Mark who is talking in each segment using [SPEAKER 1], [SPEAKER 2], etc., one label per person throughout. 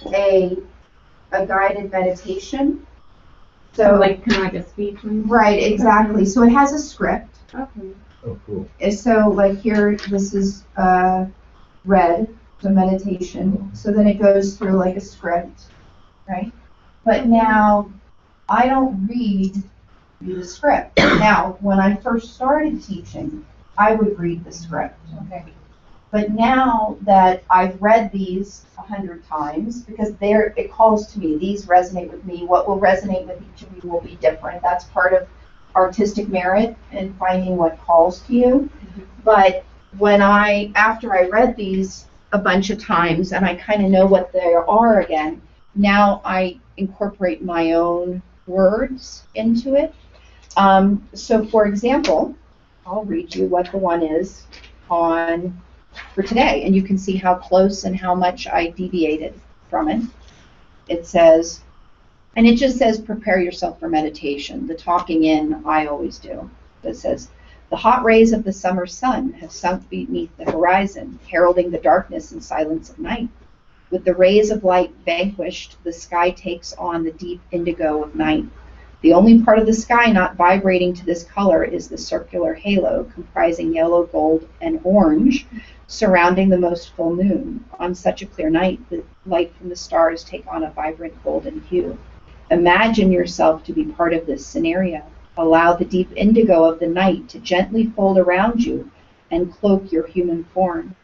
[SPEAKER 1] a guided meditation. So
[SPEAKER 2] like kind of like a speech.
[SPEAKER 1] Right, exactly. So it has a script.
[SPEAKER 2] Okay.
[SPEAKER 3] Oh, cool.
[SPEAKER 1] So like here, this is red, so meditation. So then it goes through like a script, right? But now I don't read the script. Now, when I first started teaching, I would read the script. Okay. But now that I've read these 100 times, because it calls to me, these resonate with me. What will resonate with each of you will be different. That's part of artistic merit and finding what calls to you. But after I read these a bunch of times and I kind of know what they are again, now I incorporate my own words into it. So for example, I'll read you what the one is for today, and you can see how close and how much I deviated from it. It says, and it just says, prepare yourself for meditation. The talking in, I always do. It says, the hot rays of the summer sun have sunk beneath the horizon, heralding the darkness and silence of night. With the rays of light vanquished, the sky takes on the deep indigo of night. The only part of the sky not vibrating to this color is the circular halo comprising yellow, gold, and orange surrounding the most full moon. On such a clear night, the light from the stars take on a vibrant golden hue. Imagine yourself to be part of this scenario. Allow the deep indigo of the night to gently fold around you and cloak your human form.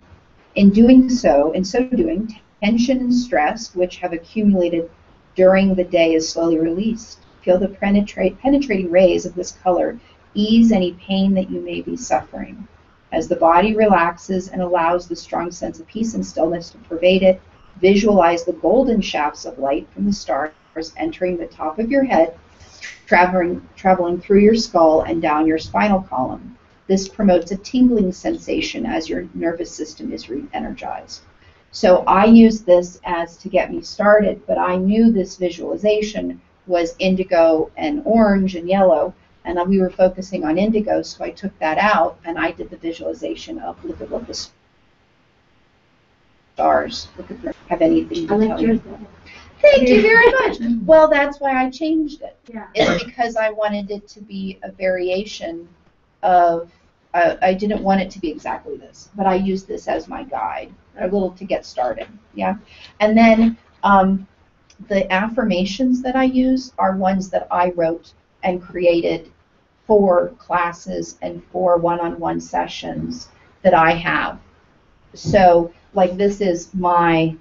[SPEAKER 1] In so doing, tension and stress, which have accumulated during the day, is slowly released. Feel the penetrating rays of this color ease any pain that you may be suffering. As the body relaxes and allows the strong sense of peace and stillness to pervade it, visualize the golden shafts of light from the stars entering the top of your head, traveling through your skull and down your spinal column. This promotes a tingling sensation as your nervous system is re-energized. So I use this as to get me started, but I knew this visualization was indigo and orange and yellow, and we were focusing on indigo, so I took that out and I did the visualization of look at the stars. Look at have anything to tell you. Thank you very much. Well, that's why I changed it.
[SPEAKER 2] Yeah.
[SPEAKER 1] It's because I wanted it to be a variation of. I didn't want it to be exactly this, but I used this as my guide, a little to get started. Yeah, and then. The affirmations that I use are ones that I wrote and created for classes and for one-on-one sessions that I have. So, like this is my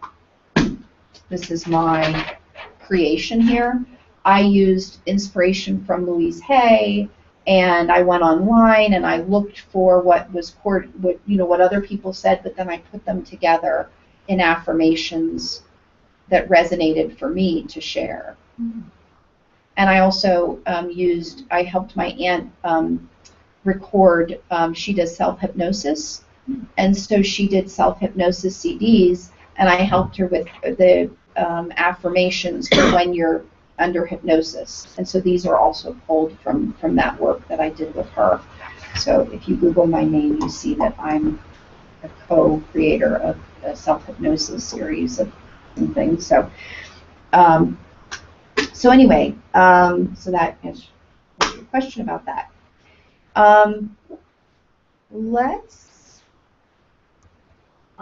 [SPEAKER 1] creation here. I used inspiration from Louise Hay, and I went online and I looked for what other people said, but then I put them together in affirmations that resonated for me to share. Mm-hmm. And I also I helped my aunt record, she does self-hypnosis, and so she did self-hypnosis CDs, and I helped her with the affirmations for when you're under hypnosis. And so these are also pulled from that work that I did with her. So if you Google my name, you see that I'm a co-creator of a self-hypnosis series of things. So, anyway, so that answers your question about that.
[SPEAKER 4] I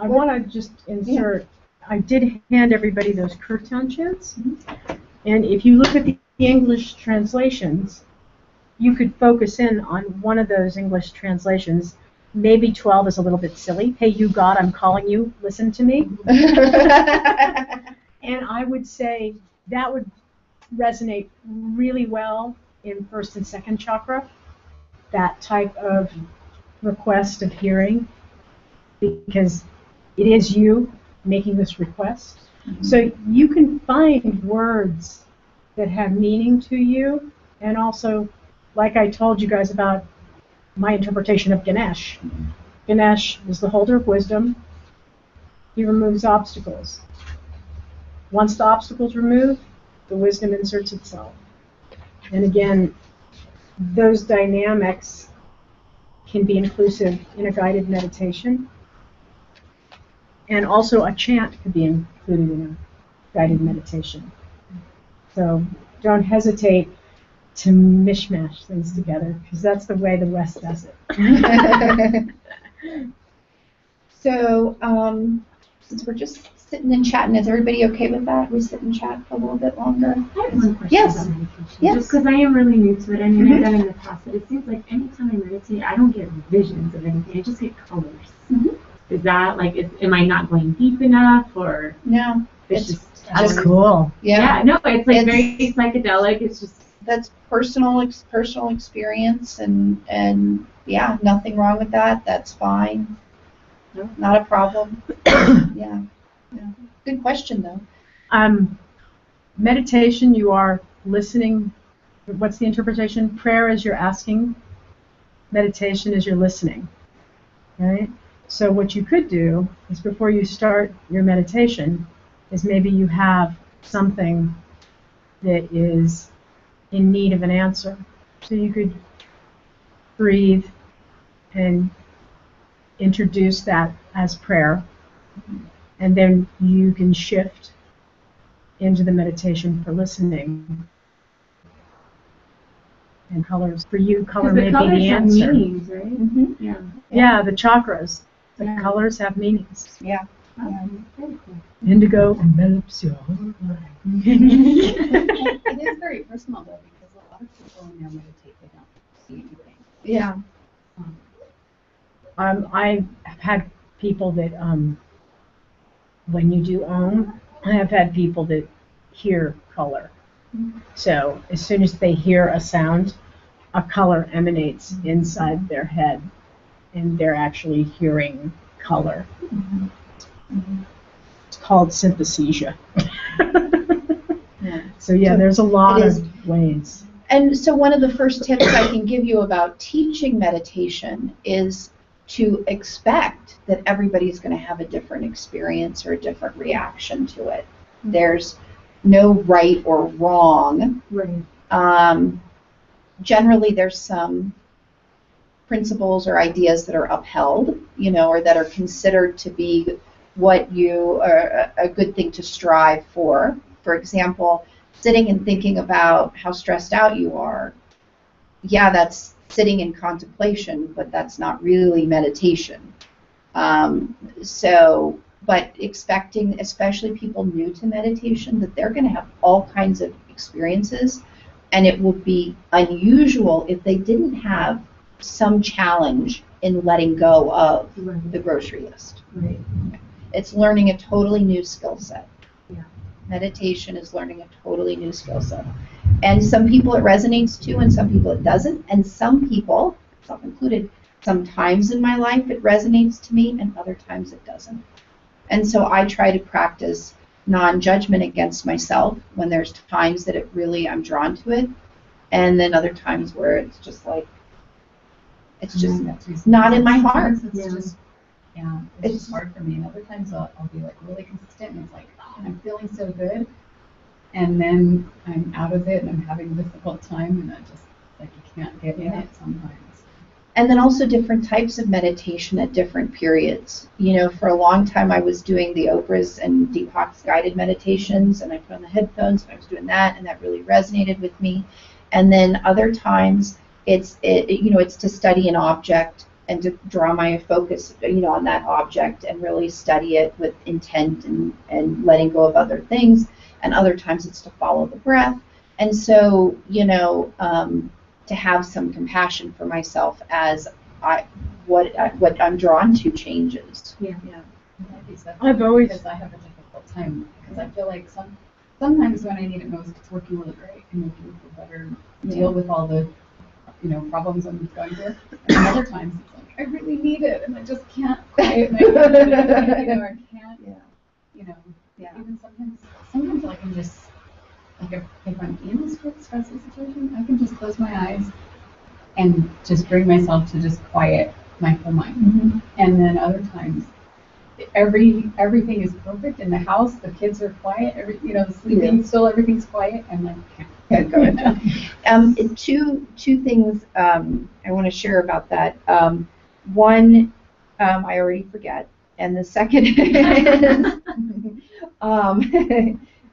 [SPEAKER 4] want to just insert. Yeah. I did hand everybody those kirtan chants, and if you look at the English translations, you could focus in on one of those English translations. Maybe 12 is a little bit silly. Hey, you God, I'm calling you. Listen to me. And I would say that would resonate really well in first and second chakra, that type of request of hearing, because it is you making this request. Mm-hmm. So you can find words that have meaning to you, and also, like I told you guys about my interpretation of Ganesh. Ganesh is the holder of wisdom. He removes obstacles. Once the obstacle's removed, the wisdom inserts itself. And again, those dynamics can be inclusive in a guided meditation. And also a chant could be included in guided meditation. So don't hesitate to mishmash things together, because that's the way the West does it.
[SPEAKER 1] So, since we're just sitting and chatting, is everybody okay with that? We sit and chat for a little bit longer?
[SPEAKER 2] I have one question
[SPEAKER 1] Yes.
[SPEAKER 2] about meditation.
[SPEAKER 1] Yes.
[SPEAKER 2] Just because I am really new to it. I mean, I've done it in the past, but it seems like anytime I meditate, I don't get visions of anything. I just get colors.
[SPEAKER 1] Mhm.
[SPEAKER 2] Is that like, am I not going deep enough, or
[SPEAKER 1] No.
[SPEAKER 2] it's
[SPEAKER 1] It's
[SPEAKER 2] just
[SPEAKER 4] That's cool.
[SPEAKER 1] Yeah.
[SPEAKER 2] no, it's like
[SPEAKER 1] It's-
[SPEAKER 2] very psychedelic. It's just
[SPEAKER 1] That's personal experience, and yeah, nothing wrong with that. That's fine.
[SPEAKER 2] No.
[SPEAKER 1] Not a problem. Yeah. Good question though.
[SPEAKER 4] Meditation, you are listening. What's the interpretation? Prayer is you're asking. Meditation is you're listening. Right? So what you could do is, before you start your meditation, is maybe you have something that is in need of an answer. So you could breathe and introduce that as prayer, and then you can shift into the meditation for listening. And colors, for you, color may
[SPEAKER 2] the
[SPEAKER 4] be
[SPEAKER 2] colors
[SPEAKER 4] the
[SPEAKER 2] have
[SPEAKER 4] answer.
[SPEAKER 2] meanings, right?
[SPEAKER 1] Mm-hmm.
[SPEAKER 2] Yeah.
[SPEAKER 4] Yeah, the chakras, the
[SPEAKER 2] Yeah.
[SPEAKER 4] colors have meanings.
[SPEAKER 1] Yeah.
[SPEAKER 2] Very cool.
[SPEAKER 4] Indigo envelops your
[SPEAKER 3] It is very personal though, because a lot of people when they meditate, they don't see anything.
[SPEAKER 1] Yeah.
[SPEAKER 4] I've had people that, when you do I have had people that hear color. So as soon as they hear a sound, a color emanates inside their head, and they're actually hearing color. It's called synesthesia.
[SPEAKER 1] Yeah.
[SPEAKER 4] So yeah,
[SPEAKER 1] So
[SPEAKER 4] there's a lot
[SPEAKER 1] it is-
[SPEAKER 4] of ways.
[SPEAKER 1] And so one of the first tips I can give you about teaching meditation is to expect that everybody's going to have a different experience or a different reaction to it. There's no right or wrong.
[SPEAKER 2] Right.
[SPEAKER 1] Generally, there's some principles or ideas that are upheld, or that are considered to be what you are a good thing to strive for. For example, sitting and thinking about how stressed out you are. Yeah, that's sitting in contemplation, but that's not really meditation. But expecting, especially people new to meditation, that they're going to have all kinds of experiences, and it would be unusual if they didn't have some challenge in letting go of the grocery list.
[SPEAKER 2] Right.
[SPEAKER 1] It's learning a totally new skill set.
[SPEAKER 2] Yeah.
[SPEAKER 1] Meditation is learning a totally new skill set. And some people it resonates to, and some people it doesn't. And some people, myself included, sometimes in my life it resonates to me, and other times it doesn't. And so I try to practice non-judgment against myself when there's times that it really, I'm drawn to it, and then other times where it's just like, it's just not in my heart.
[SPEAKER 3] It's
[SPEAKER 2] Yeah.
[SPEAKER 3] just, it's just hard for me. And other times I'll be like really consistent, and it's like, oh, I'm feeling so good, and then I'm out of it and I'm having a difficult time, and I just like you can't get in it sometimes.
[SPEAKER 1] And then also different types of meditation at different periods. For a long time I was doing the Oprah's and Deepak's guided meditations, and I put on the headphones and I was doing that, and that really resonated with me. And then other times it's to study an object and to draw my focus on that object and really study it with intent and letting go of other things. And other times it's to follow the breath. And so to have some compassion for myself as what I'm drawn to changes.
[SPEAKER 2] Yeah.
[SPEAKER 4] I've always-
[SPEAKER 3] because I have a difficult time, because I feel like sometimes when I need it most, it's working really great and making me feel better and deal with all the problems I'm going through. And other times it's like I really need it and I just can't quiet my head, or can't even sometimes I can just if I'm in a stressful situation, I can just close my eyes and just bring myself to just quiet my whole mind.
[SPEAKER 1] Mm-hmm.
[SPEAKER 3] And then other times, everything is perfect in the house. The kids are quiet. The sleeping still everything's quiet, and like
[SPEAKER 1] Okay, go ahead. Two things I want to share about that. One, I already forget, and the second is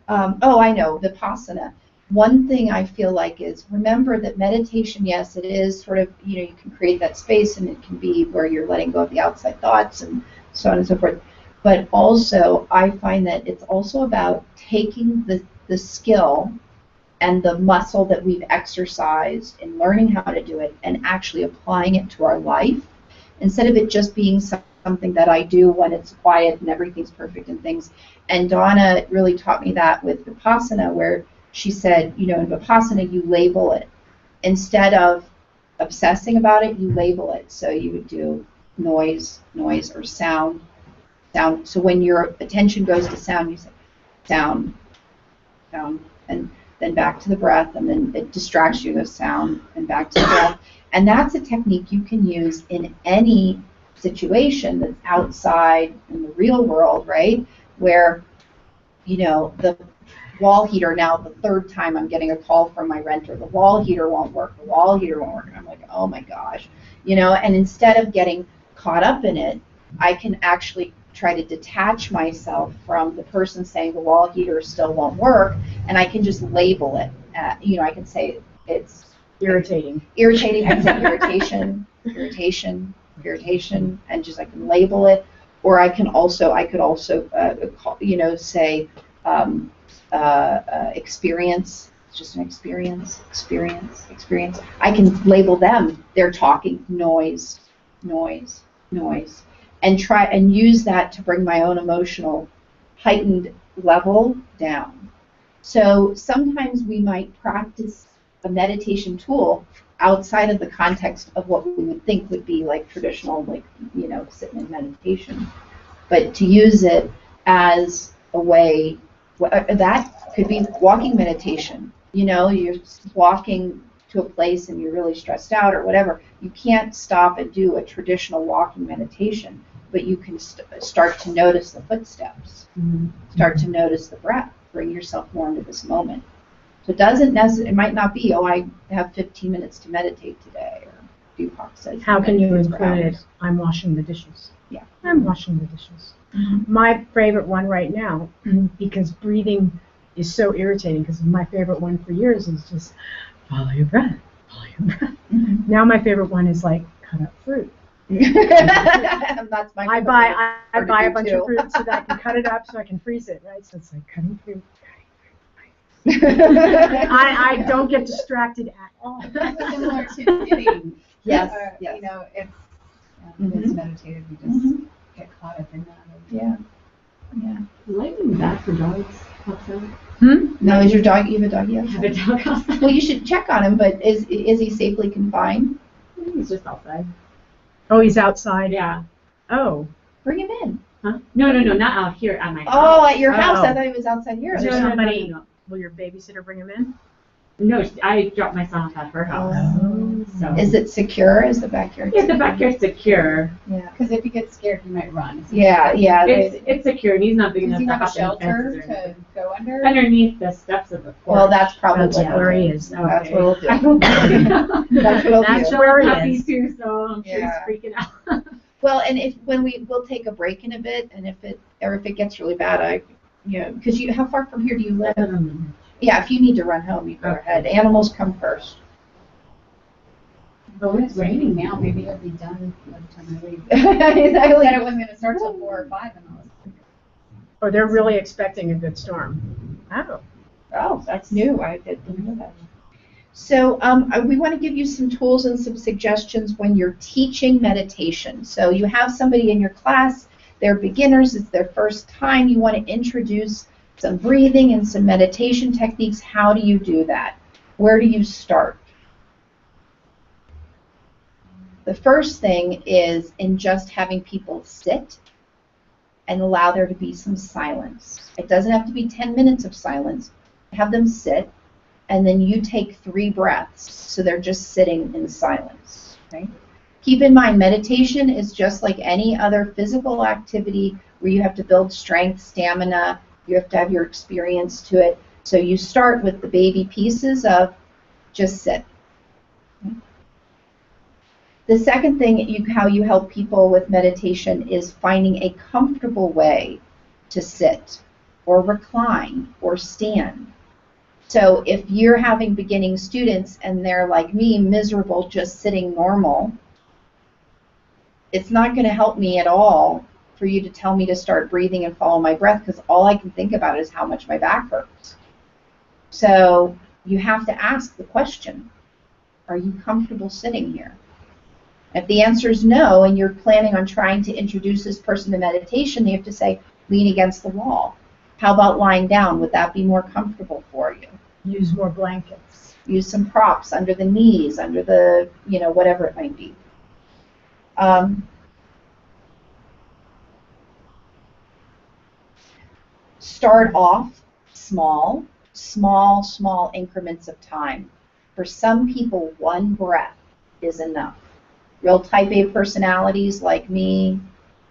[SPEAKER 1] Oh, I know, Vipassana. One thing I feel like is remember that meditation, yes, it is sort of, you can create that space and it can be where you're letting go of the outside thoughts and so on and so forth. But also, I find that it's also about taking the skill and the muscle that we've exercised in learning how to do it and actually applying it to our life instead of it just being something that I do when it's quiet and everything's perfect and things. And Donna really taught me that with Vipassana, where she said, in Vipassana you label it. Instead of obsessing about it, you label it. So you would do noise, or sound. So when your attention goes to sound, you say sound, and then back to the breath, and then it distracts you with sound, and back to the breath. And that's a technique you can use in any situation that's outside in the real world, right? Where, the wall heater, now the third time I'm getting a call from my renter, the wall heater won't work, and I'm like, oh my gosh, and instead of getting caught up in it, I can actually try to detach myself from the person saying the wall heater still won't work, and I can just label it. I can say it's
[SPEAKER 4] Irritating.
[SPEAKER 1] I can say irritation, and just I can label it, or I could also say experience. It's just an experience. I can label them. They're talking noise, and try and use that to bring my own emotional heightened level down. So sometimes we might practice a meditation tool outside of the context of what we would think would be like traditional, sitting in meditation, but to use it as a way, that could be walking meditation. You're walking to a place and you're really stressed out or whatever. You can't stop and do a traditional walking meditation, but you can start to notice the footsteps, start to notice the breath, bring yourself more into this moment. So it might not be, I have 15 minutes to meditate today, or Deepak says.
[SPEAKER 4] How can you include it? I'm washing the dishes.
[SPEAKER 1] Yeah.
[SPEAKER 4] I'm washing the dishes. My favorite one right now, because breathing is so irritating, because my favorite one for years is just follow your breath. Now my favorite one is like cut up fruit.
[SPEAKER 1] That's my
[SPEAKER 4] I buy a bunch of fruit so that I can cut it up so I can freeze it, right? So it's like cutting fruit. I don't get distracted at all.
[SPEAKER 3] Similar to knitting.
[SPEAKER 1] Yes.
[SPEAKER 3] It's meditative. You just get caught up in that.
[SPEAKER 1] Yeah.
[SPEAKER 2] Lightning back for dogs helps out.
[SPEAKER 1] No, is your dog? You have a doggy
[SPEAKER 2] I have a
[SPEAKER 1] outside?
[SPEAKER 2] dog outside.
[SPEAKER 1] Well, you should check on him. But is he safely confined?
[SPEAKER 2] He's just outside.
[SPEAKER 4] Oh, he's outside.
[SPEAKER 2] Yeah.
[SPEAKER 4] Oh.
[SPEAKER 1] Bring him in.
[SPEAKER 2] Huh? No, not out here at my house.
[SPEAKER 1] Oh, at your house?
[SPEAKER 4] Oh.
[SPEAKER 1] I thought he was outside here.
[SPEAKER 4] Is there
[SPEAKER 2] No.
[SPEAKER 4] somebody? Will your babysitter bring him in?
[SPEAKER 2] No, I dropped my son off at her house. So.
[SPEAKER 1] Is it secure? Is the backyard?
[SPEAKER 2] Yeah, the backyard's secure.
[SPEAKER 1] Yeah.
[SPEAKER 3] Because if he gets scared, he might run.
[SPEAKER 1] Yeah.
[SPEAKER 2] It's secure. He's not big
[SPEAKER 3] Does
[SPEAKER 2] enough
[SPEAKER 3] he
[SPEAKER 2] to
[SPEAKER 3] have a
[SPEAKER 2] hop in
[SPEAKER 3] shelter
[SPEAKER 2] fences or anything.
[SPEAKER 3] to go under?
[SPEAKER 2] Underneath the steps of the porch.
[SPEAKER 1] Well, that's probably
[SPEAKER 4] That's
[SPEAKER 1] what
[SPEAKER 4] where he
[SPEAKER 1] he'll
[SPEAKER 4] is.
[SPEAKER 1] do. That's what he'll do.
[SPEAKER 2] I don't know.
[SPEAKER 1] That's what he'll
[SPEAKER 4] That's
[SPEAKER 1] do.
[SPEAKER 4] where he
[SPEAKER 2] Happy
[SPEAKER 4] is.
[SPEAKER 2] too, so I'm sure
[SPEAKER 1] Yeah.
[SPEAKER 2] he's freaking out.
[SPEAKER 1] Well, and we'll take a break in a bit, and if it gets really bad, because how far from here do you live? Yeah, if you need to run home, you go ahead. Animals come first.
[SPEAKER 3] But when it's raining now, maybe it'll be done by the time I leave.
[SPEAKER 1] Exactly.
[SPEAKER 3] I said it wasn't going to start till 4 or 5, and I was
[SPEAKER 4] Or they're really expecting a good storm. Oh.
[SPEAKER 1] Oh, that's new. I didn't know that. So we want to give you some tools and some suggestions when you're teaching meditation. So you have somebody in your class, they're beginners, it's their first time, you want to introduce some breathing and some meditation techniques. How do you do that? Where do you start? The first thing is in just having people sit and allow there to be some silence. It doesn't have to be 10 minutes of silence. Have them sit, and then you take 3 breaths, so they're just sitting in silence. Okay? Keep in mind, meditation is just like any other physical activity where you have to build strength, stamina, you have to have your experience to it. So you start with the baby pieces of just sit. Okay? The second thing, how you help people with meditation is finding a comfortable way to sit. or recline or stand. So if you're having beginning students and they're like me, miserable, just sitting normal, it's not going to help me at all for you to tell me to start breathing and follow my breath, because all I can think about is how much my back hurts. So you have to ask the question, are you comfortable sitting here? If the answer is no, and you're planning on trying to introduce this person to meditation, you have to say, lean against the wall. How about lying down? Would that be more comfortable for you?
[SPEAKER 4] Use more blankets.
[SPEAKER 1] Use some props under the knees, under the, whatever it might be. Start off small increments of time. For some people, one breath is enough. Real type A personalities like me,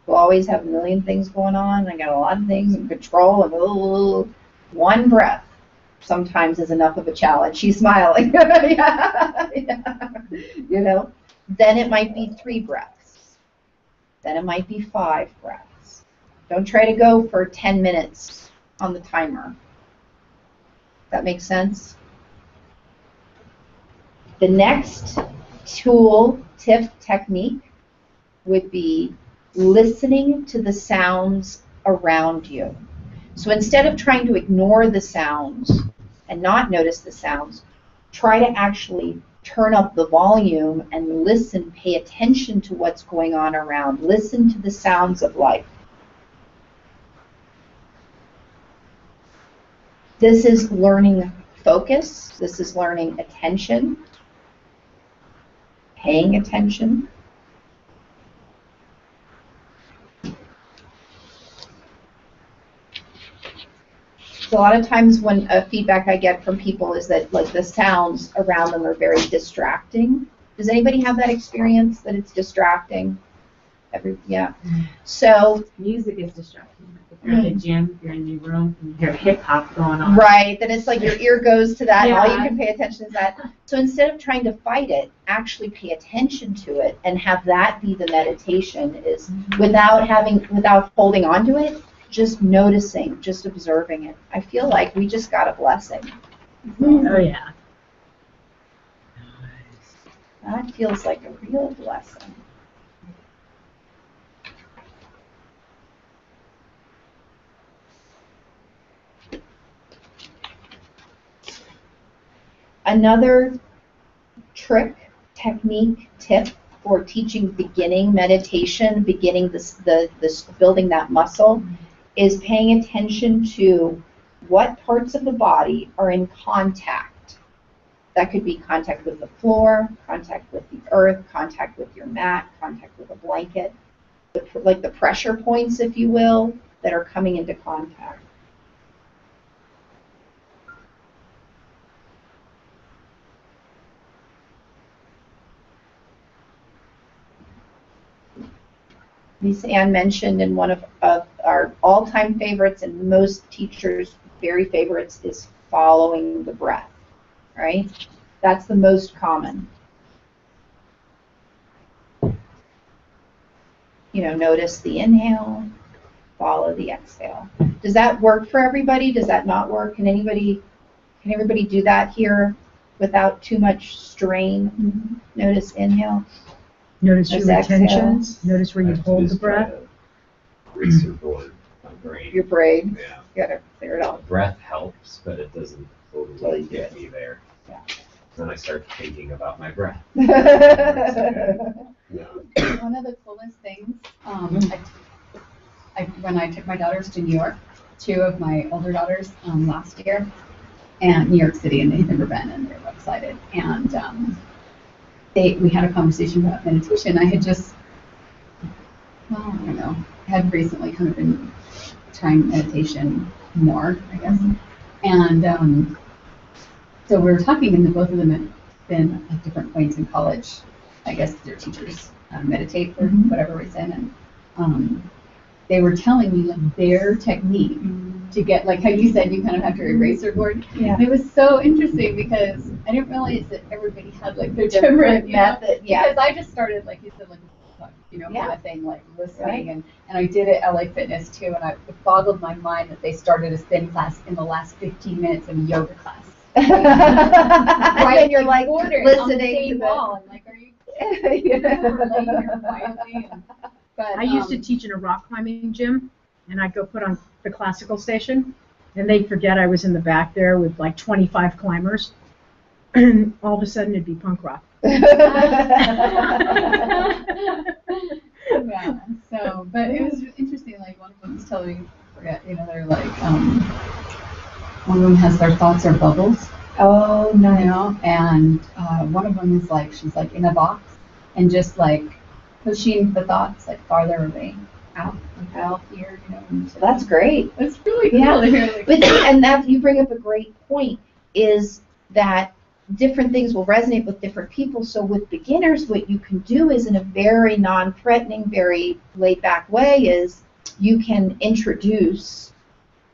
[SPEAKER 1] who always have a million things going on, I got a lot of things in control, and one breath sometimes is enough of a challenge. She's smiling. Yeah. Then it might be 3 breaths. Then it might be 5 breaths. Don't try to go for 10 minutes on the timer. That makes sense? The next tip technique would be listening to the sounds around you. So instead of trying to ignore the sounds and not notice the sounds, try to actually turn up the volume and listen, pay attention to what's going on around. Listen to the sounds of life. This is learning focus. This is learning attention, paying attention. So a lot of times when feedback I get from people is that like the sounds around them are very distracting. Does anybody have that experience, that it's distracting? Yeah. So
[SPEAKER 2] music is distracting. If you're in the gym, if you're in your room, and you hear hip hop going on.
[SPEAKER 1] Right, then it's like your ear goes to that,
[SPEAKER 2] Yeah.
[SPEAKER 1] and all you can pay attention to that. So instead of trying to fight it, actually pay attention to it and have that be the meditation, is without holding on to it, just noticing, just observing it. I feel like we just got a blessing.
[SPEAKER 4] Oh yeah.
[SPEAKER 1] That feels like a real blessing. Another trick, technique, tip for teaching beginning meditation, beginning this building that muscle, is paying attention to what parts of the body are in contact. That could be contact with the floor, contact with the earth, contact with your mat, contact with a blanket, like the pressure points, if you will, that are coming into contact. Lisa Ann mentioned in one of our all-time favorites, and most teachers' very favorites, is following the breath, right? That's the most common. Notice the inhale, follow the exhale. Does that work for everybody? Does that not work? Can everybody do that here without too much strain? Notice inhale.
[SPEAKER 4] Notice your retentions. Notice where you hold the breath.
[SPEAKER 5] Grease your board, my brain.
[SPEAKER 1] Your brain.
[SPEAKER 5] Yeah.
[SPEAKER 1] You gotta clear it out.
[SPEAKER 5] Breath helps, but it doesn't totally get me there.
[SPEAKER 1] Yeah.
[SPEAKER 5] Then I start thinking about my breath.
[SPEAKER 3] One of the coolest things, when I took my daughters to New York, 2 of my older daughters last year, and New York City, and they'd never been, and they were excited. And we had a conversation about meditation. I had just, had recently kind of been trying meditation more, I guess. And so we were talking, and both of them had been at different points in college. I guess their teachers meditate for whatever reason, and they were telling me like their technique to get, like how you said, you kind of have your eraser board.
[SPEAKER 1] Yeah.
[SPEAKER 3] And it was so interesting because I didn't realize that everybody had like their different
[SPEAKER 1] method. Yeah.
[SPEAKER 3] Because I just started, like you said, like
[SPEAKER 1] Yeah.
[SPEAKER 3] kind of thing, like listening. And I did it at LA Fitness too, and it boggled my mind that they started a spin class in the last 15 minutes of a yoga class.
[SPEAKER 1] Right, and you're like
[SPEAKER 3] listening
[SPEAKER 1] to
[SPEAKER 3] the wall. I'm like, are you laying here quietly? But,
[SPEAKER 4] I used to teach in a rock climbing gym, and I'd go put on the classical station, and they'd forget I was in the back there with like 25 climbers, and all of a sudden it'd be punk rock.
[SPEAKER 3] Yeah. So, but it was interesting. Like one of them was telling me, they're like, one of them has their thoughts are bubbles.
[SPEAKER 1] Oh, no.
[SPEAKER 3] And one of them is like, she's like in a box and just like pushing the thoughts like farther away, out here, And
[SPEAKER 1] So that's great.
[SPEAKER 3] It's really cool.
[SPEAKER 1] Yeah.
[SPEAKER 3] To hear, like,
[SPEAKER 1] But and that you bring up a great point is that different things will resonate with different people. So with beginners, what you can do is in a very non-threatening, very laid-back way is you can introduce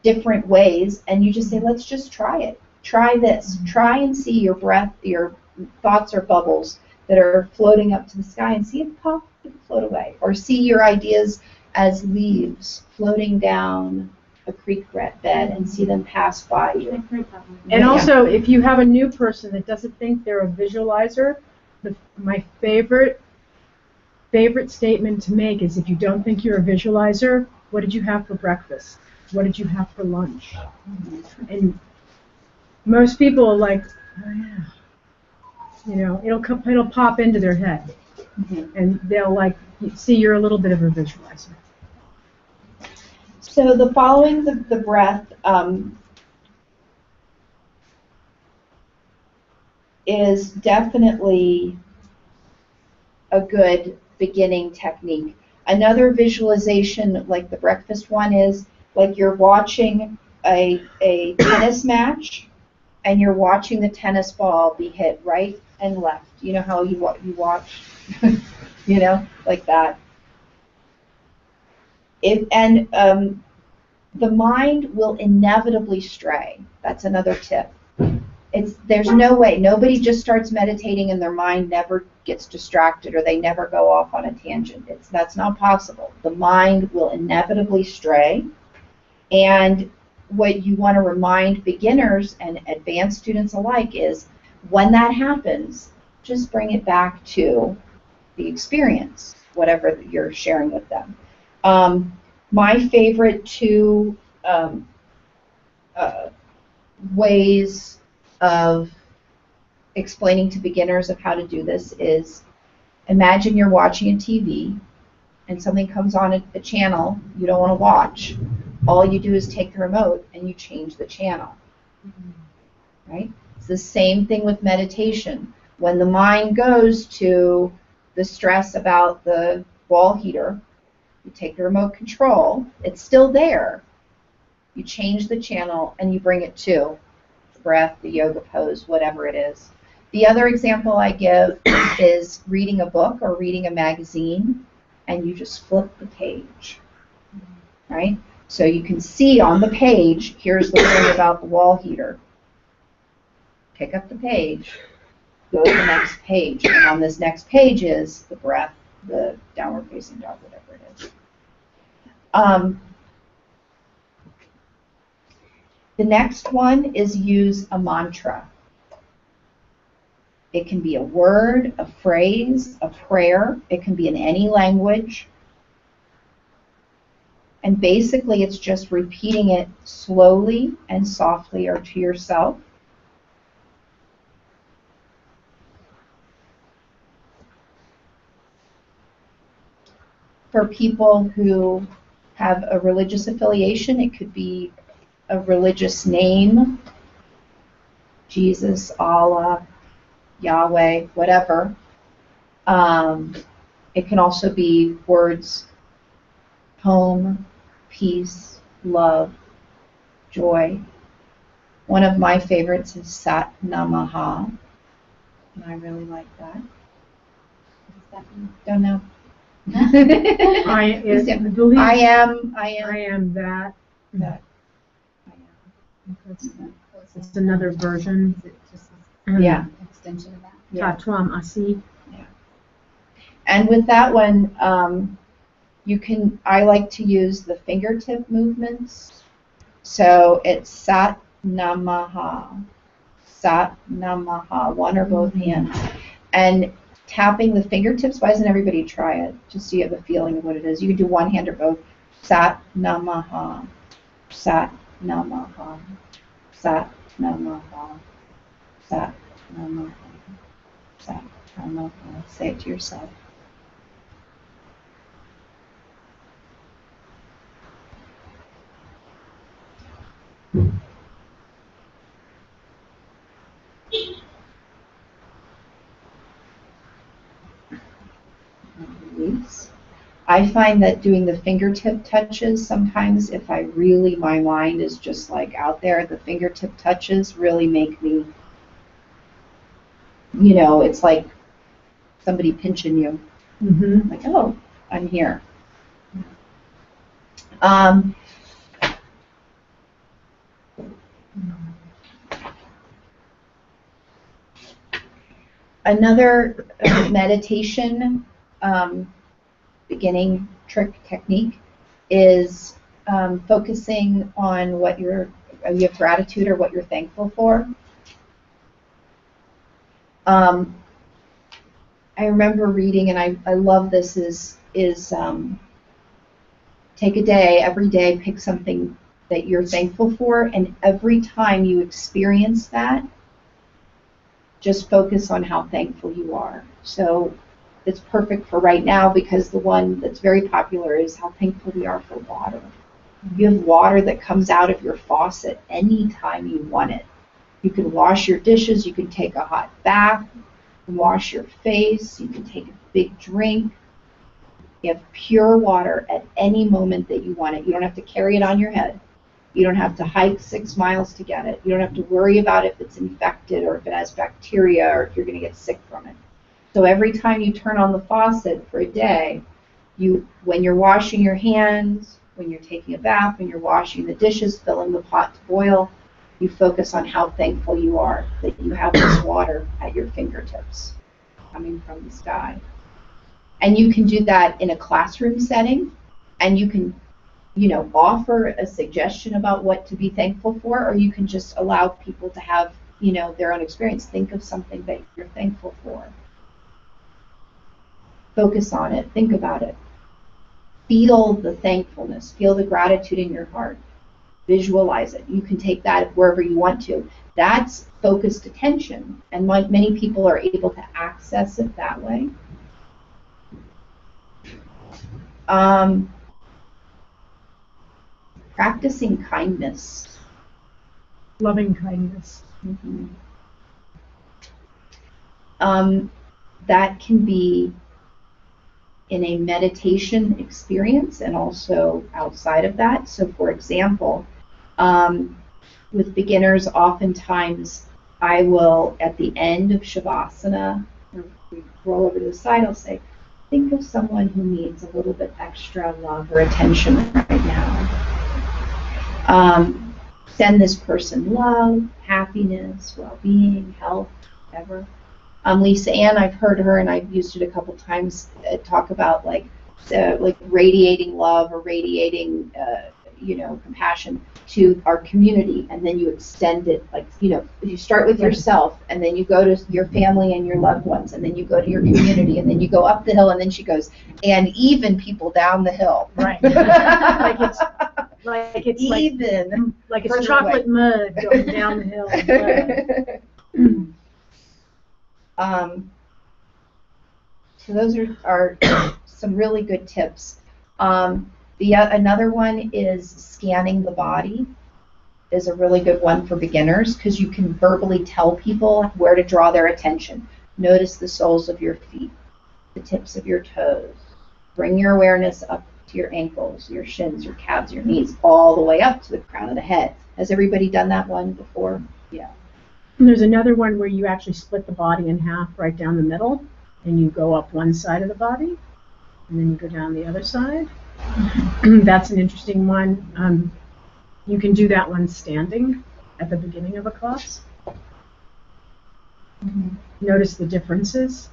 [SPEAKER 1] different ways, and you just say, let's just try it. Try this. Try and see your breath, your thoughts or bubbles that are floating up to the sky, and see it pop and float away. Or see your ideas as leaves floating down a creek bed and see them pass by you.
[SPEAKER 2] I've heard that one.
[SPEAKER 4] And also, if you have a new person that doesn't think they're a visualizer, my favorite statement to make is, if you don't think you're a visualizer, what did you have for breakfast? What did you have for lunch? And most people are like, oh yeah, it'll pop into their head, and they'll like see you're a little bit of a visualizer.
[SPEAKER 1] So the following the breath is definitely a good beginning technique. Another visualization, like the breakfast one, is like you're watching a tennis match, and you're watching the tennis ball be hit right and left. You know how you watch, like that. The mind will inevitably stray. That's another tip. There's no way. Nobody just starts meditating and their mind never gets distracted, or they never go off on a tangent. That's not possible. The mind will inevitably stray. And what you want to remind beginners and advanced students alike is, when that happens, just bring it back to the experience, whatever you're sharing with them. My favorite two ways of explaining to beginners of how to do this is, imagine you're watching a TV and something comes on a channel you don't want to watch. All you do is take the remote and you change the channel. Right? It's the same thing with meditation. When the mind goes to the stress about the wall heater, you take the remote control, it's still there. You change the channel and you bring it to the breath, the yoga pose, whatever it is. The other example I give is reading a book or reading a magazine, and you just flip the page, right? So you can see on the page, here's the word about the wall heater. Pick up the page, go to the next page, and on this next page is the breath, the downward facing dog, whatever it is. The next one is use a mantra. It can be a word, a phrase, a prayer. It can be in any language. And basically it's just repeating it slowly and softly, or to yourself. For people who have a religious affiliation, it could be a religious name, Jesus, Allah, Yahweh, whatever. It can also be words, home, peace, love, joy. One of my favorites is Sat Namaha, and I really like that. What does that mean? Don't know.
[SPEAKER 4] I am that.
[SPEAKER 1] That.
[SPEAKER 4] It's another version.
[SPEAKER 3] Is it just
[SPEAKER 1] Yeah.
[SPEAKER 3] an extension of that?
[SPEAKER 1] Yeah.
[SPEAKER 4] Tatwam Asi.
[SPEAKER 1] And with that one, I like to use the fingertip movements. So it's Sat Namaha, one or both hands. And tapping the fingertips, why doesn't everybody try it? Just so you have a feeling of what it is. You can do one hand or both. Sat Namaha, Sat Namaha, Sat Namaha, Sat Namaha, Sat Namaha. Say it to yourself. Release. I find that doing the fingertip touches sometimes, if I really, my mind is just like out there, the fingertip touches really make me, you know, it's like somebody pinching you.
[SPEAKER 4] Mm-hmm.
[SPEAKER 1] Like, oh, I'm here. Another meditation beginning trick technique is focusing on what you have gratitude or what you're thankful for. I remember reading, and I love this, is take a day, every day, pick something that you're thankful for, and every time you experience that, just focus on how thankful you are. So it's perfect for right now because the one that's very popular is how thankful we are for water. You have water that comes out of your faucet anytime you want it. You can wash your dishes, you can take a hot bath, you can wash your face, you can take a big drink. You have pure water at any moment that you want it. You don't have to carry it on your head. You don't have to hike 6 miles to get it. You don't have to worry about if it's infected or if it has bacteria or if you're going to get sick from it. So every time you turn on the faucet for a day, when you're washing your hands, when you're taking a bath, when you're washing the dishes, filling the pot to boil, you focus on how thankful you are that you have this water at your fingertips coming from the sky. And you can do that in a classroom setting, and you can, offer a suggestion about what to be thankful for, or you can just allow people to have, their own experience. Think of something that you're thankful for. Focus on it. Think about it. Feel the thankfulness. Feel the gratitude in your heart. Visualize it. You can take that wherever you want to. That's focused attention, and many people are able to access it that way. Practicing kindness.
[SPEAKER 4] Loving kindness.
[SPEAKER 1] Mm-hmm. That can be in a meditation experience and also outside of that. So for example, with beginners, oftentimes I will, at the end of Shavasana, we roll over to the side, I'll say, think of someone who needs a little bit extra love or attention right now. Send this person love, happiness, well-being, health, whatever. Lisa Ann, I've heard her, and I've used it a couple times, talk about like radiating love or radiating, compassion to our community, and then you extend it, you start with yourself, and then you go to your family and your loved ones, and then you go to your community, and then you go up the hill, and then she goes, and even people down the hill.
[SPEAKER 4] Right. like it's
[SPEAKER 1] even
[SPEAKER 4] like it's chocolate mud going down the hill.
[SPEAKER 1] So those are some really good tips. Another one is scanning the body is a really good one for beginners because you can verbally tell people where to draw their attention. Notice the soles of your feet, the tips of your toes. Bring your awareness up to your ankles, your shins, your calves, your knees, all the way up to the crown of the head. Has everybody done that one before? Yeah.
[SPEAKER 4] And there's another one where you actually split the body in half right down the middle, and you go up one side of the body, and then you go down the other side. That's an interesting one. You can do that one standing at the beginning of a class. Mm-hmm. Notice the differences.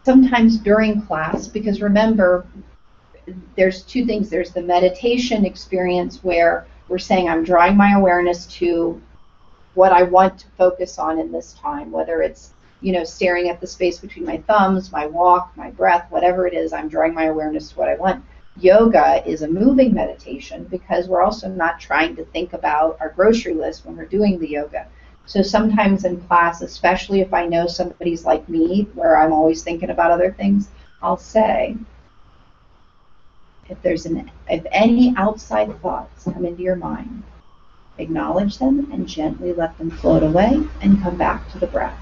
[SPEAKER 1] sometimes during class, because remember, there's two things. There's the meditation experience where we're saying I'm drawing my awareness to what I want to focus on in this time, whether it's, staring at the space between my thumbs, my walk, my breath, whatever it is, I'm drawing my awareness to what I want. Yoga is a moving meditation because we're also not trying to think about our grocery list when we're doing the yoga. So sometimes in class, especially if I know somebody's like me, where I'm always thinking about other things, I'll say, if any outside thoughts come into your mind, acknowledge them and gently let them float away and come back to the breath.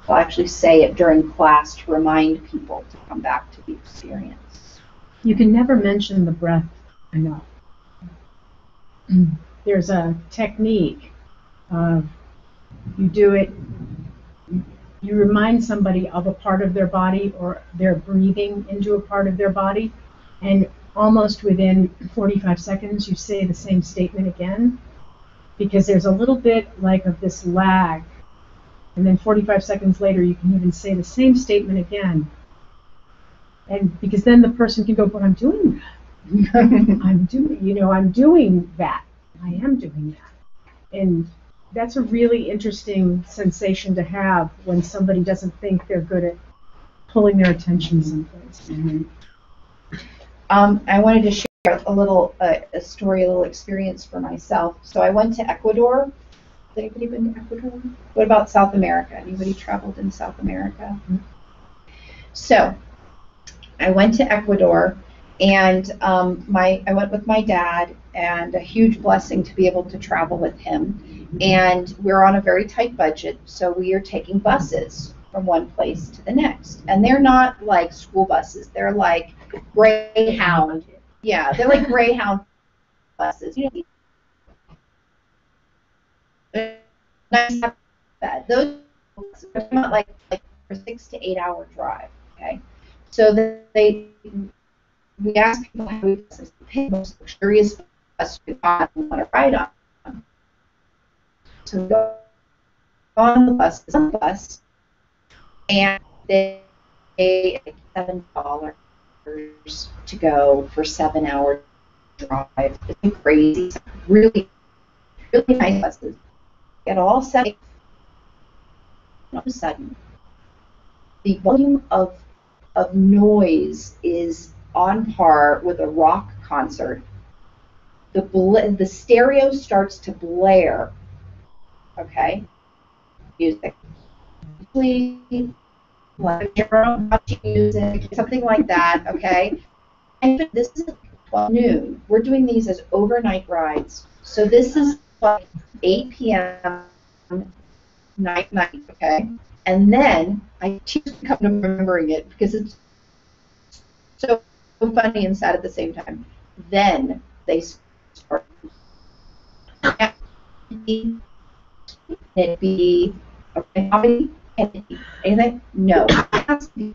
[SPEAKER 1] I'll actually say it during class to remind people to come back to the experience.
[SPEAKER 4] You can never mention the breath enough. There's a technique of you do it, you remind somebody of a part of their body or they're breathing into a part of their body, and almost within 45 seconds you say the same statement again, because there's a little bit like of this lag, and then 45 seconds later you can even say the same statement again, and because then the person can go, but I'm doing that. I'm doing that. I am doing that. And that's a really interesting sensation to have when somebody doesn't think they're good at pulling their attention someplace.
[SPEAKER 1] Mm-hmm. I wanted to share a little a story, a little experience for myself. So I went to Ecuador. Has anybody been to Ecuador? What about South America? Anybody traveled in South America? Mm-hmm. So I went to Ecuador, and I went with my dad, and a huge blessing to be able to travel with him. And we're on a very tight budget, so we are taking buses from one place to the next. And they're not like school buses. They're like Greyhound. Yeah, they're like Greyhound buses. Those are not like a 6 to 8 hour drive. Okay, so we asked people how we pick the most luxurious bus we want to ride on. So we go on the bus, and they pay $7 to go for 7 hour drive. It's crazy, really, really nice buses. Get all set. All of a sudden, the volume of noise is on par with a rock concert. The stereo starts to blare. Okay, music. Please, music, something like that. Okay, and this is 12 noon. We're doing these as overnight rides. So this is like 8 p.m. night. Okay, and then I keep coming to remembering it because it's so funny and sad at the same time. Then they start. It be a comedy? Can it be anything? No. It has to be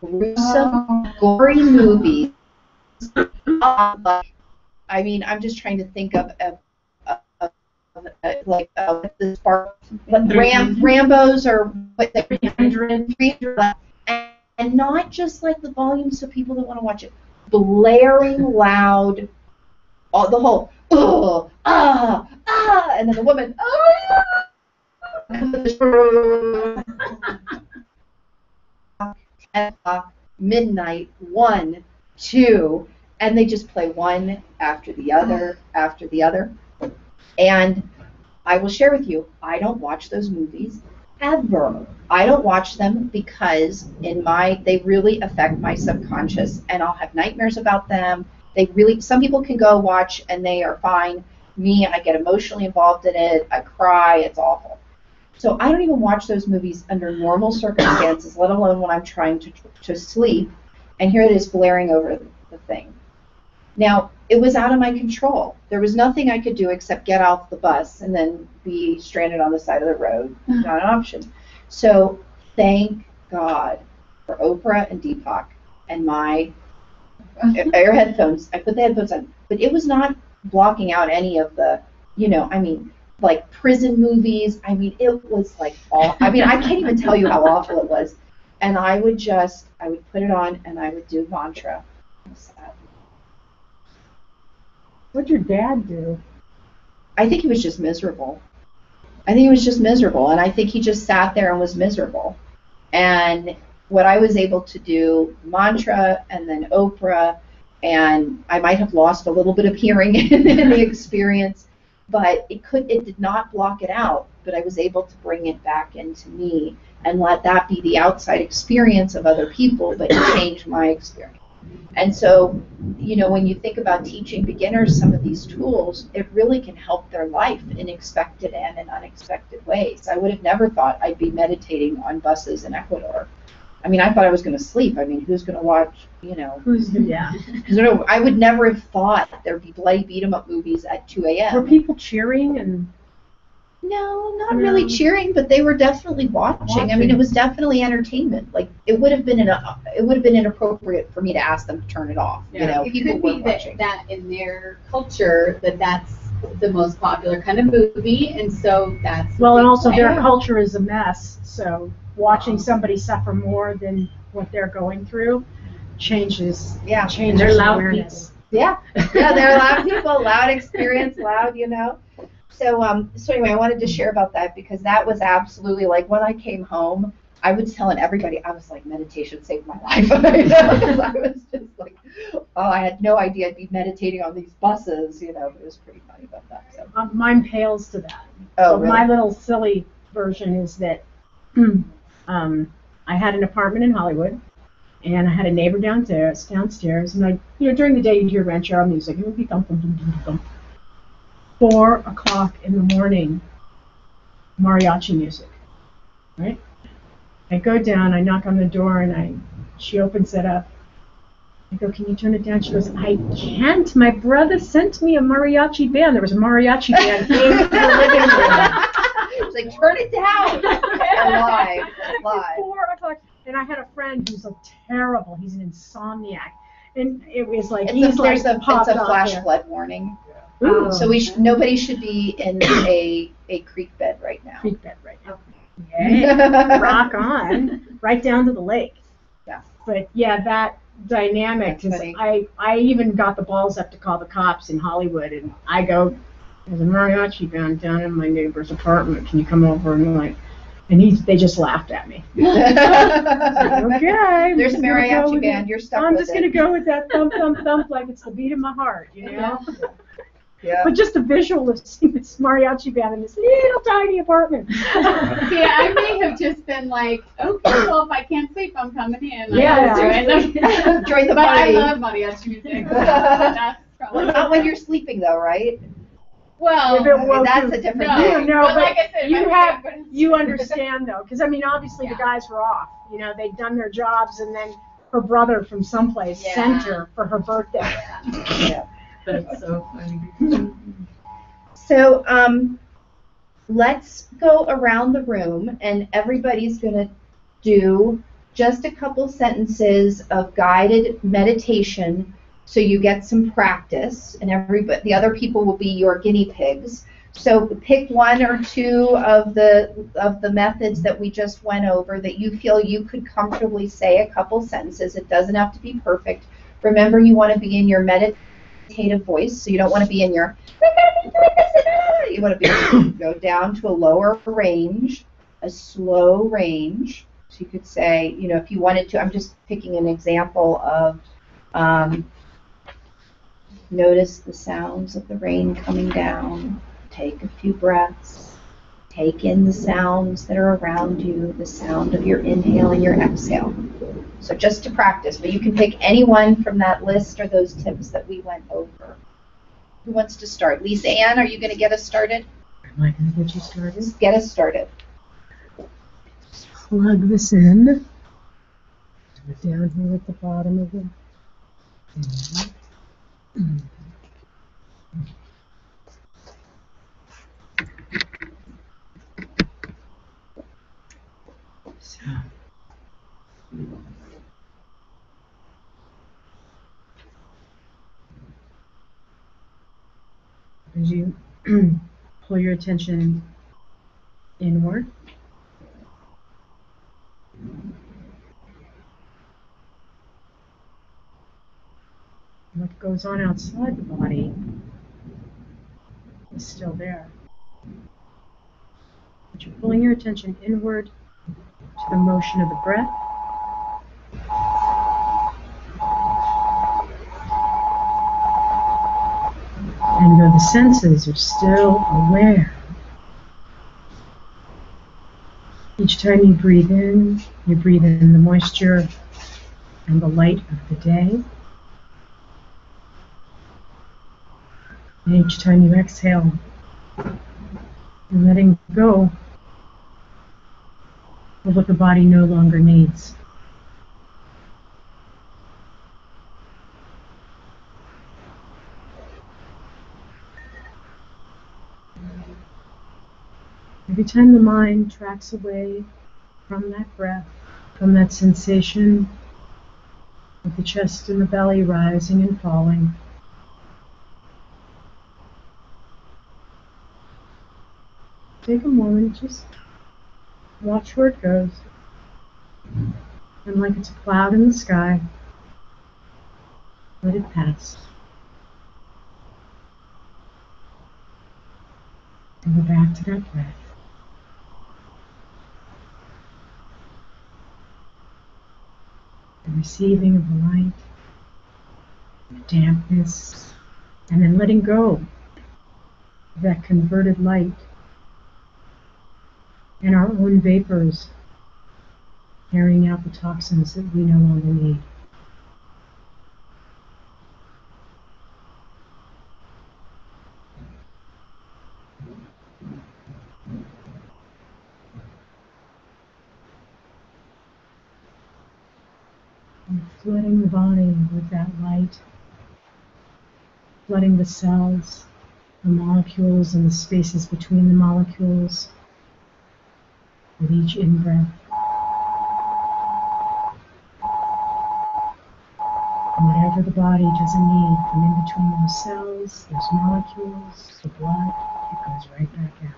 [SPEAKER 1] gruesome, gory movies. I mean, I'm just trying to think of the spark, Rambo's or what the 300, and not just like the volume so people that want to watch it, blaring loud, all the whole and then the woman, 10 o'clock, midnight, 1, 2, and they just play one after the other, after the other. And I will share with you, I don't watch those movies ever. I don't watch them because they really affect my subconscious, and I'll have nightmares about them. Some people can go watch and they are fine. Me, I get emotionally involved in it. I cry. It's awful. So I don't even watch those movies under normal circumstances, let alone when I'm trying to sleep. And here it is blaring over the thing. Now, it was out of my control. There was nothing I could do except get off the bus and then be stranded on the side of the road. Not an option. So thank God for Oprah and Deepak and my air headphones. I put the headphones on. But it was not blocking out any of the, like prison movies. I mean, it was like I can't even tell you how awful it was. And I would put it on and I would do mantra.
[SPEAKER 4] What'd your dad do?
[SPEAKER 1] I think he was just miserable. And I think he just sat there and was miserable. And what I was able to do, mantra and then Oprah, and I might have lost a little bit of hearing in the experience, but it did not block it out, but I was able to bring it back into me and let that be the outside experience of other people, but it changed my experience. And so, when you think about teaching beginners some of these tools, it really can help their life in expected and in unexpected ways. I would have never thought I'd be meditating on buses in Ecuador. I mean, I thought I was going to sleep. I mean, who's going to watch,
[SPEAKER 4] Yeah.
[SPEAKER 1] I would never have thought there'd be bloody beat-em-up movies at 2 a.m.
[SPEAKER 4] Were people cheering and...
[SPEAKER 1] No, not really cheering, but they were definitely watching. I mean, it was definitely entertainment. Like, it would have been inappropriate for me to ask them to turn it off.
[SPEAKER 3] Yeah. It
[SPEAKER 1] People
[SPEAKER 3] could
[SPEAKER 1] were
[SPEAKER 3] be
[SPEAKER 1] watching.
[SPEAKER 3] that in their culture that's the most popular kind of movie, and so that's
[SPEAKER 4] Well, and also their
[SPEAKER 3] Yeah.
[SPEAKER 4] culture is a mess, so watching somebody suffer more than what they're going through changes
[SPEAKER 2] And they're loud
[SPEAKER 4] awareness.
[SPEAKER 1] Yeah, they're loud people, loud experience, loud, So anyway, I wanted to share about that because that was absolutely like when I came home, I was telling everybody, I was like, meditation saved my life. Because I was just like, I had no idea I'd be meditating on these buses, but it was pretty funny about that. So.
[SPEAKER 4] Mine pales to that.
[SPEAKER 1] Oh,
[SPEAKER 4] So
[SPEAKER 1] really?
[SPEAKER 4] my little silly version is that I had an apartment in Hollywood, and I had a neighbor downstairs, and during the day you'd hear ranch hour music, it would be thump, thump, thump, thump, thump. 4 o'clock in the morning, mariachi music, right? I go down, I knock on the door, and she opens it up. I go, can you turn it down? She goes, I can't. My brother sent me a mariachi band. There was a mariachi band in the living room.
[SPEAKER 1] She's like, turn it down. Live.
[SPEAKER 4] 4 o'clock. And I had a friend who's terrible. He's an insomniac. And it was like,
[SPEAKER 1] It's a
[SPEAKER 4] popped off
[SPEAKER 1] flash
[SPEAKER 4] there.
[SPEAKER 1] flood warning.
[SPEAKER 4] Ooh.
[SPEAKER 1] So nobody should be in a creek bed right now.
[SPEAKER 4] Creek bed right now. Yeah. Rock on. Right down to the lake.
[SPEAKER 1] Yeah.
[SPEAKER 4] But yeah, that dynamic
[SPEAKER 1] That's
[SPEAKER 4] is,
[SPEAKER 1] funny.
[SPEAKER 4] I even got the balls up to call the cops in Hollywood, and I go, there's a mariachi band down in my neighbor's apartment. Can you come over? And they just laughed at me. Okay.
[SPEAKER 1] There's a mariachi band. You're stuck
[SPEAKER 4] I'm
[SPEAKER 1] with
[SPEAKER 4] just
[SPEAKER 1] it.
[SPEAKER 4] going to go with that thump, thump, thump like it's the beat of my heart,
[SPEAKER 1] Yeah.
[SPEAKER 4] But just a visual of seeing this mariachi band in this little tiny apartment.
[SPEAKER 3] See, I may have just been like, okay, well, if I can't sleep, I'm coming in.
[SPEAKER 4] Yeah.
[SPEAKER 1] Join the
[SPEAKER 3] But I
[SPEAKER 1] party.
[SPEAKER 3] love mariachi music. That's probably
[SPEAKER 1] Not when you're sleeping, though, right?
[SPEAKER 3] well,
[SPEAKER 4] If it woke
[SPEAKER 1] That's
[SPEAKER 4] you-
[SPEAKER 1] a different
[SPEAKER 3] no,
[SPEAKER 1] thing.
[SPEAKER 4] No,
[SPEAKER 3] but
[SPEAKER 4] but
[SPEAKER 3] like I said,
[SPEAKER 4] you
[SPEAKER 3] if I
[SPEAKER 4] have,
[SPEAKER 3] can't-
[SPEAKER 4] you understand though, because I mean, obviously the guys were off. They'd done their jobs, and then her brother from someplace
[SPEAKER 3] Yeah.
[SPEAKER 4] sent her for her birthday.
[SPEAKER 1] Yeah.
[SPEAKER 2] That's so funny.
[SPEAKER 1] So let's go around the room, and everybody's going to do just a couple sentences of guided meditation so you get some practice, and the other people will be your guinea pigs. So pick one or two of the methods that we just went over that you feel you could comfortably say a couple sentences. It doesn't have to be perfect. Remember, you want to be in your meditative voice, so you don't want to be in your, you want to go down to a lower range, a slow range. So you could say, if you wanted to, I'm just picking an example of, notice the sounds of the rain coming down. Take a few breaths. Take in the sounds that are around you, the sound of your inhale and your exhale. So just to practice, but you can pick any one from that list or those tips that we went over. Who wants to start? Lisa Ann, are you going to get us started?
[SPEAKER 4] Am I going to get you started?
[SPEAKER 1] Get us started.
[SPEAKER 4] Plug this in. Down here at the bottom of the. So. As you pull your attention inward, goes on outside the body is still there. But you're pulling your attention inward to the motion of the breath. And though the senses are still aware, each time you breathe in the moisture and the light of the day. And each time you exhale, you're letting go of what the body no longer needs. Every time the mind tracks away from that breath, from that sensation of the chest and the belly rising and falling, take a moment, just watch where it goes. And like it's a cloud in the sky, let it pass. And go back to that breath. The receiving of the light, the dampness, and then letting go of that converted light and our own vapors, carrying out the toxins that we no longer need. And flooding the body with that light, flooding the cells, the molecules and the spaces between the molecules with each in-breath. And whatever the body doesn't need from in between those cells, those molecules, the blood, it goes right back out.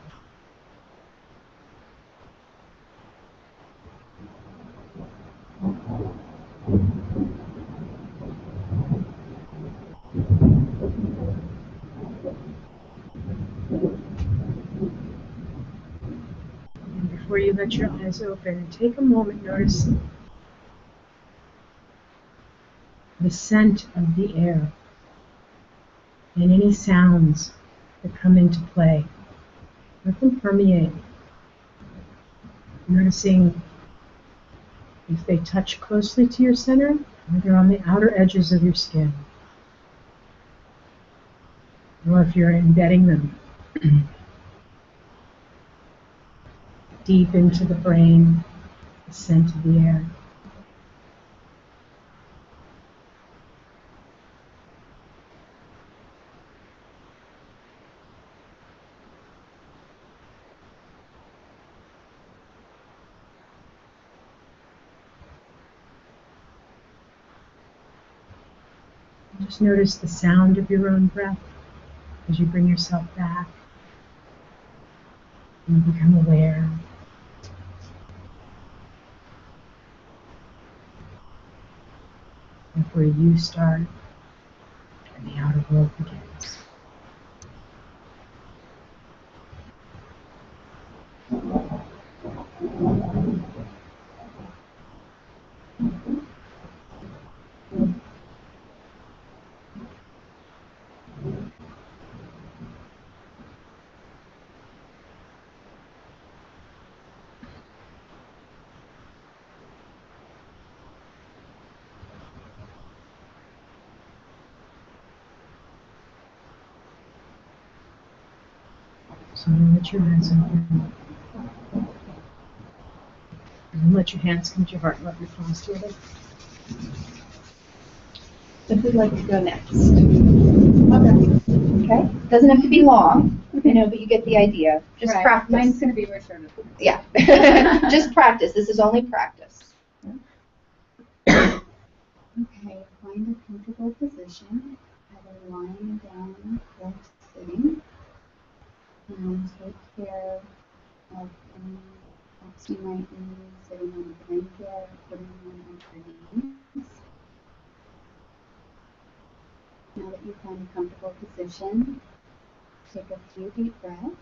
[SPEAKER 4] And before you let your eyes open, take a moment, notice the scent of the air and any sounds that come into play. Let them permeate. Noticing if they touch closely to your center, or they're on the outer edges of your skin, or if you're embedding them deep into the brain, the scent of the air. Just notice the sound of your own breath as you bring yourself back and become aware. Of where you start and the outer world begins. So let your eyes open. And let your hands come to your heart and let your palms together.
[SPEAKER 1] So who'd like to go next? Okay. Doesn't have to be long, you know, but you get the idea. Just
[SPEAKER 3] Right.
[SPEAKER 1] practice.
[SPEAKER 3] Mine's gonna be more sort of.
[SPEAKER 1] Yeah. Just practice. This is only practice.
[SPEAKER 3] Okay, find a comfortable position, either lying down or sitting. And take care of any helps you might need sitting on a blanket or putting one on your knees.
[SPEAKER 6] find a comfortable position. Take a few deep breaths.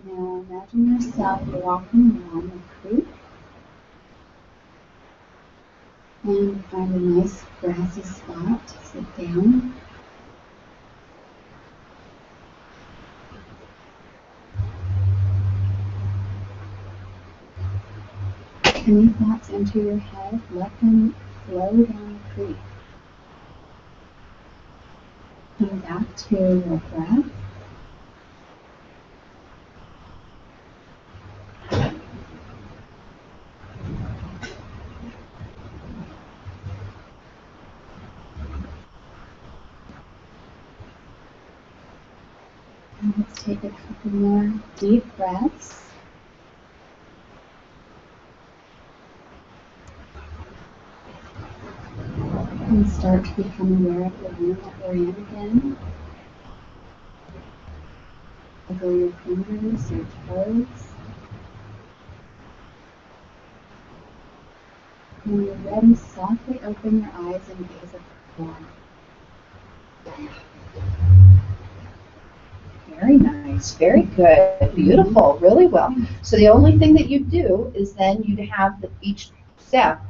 [SPEAKER 6] Now imagine yourself walking along the creek and find a nice grassy spot to sit down. Any thoughts enter your head, let them flow down the creek. Come back to your breath. And let's take a couple more deep breaths. And start to become aware of the room that we're in again. Wiggle your fingers, your toes. When you're ready, softly open your eyes and gaze at the floor.
[SPEAKER 1] Very nice, very good, beautiful, really well. So the only thing that you do is then you'd have each step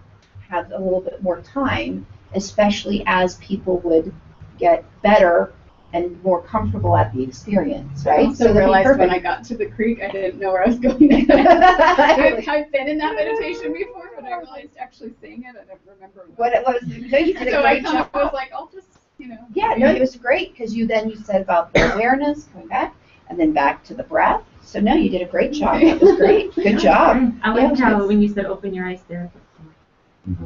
[SPEAKER 1] have a little bit more time, especially as people would get better and more comfortable at the experience, right?
[SPEAKER 3] I also realized when I got to the creek, I didn't know where I was going. I've been in that meditation before, but I realized actually saying it, I don't remember
[SPEAKER 1] what it was. No, you did a
[SPEAKER 3] So I
[SPEAKER 1] great
[SPEAKER 3] kind
[SPEAKER 1] job.
[SPEAKER 3] of was like, I'll just,
[SPEAKER 1] Yeah, no, it was great because you said about the awareness, coming back, and then back to the breath. So no, you did a great job. That was great. Good job.
[SPEAKER 2] I liked how when you said open your eyes there.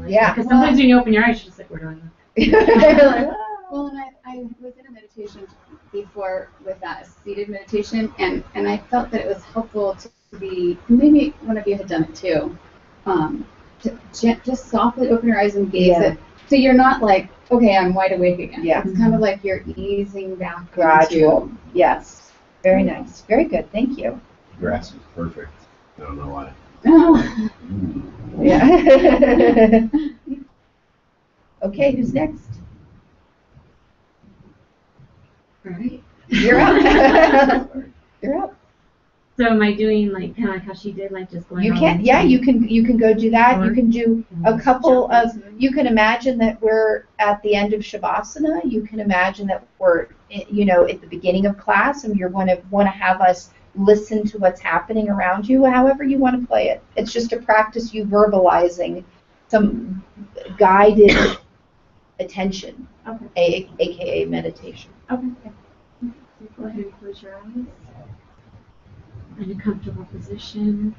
[SPEAKER 1] Yeah.
[SPEAKER 2] Because sometimes when you open your eyes, you're just like, we're doing that.
[SPEAKER 6] Well, and I was in a meditation before with that seated meditation, and I felt that it was helpful to be, maybe one of you had done it too, to just softly open your eyes and gaze at, so you're not like, okay, I'm wide awake again.
[SPEAKER 1] Yeah.
[SPEAKER 6] It's kind of like you're easing back
[SPEAKER 1] Gradual.
[SPEAKER 6] into.
[SPEAKER 1] Yes. Very nice. Very good. Thank you.
[SPEAKER 5] Grass is perfect. I don't know why.
[SPEAKER 6] Oh.
[SPEAKER 1] Yeah. Okay, who's next?
[SPEAKER 2] All right.
[SPEAKER 1] You're up. You're up.
[SPEAKER 2] So am I doing like kind of like how she did, like just going?
[SPEAKER 1] You
[SPEAKER 2] all
[SPEAKER 1] can,
[SPEAKER 2] the
[SPEAKER 1] yeah,
[SPEAKER 2] way?
[SPEAKER 1] you can go do that. You
[SPEAKER 2] Or-
[SPEAKER 1] can do a couple of, you can imagine that we're at the end of Shavasana. You can imagine that we're, at the beginning of class and you're going to want to have us listen to what's happening around you, however you want to play it. It's just to practice you verbalizing some guided attention,
[SPEAKER 2] Okay.
[SPEAKER 1] aka meditation.
[SPEAKER 2] Okay. So go ahead and close your eyes. In a comfortable position.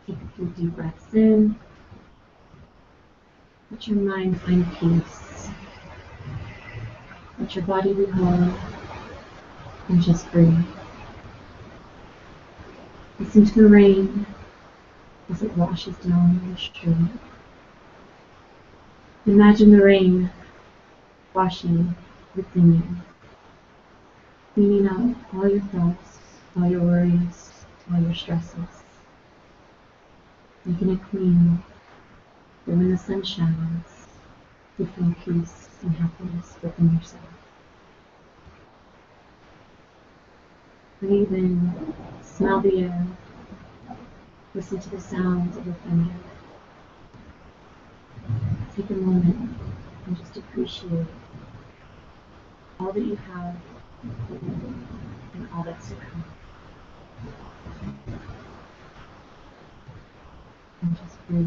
[SPEAKER 2] Take a few deep breaths in. Let your mind find peace. Let your body be whole. And just breathe. Listen to the rain as it washes down the street. Imagine the rain washing within you, cleaning out all your thoughts, all your worries, all your stresses, making it clean. But when the sun shines, you feel peace and happiness within yourself. Breathe in, smell the air, listen to the sounds of the thunder. Take a moment and just appreciate all that you have and all that's to come. And just breathe.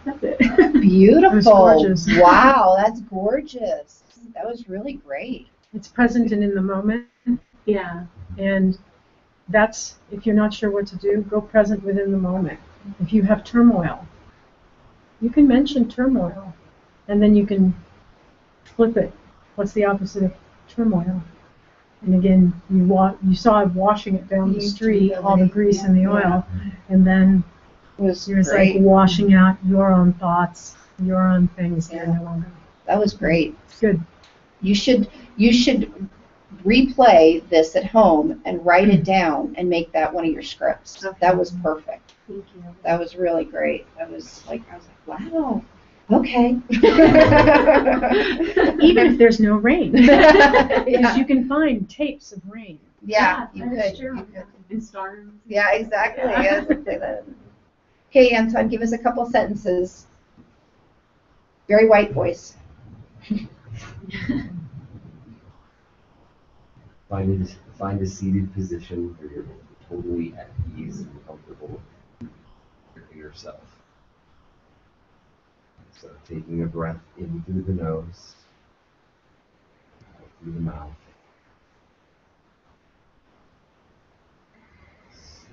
[SPEAKER 2] That's it.
[SPEAKER 1] Beautiful.
[SPEAKER 4] That was gorgeous.
[SPEAKER 1] Wow, that's gorgeous. That was really great.
[SPEAKER 4] It's present and in the moment,
[SPEAKER 2] Yeah.
[SPEAKER 4] and that's, if you're not sure what to do, go present within the moment. If you have turmoil, you can mention turmoil, and then you can flip it. What's the opposite of turmoil? And again, you saw it washing it down the street, all the grease and the oil, and then
[SPEAKER 1] It was
[SPEAKER 4] it was
[SPEAKER 1] great.
[SPEAKER 4] like washing out your own thoughts, your own things.
[SPEAKER 1] Yeah.
[SPEAKER 4] That are no longer
[SPEAKER 1] That was great.
[SPEAKER 4] Good.
[SPEAKER 1] You should replay this at home and write it down and make that one of your scripts.
[SPEAKER 2] Okay.
[SPEAKER 1] That was perfect.
[SPEAKER 2] Thank you.
[SPEAKER 1] That was really great. I was like, wow. Okay.
[SPEAKER 4] Even if there's no rain. Because
[SPEAKER 1] Yeah.
[SPEAKER 4] you can find tapes of rain.
[SPEAKER 1] Yeah, you
[SPEAKER 2] that's
[SPEAKER 1] could.
[SPEAKER 2] true.
[SPEAKER 1] You could.
[SPEAKER 2] And storms.
[SPEAKER 1] Yeah, exactly. Yes, say that. Okay, Anton, give us a couple sentences. Very white voice.
[SPEAKER 5] Find a seated position where you're totally at ease and comfortable with yourself. So taking a breath in through the nose, out through the mouth.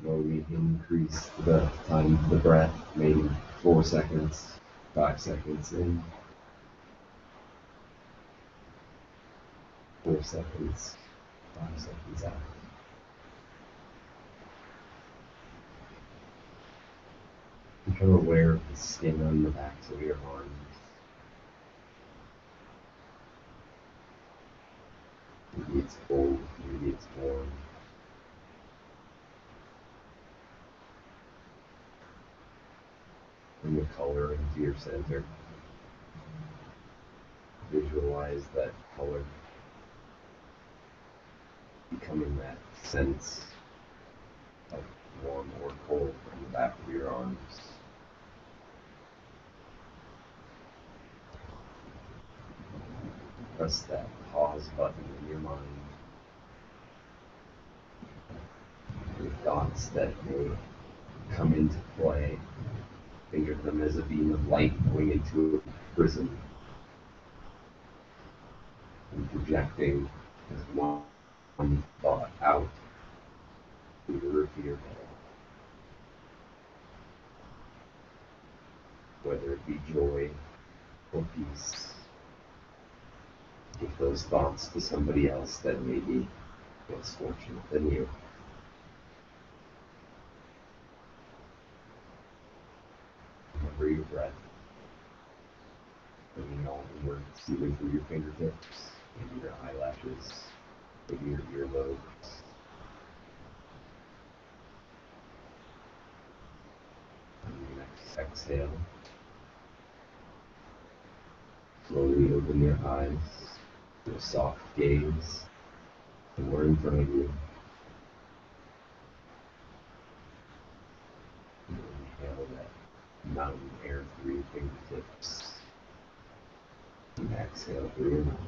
[SPEAKER 5] Slowly increase the time of the breath, maybe 4 seconds, 5 seconds in. 4 seconds, 5 seconds out. Become aware of the skin on the backs of your arms. Maybe it's cold, maybe it's warm. Bring the color into your center. Visualize that color becoming that sense of warm or cold on the back of your arms. Press that pause button in your mind. The thoughts that may come into play, think of them as a beam of light going into a prism and projecting as one thought out through the roof of your head. Whether it be joy or peace, give those thoughts to somebody else that may be less fortunate than you. Remember your breath. Bringing all the words even through your fingertips, maybe your eyelashes, maybe your earlobes. On your next exhale, slowly open your eyes to a soft gaze somewhere in front of you. And inhale that mountain air through your fingertips. And exhale through your mouth.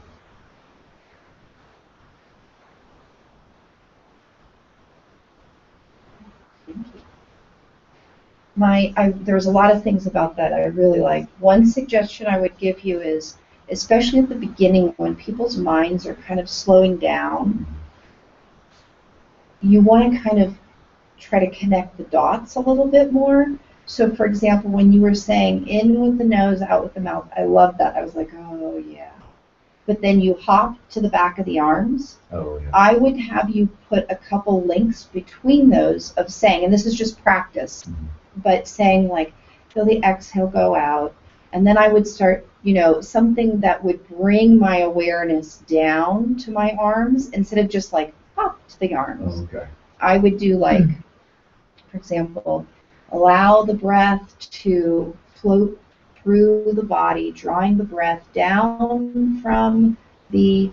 [SPEAKER 1] There's a lot of things about that I really like. One suggestion I would give you is, especially at the beginning when people's minds are kind of slowing down, you want to kind of try to connect the dots a little bit more. So for example, when you were saying in with the nose, out with the mouth, I love that. I was like, oh yeah. But then you hop to the back of the arms.
[SPEAKER 5] Oh, yeah.
[SPEAKER 1] I would have you put a couple links between those of saying, and this is just practice, but saying like, feel the exhale go out, and then I would start, something that would bring my awareness down to my arms instead of just like hop to the arms.
[SPEAKER 5] Oh, okay.
[SPEAKER 1] I would do like, for example, allow the breath to float through the body, drawing the breath down from the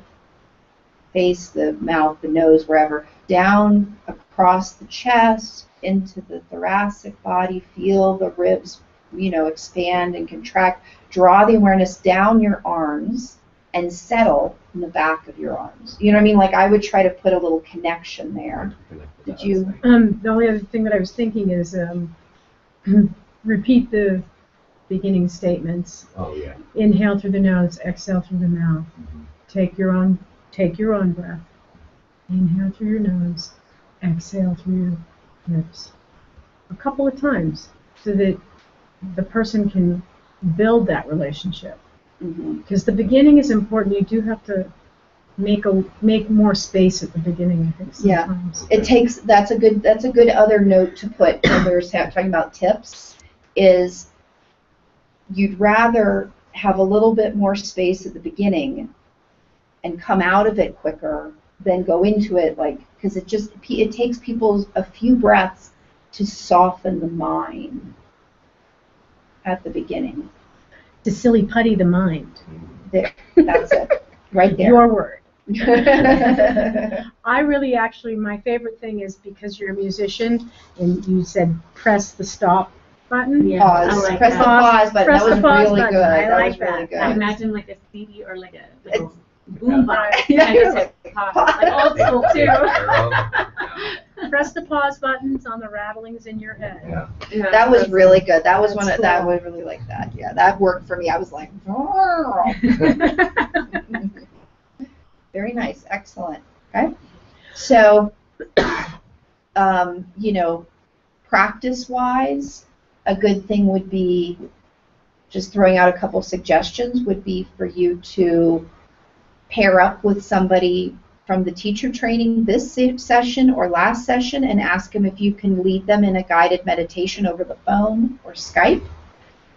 [SPEAKER 1] face, the mouth, the nose, wherever, down across the chest, into the thoracic body, feel the ribs, expand and contract. Draw the awareness down your arms and settle in the back of your arms. You know what I mean? Like I would try to put a little connection there. Did you?
[SPEAKER 4] The only other thing that I was thinking is repeat the beginning statements.
[SPEAKER 5] Oh, yeah.
[SPEAKER 4] Inhale through the nose, exhale through the mouth.
[SPEAKER 5] Mm-hmm.
[SPEAKER 4] Take your own breath. Inhale through your nose, exhale through your lips. A couple of times so that the person can build that relationship. Because the beginning is important. You do have to make more space at the beginning, I think, sometimes.
[SPEAKER 1] It takes, that's a good other note to put when we're talking about tips, is you'd rather have a little bit more space at the beginning and come out of it quicker than go into it, like, because it takes people a few breaths to soften the mind at the beginning.
[SPEAKER 4] To silly putty the mind.
[SPEAKER 1] There, that's it, right there.
[SPEAKER 4] Your word. I really actually, my favorite thing is, because you're a musician and you said press the stop button.
[SPEAKER 2] Yeah,
[SPEAKER 1] Pause.
[SPEAKER 2] I like
[SPEAKER 1] Press
[SPEAKER 2] that.
[SPEAKER 1] the pause button.
[SPEAKER 4] Press
[SPEAKER 1] That was
[SPEAKER 4] the pause
[SPEAKER 1] really
[SPEAKER 4] button.
[SPEAKER 1] good.
[SPEAKER 4] I
[SPEAKER 1] That
[SPEAKER 4] like
[SPEAKER 1] was really
[SPEAKER 4] that.
[SPEAKER 1] good.
[SPEAKER 2] I imagine like a CD or like a little
[SPEAKER 1] It's-
[SPEAKER 2] boom box.
[SPEAKER 1] Yeah,
[SPEAKER 2] I
[SPEAKER 1] you're
[SPEAKER 2] just
[SPEAKER 1] like,
[SPEAKER 2] like pause. Like old school too.
[SPEAKER 4] Press the pause buttons on the rattlings in your head.
[SPEAKER 5] Yeah.
[SPEAKER 2] Yeah,
[SPEAKER 1] That was
[SPEAKER 2] that's-
[SPEAKER 1] really good. That was
[SPEAKER 4] That's
[SPEAKER 1] one of that. I
[SPEAKER 4] cool.
[SPEAKER 1] really like that. Yeah, that worked for me. I was like, very nice, excellent. Okay, so you know, practice-wise, a good thing would be, just throwing out a couple suggestions, would be for you to pair up with somebody from the teacher training this session or last session and ask them if you can lead them in a guided meditation over the phone or Skype.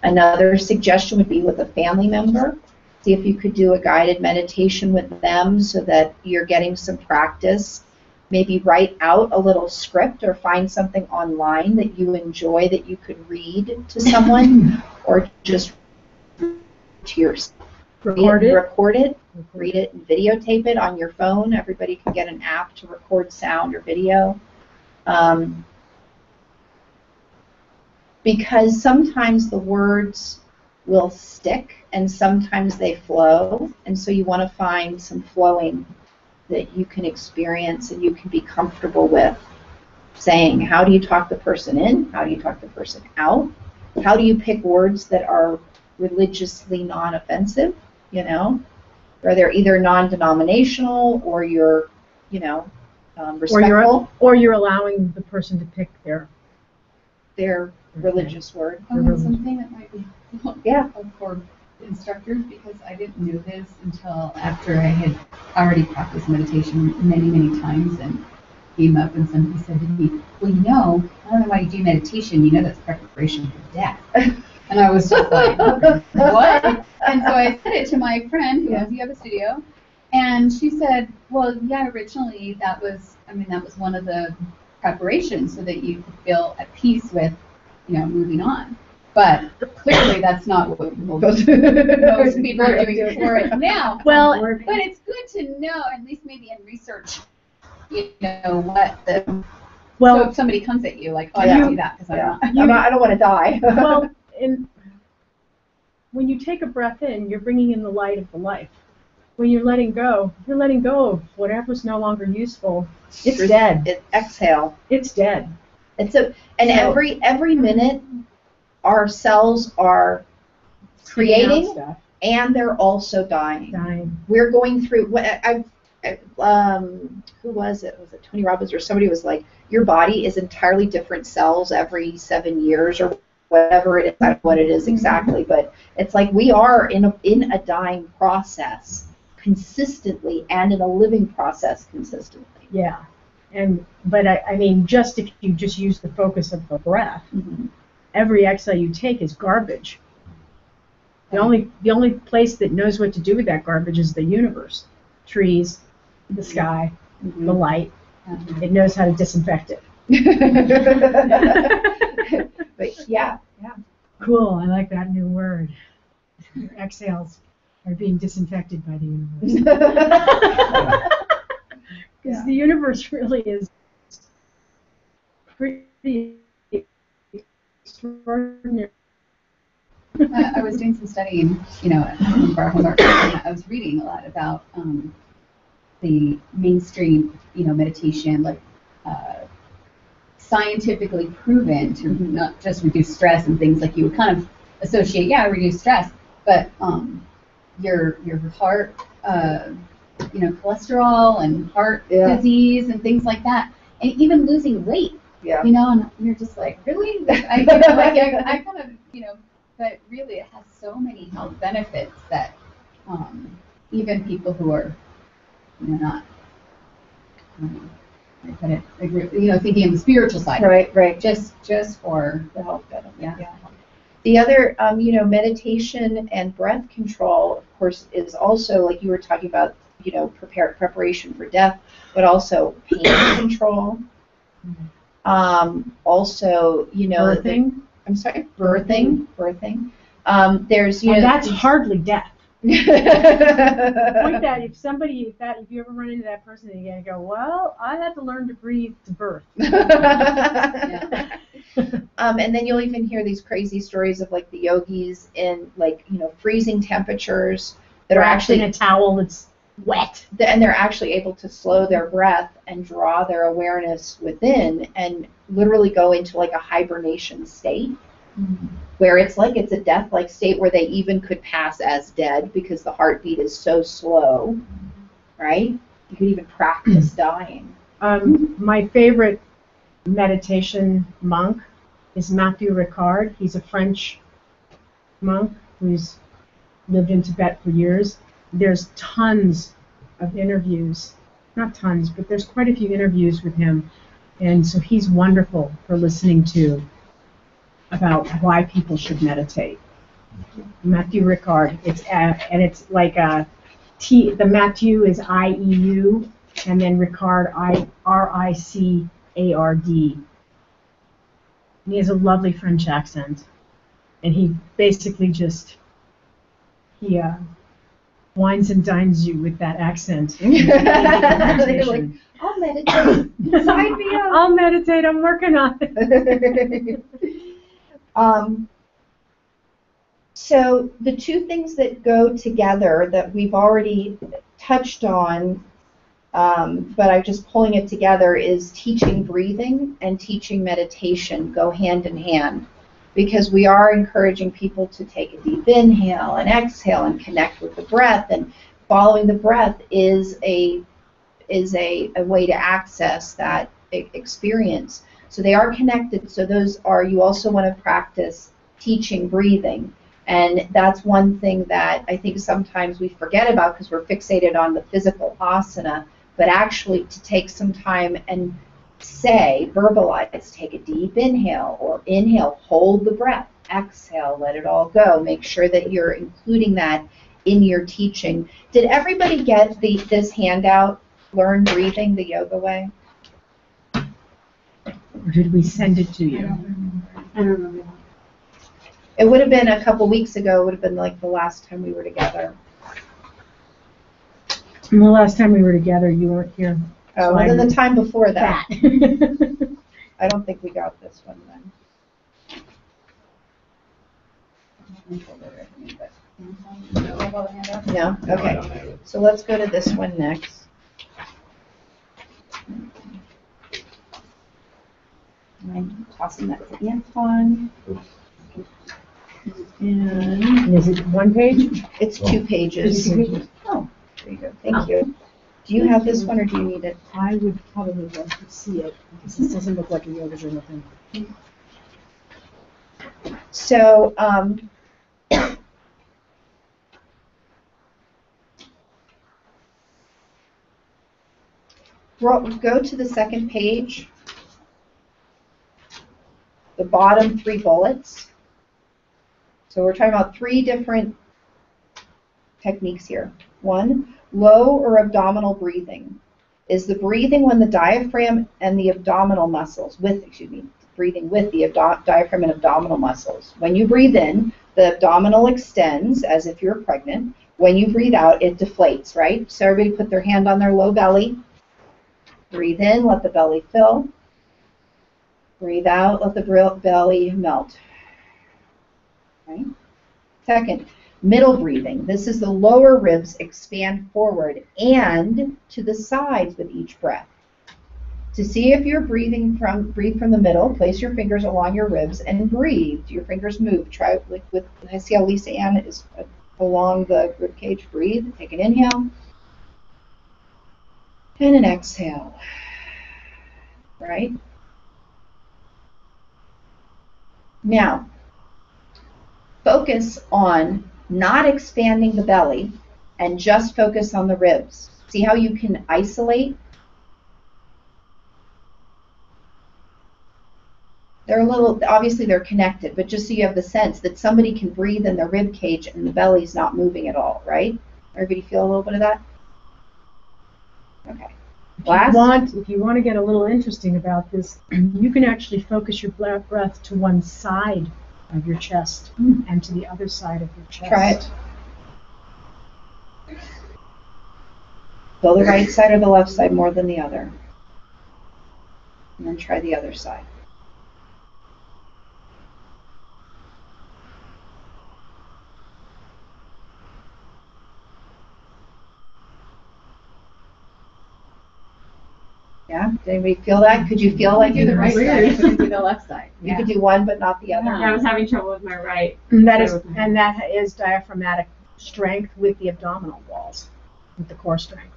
[SPEAKER 1] Another suggestion would be with a family member. See if you could do a guided meditation with them so that you're getting some practice. Maybe write out a little script or find something online that you enjoy that you could read to someone, or just to yourself.
[SPEAKER 4] Record it.
[SPEAKER 1] Read it, and videotape it on your phone. Everybody can get an app to record sound or video. Because sometimes the words will stick and sometimes they flow, and so you want to find some flowing that you can experience and you can be comfortable with saying. How do you talk the person in? How do you talk the person out? How do you pick words that are religiously non-offensive, you know? Where they're either non-denominational or you're, you know, respectful.
[SPEAKER 4] Or you're allowing the person to pick their
[SPEAKER 1] religious word.
[SPEAKER 6] Oh, and something that might be
[SPEAKER 1] Yeah.
[SPEAKER 6] helpful for instructors, because I didn't know this until after I had already practiced meditation many, many times, and came up and somebody said to me, well, you know, I don't know why you do meditation, you know that's preparation for death. And I was just like, what? And so I said it to my friend who has a yoga studio, and she said, well, yeah, originally that was one of the preparations so that you could feel at peace with, you know, moving on. But clearly that's not what most people are doing for it now.
[SPEAKER 4] Well,
[SPEAKER 6] But it's good to know, at least maybe in research, you know, what the, so if somebody comes at you like, oh, I don't do that because
[SPEAKER 1] I don't want to die.
[SPEAKER 4] well, when you take a breath in, you're bringing in the light of the life. When you're letting go of whatever's no longer useful. It's dead.
[SPEAKER 1] Exhale.
[SPEAKER 4] It's dead.
[SPEAKER 1] Every minute, our cells are creating
[SPEAKER 4] Stuff.
[SPEAKER 1] and they're also dying. We're going through. Who was it? Was it Tony Robbins or somebody was like, your body is entirely different cells every 7 years or whatever it is. I don't know what it is exactly, but it's like we are in a dying process consistently and in a living process consistently.
[SPEAKER 4] Yeah, but I mean, just if you just use the focus of the breath, every exhale you take is garbage. The only place that knows what to do with that garbage is the universe, trees, the sky, the light. It knows how to disinfect it.
[SPEAKER 1] But yeah.
[SPEAKER 4] Cool. I like that new word. Your exhales are being disinfected by the universe. Because the universe really is pretty extraordinary.
[SPEAKER 6] I was doing some studying, you know, for our homework, and I was reading a lot about the mainstream, you know, meditation, like scientifically proven to not just reduce stress and things like you would kind of associate, reduce stress, but your heart, you know, cholesterol and heart disease and things like that, and even losing weight. You know, and you're just like, really? I kind of, you know, but really it has so many health benefits that even people who are, you know, not, you know, thinking of the spiritual side,
[SPEAKER 1] Right.
[SPEAKER 6] just for
[SPEAKER 1] The health benefit.
[SPEAKER 6] Yeah.
[SPEAKER 1] The other, meditation and breath control, of course, is also, like you were talking about, preparation for death, but also pain control. Also,
[SPEAKER 4] Birthing.
[SPEAKER 1] I'm sorry, birthing. There's,
[SPEAKER 4] And that's hardly death. Point that if you ever run into that person, you're gonna go, well, I had to learn to breathe to birth.
[SPEAKER 1] And then you'll even hear these crazy stories of like the yogis in like freezing temperatures that are actually
[SPEAKER 4] in a towel that's wet,
[SPEAKER 1] and they're actually able to slow their breath and draw their awareness within and literally go into like a hibernation state. Where it's a death-like state where they even could pass as dead because the heartbeat is so slow, right? You could even practice dying.
[SPEAKER 4] My favorite meditation monk is Matthew Ricard. He's a French monk who's lived in Tibet for years. There's tons of interviews, not tons, but there's quite a few interviews with him, and so he's wonderful for listening to about why people should meditate. Matthew Ricard. It's like a T. The Matthew is IEU, and then Ricard RICARD. And he has a lovely French accent, and he basically he wines and dines you with that accent.
[SPEAKER 1] They're like, I'll meditate. Sign me up.
[SPEAKER 4] I'll meditate. I'm working on it.
[SPEAKER 1] So the two things that go together that we've already touched on, but I'm just pulling it together, is teaching breathing and teaching meditation go hand in hand, because we are encouraging people to take a deep inhale and exhale and connect with the breath, and following the breath is a way to access that experience. So they are connected. So you also want to practice teaching breathing. And that's one thing that I think sometimes we forget about because we're fixated on the physical asana, but actually to take some time and verbalize, take a deep inhale, or inhale, hold the breath, exhale, let it all go. Make sure that you're including that in your teaching. Did everybody get this handout, Learn Breathing the Yoga Way?
[SPEAKER 4] Or did we send it to you?
[SPEAKER 2] I don't remember.
[SPEAKER 1] It would have been a couple weeks ago. It would have been like the last time we were together.
[SPEAKER 4] And the last time we were together, you weren't here.
[SPEAKER 1] Oh,
[SPEAKER 4] So
[SPEAKER 1] and then the time before that.
[SPEAKER 4] that.
[SPEAKER 1] I don't think we got this one then. No?
[SPEAKER 5] No, I
[SPEAKER 1] Okay.
[SPEAKER 5] don't have it.
[SPEAKER 1] So let's go to this one next. I'm tossing that to Anton. And
[SPEAKER 4] Is it one page?
[SPEAKER 1] it's 2 pages. Oh, there you go. Thank you. Do you have this one or do you need it?
[SPEAKER 4] I would probably love to see it, because this doesn't look like a yoga journal thing.
[SPEAKER 1] So, go to the second page, the bottom 3 bullets. So we're talking about 3 different techniques here. 1, low or abdominal breathing. Is the breathing when the diaphragm and the abdominal muscles, breathing with the diaphragm and abdominal muscles. When you breathe in, the abdominal extends as if you're pregnant. When you breathe out, it deflates, right? So everybody put their hand on their low belly. Breathe in, let the belly fill. Breathe out, let the belly melt. Right? Second, middle breathing. This is the lower ribs expand forward and to the sides with each breath. To see if you're breathe from the middle, place your fingers along your ribs and breathe. Do your fingers move? Try with I see how Lisa Ann is along the rib cage. Breathe. Take an inhale and an exhale. Right? Now, focus on not expanding the belly and just focus on the ribs. See how you can isolate? They're a little, obviously they're connected, but just so you have the sense that somebody can breathe in their rib cage and the belly's not moving at all, right? Everybody feel a little bit of that? Okay.
[SPEAKER 4] If you want to get a little interesting about this, you can actually focus your breath to one side of your chest and to the other side of your chest.
[SPEAKER 1] Try it. Feel the right side or the left side more than the other. And then try the other side. Yeah? Did anybody feel that? Could you feel like
[SPEAKER 6] do the right side, I couldn't do the left side.
[SPEAKER 1] you could do one but not the other?
[SPEAKER 2] I was having trouble with my right.
[SPEAKER 4] And that is diaphragmatic strength with the abdominal walls, with the core strength.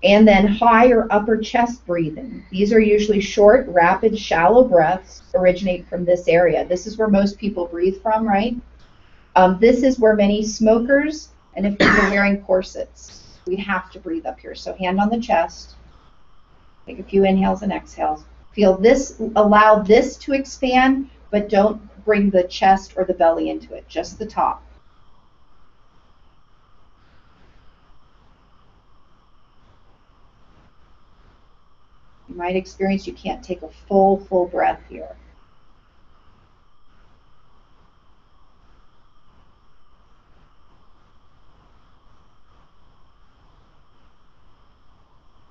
[SPEAKER 1] And then high or upper chest breathing. These are usually short, rapid, shallow breaths originate from this area. This is where most people breathe from, right? This is where many smokers, and if you're wearing corsets, we have to breathe up here. So hand on the chest. Take a few inhales and exhales. Feel this, allow this to expand, but don't bring the chest or the belly into it, just the top. You might experience you can't take a full breath here.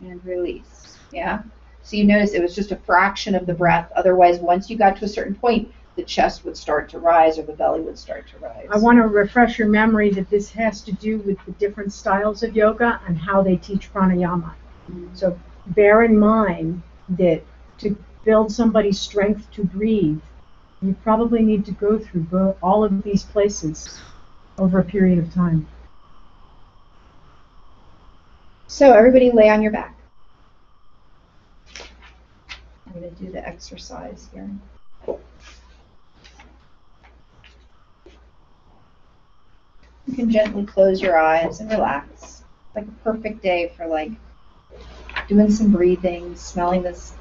[SPEAKER 1] And release. Yeah? So you notice it was just a fraction of the breath. Otherwise, once you got to a certain point, the chest would start to rise or the belly would start to rise.
[SPEAKER 4] I want to refresh your memory that this has to do with the different styles of yoga and how they teach pranayama. So bear in mind that to build somebody's strength to breathe, you probably need to go through all of these places over a period of time.
[SPEAKER 1] So everybody lay on your back. I'm going to do the exercise here. You can gently close your eyes and relax. Like a perfect day for like doing some breathing, smelling this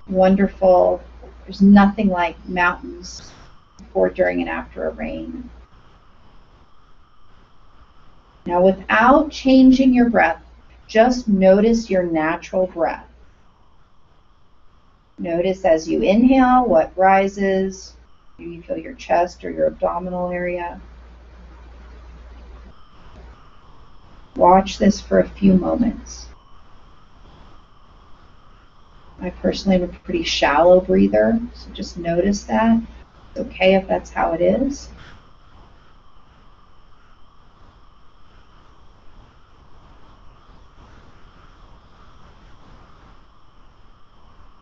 [SPEAKER 1] wonderful, there's nothing like mountains before, during, and after a rain. Now without changing your breath, just notice your natural breath. Notice as you inhale what rises. Do you feel your chest or your abdominal area? Watch this for a few moments. I personally am a pretty shallow breather, so just notice that. It's okay if that's how it is.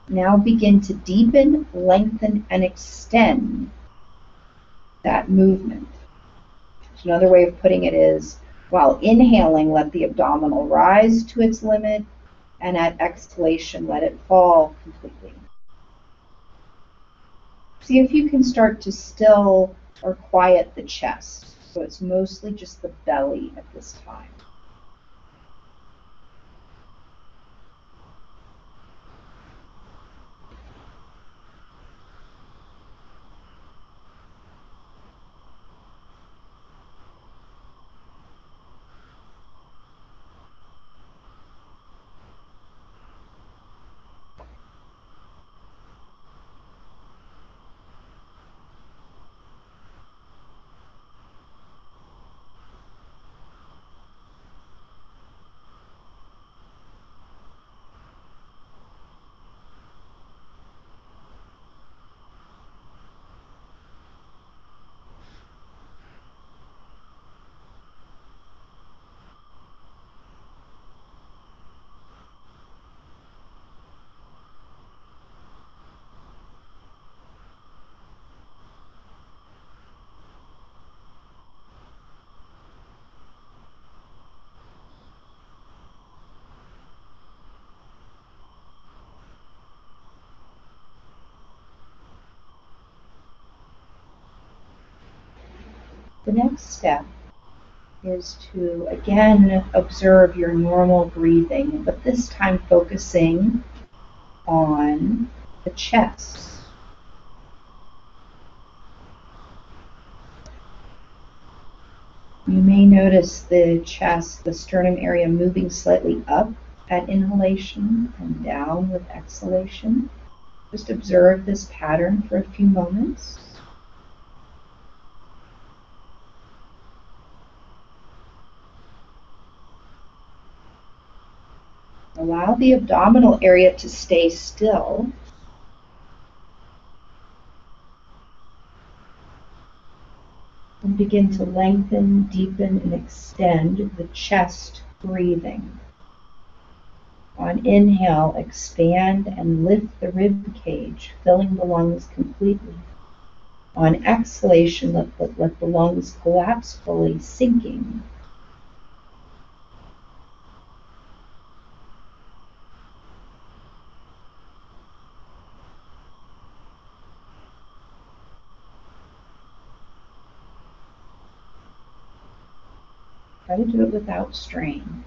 [SPEAKER 1] Now begin to deepen, lengthen, and extend that movement. So another way of putting it is, while inhaling, let the abdominal rise to its limit, and at exhalation, let it fall completely. See if you can start to still or quiet the chest. So it's mostly just the belly at this time. The next step is to, again, observe your normal breathing, but this time focusing on the chest. You may notice the chest, the sternum area moving slightly up at inhalation and down with exhalation. Just observe this pattern for a few moments. Allow the abdominal area to stay still. And begin to lengthen, deepen, and extend the chest breathing. On inhale, expand and lift the rib cage, filling the lungs completely. On exhalation, let the lungs collapse fully, sinking. Try to do it without strain.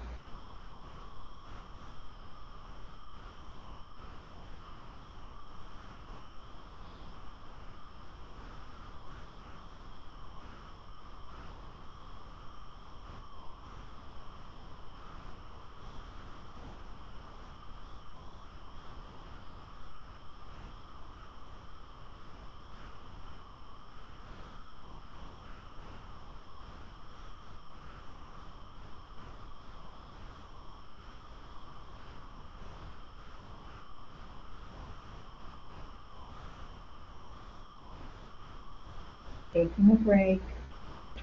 [SPEAKER 1] Taking a break,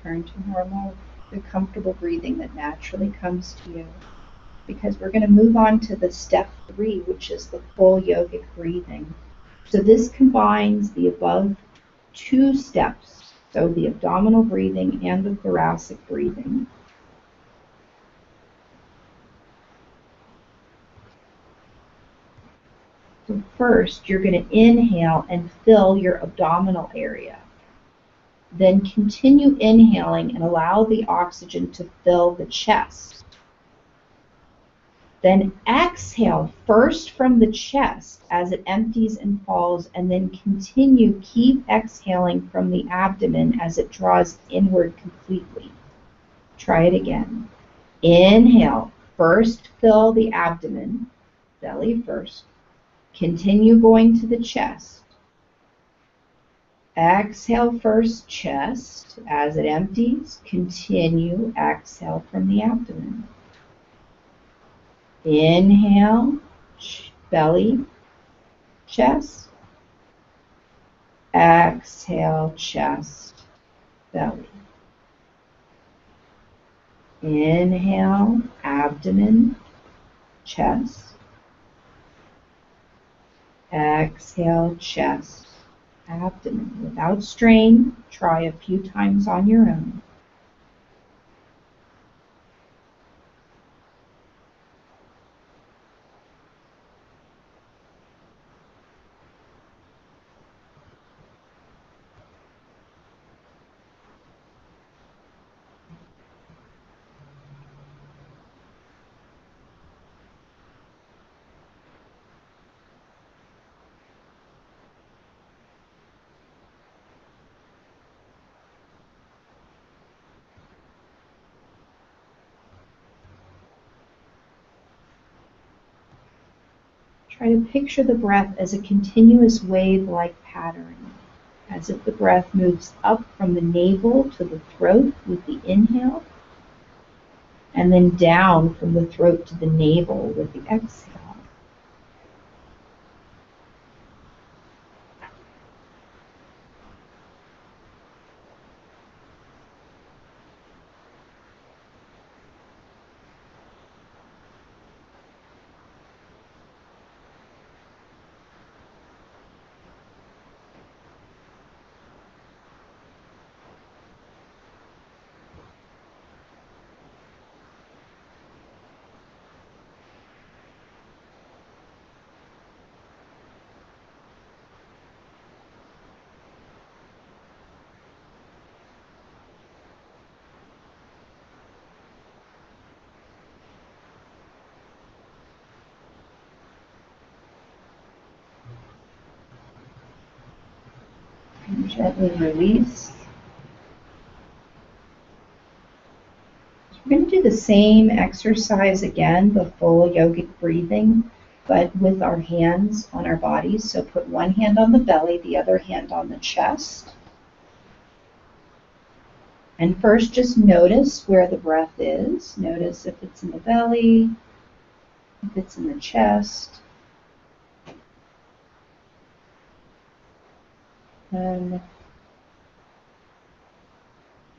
[SPEAKER 1] turn to normal, the comfortable breathing that naturally comes to you. Because we're going to move on to the step 3, which is the full yogic breathing. So this combines the above 2 steps, so the abdominal breathing and the thoracic breathing. So first, you're going to inhale and fill your abdominal area. Then continue inhaling and allow the oxygen to fill the chest. Then exhale first from the chest as it empties and falls, and then continue, keep exhaling from the abdomen as it draws inward completely. Try it again. Inhale, first fill the abdomen, belly first. Continue going to the chest. Exhale first, chest. As it empties, continue, exhale from the abdomen. Inhale, belly, chest. Exhale, chest, belly. Inhale, abdomen, chest. Exhale, chest, abdomen. Without strain, try a few times on your own. Try to picture the breath as a continuous wave-like pattern, as if the breath moves up from the navel to the throat with the inhale, and then down from the throat to the navel with the exhale. And gently release. to do the same exercise again, the full yogic breathing, but with our hands on our bodies. So put one hand on the belly, the other hand on the chest. And first just notice where the breath is. Notice if it's in the belly, if it's in the chest. And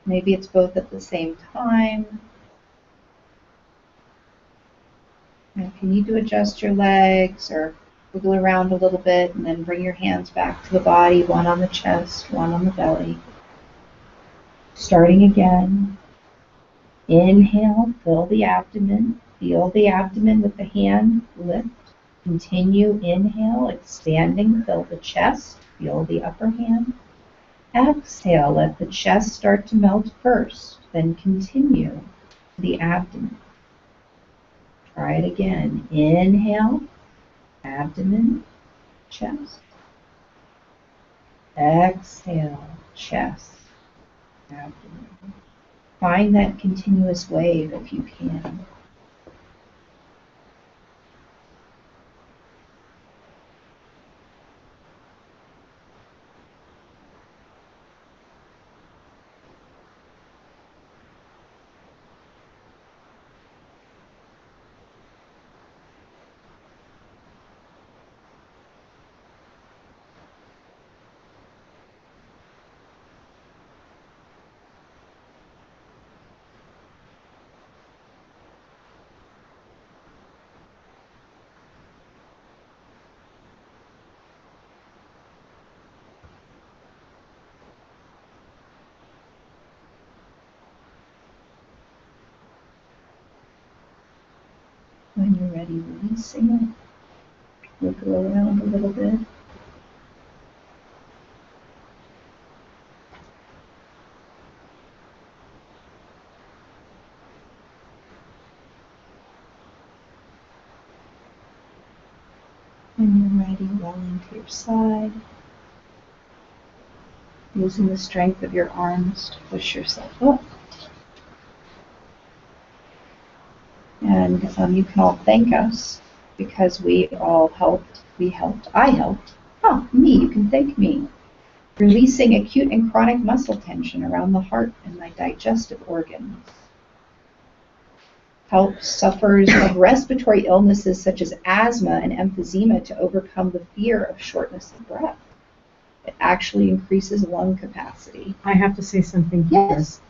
[SPEAKER 1] maybe it's both at the same time. And if you need to adjust your legs or wiggle around a little bit, and then bring your hands back to the body, one on the chest, one on the belly. Starting again. Inhale, fill the abdomen. Feel the abdomen with the hand lift. Continue, inhale, expanding, fill the chest. Feel the upper hand. Exhale, let the chest start to melt first, then continue to the abdomen. Try it again. Inhale, abdomen, chest. Exhale, chest, abdomen. Find that continuous wave if you can. When you're ready, releasing it. Wiggle around a little bit. When you're ready, rolling to your side. Using the strength of your arms to push yourself up. And you can all thank us because we all helped. I helped. Oh, me, you can thank me. Releasing acute and chronic muscle tension around the heart and my digestive organs. Helps sufferers of respiratory illnesses such as asthma and emphysema to overcome the fear of shortness of breath. It actually increases lung capacity.
[SPEAKER 4] I have to say something here.
[SPEAKER 1] Yes.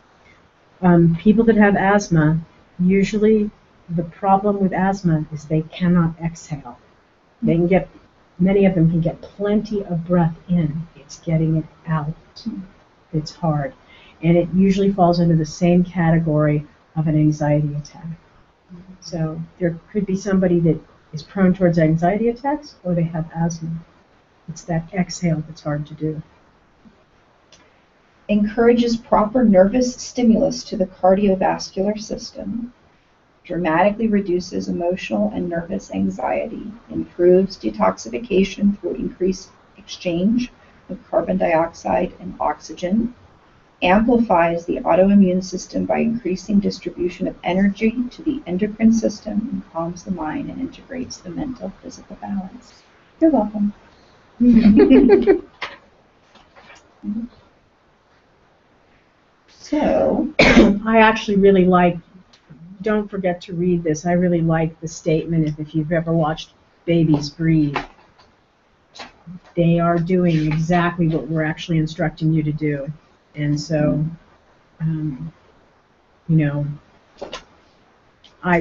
[SPEAKER 4] People that have asthma, usually the problem with asthma is they cannot exhale. They can get, many of them can get plenty of breath in. It's getting it out. It's hard. And it usually falls into the same category of an anxiety attack. So there could be somebody that is prone towards anxiety attacks, or they have asthma. It's that exhale that's hard to do.
[SPEAKER 1] Encourages proper nervous stimulus to the cardiovascular system. Dramatically reduces emotional and nervous anxiety. Improves detoxification through increased exchange of carbon dioxide and oxygen. Amplifies the autoimmune system by increasing distribution of energy to the endocrine system and calms the mind and integrates the mental physical balance. You're welcome. So,
[SPEAKER 4] I actually really like, don't forget to read this, I really like the statement, if you've ever watched Babies Breathe. They are doing exactly what we're actually instructing you to do. And so, you know,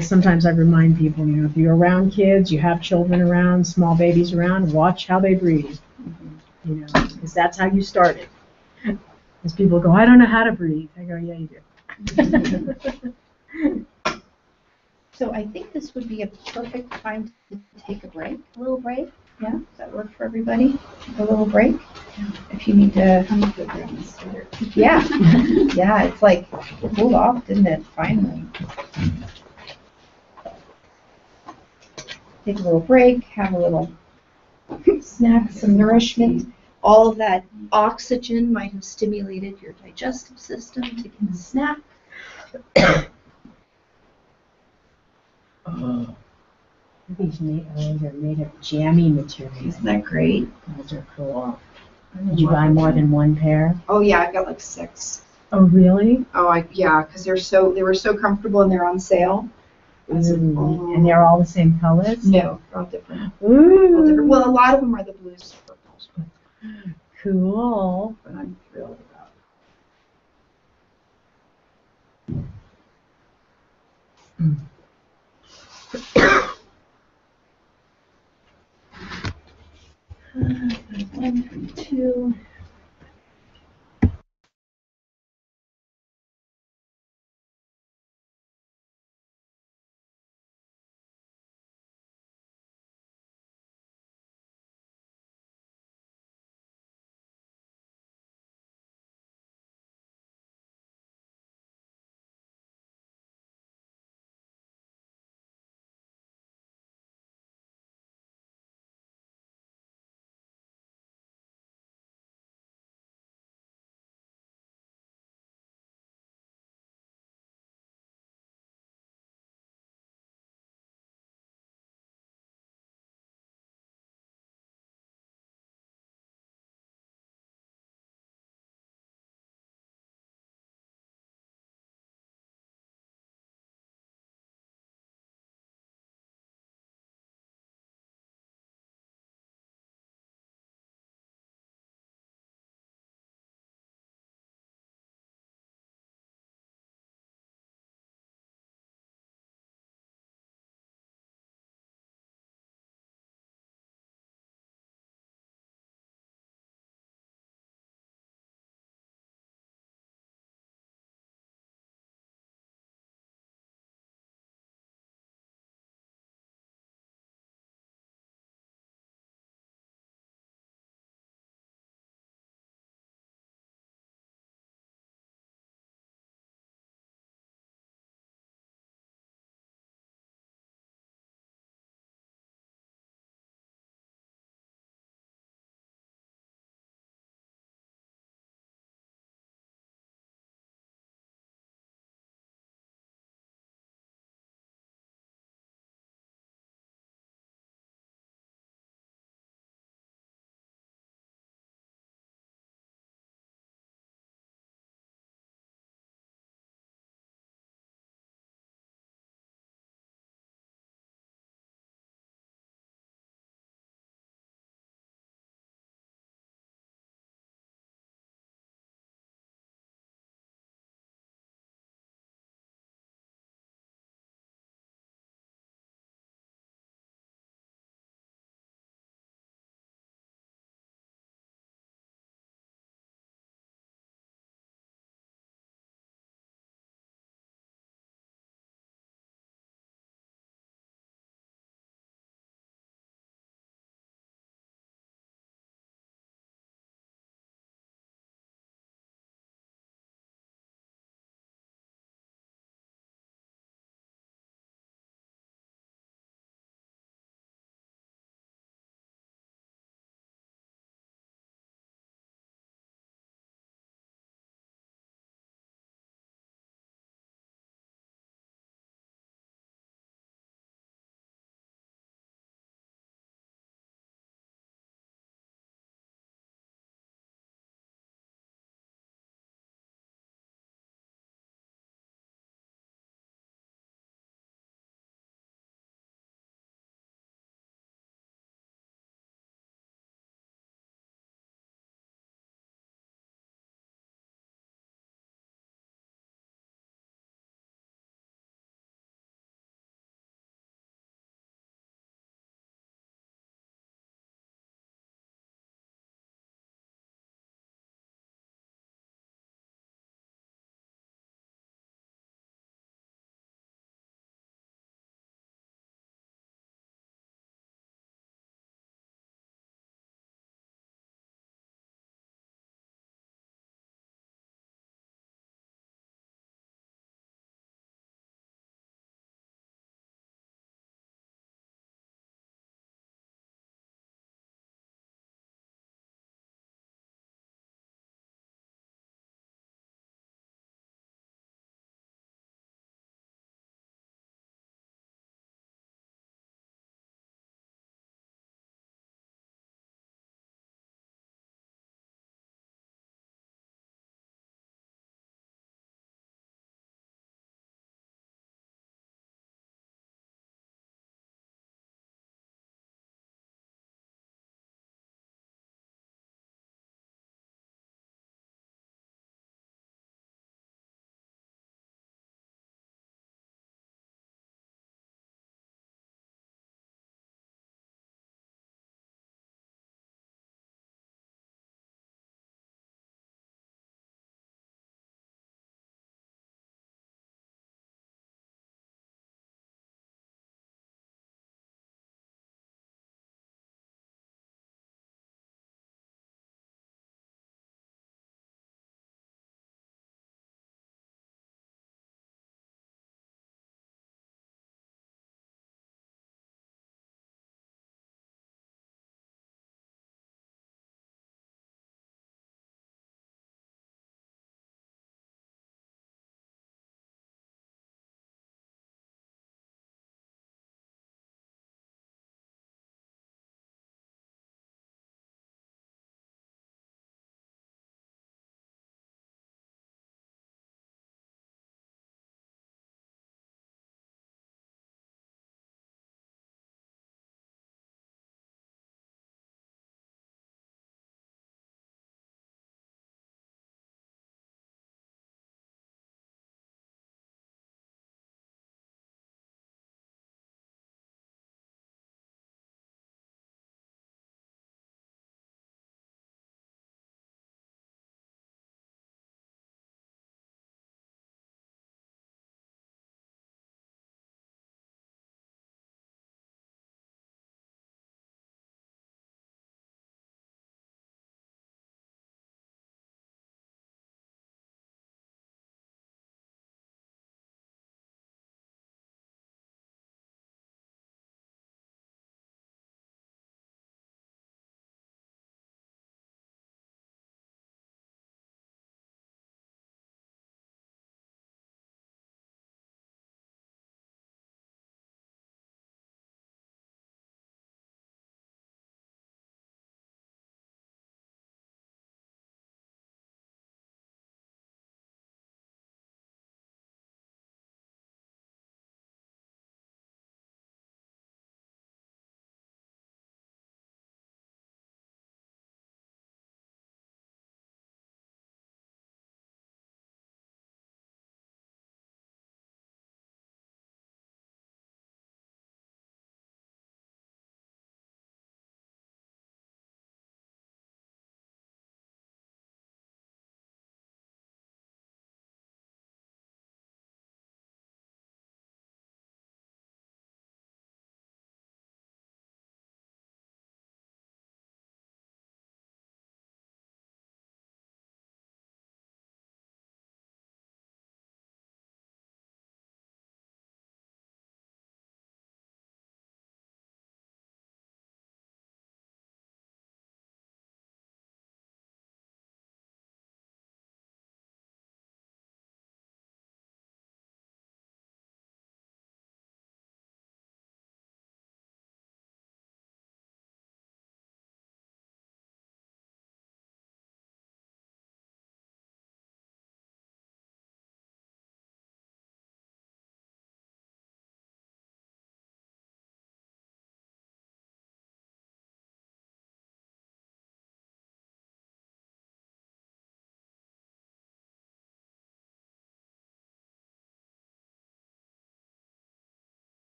[SPEAKER 4] sometimes I remind people, you know, if you're around kids, you have children around, small babies around, watch how they breathe. You know, because that's how you start it. As people go, I don't know how to breathe. I go, yeah, you do.
[SPEAKER 1] So I think this would be a perfect time to take a break, a little break. Yeah, does that work for everybody? A little break? If you need to. Yeah, yeah, it's like it cooled off, didn't it, finally? Take a little break, have a little snack, some nourishment. All of that oxygen might have stimulated your digestive system, taking a snack.
[SPEAKER 4] Oh, these are made of jammy materials.
[SPEAKER 1] Isn't that great?
[SPEAKER 4] Those are cool. Did you buy more than one pair?
[SPEAKER 1] Oh yeah, I got like 6.
[SPEAKER 4] Oh, really?
[SPEAKER 1] Oh, yeah, because they were so comfortable and they're on sale. I said,
[SPEAKER 4] Ooh. And they're all the same colors?
[SPEAKER 1] No, they're all different.
[SPEAKER 4] Ooh.
[SPEAKER 1] All different. Well, a lot of them are the blues, purples,
[SPEAKER 4] Cool.
[SPEAKER 1] but I'm thrilled about it. 1, 2.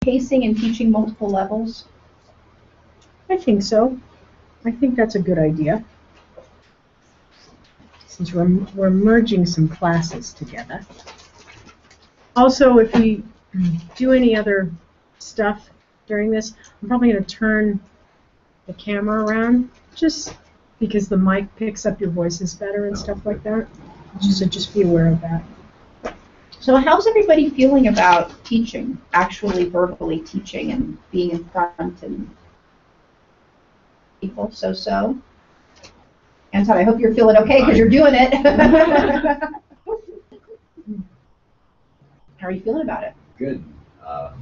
[SPEAKER 1] pacing and teaching multiple levels?
[SPEAKER 4] I think so. I think that's a good idea. Since we're merging some classes together. Also, if we do any other stuff during this, I'm probably going to turn the camera around, just because the mic picks up your voices better and stuff like that. So just be aware of that.
[SPEAKER 1] So how's everybody feeling about teaching, actually verbally teaching and being in front and people? So? Anton, I hope you're feeling okay because you're doing it. How are you feeling about it?
[SPEAKER 5] Good. I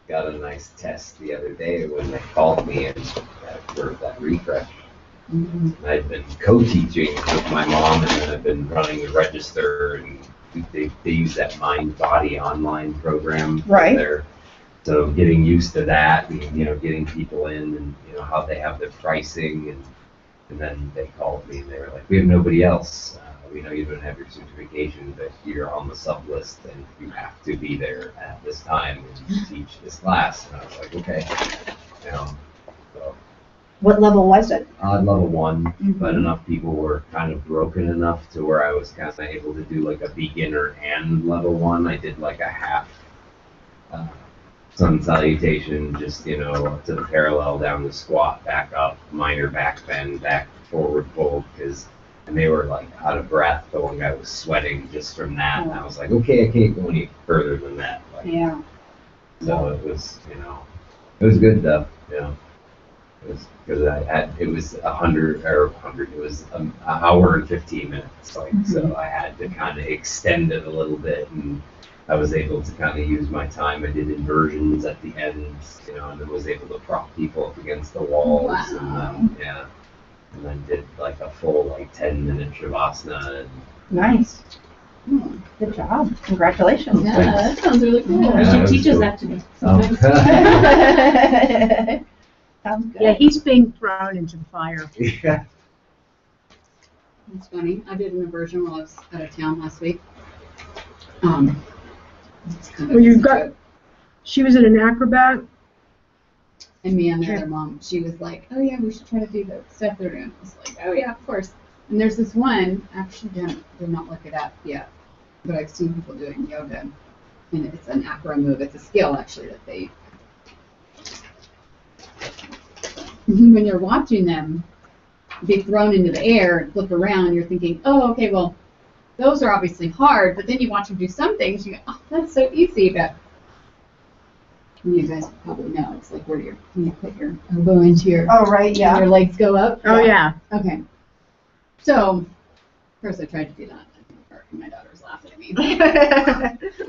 [SPEAKER 5] got a nice test the other day when they called me and for that refresh. I've been co-teaching with my mom, and then I've been running the register, and they use that Mind Body online program.
[SPEAKER 1] Right.
[SPEAKER 5] There. So getting used to that, and getting people in, and how they have their pricing, and then they called me and they were like, "We have nobody else. We know you don't have your certification, but you're on the sub list, and you have to be there at this time and teach this class." And I was like, "Okay." So.
[SPEAKER 1] What level was it?
[SPEAKER 5] Level 1, but enough people were kind of broken enough to where I was kind of able to do like a beginner and level 1. I did like a half sun salutation, just to the parallel, down the squat, back up, minor back bend, back forward fold, and they were like out of breath going. I was sweating just from that, and I was like, okay, I can't go any further than that.
[SPEAKER 1] Yeah.
[SPEAKER 5] So it was, it was good though. It was because it was 100. It was an hour and 15 minutes. So I had to kind of extend it a little bit, and I was able to kind of use my time. I did inversions at the ends, and then was able to prop people up against the walls.
[SPEAKER 6] Wow.
[SPEAKER 5] And then did like a full 10-minute shavasana. And
[SPEAKER 1] Nice. Good job. Congratulations.
[SPEAKER 6] Yeah, that sounds really cool.
[SPEAKER 5] Yeah,
[SPEAKER 2] She teaches
[SPEAKER 5] cool.
[SPEAKER 2] that to me.
[SPEAKER 1] Sounds good.
[SPEAKER 4] Yeah, he's being thrown into the fire.
[SPEAKER 5] Yeah.
[SPEAKER 6] It's funny. I did an inversion while I was out of town last week. It's kind of
[SPEAKER 4] Well, you've
[SPEAKER 6] a
[SPEAKER 4] got-
[SPEAKER 6] joke.
[SPEAKER 4] She was an acrobat.
[SPEAKER 6] And me and the
[SPEAKER 4] Sure.
[SPEAKER 6] other mom, she was like, "Oh yeah, we should try to do the stuff they're doing." I was like, "Oh yeah, of course." And there's this one, actually did not look it up yet, but I've seen people doing yoga, and it's an acro move. It's a skill actually that they. When you're watching them be thrown into the air, look around, you're thinking, "Oh, okay, well, those are obviously hard." But then you watch them do some things, you go, "Oh, that's so easy." But you guys probably know it's like where you put your elbow into your,
[SPEAKER 1] Oh, right,
[SPEAKER 6] and
[SPEAKER 1] yeah.
[SPEAKER 6] your legs go up.
[SPEAKER 4] Oh yeah.
[SPEAKER 6] Okay. So, first I tried to do that. And my daughter was laughing at me. But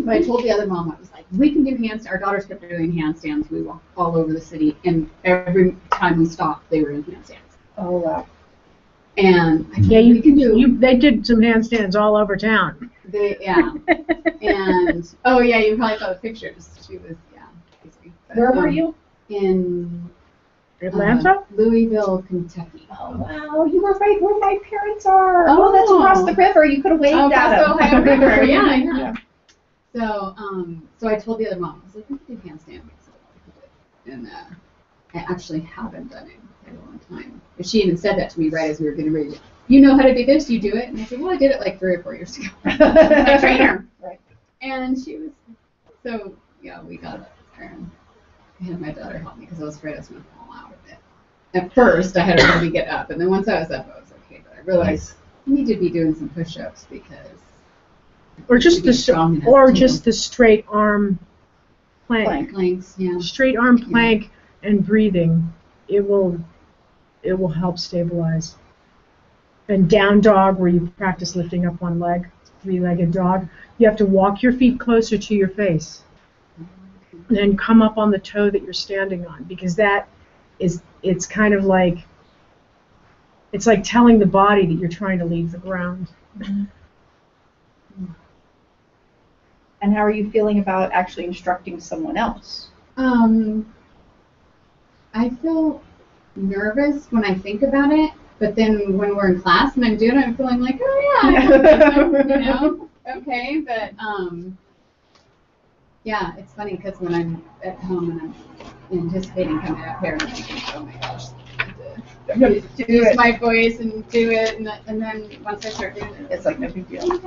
[SPEAKER 6] I told the other mom, I was like, "We can do handstands." Our daughters kept doing handstands. We walked all over the city, and every time we stopped, they were in handstands.
[SPEAKER 1] Oh, wow.
[SPEAKER 6] And I
[SPEAKER 4] Yeah,
[SPEAKER 6] we can do.
[SPEAKER 4] they did some handstands all over town.
[SPEAKER 6] Yeah. And oh yeah, you probably saw the pictures. She was crazy. But,
[SPEAKER 1] Where were you?
[SPEAKER 6] In
[SPEAKER 4] Atlanta?
[SPEAKER 6] Louisville, Kentucky.
[SPEAKER 1] Oh, wow. You were right where my parents are.
[SPEAKER 6] Oh.
[SPEAKER 1] Oh, that's across the river. You could have waved
[SPEAKER 6] Oh,
[SPEAKER 1] at
[SPEAKER 6] across
[SPEAKER 1] them.
[SPEAKER 6] the Ohio River. Yeah. So I told the other mom, I was like, "We could do handstand." And I actually haven't done it in a long time. But she even said that to me right as we were getting ready. "You know how to do this? Do you do it?" And I said, "Well, I did it like 3 or 4 years ago." My trainer.
[SPEAKER 1] Right.
[SPEAKER 6] And she was, so yeah, we got up there, and I had my daughter help me because I was afraid I was going to fall out of it. At first, I had to really get up, and then once I was up, I was okay. But I realized I need to be doing some push-ups because.
[SPEAKER 4] Or just
[SPEAKER 6] be strong enough to
[SPEAKER 4] just the straight arm plank.
[SPEAKER 6] planks, yeah.
[SPEAKER 4] Straight arm plank and breathing. It will help stabilize. And down dog, where you practice lifting up one leg, 3-legged dog, you have to walk your feet closer to your face. And then come up on the toe that you're standing on, because it's kind of like, it's like telling the body that you're trying to leave the ground.
[SPEAKER 1] And how are you feeling about actually instructing someone else?
[SPEAKER 6] I feel nervous when I think about it, but then when we're in class and I'm doing it, I'm feeling like, oh yeah, okay, but Yeah, it's funny because when I'm at home and I'm anticipating coming up here, I'm thinking, oh my gosh, I have to use my voice and do it, and then once I start doing it,
[SPEAKER 1] It's like no big deal.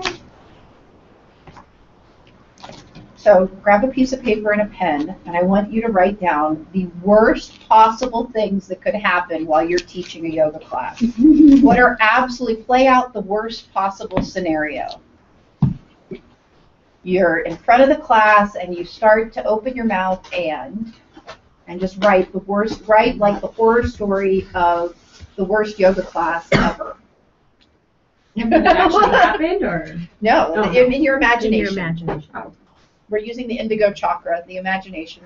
[SPEAKER 1] So grab a piece of paper and a pen, and I want you to write down the worst possible things that could happen while you're teaching a yoga class. What are absolutely, play out the worst possible scenario. You're in front of the class and you start to open your mouth and just write the worst, write like the horror story of the worst yoga class ever.
[SPEAKER 2] That actually happened, or?
[SPEAKER 1] No,
[SPEAKER 2] Oh.
[SPEAKER 1] in your imagination.
[SPEAKER 4] In your imagination.
[SPEAKER 2] Oh.
[SPEAKER 1] We're using the indigo chakra, the imagination.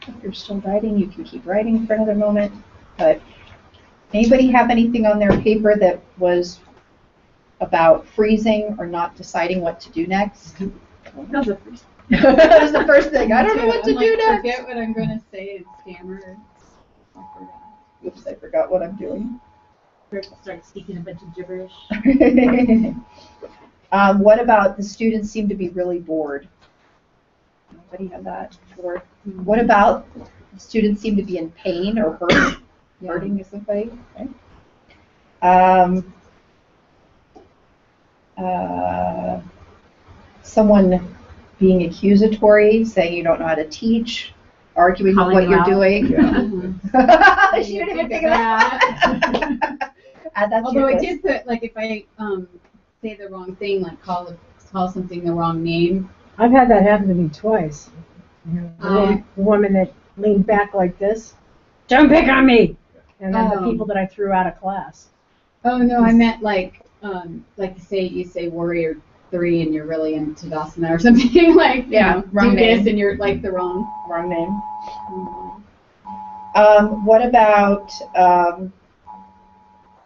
[SPEAKER 1] If you're still writing, you can keep writing for another moment. But anybody have anything on their paper that was about freezing or not deciding what to do next?
[SPEAKER 2] That was the first.
[SPEAKER 1] That was the first thing. I don't know what to do next.
[SPEAKER 6] Forget what I'm gonna say and stammer. I forgot.
[SPEAKER 1] Oops, I forgot what I'm doing.
[SPEAKER 2] First, start speaking a bunch of gibberish.
[SPEAKER 1] What about the students seem to be really bored? Anybody have that? Or what about the students seem to be in pain or hurt? Hurting somebody? Okay. Someone being accusatory, saying you don't know how to teach, arguing with
[SPEAKER 2] Calling
[SPEAKER 1] what
[SPEAKER 2] you
[SPEAKER 1] you're
[SPEAKER 2] out.
[SPEAKER 1] doing.
[SPEAKER 5] Yeah.
[SPEAKER 1] She didn't even think of that. Add that to
[SPEAKER 6] Although
[SPEAKER 1] your
[SPEAKER 6] I
[SPEAKER 1] list.
[SPEAKER 6] did put, like, if I say the wrong thing, like call something the wrong name.
[SPEAKER 4] I've had that happen to me twice. The woman that leaned back like this, don't pick on me! And then the
[SPEAKER 6] Oh.
[SPEAKER 4] people that I threw out of class.
[SPEAKER 6] Oh no, I meant like you say warrior 3 and you're really in Tadasana or something like
[SPEAKER 1] Yeah,
[SPEAKER 6] do
[SPEAKER 1] wrong
[SPEAKER 6] this
[SPEAKER 1] name.
[SPEAKER 6] and you're like the wrong.
[SPEAKER 1] Wrong name. What about,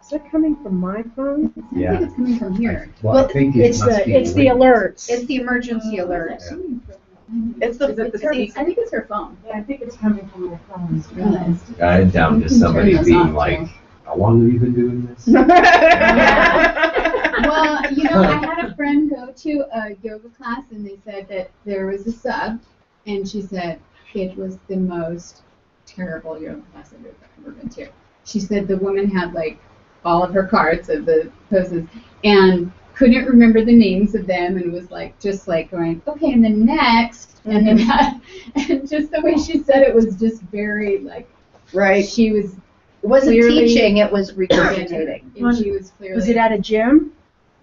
[SPEAKER 4] Is that coming from my phone?
[SPEAKER 6] I think it's coming from here.
[SPEAKER 5] Well, I think it
[SPEAKER 4] It's
[SPEAKER 5] must
[SPEAKER 4] the,
[SPEAKER 5] be
[SPEAKER 4] it's the
[SPEAKER 5] linked.
[SPEAKER 4] alerts.
[SPEAKER 1] it's the emergency alert. It's the,
[SPEAKER 6] Is it
[SPEAKER 1] it's
[SPEAKER 6] I
[SPEAKER 1] the
[SPEAKER 6] think it's her phone.
[SPEAKER 4] Yeah, I think it's coming from my phone.
[SPEAKER 6] Realized.
[SPEAKER 5] I had down to somebody
[SPEAKER 6] Turn those
[SPEAKER 5] being
[SPEAKER 6] off,
[SPEAKER 5] like,
[SPEAKER 6] too.
[SPEAKER 5] how long have you been doing this?
[SPEAKER 6] Well, I had a friend go to a yoga class and they said that there was a sub, and she said it was the most terrible yoga class I've ever been to. She said the woman had like all of her cards of the poses and couldn't remember the names of them, and was like just like going, okay, and then next, and then that, and just the way she said it was just very like,
[SPEAKER 1] Right.
[SPEAKER 6] she was
[SPEAKER 1] It wasn't
[SPEAKER 6] clearly
[SPEAKER 1] teaching, it was regurgitating.
[SPEAKER 6] and she was clearly.
[SPEAKER 4] Was it at a gym?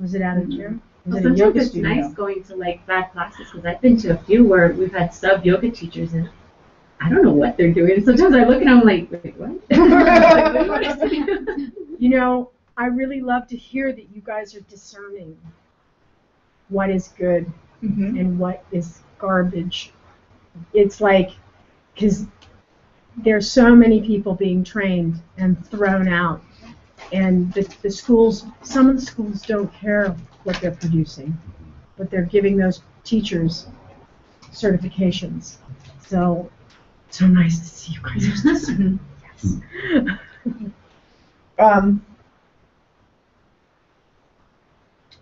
[SPEAKER 4] Was it at a gym? Was
[SPEAKER 2] Well,
[SPEAKER 4] it a
[SPEAKER 2] sometimes
[SPEAKER 4] yoga
[SPEAKER 2] it's
[SPEAKER 4] studio?
[SPEAKER 2] nice going to like bad classes because I've been to a few where we've had sub yoga teachers and I don't know what they're doing. Sometimes I look and I'm like, wait, what? Like, what is it?
[SPEAKER 4] You know, I really love to hear that you guys are discerning what is good
[SPEAKER 1] Mhm.
[SPEAKER 4] and what is garbage. It's like, because there's so many people being trained and thrown out, and the schools, some of the schools don't care what they're producing, but they're giving those teachers certifications. So nice to see you guys are discerning. Yes.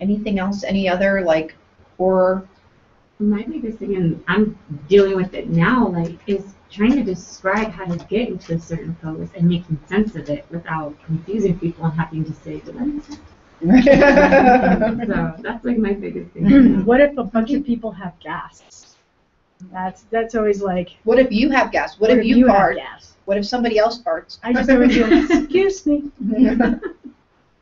[SPEAKER 1] Anything else? Any other like horror?
[SPEAKER 2] My biggest thing, and I'm dealing with it now, like, is trying to describe how to get into a certain pose and making sense of it without confusing people and having to say, did that make sense? So that's like my biggest thing.
[SPEAKER 4] What if a bunch of people have gas? That's always like.
[SPEAKER 1] What if you have gas? What if you
[SPEAKER 4] have
[SPEAKER 1] fart?
[SPEAKER 4] gas?
[SPEAKER 1] What if somebody else farts?
[SPEAKER 4] I just always go, excuse me.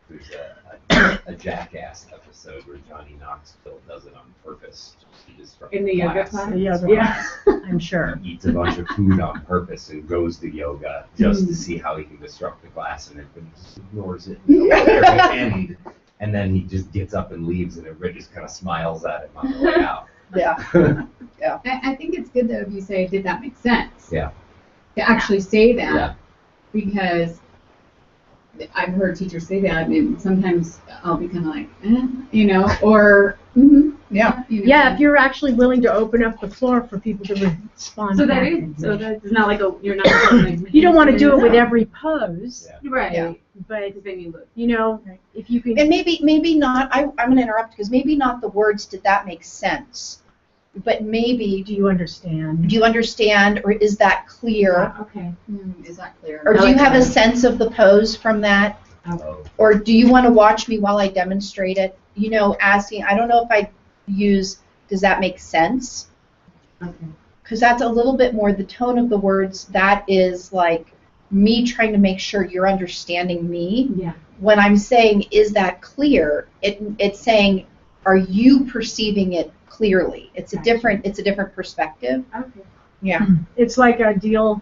[SPEAKER 5] There's a Jackass episode where Johnny Knoxville does it on purpose. He disrupts
[SPEAKER 2] In the yoga class?
[SPEAKER 4] The yoga
[SPEAKER 2] Yeah.
[SPEAKER 4] I'm sure.
[SPEAKER 5] He eats a bunch of food on purpose and goes to yoga just to see how he can disrupt the class, and everybody just ignores it until the very end. And then he just gets up and leaves, and everybody just kind of smiles at him on the way out.
[SPEAKER 1] Yeah.
[SPEAKER 6] I think it's good though if you say, did that make sense?
[SPEAKER 5] Yeah.
[SPEAKER 6] To actually say that,
[SPEAKER 5] Yeah.
[SPEAKER 6] because I've heard teachers say that, and sometimes I'll be kind of like, you know, or
[SPEAKER 1] Yeah.
[SPEAKER 6] you know.
[SPEAKER 4] Yeah, if you're actually willing to open up the floor for people to respond.
[SPEAKER 2] So
[SPEAKER 4] back.
[SPEAKER 2] that's not like you're not like,
[SPEAKER 4] You don't want to do it with every pose,
[SPEAKER 5] Yeah.
[SPEAKER 2] right.
[SPEAKER 1] Yeah.
[SPEAKER 4] but
[SPEAKER 2] Because then you look.
[SPEAKER 4] you know, if you can.
[SPEAKER 1] And maybe not. I'm going to interrupt because maybe not the words. Did that make sense? But maybe,
[SPEAKER 4] Do you understand?
[SPEAKER 1] do you understand, or is that clear?
[SPEAKER 2] Okay.
[SPEAKER 6] Is that clear?
[SPEAKER 1] Or do you have a sense of the pose from that?
[SPEAKER 5] Oh,
[SPEAKER 1] Or do you want to watch me while I demonstrate it? You know, asking, I don't know if I use, does that make sense?
[SPEAKER 2] Okay.
[SPEAKER 1] Because that's a little bit more the tone of the words. That is like me trying to make sure you're understanding me.
[SPEAKER 2] Yeah.
[SPEAKER 1] When I'm saying, is that clear? It's saying, are you perceiving it clearly? It's a different perspective.
[SPEAKER 2] Okay.
[SPEAKER 1] Yeah.
[SPEAKER 4] It's like a deal,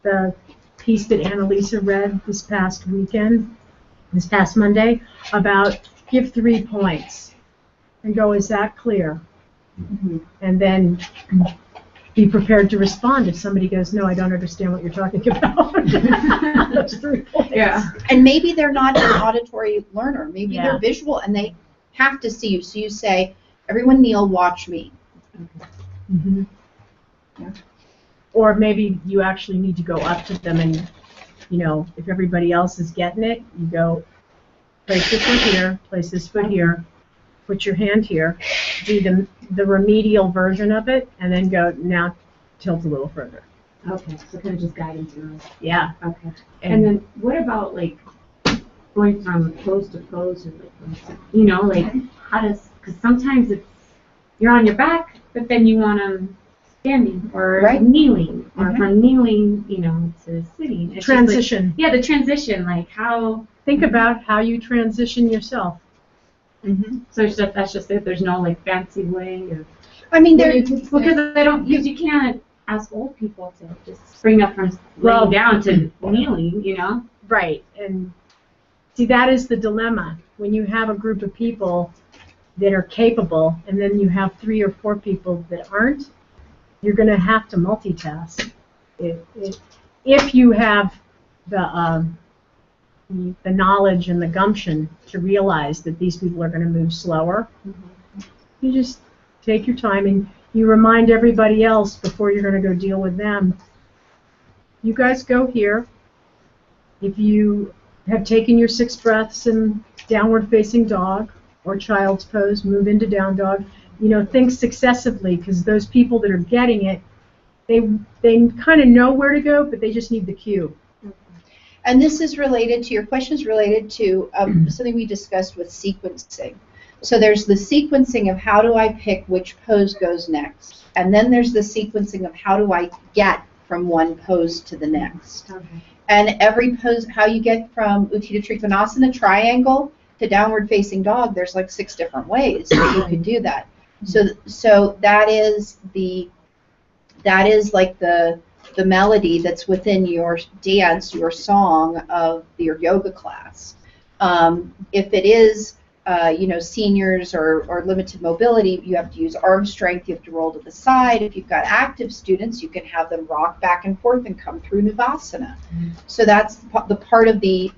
[SPEAKER 4] the piece that Annalisa read this past Monday, about give 3 points and go, is that clear?
[SPEAKER 1] Mm-hmm.
[SPEAKER 4] And then be prepared to respond if somebody goes, no, I don't understand what you're talking about. That's 3 points.
[SPEAKER 2] Yeah.
[SPEAKER 1] And maybe they're not an auditory learner. Maybe
[SPEAKER 4] Yeah.
[SPEAKER 1] they're visual and they have to see you. So you say, everyone kneel, watch me.
[SPEAKER 4] Mhm.
[SPEAKER 1] Yeah.
[SPEAKER 4] Or maybe you actually need to go up to them and, you know, if everybody else is getting it, you go, place this foot here, place this foot here, put your hand here, do the remedial version of it, and then go, now tilt a little further.
[SPEAKER 2] Okay. So kind of just guiding through.
[SPEAKER 4] Yeah.
[SPEAKER 2] Okay. And then what about like going from pose to pose, or like, you know, like how does, because sometimes it's you're on your back, but then you want them standing or
[SPEAKER 1] Right.
[SPEAKER 2] kneeling, or
[SPEAKER 1] Mhm.
[SPEAKER 2] from kneeling, you know, to sitting. It's just like-
[SPEAKER 4] Transition.
[SPEAKER 2] yeah, the transition, like how.
[SPEAKER 4] Think about how you transition yourself.
[SPEAKER 1] Mm-hmm.
[SPEAKER 2] So it's just, that's just it. There's no like fancy way of.
[SPEAKER 1] I mean,
[SPEAKER 6] Well,
[SPEAKER 1] there.
[SPEAKER 6] you could say-
[SPEAKER 2] Because I don't, because you can't ask old people to just spring up from
[SPEAKER 4] Well-
[SPEAKER 2] laying down to kneeling, you know.
[SPEAKER 4] Right. And see, that is the dilemma. When you have a group of people that are capable, and then you have 3 or 4 people that aren't, you're going to have to multitask. If you have the knowledge and the gumption to realize that these people are going to move slower, you just take your time and you remind everybody else before you're going to go deal with them. You guys go here. If you have taken your 6 breaths in downward facing dog, or child's pose, move into down dog. You know, think successively, because those people that are getting it, they kind of know where to go, but they just need the cue.
[SPEAKER 1] And this is related to, your question is related to something we discussed with sequencing. So there's the sequencing of how do I pick which pose goes next. And then there's the sequencing of how do I get from one pose to the next.
[SPEAKER 2] Okay.
[SPEAKER 1] And every pose, how you get from Utthita Trikonasana triangle to downward facing dog, there's like 6 different ways that you can do that. So that is like the melody that's within your dance, your song of your yoga class. If it is, seniors or limited mobility, you have to use arm strength, you have to roll to the side. If you've got active students, you can have them rock back and forth and come through Navasana. So that's the part of the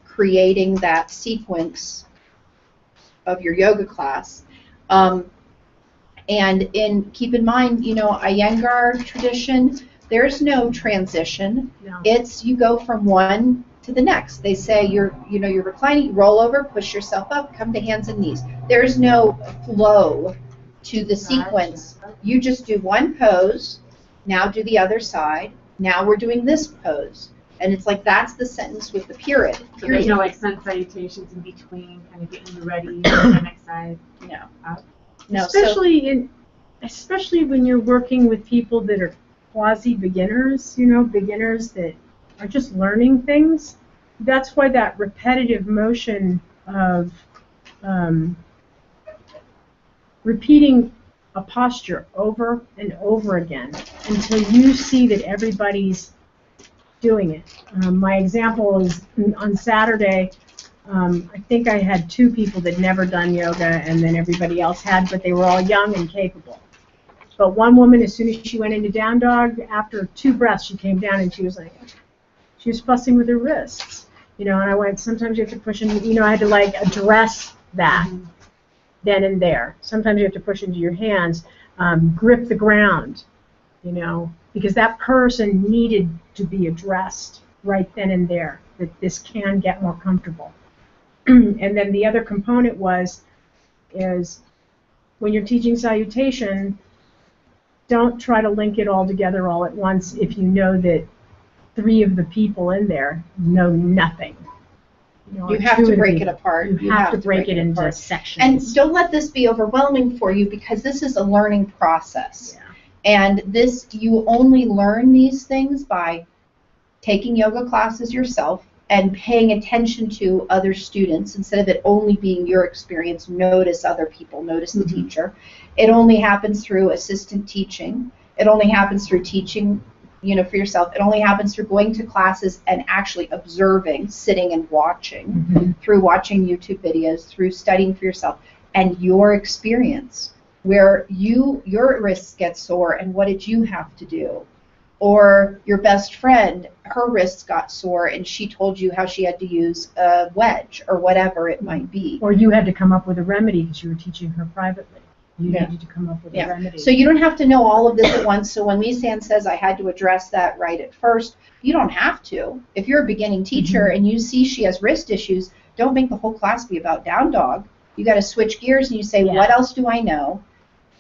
[SPEAKER 1] creating that sequence of your yoga class. And keep in mind, Iyengar tradition, there's no transition.
[SPEAKER 4] No.
[SPEAKER 1] It's you go from one to the next. They say you're reclining, roll over, push yourself up, come to hands and knees. There's no flow to the sequence. You just do one pose, now do the other side, now we're doing this pose. And it's like that's the sentence with the period.
[SPEAKER 2] So there's no like sun salutations in between, kind of getting you ready for the next side.
[SPEAKER 1] No.
[SPEAKER 2] No.
[SPEAKER 4] Especially when you're working with people that are quasi-beginners, beginners that are just learning things. That's why that repetitive motion of repeating a posture over and over again until you see that everybody's doing it. My example is on Saturday, I think I had 2 people that never done yoga, and then everybody else had, but they were all young and capable. But one woman, as soon as she went into down dog, after 2 breaths, she came down and she was fussing with her wrists, and I went, sometimes you have to push in, I had to like address that then and there. Sometimes you have to push into your hands, grip the ground, because that person needed to be addressed right then and there, that this can get more comfortable. And then the other component is when you're teaching salutation, don't try to link it all together all at once if you know that 3 of the people in there know nothing.
[SPEAKER 1] You have to break it apart.
[SPEAKER 4] You have to break it into sections.
[SPEAKER 1] And don't let this be overwhelming for you, because this is a learning process.
[SPEAKER 4] Yeah.
[SPEAKER 1] And you only learn these things by taking yoga classes yourself and paying attention to other students instead of it only being your experience. Notice other people, notice the teacher. It only happens through assistant teaching. It only happens through teaching, for yourself. It only happens through going to classes and actually observing, sitting and watching, through watching YouTube videos, through studying for yourself, and your experience, where your wrists get sore and what did you have to do? Or your best friend, her wrists got sore and she told you how she had to use a wedge or whatever it might be.
[SPEAKER 4] Or you had to come up with a remedy because you were teaching her privately. You needed to come up with a remedy.
[SPEAKER 1] So you don't have to know all of this at once. So when Lisanne says I had to address that right at first, you don't have to. If you're a beginning teacher and you see she has wrist issues, don't make the whole class be about down dog. You got to switch gears and you say, what else do I know?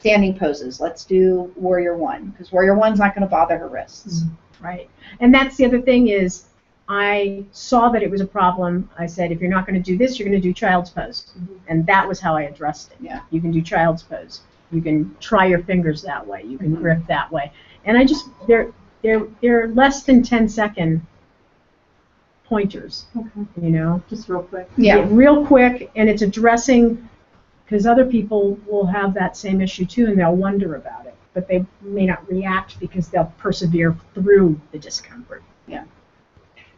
[SPEAKER 1] Standing poses. Let's do Warrior One, because Warrior One's not going to bother her wrists.
[SPEAKER 4] Right. And that's the other thing is, I saw that it was a problem. I said, if you're not going to do this, you're going to do child's pose. And that was how I addressed it.
[SPEAKER 1] Yeah.
[SPEAKER 4] You can do child's pose. You can try your fingers that way. You can grip that way. And I just, they're less than 10-second pointers,
[SPEAKER 2] Just real quick.
[SPEAKER 1] Yeah.
[SPEAKER 4] Real quick, and it's addressing, because other people will have that same issue too, and they'll wonder about it, but they may not react because they'll persevere through the discomfort.
[SPEAKER 1] Yeah.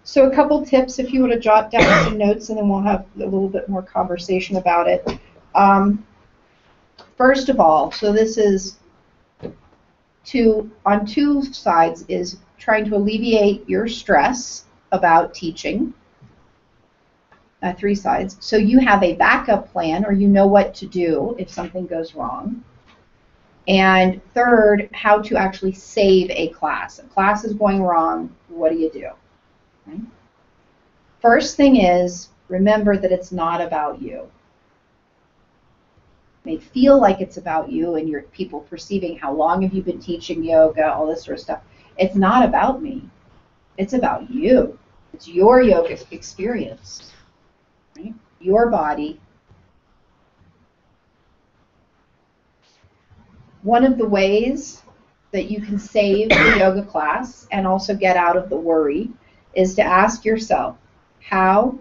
[SPEAKER 1] So a couple tips if you want to jot down some notes, and then we'll have a little bit more conversation about it. First of all, so this is on 2 sides, is trying to alleviate your stress about teaching. 3 sides. So you have a backup plan, or you know what to do if something goes wrong. And third, how to actually save a class. A class is going wrong, what do you do? Okay. First thing is, remember that it's not about you. may feel like it's about you and your people perceiving how long have you been teaching yoga, all this sort of stuff. It's not about me. It's about you. It's your yoga experience, right? Your body. One of the ways that you can save the yoga class and also get out of the worry is to ask yourself, how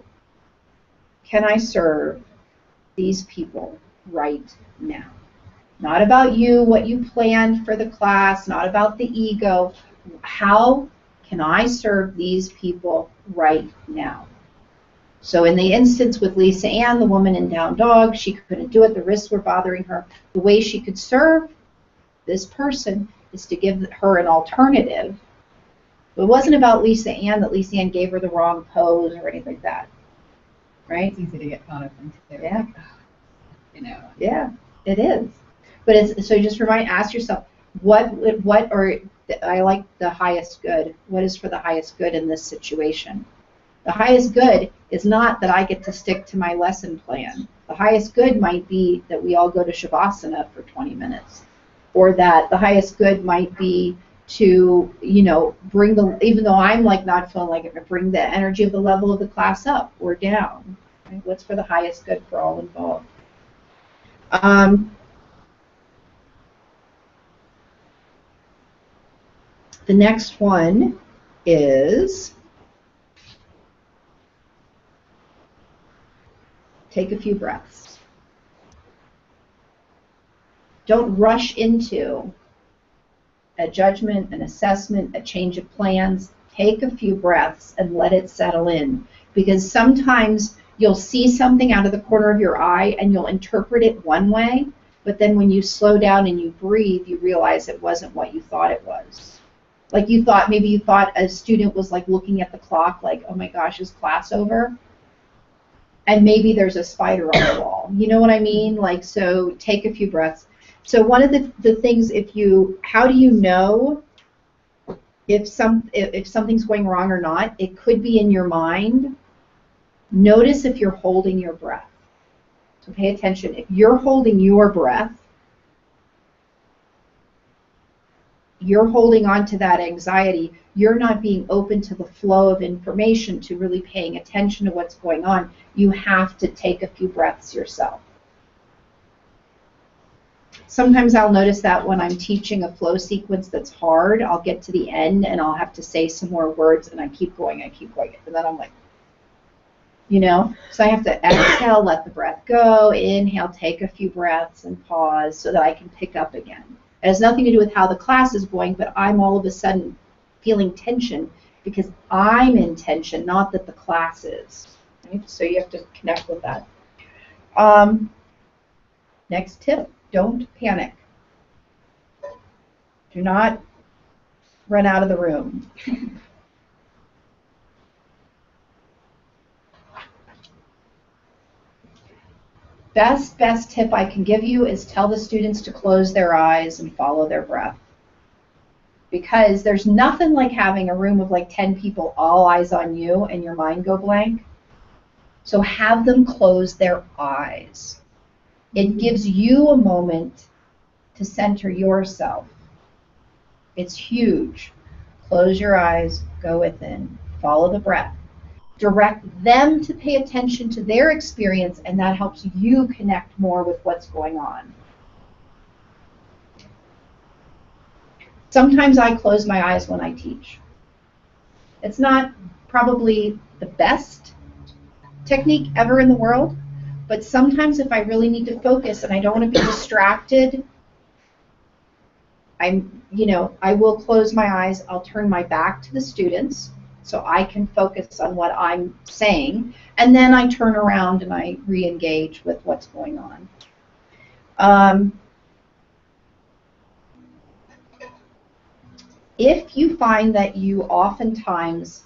[SPEAKER 1] can I serve these people right now? Not about you, what you planned for the class, not about the ego. How can I serve these people right now? So in the instance with Lisa Ann, the woman in Down Dog, she couldn't do it. The wrists were bothering her. The way she could serve this person is to give her an alternative. It wasn't about Lisa Ann, that Lisa Ann gave her the wrong pose or anything like that. Right?
[SPEAKER 3] It's easy to get caught up in too.
[SPEAKER 1] Yeah.
[SPEAKER 3] You know.
[SPEAKER 1] Yeah, it is. But it's, so just ask yourself, or I like the highest good. What is for the highest good in this situation? The highest good is not that I get to stick to my lesson plan. The highest good might be that we all go to Shavasana for 20 minutes. Or that the highest good might be to, you know, bring the, even though I'm like not feeling like it, bring the energy of the level of the class up or down. Right? What's for the highest good for all involved? The next one is take a few breaths. Don't rush into a judgment, an assessment, a change of plans. Take a few breaths and let it settle in. Because sometimes you'll see something out of the corner of your eye and you'll interpret it one way, but then when you slow down and you breathe, you realize it wasn't what you thought it was. Like maybe you thought a student was like looking at the clock like, oh my gosh, is class over? And maybe there's a spider on the wall. You know what I mean? Like, so take a few breaths. So one of the things, how do you know if something's going wrong or not? It could be in your mind. Notice if you're holding your breath. So pay attention. If you're holding your breath, you're holding on to that anxiety, you're not being open to the flow of information, to really paying attention to what's going on. You have to take a few breaths yourself. Sometimes I'll notice that when I'm teaching a flow sequence that's hard, I'll get to the end and I'll have to say some more words and I keep going, and then I'm like, you know, so I have to exhale, let the breath go, inhale, take a few breaths and pause so that I can pick up again. It has nothing to do with how the class is going, but I'm all of a sudden feeling tension because I'm in tension, not that the class is. Right? So you have to connect with that. Next tip, don't panic. Do not run out of the room. Best tip I can give you is tell the students to close their eyes and follow their breath. Because there's nothing like having a room of like 10 people, all eyes on you, and your mind go blank. So have them close their eyes. It gives you a moment to center yourself. It's huge. Close your eyes, go within, follow the breath. Direct them to pay attention to their experience, and that helps you connect more with what's going on. Sometimes I close my eyes when I teach. It's not probably the best technique ever in the world, but sometimes if I really need to focus and I don't want to be distracted, I will close my eyes. I'll turn my back to the students so I can focus on what I'm saying, and then I turn around and I re-engage with what's going on. If you find that you oftentimes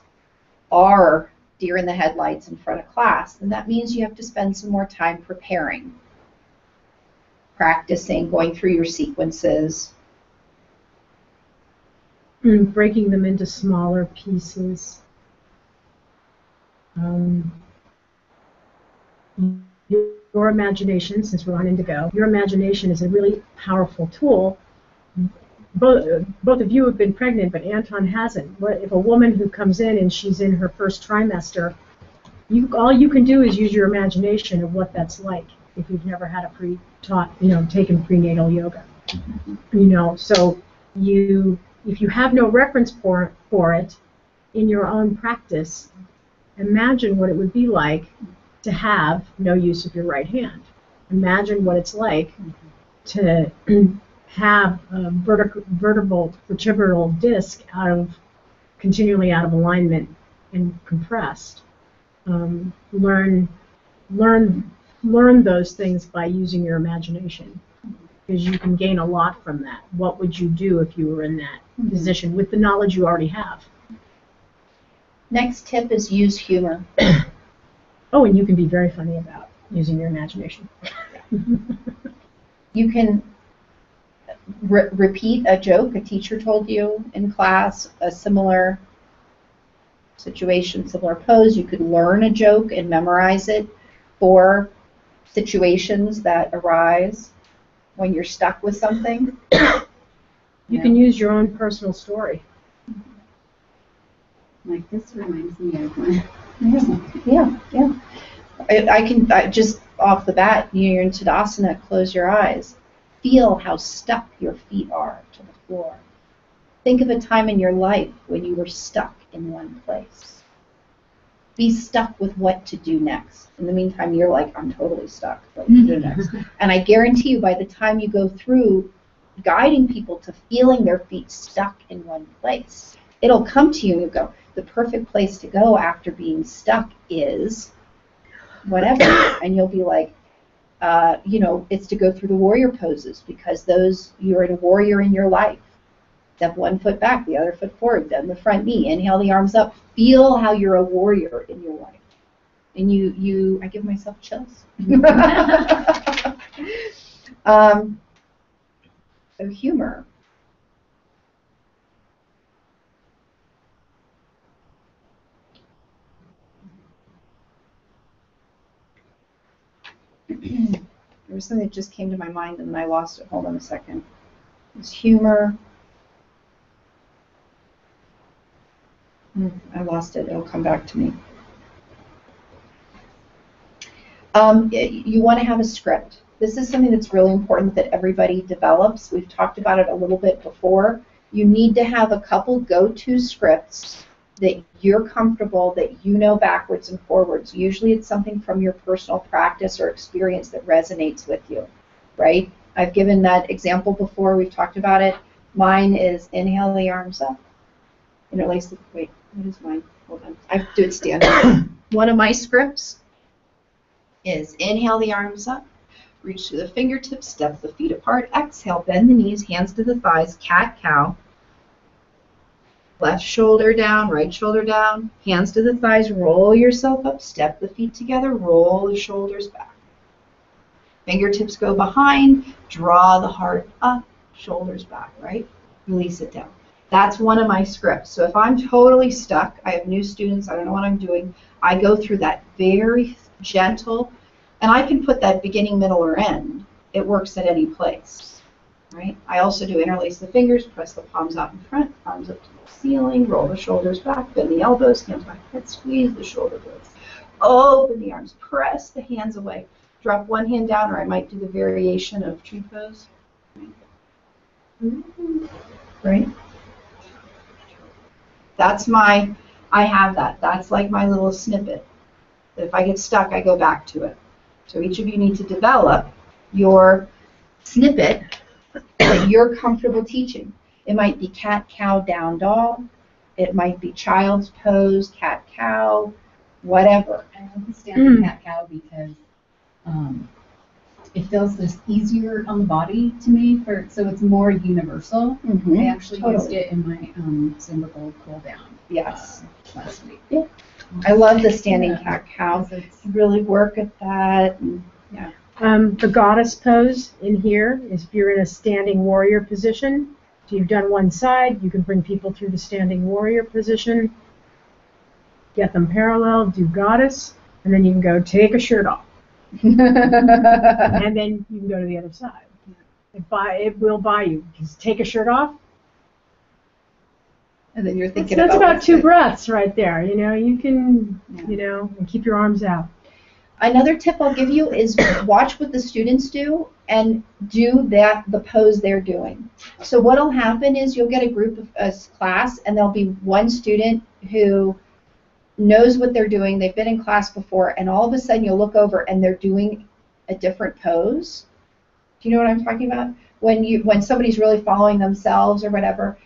[SPEAKER 1] are deer in the headlights in front of class, then that means you have to spend some more time preparing, practicing, going through your sequences.
[SPEAKER 4] Breaking them into smaller pieces. your imagination, since we're on indigo, your imagination is a really powerful tool. Both of you have been pregnant, but Anton hasn't. If a woman who comes in and she's in her first trimester, all you can do is use your imagination of what that's like if you've never had a taken prenatal yoga. So if you have no reference for it in your own practice, imagine what it would be like to have no use of your right hand. Imagine what it's like to have a vertebral disc continually out of alignment and compressed. Learn those things by using your imagination, because you can gain a lot from that. What would you do if you were in that position with the knowledge you already have?
[SPEAKER 1] Next tip is use humor.
[SPEAKER 4] Oh, and you can be very funny about using your imagination.
[SPEAKER 1] You can repeat a joke a teacher told you in class, a similar situation, similar pose. You could learn a joke and memorize it for situations that arise when you're stuck with something.
[SPEAKER 4] You can use your own personal story.
[SPEAKER 3] Like, this reminds me of when.
[SPEAKER 1] Yeah. I just off the bat, you're in Tadasana, close your eyes. Feel how stuck your feet are to the floor. Think of a time in your life when you were stuck in one place. Be stuck with what to do next. In the meantime, you're like, I'm totally stuck. What to do next? And I guarantee you, by the time you go through guiding people to feeling their feet stuck in one place, it'll come to you and you go, the perfect place to go after being stuck is whatever. And you'll be like, it's to go through the warrior poses, because you're a warrior in your life. Step one foot back, the other foot forward, then the front knee. Inhale the arms up. Feel how you're a warrior in your life. And I give myself chills. So humor. There was something that just came to my mind and then I lost it. Hold on a second. It's humor. I lost it. It'll come back to me. You want to have a script. This is something that's really important that everybody develops. We've talked about it a little bit before. You need to have a couple go-to scripts that you're comfortable, that you know backwards and forwards. Usually it's something from your personal practice or experience that resonates with you, right? I've given that example before. We've talked about it. Mine is inhale the arms up. Interlace the, wait, what is mine? Hold on. I do it standing. One of my scripts is inhale the arms up, reach through the fingertips, step the feet apart, exhale, bend the knees, hands to the thighs, cat-cow. Left shoulder down, right shoulder down, hands to the thighs, roll yourself up, step the feet together, roll the shoulders back. Fingertips go behind, draw the heart up, shoulders back, right? Release it down. That's one of my scripts. So if I'm totally stuck, I have new students, I don't know what I'm doing, I go through that very gentle, and I can put that beginning, middle, or end. It works at any place, right? I also do interlace the fingers, press the palms out in front, arms up to the ceiling, roll the shoulders back, bend the elbows, hands behind the head, squeeze the shoulder blades. Open the arms, press the hands away. Drop one hand down, or I might do the variation of tree pose. Right? That's I have that. That's like my little snippet. If I get stuck, I go back to it. So each of you need to develop your snippet that you're comfortable teaching. It might be cat, cow, down, dog. It might be child's pose, cat, cow, whatever.
[SPEAKER 3] I love the standing cat, cow because it feels just easier on the body to me. So it's more universal.
[SPEAKER 1] Mm-hmm.
[SPEAKER 3] I actually used it in my Zumba cool down.
[SPEAKER 1] Yes.
[SPEAKER 3] Last week.
[SPEAKER 1] Yeah. I love the standing cat, cow.
[SPEAKER 3] It's
[SPEAKER 1] Really work at that. And, yeah.
[SPEAKER 4] The goddess pose in here is if you're in a standing warrior position. So you've done one side, you can bring people through the standing warrior position, get them parallel, do goddess, and then you can go take a shirt off. And then you can go to the other side. It will buy you. Just take a shirt off.
[SPEAKER 6] And then you're thinking
[SPEAKER 4] That's
[SPEAKER 6] about
[SPEAKER 4] about
[SPEAKER 6] what's
[SPEAKER 4] 2
[SPEAKER 6] good.
[SPEAKER 4] breaths right there. You know, you can,
[SPEAKER 6] Yeah.
[SPEAKER 4] and keep your arms out.
[SPEAKER 1] Another tip I'll give you is watch what the students do and do the pose they're doing. So what'll happen is you'll get a group of a class, and there'll be one student who knows what they're doing. They've been in class before, and all of a sudden you'll look over and they're doing a different pose. Do you know what I'm talking about? When somebody's really following themselves or whatever,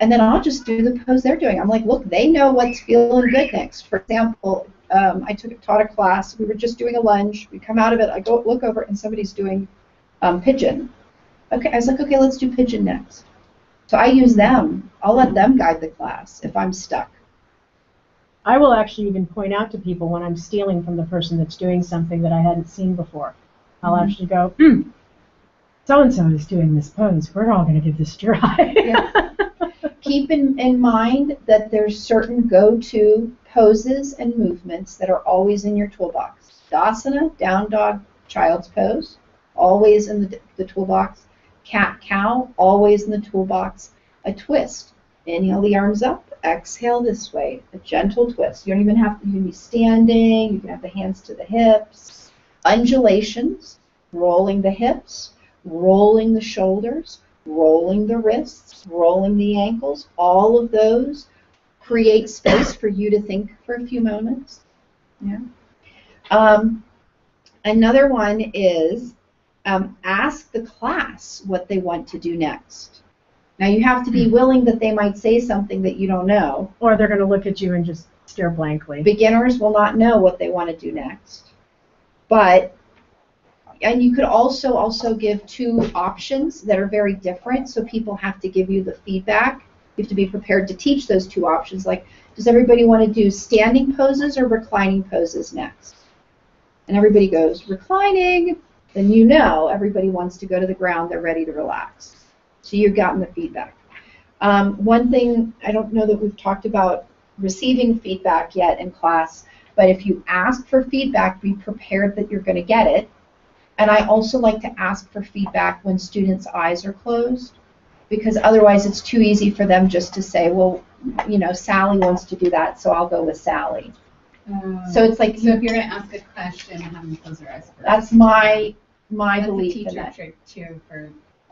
[SPEAKER 1] and then I'll just do the pose they're doing. I'm like, look, they know what's feeling good next. For example, I taught a class. We were just doing a lunge. We come out of it. I go look over, and somebody's doing pigeon. Okay, I was like, okay, let's do pigeon next. So I use them. I'll let them guide the class if I'm stuck.
[SPEAKER 4] I will actually even point out to people when I'm stealing from the person that's doing something that I hadn't seen before. I'll actually go, so-and-so is doing this pose. We're all going to give this a try.
[SPEAKER 1] Yeah. Keep in mind that there's certain go-to poses and movements that are always in your toolbox. Dasana, down dog, child's pose, always in the toolbox. Cat-cow, always in the toolbox. A twist. Inhale the arms up, exhale this way. A gentle twist. You don't even have to, you can be standing, you can have the hands to the hips. Undulations, rolling the hips, rolling the shoulders, rolling the wrists, rolling the ankles. All of those create space for you to think for a few moments. Yeah. Another one is ask the class what they want to do next. Now you have to be willing that they might say something that you don't know.
[SPEAKER 4] Or they're going to look at you and just stare blankly.
[SPEAKER 1] Beginners will not know what they want to do next. And you could also give 2 options that are very different, so people have to give you the feedback. You have to be prepared to teach those 2 options. Like, does everybody want to do standing poses or reclining poses next? And everybody goes, reclining. Then you know everybody wants to go to the ground. They're ready to relax. So you've gotten the feedback. One thing, I don't know that we've talked about receiving feedback yet in class, but if you ask for feedback, be prepared that you're going to get it. And I also like to ask for feedback when students' eyes are closed, because otherwise it's too easy for them just to say, well, Sally wants to do that, so I'll go with Sally. So it's like,
[SPEAKER 6] So if you're going to ask a question, have them close their eyes first.
[SPEAKER 1] that's my
[SPEAKER 6] That's
[SPEAKER 1] belief
[SPEAKER 6] a
[SPEAKER 1] in
[SPEAKER 6] teacher
[SPEAKER 1] that.
[SPEAKER 6] trick too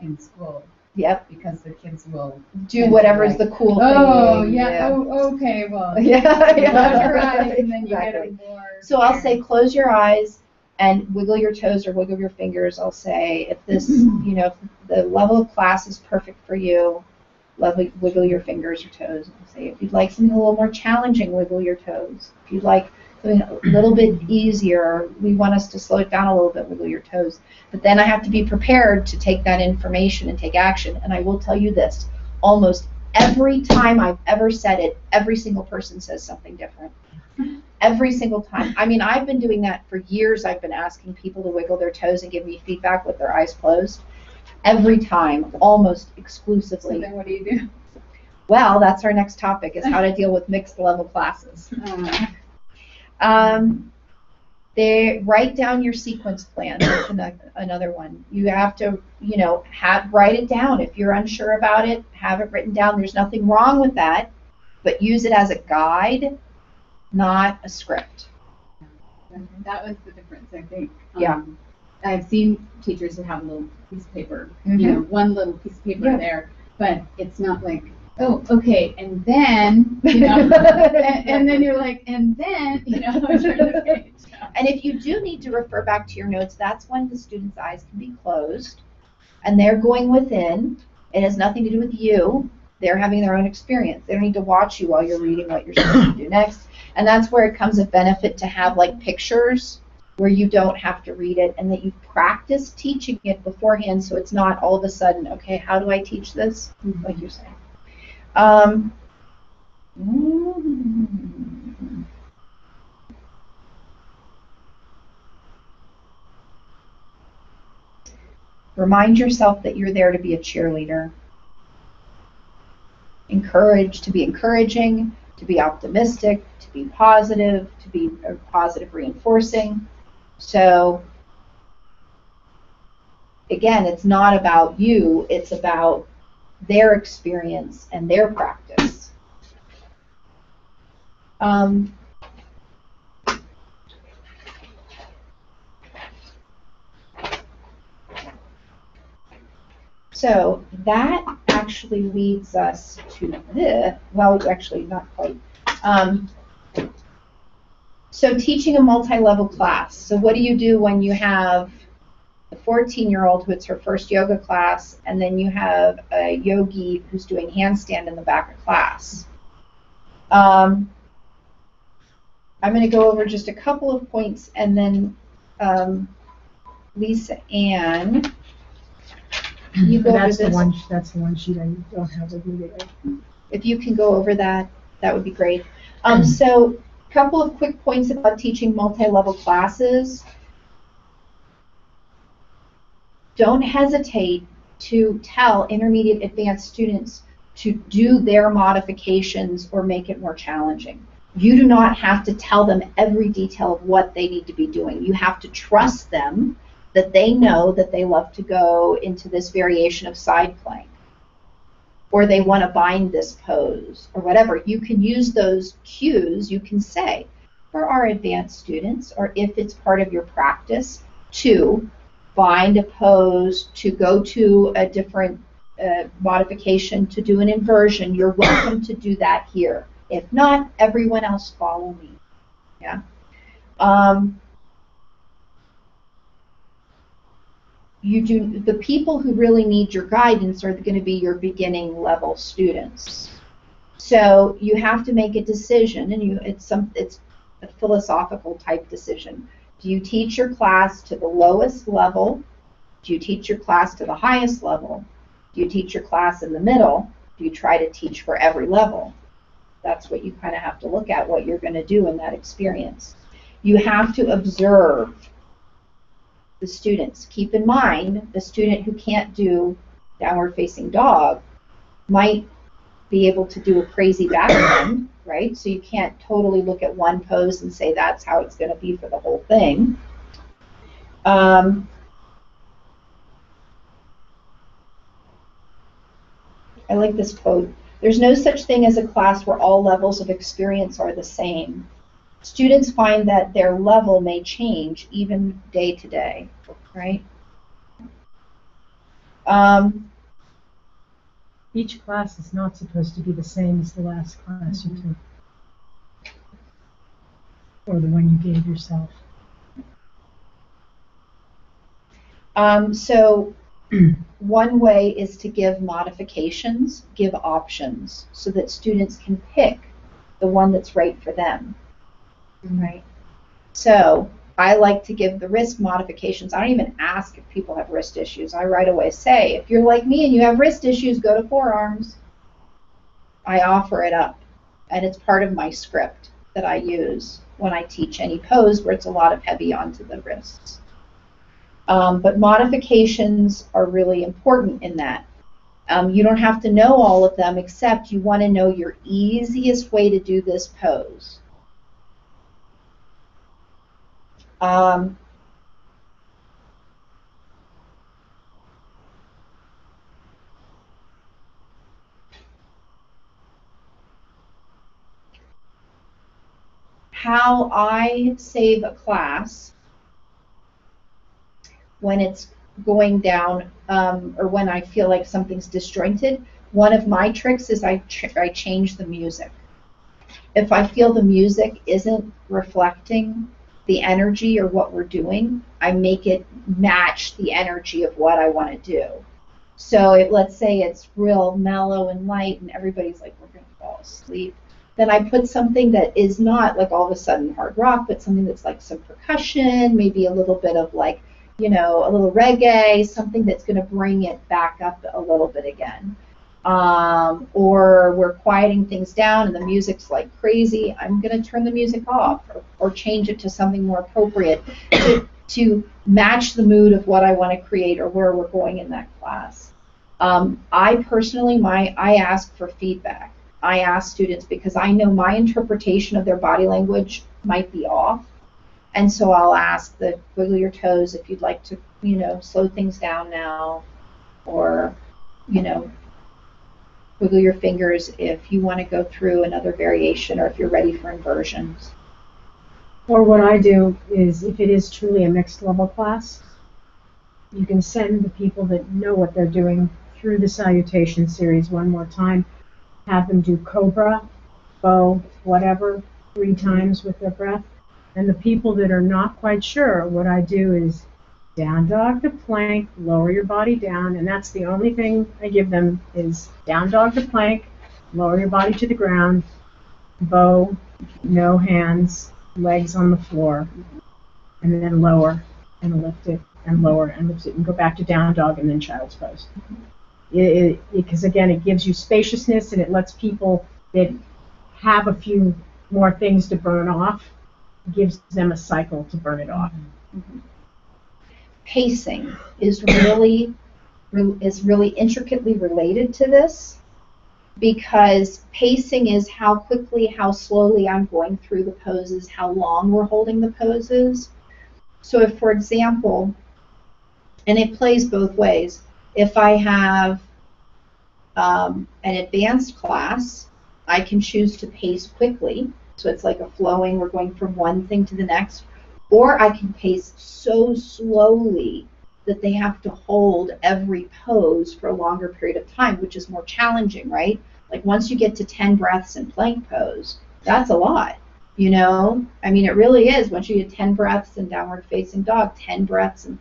[SPEAKER 6] in school.
[SPEAKER 1] Yep.
[SPEAKER 6] Because the kids will
[SPEAKER 1] Do whatever's the cool thing.
[SPEAKER 6] Oh yeah. Oh okay. Well.
[SPEAKER 1] Yeah.
[SPEAKER 6] Close your eyes and then you
[SPEAKER 1] Exactly.
[SPEAKER 6] get more.
[SPEAKER 1] So I'll say close your eyes and wiggle your toes or wiggle your fingers. I'll say if this, if the level of class is perfect for you, wiggle your fingers or toes. I'll say if you'd like something a little more challenging, wiggle your toes. If you'd like something a little bit easier, we want us to slow it down a little bit, wiggle your toes. But then I have to be prepared to take that information and take action. And I will tell you this, almost every time I've ever said it, every single person says something different. Every single time. I mean, I've been doing that for years. I've been asking people to wiggle their toes and give me feedback with their eyes closed. Every time, almost exclusively.
[SPEAKER 6] So then what do you do?
[SPEAKER 1] Well, that's our next topic, is how to deal with mixed level classes. They write down your sequence plan. That's another one. You have to, write it down. If you're unsure about it, have it written down. There's nothing wrong with that, but use it as a guide, not a script.
[SPEAKER 6] That was the difference, I think.
[SPEAKER 1] Yeah.
[SPEAKER 6] I've seen teachers who have a little piece of paper,
[SPEAKER 1] Mhm.
[SPEAKER 6] one little piece of paper
[SPEAKER 1] Yeah.
[SPEAKER 6] there, but it's not like, oh, okay, and then, and then you're like, and then, turn the page.
[SPEAKER 1] And if you do need to refer back to your notes, that's when the student's eyes can be closed and they're going within. It has nothing to do with you. They're having their own experience. They don't need to watch you while you're reading what you're supposed to do next. And that's where it comes of benefit to have like pictures where you don't have to read it and that you practice teaching it beforehand so it's not all of a sudden, okay, how do I teach this? Like you're saying. Remind yourself that you're there to be a cheerleader. Encourage, to be encouraging, to be optimistic, to be positive reinforcing. So again, it's not about you, it's about their experience and their practice. So that actually leads us to this. Well, actually, not quite. So teaching a multi-level class. So what do you do when you have a 14-year-old who it's her first yoga class, and then you have a yogi who's doing handstand in the back of class? I'm going to go over just a couple of points, and then Lisa Ann, you go over this.
[SPEAKER 4] That's the one sheet I don't have with me today.
[SPEAKER 1] If you can go over that, that would be great. So a couple of quick points about teaching multi-level classes. Don't hesitate to tell intermediate advanced students to do their modifications or make it more challenging. You do not have to tell them every detail of what they need to be doing. You have to trust them that they know that they love to go into this variation of side plank, or they want to bind this pose, or whatever. You can use those cues. You can say, for our advanced students, or if it's part of your practice, to bind a pose, to go to a different modification, to do an inversion, you're welcome to do that here. If not, everyone else follow me. Yeah. The people who really need your guidance are going to be your beginning level students. So you have to make a decision, and it's a philosophical type decision. Do you teach your class to the lowest level? Do you teach your class to the highest level? Do you teach your class in the middle? Do you try to teach for every level? That's what you kind of have to look at, what you're going to do in that experience. You have to observe the students. Keep in mind, the student who can't do downward facing dog might be able to do a crazy back bend, right? So you can't totally look at one pose and say that's how it's going to be for the whole thing. I like this quote. There's no such thing as a class where all levels of experience are the same. Students find that their level may change even day to day, right?
[SPEAKER 4] Each class is not supposed to be the same as the last class you took, or the one you gave yourself.
[SPEAKER 1] So one way is to give modifications, give options, so that students can pick the one that's right for them. Right. So I like to give the wrist modifications. I don't even ask if people have wrist issues. I right away say, if you're like me and you have wrist issues, go to forearms. I offer it up, and it's part of my script that I use when I teach any pose where it's a lot of heavy onto the wrists. But modifications are really important in that. You don't have to know all of them, except you want to know your easiest way to do this pose. How I save a class when it's going down, or when I feel like something's disjointed, one of my tricks is I change the music. If I feel the music isn't reflecting the energy or what we're doing, I make it match the energy of what I want to do. So let's say it's real mellow and light and everybody's like, we're going to fall asleep. Then I put something that is not like all of a sudden hard rock, but something that's like some percussion, maybe a little bit of like, you know, a little reggae, something that's going to bring it back up a little bit again. Or we're quieting things down and the music's like crazy, I'm going to turn the music off or change it to something more appropriate to match the mood of what I want to create or where we're going in that class. I personally, I ask for feedback. I ask students because I know my interpretation of their body language might be off. And so I'll ask the wiggle your toes if you'd like to, slow things down now, or, wiggle your fingers if you want to go through another variation or if you're ready for inversions.
[SPEAKER 4] Or what I do is, if it is truly a mixed level class, you can send the people that know what they're doing through the salutation series one more time, have them do cobra, bow, whatever, 3 times with their breath. And the people that are not quite sure, what I do is down dog to plank, lower your body down, and that's the only thing I give them is down dog to plank, lower your body to the ground, bow, no hands, legs on the floor, and then lower and lift it and lower and lift it and go back to down dog and then child's pose. Because again, it gives you spaciousness and it lets people that have a few more things to burn off, gives them a cycle to burn it off.
[SPEAKER 1] Mm-hmm. Pacing is really intricately related to this, because pacing is how quickly, how slowly I'm going through the poses, how long we're holding the poses. So if, for example, and it plays both ways, if I have an advanced class, I can choose to pace quickly, so it's like a flowing, we're going from one thing to the next, or I can pace so slowly that they have to hold every pose for a longer period of time, which is more challenging, right? Like once you get to 10 breaths in plank pose, that's a lot, I mean, it really is. Once you get 10 breaths in downward facing dog, 10 breaths, and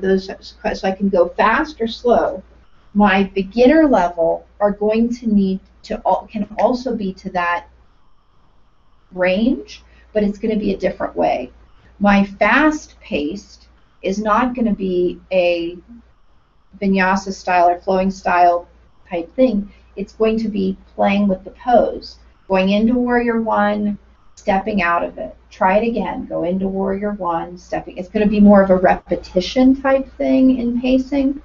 [SPEAKER 1] those, so I can go fast or slow. My beginner level are going to need to, can also be to that range, but it's going to be a different way. My fast-paced is not going to be a vinyasa style or flowing style type thing. It's going to be playing with the pose, going into warrior one, stepping out of it. Try it again. Go into warrior one, stepping. It's going to be more of a repetition type thing in pacing.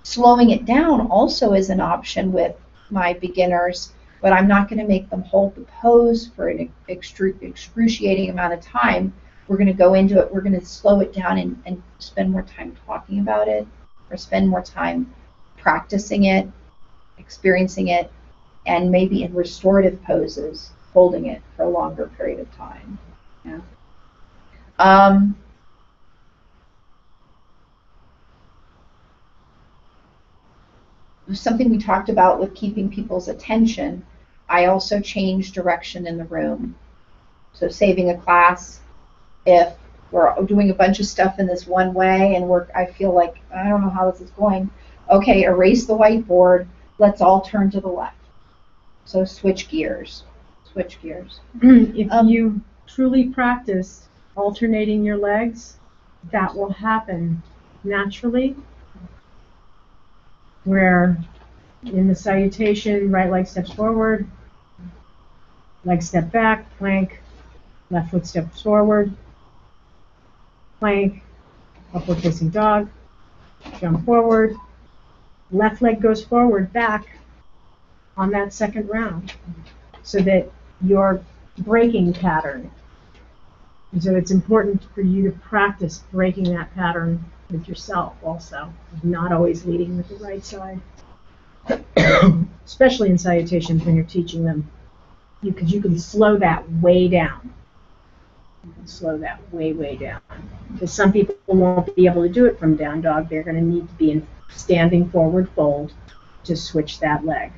[SPEAKER 1] Slowing it down also is an option with my beginners, but I'm not going to make them hold the pose for an excruciating amount of time. We're going to go into it, we're going to slow it down and spend more time talking about it, or spend more time practicing it, experiencing it, and maybe in restorative poses, holding it for a longer period of time. Yeah. Something we talked about with keeping people's attention, I also change direction in the room. So saving a class, if we're doing a bunch of stuff in this one way and I feel like, I don't know how this is going, okay, erase the whiteboard, let's all turn to the left. So switch gears.
[SPEAKER 4] If you truly practice alternating your legs, that will happen naturally, where in the salutation, right leg steps forward, leg step back, plank, left foot steps forward, plank, upward facing dog, jump forward, left leg goes forward, back on that second round, so that your breaking pattern. And so it's important for you to practice breaking that pattern with yourself also, not always leading with the right side. Especially in salutations when you're teaching them, because you can slow that way down. You can slow that way down. Because some people won't be able to do it from down dog. They're going to need to be in standing forward fold to switch that leg.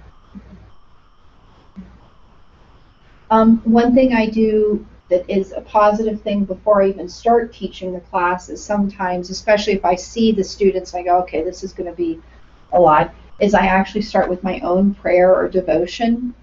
[SPEAKER 1] One thing I do that is a positive thing before I even start teaching the class is sometimes, especially if I see the students, I go, okay, this is going to be a lot, is I actually start with my own prayer or devotion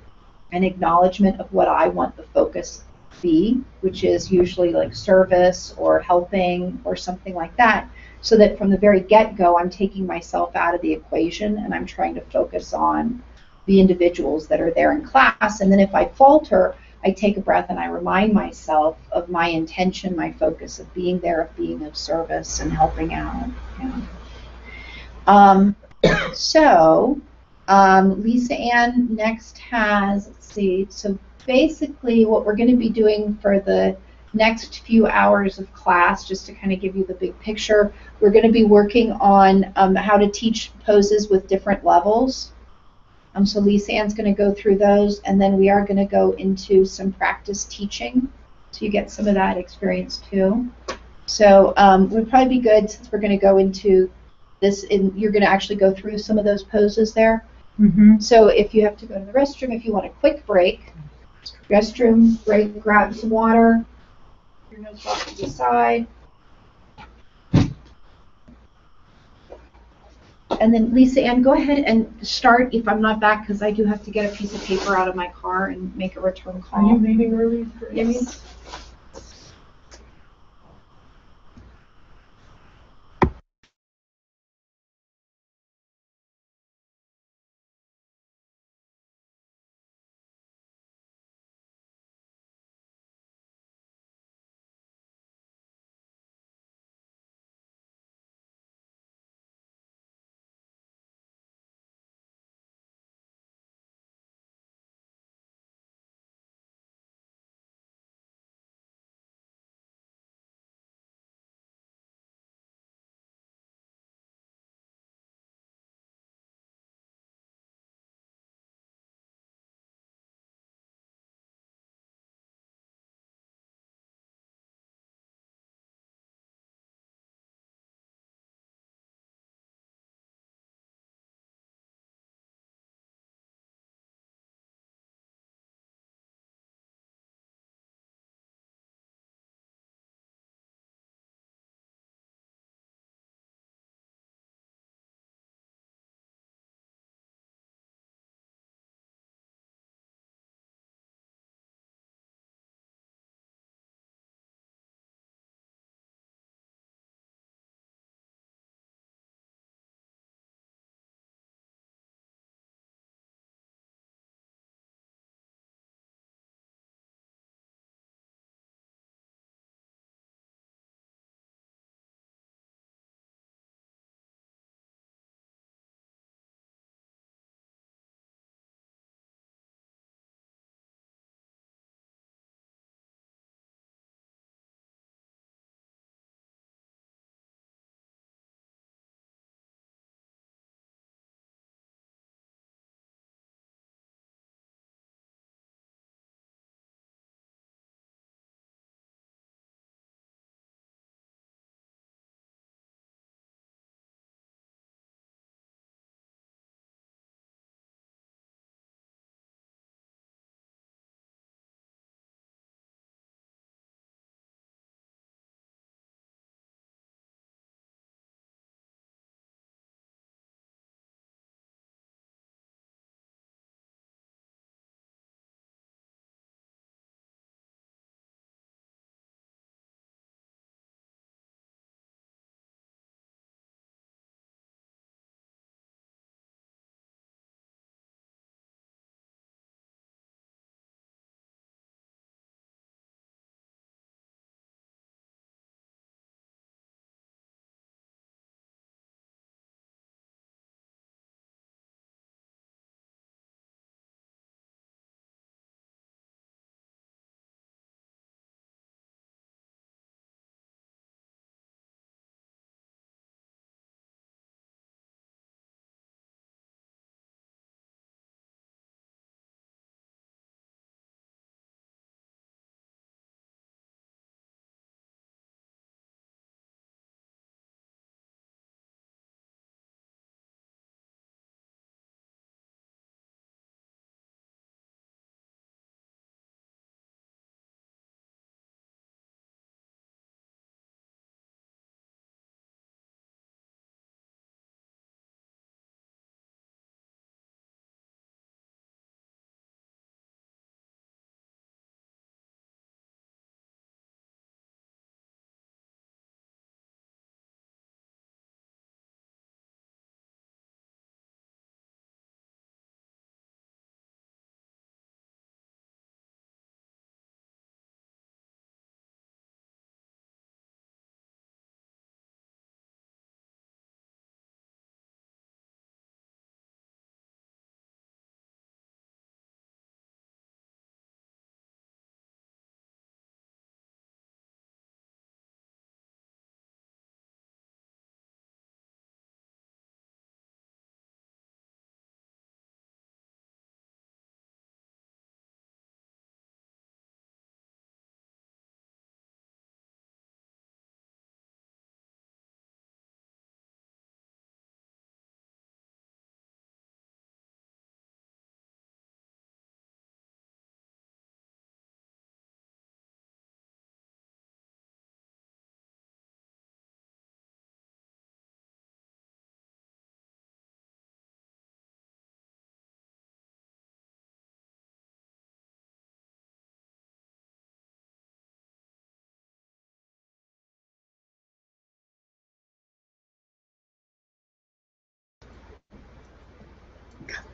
[SPEAKER 1] and acknowledgement of what I want the focus to be, which is usually like service or helping or something like that, so that from the very get-go I'm taking myself out of the equation and I'm trying to focus on the individuals that are there in class. And then if I falter, I take a breath and I remind myself of my intention, my focus of being there, of being of service and helping out. Yeah. Lisa Ann next has, let's see, so basically what we're going to be doing for the next few hours of class, just to kind of give you the big picture, we're going to be working on how to teach poses with different levels. So Lisa Ann's going to go through those, and then we are going to go into some practice teaching, so you get some of that experience too. So it would probably be good, since we're going to go into this, and you're going to actually go through some of those poses there.
[SPEAKER 4] Mm-hmm.
[SPEAKER 1] So if you have to go to the restroom, if you want a quick break, restroom break, grab some water, your nose off to the side. And then Lisa Ann, go ahead and start if I'm not back, because I do have to get a piece of paper out of my car and make a return call.
[SPEAKER 4] Are you leaving early?
[SPEAKER 1] Yes.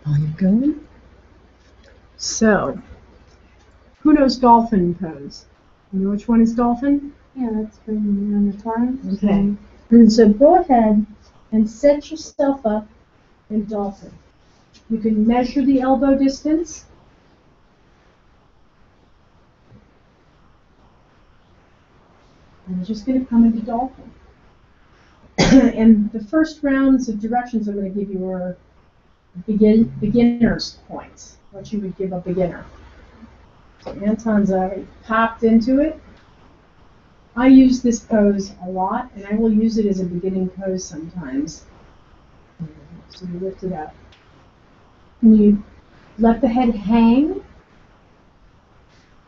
[SPEAKER 4] volume going. So, who knows dolphin pose? You know which one is dolphin?
[SPEAKER 2] Yeah, that's when the torrent.
[SPEAKER 4] Okay. And so go ahead and set yourself up in dolphin. You can measure the elbow distance. I'm just going to come into dolphin. And the first rounds of directions I'm going to give you are beginner's points, what you would give a beginner. So Anton's already popped into it. I use this pose a lot, and I will use it as a beginning pose sometimes. So you lift it up. And you let the head hang.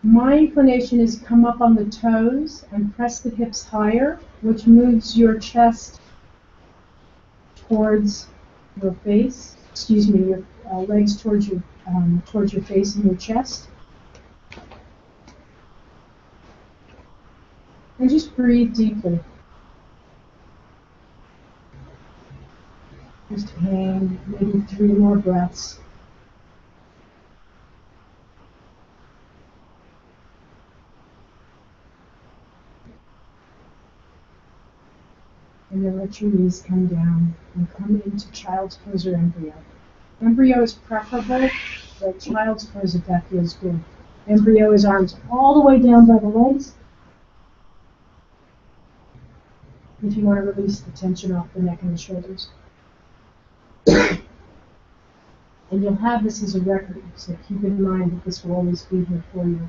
[SPEAKER 4] My inclination is come up on the toes and press the hips higher, which moves your chest towards your face. Excuse me, your legs towards your face and your chest. And just breathe deeply. Just hang, maybe 3 more breaths. And then let your knees come down and come into child's pose or embryo. Embryo is preferable, but child's pose, if that feels good. Embryo is arms all the way down by the legs. If you want to release the tension off the neck and the shoulders. And you'll have this as a record, so keep in mind that this will always be here for you.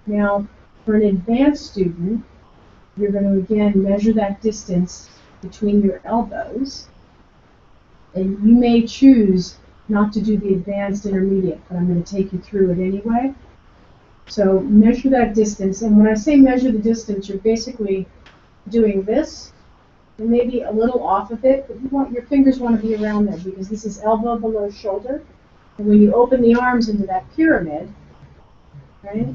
[SPEAKER 4] Now, for an advanced student, you're going to again measure that distance between your elbows, and you may choose not to do the advanced intermediate, but I'm going to take you through it anyway. So measure that distance, and when I say measure the distance, you're basically doing this, and maybe a little off of it, but your fingers want to be around there because this is elbow below shoulder, and when you open the arms into that pyramid, right,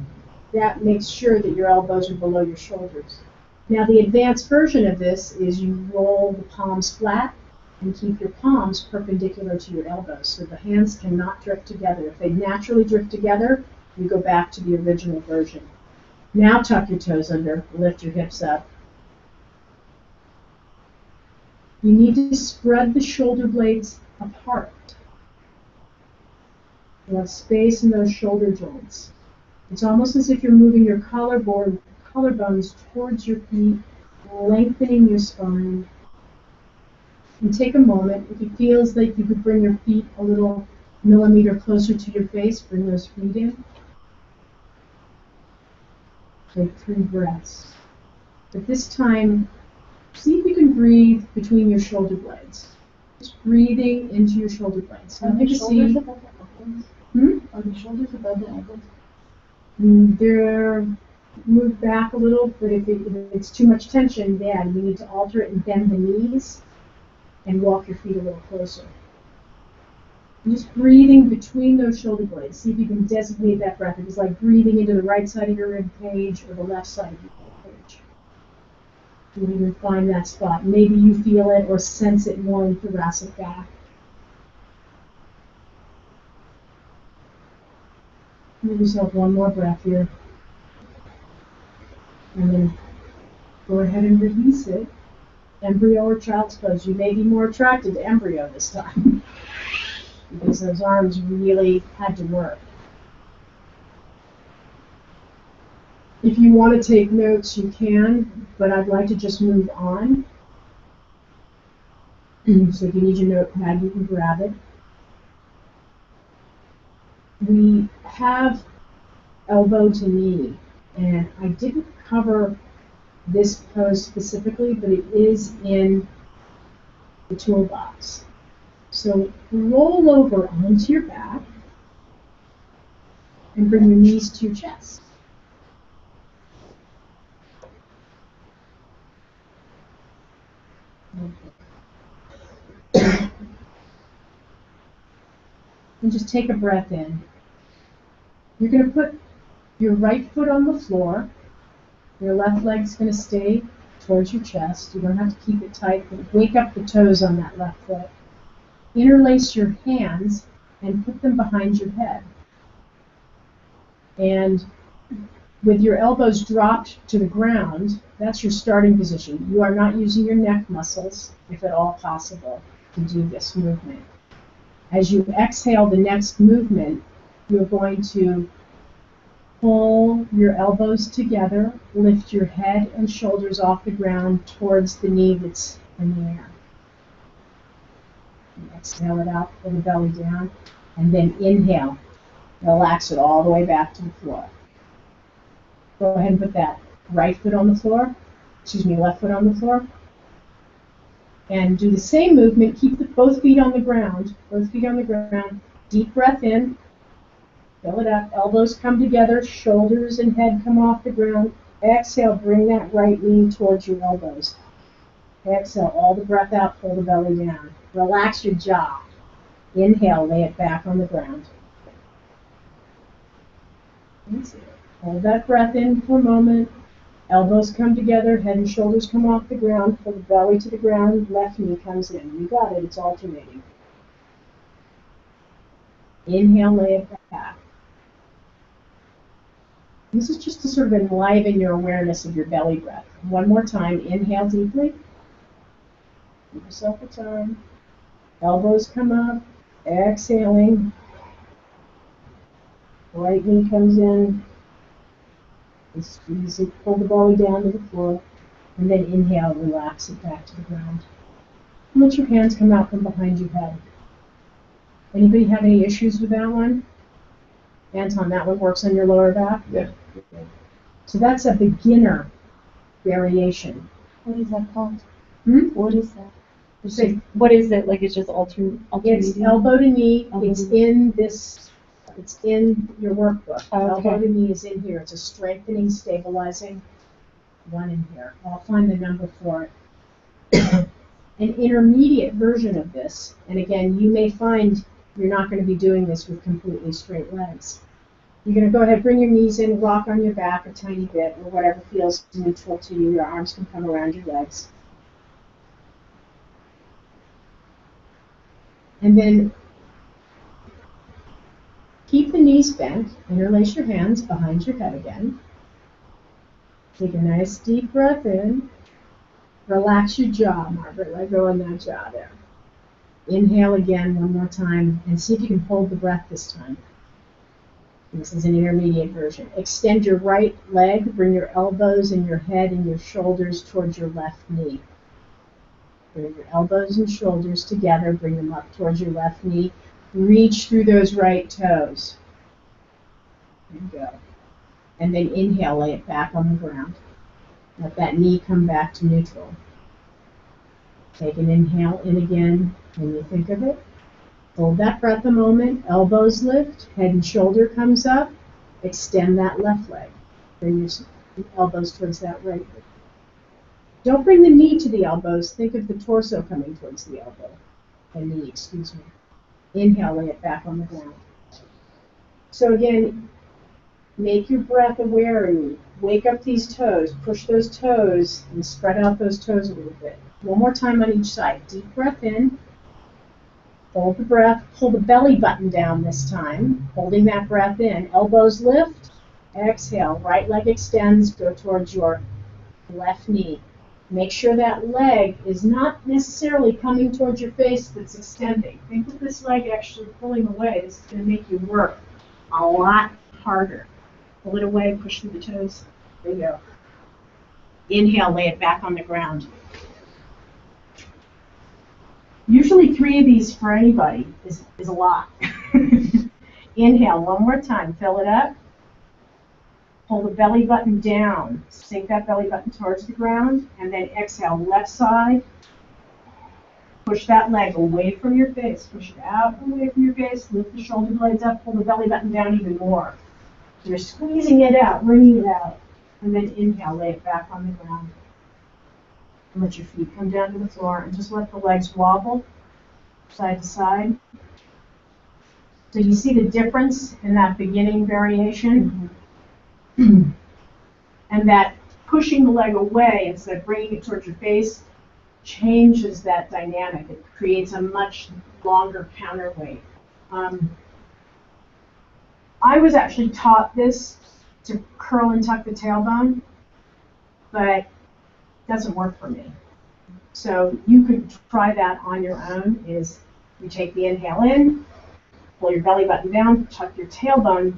[SPEAKER 4] that makes sure that your elbows are below your shoulders. Now the advanced version of this is you roll the palms flat and keep your palms perpendicular to your elbows so the hands cannot drift together. If they naturally drift together, you go back to the original version. Now tuck your toes under, lift your hips up. You need to spread the shoulder blades apart. You have space in those shoulder joints. It's almost as if you're moving your collarbones towards your feet, lengthening your spine. And take a moment. If it feels like you could bring your feet a little millimeter closer to your face, bring those feet in. Take 3 breaths. But this time, see if you can breathe between your shoulder blades. Just breathing into your shoulder blades.
[SPEAKER 3] Are the shoulders above the elbows? Are the shoulders above the elbows?
[SPEAKER 4] They're moved back a little, but if it's too much tension, yeah, you need to alter it and bend the knees and walk your feet a little closer. And just breathing between those shoulder blades. See if you can designate that breath. It's like breathing into the right side of your rib cage or the left side of your rib cage. You can even find that spot. Maybe you feel it or sense it more in thoracic back. Give yourself 1 more breath here. And then go ahead and release it. Embryo or child's pose. You may be more attracted to embryo this time because those arms really had to work. If you want to take notes, you can, but I'd like to just move on. So if you need your notepad, you can grab it. We have elbow to knee, and I didn't cover this pose specifically, but it is in the toolbox. So roll over onto your back and bring your knees to your chest. And just take a breath in. You're going to put your right foot on the floor Your left leg's going to stay towards your chest. You don't have to keep it tight, but wake up the toes on that left foot. Interlace your hands and put them behind your head. And with your elbows dropped to the ground, that's your starting position. You are not using your neck muscles, if at all possible, to do this movement. As you exhale the next movement, you're going to pull your elbows together, lift your head and shoulders off the ground towards the knee that's in the air. And exhale it out, pull the belly down, and then inhale. Relax it all the way back to the floor. Go ahead and put that left foot on the floor, and do the same movement. Keep both feet on the ground, Deep breath in, fill it up, elbows come together, shoulders and head come off the ground. Exhale, bring that right knee towards your elbows. Exhale, all the breath out, pull the belly down. Relax your jaw. Inhale, lay it back on the ground. Hold that breath in for a moment. Elbows come together, head and shoulders come off the ground, pull the belly to the ground, left knee comes in. You got it, it's alternating. Inhale, lay it back. This is just to sort of enliven your awareness of your belly breath. One more time, inhale deeply. Give yourself a time. Elbows come up, exhaling. Right knee comes in. And squeeze it, pull the belly down to the floor. And then inhale, relax it back to the ground. And let your hands come out from behind your head. Anybody have any issues with that one? Anton, that one works on your lower back?
[SPEAKER 5] Yeah.
[SPEAKER 4] So that's a beginner variation.
[SPEAKER 7] What is that called?
[SPEAKER 4] What is that?
[SPEAKER 7] What is it? Like it's just alternating?
[SPEAKER 4] It's elbow to knee.
[SPEAKER 7] Okay.
[SPEAKER 4] It's in this. It's in your workbook.
[SPEAKER 7] Okay.
[SPEAKER 4] Elbow to knee is in here. It's a strengthening, stabilizing one in here. I'll find the number for it. An intermediate version of this, and again, you may find you're not going to be doing this with completely straight legs. You're going to go ahead, bring your knees in, rock on your back a tiny bit, or whatever feels neutral to you. Your arms can come around your legs. And then keep the knees bent, interlace your hands behind your head again. Take a nice deep breath in. Relax your jaw, Margaret. Let go in that jaw there. Inhale again one more time, and see if you can hold the breath this time. This is an intermediate version. Extend your right leg, bring your elbows and your head and your shoulders towards your left knee. Bring your elbows and shoulders together, bring them up towards your left knee. Reach through those right toes. There you go. And then inhale, lay it back on the ground. Let that knee come back to neutral. Take an inhale in again when you think of it. Hold that breath a moment. Elbows lift, head and shoulder comes up. Extend that left leg. Bring your elbows towards that right leg. Don't bring the knee to the elbows. Think of the torso coming towards the elbow. The knee, excuse me. Inhale, lay it back on the ground. So again, make your breath aware and wake up these toes. Push those toes and spread out those toes a little bit. One more time on each side. Deep breath in. Hold the breath. Pull the belly button down this time. Holding that breath in. Elbows lift. Exhale. Right leg extends. Go towards your left knee. Make sure that leg is not necessarily coming towards your face, but it's extending. Think of this leg actually pulling away. This is going to make you work a lot harder. Pull it away, push through the toes. There you go. Inhale, lay it back on the ground. Usually 3 of these for anybody is a lot. Inhale, one more time. Fill it up. Pull the belly button down. Sink that belly button towards the ground. And then exhale, left side. Push that leg away from your face. Push it out and away from your face. Lift the shoulder blades up. Pull the belly button down even more. You're squeezing it out, wringing it out. And then inhale, lay it back on the ground. And let your feet come down to the floor and just let the legs wobble side to side. So you see the difference in that beginning variation? And that pushing the leg away instead of bringing it towards your face changes that dynamic. It creates a much longer counterweight. I was actually taught this to curl and tuck the tailbone, but it doesn't work for me. So you could try that on your own. Is you take the inhale in, pull your belly button down, tuck your tailbone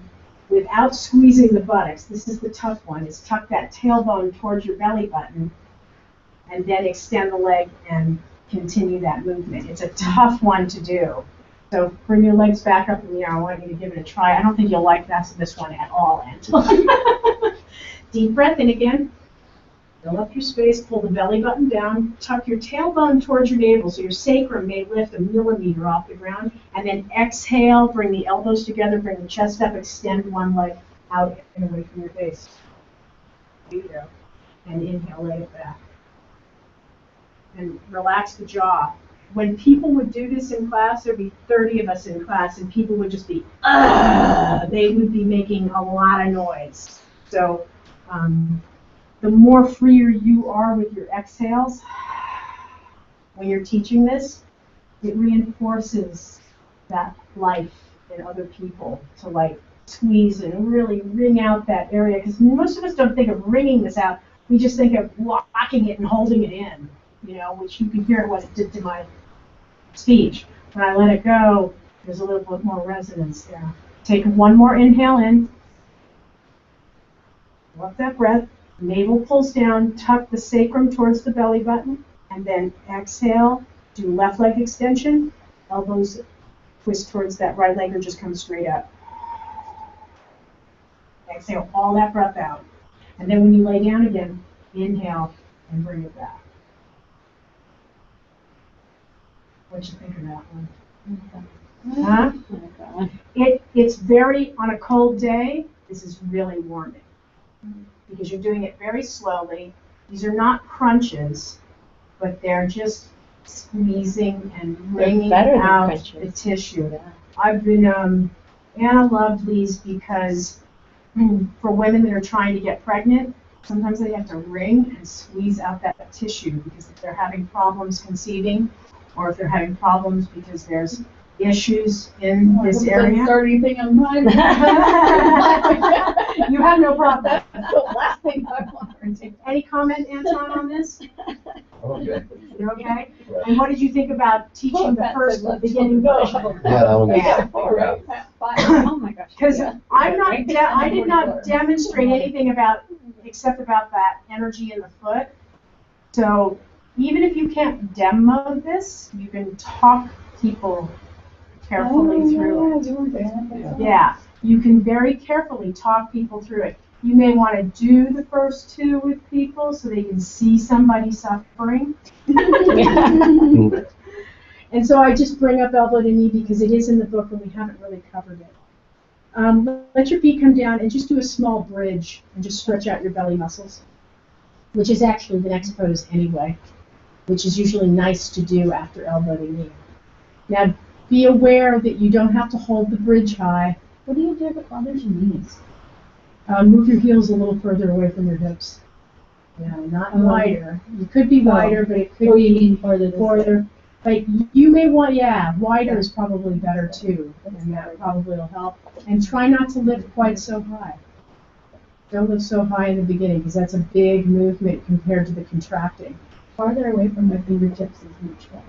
[SPEAKER 4] without squeezing the buttocks. This is the tough one, is tuck that tailbone towards your belly button and then extend the leg and continue that movement. It's a tough one to do. So bring your legs back up in the air. I want you to give it a try. I don't think you'll like this one at all, Angela. Deep breath in again. Fill up your space, pull the belly button down, tuck your tailbone towards your navel so your sacrum may lift 1 millimeter off the ground, and then exhale, bring the elbows together, bring the chest up, extend one leg out and away from your face. There you go. And inhale, lay it back. And relax the jaw. When people would do this in class, there'd be 30 of us in class, and people would just be, they would be making a lot of noise. So the more freer you are with your exhales, when you're teaching this, it reinforces that life in other people to like squeeze and really wring out that area. Because most of us don't think of wringing this out. We just think of locking it and holding it in, you know, which you can hear what it did to my speech. When I let it go, there's a little bit more resonance there. Take one more inhale in. Let that breath. Navel pulls down. Tuck the sacrum towards the belly button. And then exhale. Do left leg extension. Elbows twist towards that right leg or just come straight up. Exhale all that breath out. And then when you lay down again, inhale and bring it back. What you think of that one? Huh? It's very, on a cold day, this is really warming. Because you're doing it very slowly. These are not crunches, but they're just squeezing and wringing out the tissue. Yeah. I've been, Anna loved these because for women that are trying to get pregnant, sometimes they have to wring and squeeze out that tissue because if they're having problems conceiving, or if they're having problems because there's issues in this area.
[SPEAKER 3] Start anything on mine.
[SPEAKER 4] You have no problem.
[SPEAKER 3] That's the last thing I want to do.
[SPEAKER 4] Any comment, Anton, on this?
[SPEAKER 5] Okay.
[SPEAKER 4] You're okay? And what did you think about teaching the first beginning version?
[SPEAKER 8] Yeah, that one was.
[SPEAKER 4] Yeah.
[SPEAKER 3] All right. Oh my gosh.
[SPEAKER 4] Because
[SPEAKER 3] Yeah.
[SPEAKER 4] I did not demonstrate anything except about that energy in the foot. So even if you can't demo this, you can talk people carefully through it. Yeah, you can very carefully talk people through it. You may want to do the first two with people so they can see somebody suffering. And so I just bring up elbow to knee because it is in the book and we haven't really covered it. Let your feet come down and just do a small bridge and just stretch out your belly muscles, which is actually the next pose anyway, which is usually nice to do after elbow to knee. Now, be aware that you don't have to hold the bridge high.
[SPEAKER 3] What do you do if it bothers your knees?
[SPEAKER 4] Move your heels a little further away from your hips. Yeah, not wider. You could be wider, but it could be farther. But you may want, wider is probably better too, and that probably will help. And try not to lift quite so high. Don't lift so high in the beginning because that's a big movement compared to the contracting.
[SPEAKER 3] Farther away from my fingertips is much better.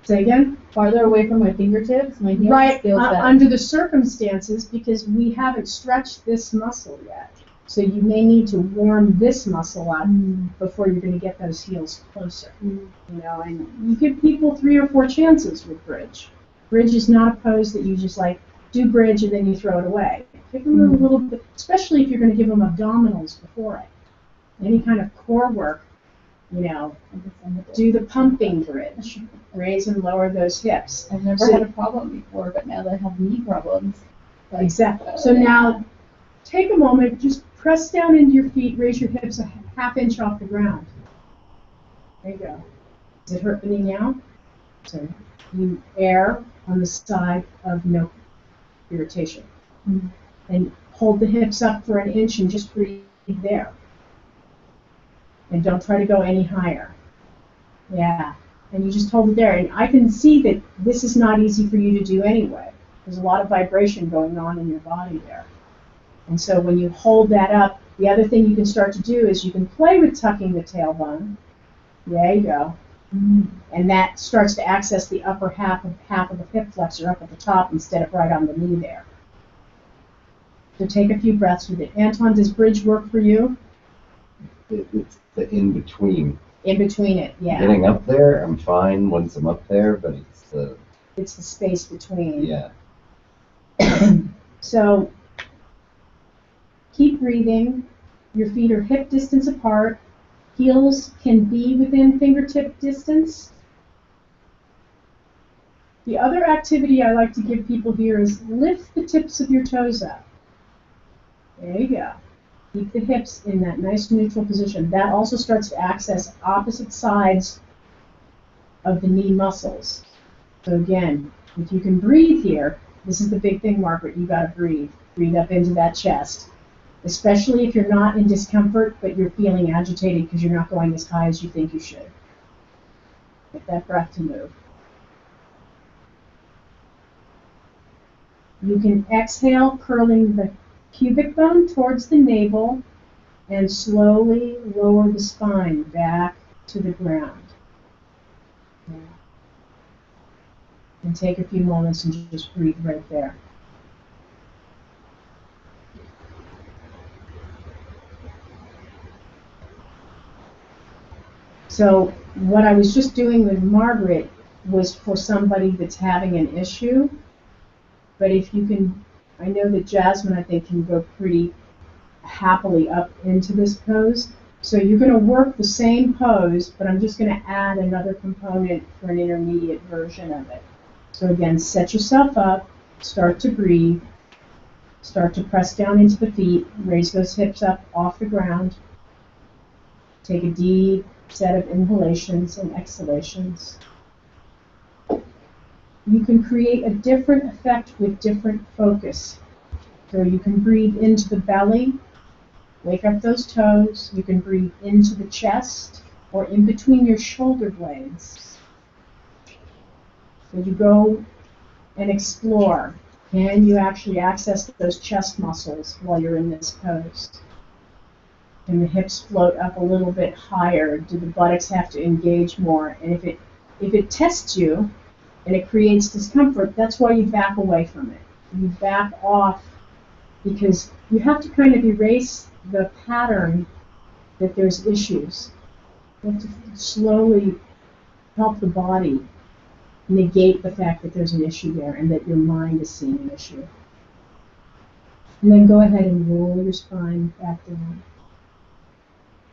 [SPEAKER 4] Say again?
[SPEAKER 3] Farther away from my fingertips, my heel
[SPEAKER 4] Right,
[SPEAKER 3] feels better.
[SPEAKER 4] under the circumstances, because we haven't stretched this muscle yet. So you may need to warm this muscle up before you're going to get those heels closer. You know, and you give people 3 or 4 chances with bridge. Bridge is not a pose that you just like do bridge and then you throw it away. Give them a little bit, especially if you're going to give them abdominals before it. Any kind of core work, you know, do the pumping bridge. Raise and lower those hips.
[SPEAKER 3] I've never had a problem before, but now that I have knee problems.
[SPEAKER 4] Exactly. So now, take a moment, just press down into your feet, raise your hips a ½ inch off the ground. There you go. Does it hurt the knee now? So you err on the side of no irritation. And hold the hips up for 1 inch and just breathe there. And don't try to go any higher. Yeah. And you just hold it there. And I can see that this is not easy for you to do anyway. There's a lot of vibration going on in your body there. And so when you hold that up, the other thing you can start to do is you can play with tucking the tailbone. There you go. And that starts to access the upper half of the hip flexor up at the top instead of right on the knee there. So take a few breaths with it. Anton, does bridge work for you?
[SPEAKER 8] It's the in-between.
[SPEAKER 4] In between it, yeah.
[SPEAKER 8] Getting up there, I'm fine once I'm up there, but
[SPEAKER 4] It's the space between.
[SPEAKER 8] yeah.
[SPEAKER 4] So keep breathing. Your feet are hip distance apart. Heels can be within fingertip distance. The other activity I like to give people here is lift the tips of your toes up. There you go. Keep the hips in that nice neutral position. That also starts to access opposite sides of the knee muscles. So again, if you can breathe here, this is the big thing, Margaret, you gotta breathe. Breathe up into that chest. Especially if you're not in discomfort, but you're feeling agitated because you're not going as high as you think you should. Get that breath to move. You can exhale, curling the pubic bone towards the navel, and slowly lower the spine back to the ground. And take a few moments and just breathe right there. So what I was just doing with Margaret was for somebody that's having an issue. But if you can, I know that Jasmine, I think, can go pretty happily up into this pose. So you're going to work the same pose, but I'm just going to add another component for an intermediate version of it. So again, set yourself up, start to breathe, start to press down into the feet, raise those hips up off the ground. Take a deep set of inhalations and exhalations. You can create a different effect with different focus. So you can breathe into the belly, wake up those toes. You can breathe into the chest or in between your shoulder blades. So you go and explore. Can you actually access those chest muscles while you're in this pose? Can the hips float up a little bit higher? Do the buttocks have to engage more? And if it tests you and it creates discomfort, that's why you back away from it. You back off because you have to kind of erase the pattern that there's issues. You have to slowly help the body negate the fact that there's an issue there and that your mind is seeing an issue. And then go ahead and roll your spine back down.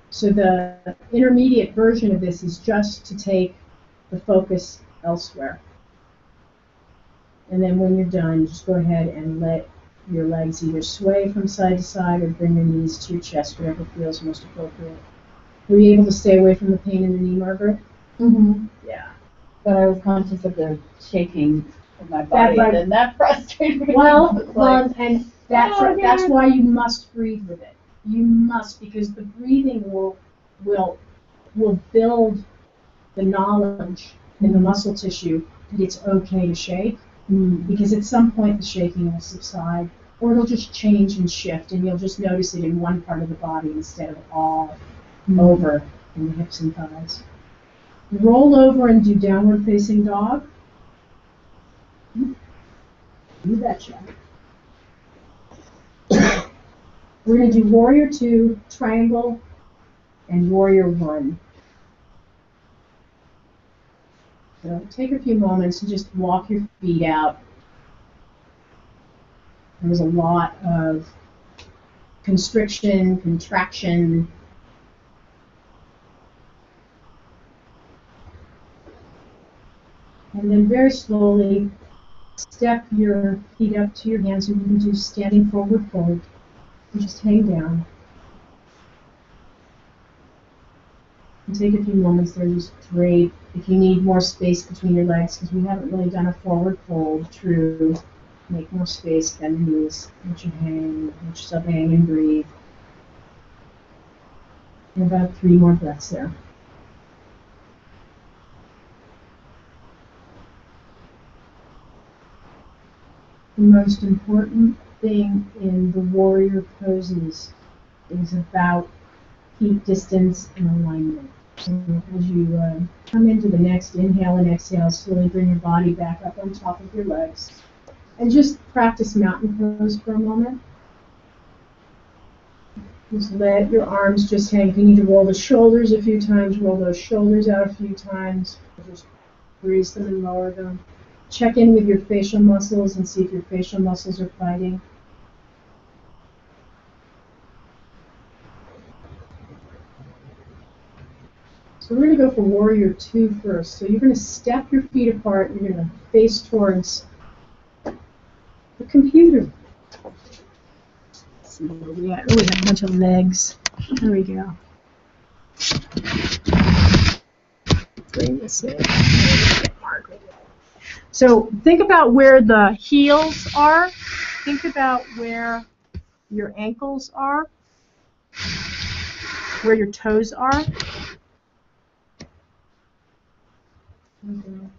[SPEAKER 4] So the intermediate version of this is just to take the focus elsewhere. And then when you're done, just go ahead and let your legs either sway from side to side or bring your knees to your chest, whatever feels most appropriate. Were you able to stay away from the pain in the knee, Margaret?
[SPEAKER 7] Mm-hmm.
[SPEAKER 4] Yeah.
[SPEAKER 7] But I was conscious of the shaking of my body,
[SPEAKER 4] That,
[SPEAKER 7] and that frustrated me.
[SPEAKER 4] And that's why you must breathe with it. You must, because the breathing will build the knowledge in the muscle tissue that it's okay to shake, because at some point the shaking will subside, or it'll just change and shift, and you'll just notice it in one part of the body instead of all over in the hips and thighs. Roll over and do downward facing dog. You betcha. We're going to do warrior 2, triangle, and warrior 1. So take a few moments and just walk your feet out. There's a lot of constriction, contraction. And then very slowly step your feet up to your hands, and you can do standing forward fold. And just hang down. And take a few moments there, just drape. If you need more space between your legs, because we haven't really done a forward fold, true. Make more space, bend the knees, let yourself hang and breathe. And about 3 more breaths there. The most important thing in the warrior poses is about feet distance and alignment. So as you come into the next inhale and exhale, slowly bring your body back up on top of your legs. And just practice mountain pose for a moment. Just let your arms just hang. If you need to roll the shoulders a few times, roll those shoulders out a few times. Just raise them and lower them. Check in with your facial muscles and see if your facial muscles are fighting. So we're going to go for Warrior 2 first. So you're going to step your feet apart. You're going to face towards the computer. Let's see where we at. Oh, we have a bunch of legs. There we go. Bring this in. So think about where the heels are. Think about where your ankles are, where your toes are. And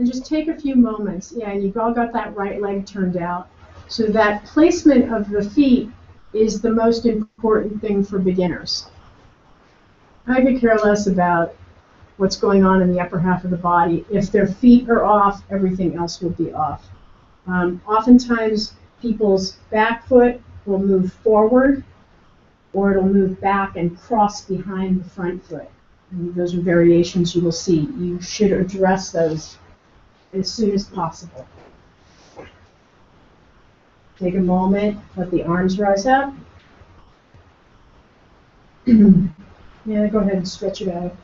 [SPEAKER 4] just take a few moments. Yeah, and you've all got that right leg turned out. So that placement of the feet is the most important thing for beginners. I could care less about what's going on in the upper half of the body. If their feet are off, everything else will be off. Oftentimes, people's back foot will move forward, or it'll move back and cross behind the front foot. And those are variations you will see. You should address those as soon as possible. Take a moment, let the arms rise up. Yeah, go ahead and stretch it out.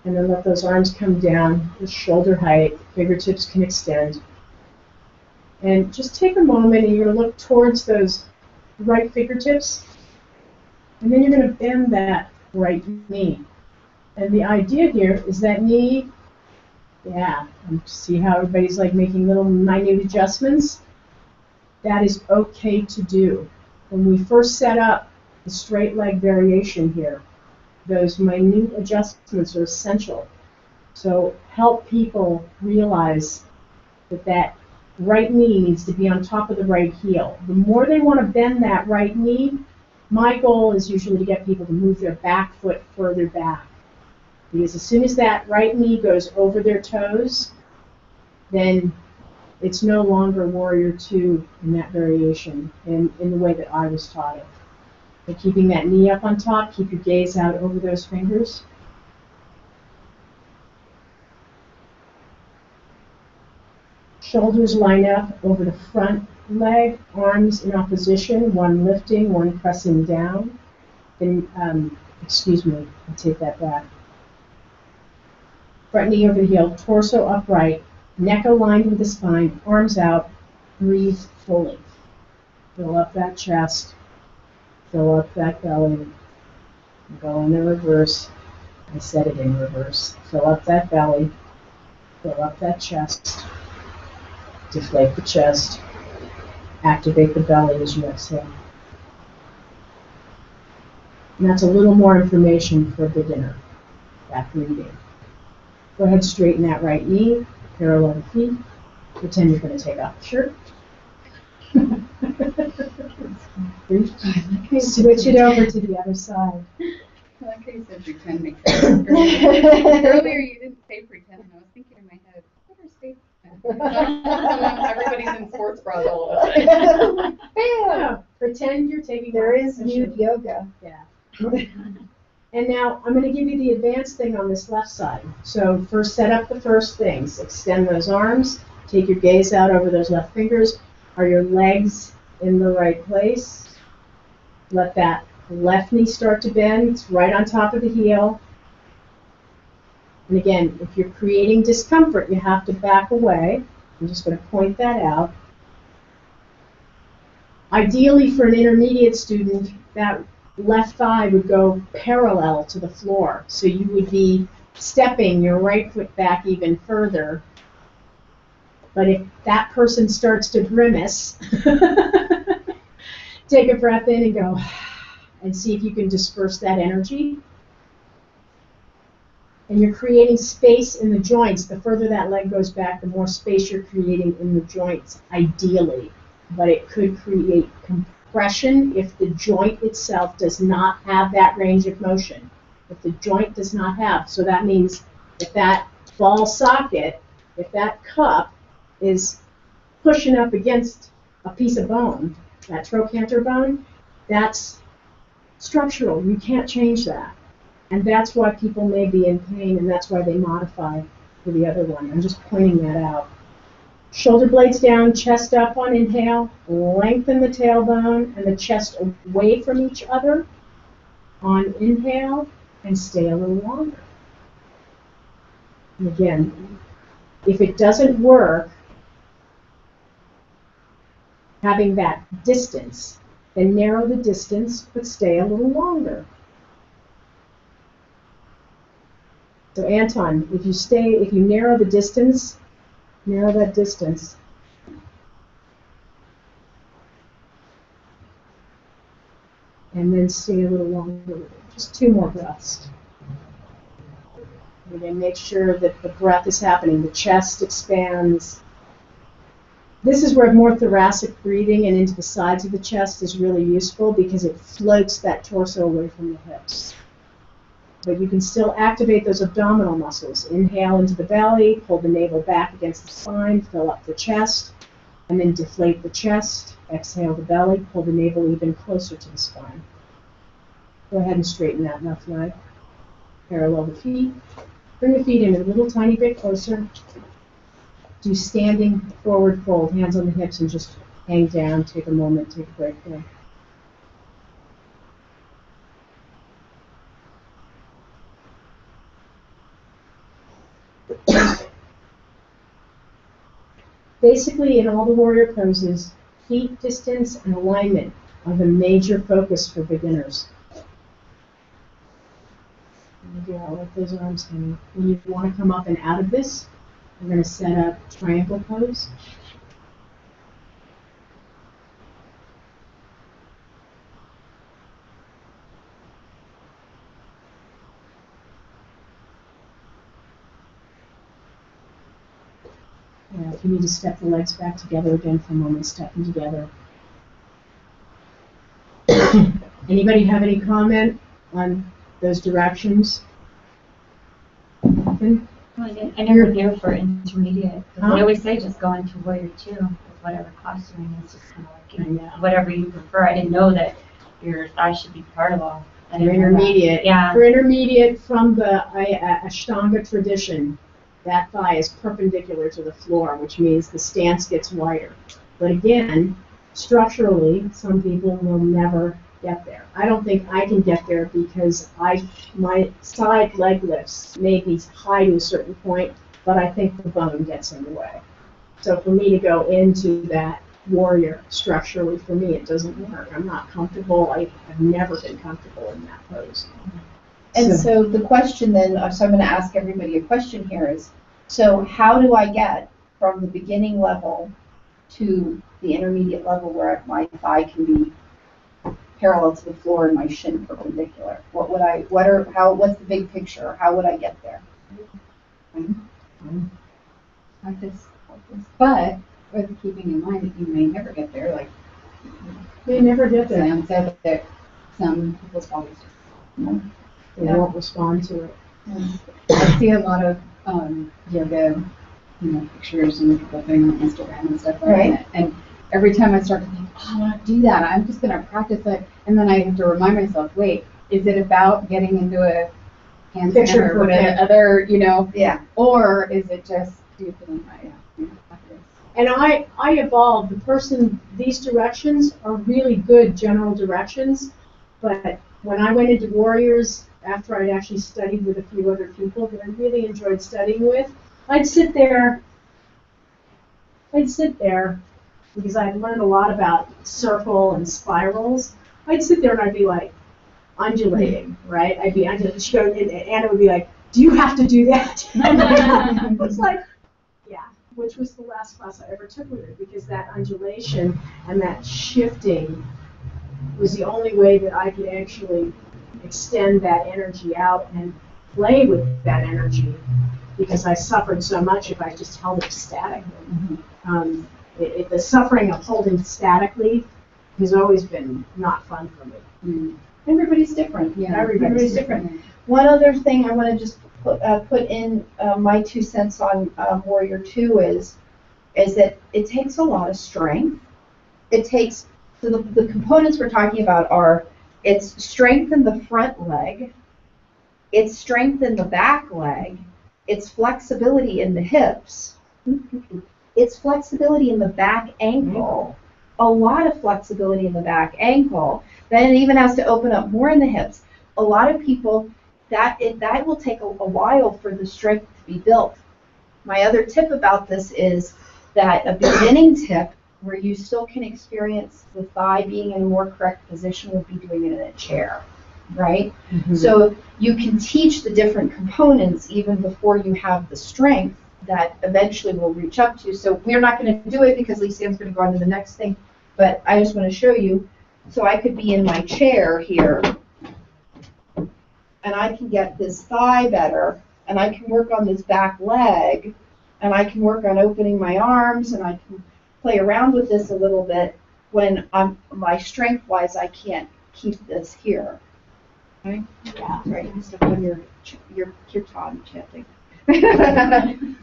[SPEAKER 4] And then let those arms come down to shoulder height. Fingertips can extend. And just take a moment and you're going to look towards those right fingertips. And then you're going to bend that right knee. And the idea here is that knee, yeah, see how everybody's like making little minute adjustments? That is okay to do. When we first set up the straight leg variation here, those minute adjustments are essential. So help people realize that that right knee needs to be on top of the right heel. The more they want to bend that right knee, my goal is usually to get people to move their back foot further back. Because as soon as that right knee goes over their toes, then it's no longer Warrior 2 in that variation in the way that I was taught it. So keeping that knee up on top, keep your gaze out over those fingers. Shoulders line up over the front leg, arms in opposition, one lifting, one pressing down. Then, excuse me, I take that back. Front knee over the heel, torso upright, neck aligned with the spine, arms out, breathe fully. Fill up that chest, fill up that belly. Go in the reverse. I said it in reverse. Fill up that belly, fill up that chest. Deflate the chest. Activate the belly as you exhale. And that's a little more information for a beginner. Back breathing. Go ahead, straighten that right knee, parallel the feet. Pretend you're going to take off the shirt. Switch it over to the other side.
[SPEAKER 6] I like how you said pretend makes sense. Earlier you didn't say pretend, and I was thinking in my head, what are say pretend? Everybody's in sports bras all of a sudden.
[SPEAKER 4] Yeah. Pretend you're taking
[SPEAKER 1] There
[SPEAKER 4] off
[SPEAKER 1] is
[SPEAKER 4] the
[SPEAKER 1] nude
[SPEAKER 4] shirt.
[SPEAKER 1] yoga.
[SPEAKER 4] Yeah. And now I'm going to give you the advanced thing on this left side. So first set up the first things. Extend those arms. Take your gaze out over those left fingers. Are your legs in the right place? Let that left knee start to bend. It's right on top of the heel. And again, if you're creating discomfort, you have to back away. I'm just going to point that out. Ideally, for an intermediate student, that left thigh would go parallel to the floor. So you would be stepping your right foot back even further. But if that person starts to grimace, take a breath in and go, and see if you can disperse that energy. And you're creating space in the joints. The further that leg goes back, the more space you're creating in the joints, ideally. But it could create compression if the joint itself does not have that range of motion. If the joint does not have, so that means if that ball socket, if that cup is pushing up against a piece of bone, that trochanter bone, that's structural. You can't change that. And that's why people may be in pain, and that's why they modify for the other one. I'm just pointing that out. Shoulder blades down, chest up on inhale, lengthen the tailbone and the chest away from each other on inhale, and stay a little longer. And again, if it doesn't work, having that distance, then narrow the distance, but stay a little longer. So Anton, if you narrow the distance, narrow that distance. And then stay a little longer. Just 2 more breaths. Again, make sure that the breath is happening. The chest expands. This is where more thoracic breathing and into the sides of the chest is really useful because it floats that torso away from the hips. But you can still activate those abdominal muscles. Inhale into the belly, pull the navel back against the spine, fill up the chest, and then deflate the chest. Exhale the belly, pull the navel even closer to the spine. Go ahead and straighten that left leg. Parallel the feet. Bring the feet in a little tiny bit closer. Do standing forward fold, hands on the hips, and just hang down. Take a moment, take a break there. Basically, in all the warrior poses, feet distance and alignment are the major focus for beginners. I'll let those arms hang. When you want to come up and out of this, we're going to set up triangle pose. If you need to step the legs back together again for a moment, step them together. Anybody have any comment on those directions? Nothing?
[SPEAKER 2] Well, I never knew for intermediate. Huh? They always say just go into warrior 2 with whatever class you're in. It's just kind of like whatever you prefer. I didn't know that your thigh should be parallel.
[SPEAKER 4] For intermediate.
[SPEAKER 2] Yeah.
[SPEAKER 4] For intermediate from the Ashtanga tradition, that thigh is perpendicular to the floor, which means the stance gets wider. But again, structurally, some people will never get there. I don't think I can get there because my side leg lifts may be high to a certain point, but I think the bone gets in the way. So for me to go into that warrior structurally, for me, it doesn't work. I'm not comfortable. I've never been comfortable in that pose.
[SPEAKER 1] And so the question then, so I'm going to ask everybody a question here is, so how do I get from the beginning level to the intermediate level where my thigh can be parallel to the floor and my shin perpendicular? What's the big picture? How would I get there?
[SPEAKER 3] Practice. But with keeping in mind that you may never get there, like
[SPEAKER 4] They never get there.
[SPEAKER 3] Sam said that some people's bodies just
[SPEAKER 4] They won't respond to it.
[SPEAKER 3] I see a lot of yoga, pictures and people doing on Instagram and stuff like that. And every time I start to think, oh, I want to do that, I'm just going to practice it. And then I have to remind myself, wait, is it about getting into a handstand or other, or is it just doing my practice?
[SPEAKER 4] And I evolved. These directions are really good general directions, but when I went into Warriors, after I'd actually studied with a few other people that I really enjoyed studying with, I'd sit there because I'd learned a lot about circle and spirals. I'd sit there and I'd be like undulating, right? I'd be undulating, and Anna would be like, "Do you have to do that?" It's like, yeah, which was the last class I ever took with her, because that undulation and that shifting was the only way that I could actually extend that energy out and play with that energy, because I suffered so much if I just held it statically. The suffering of holding statically has always been not fun for me.
[SPEAKER 1] Everybody's different.
[SPEAKER 3] Yeah,
[SPEAKER 1] Everybody's different. One other thing I want to just put in my 2 cents on Warrior 2 is that it takes a lot of strength. It takes, so the components we're talking about are, it's strength in the front leg, it's strength in the back leg, it's flexibility in the hips, it's flexibility in the back ankle, a lot of flexibility in the back ankle. Then it even has to open up more in the hips. A lot of people, that will take a while for the strength to be built. My other tip about this is that a beginning tip where you still can experience the thigh being in a more correct position would be doing it in a chair, right? So you can teach the different components even before you have the strength that eventually will reach up to. So we're not going to do it because Lisanne's going to go on to the next thing, but I just want to show you. So I could be in my chair here, and I can get this thigh better, and I can work on this back leg, and I can work on opening my arms, and I can play around with this a little bit when my strength-wise, I can't keep this here. Okay? Yeah, right. You step on your tom chanting. That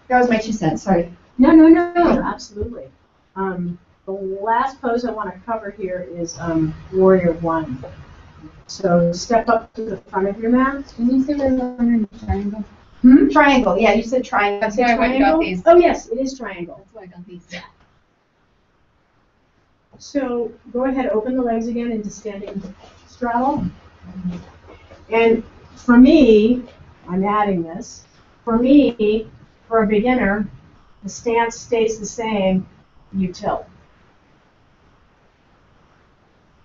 [SPEAKER 1] was my 2 cents. Sorry.
[SPEAKER 4] No, absolutely. The last pose I want to cover here is Warrior 1. So step up to the front of your mat.
[SPEAKER 3] Didn't you say we were learning triangle?
[SPEAKER 1] Triangle. Yeah, you said triangle.
[SPEAKER 3] That's why I went and got these.
[SPEAKER 4] Oh yes, it is triangle.
[SPEAKER 3] That's why I got these.
[SPEAKER 4] So go ahead, open the legs again into standing straddle. And for me, I'm adding this. For me, for a beginner, the stance stays the same, you tilt.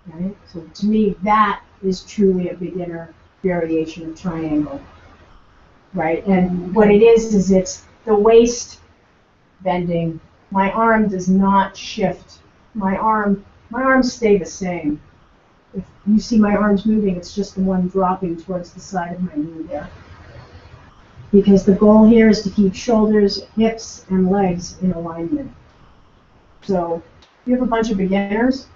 [SPEAKER 4] Right? So to me, that is truly a beginner variation of triangle. Right? And what it is it's the waist bending. My arm does not shift. My arms stay the same. If you see my arms moving, it's just the one dropping towards the side of my knee there. Because the goal here is to keep shoulders, hips, and legs in alignment. So if you have a bunch of beginners,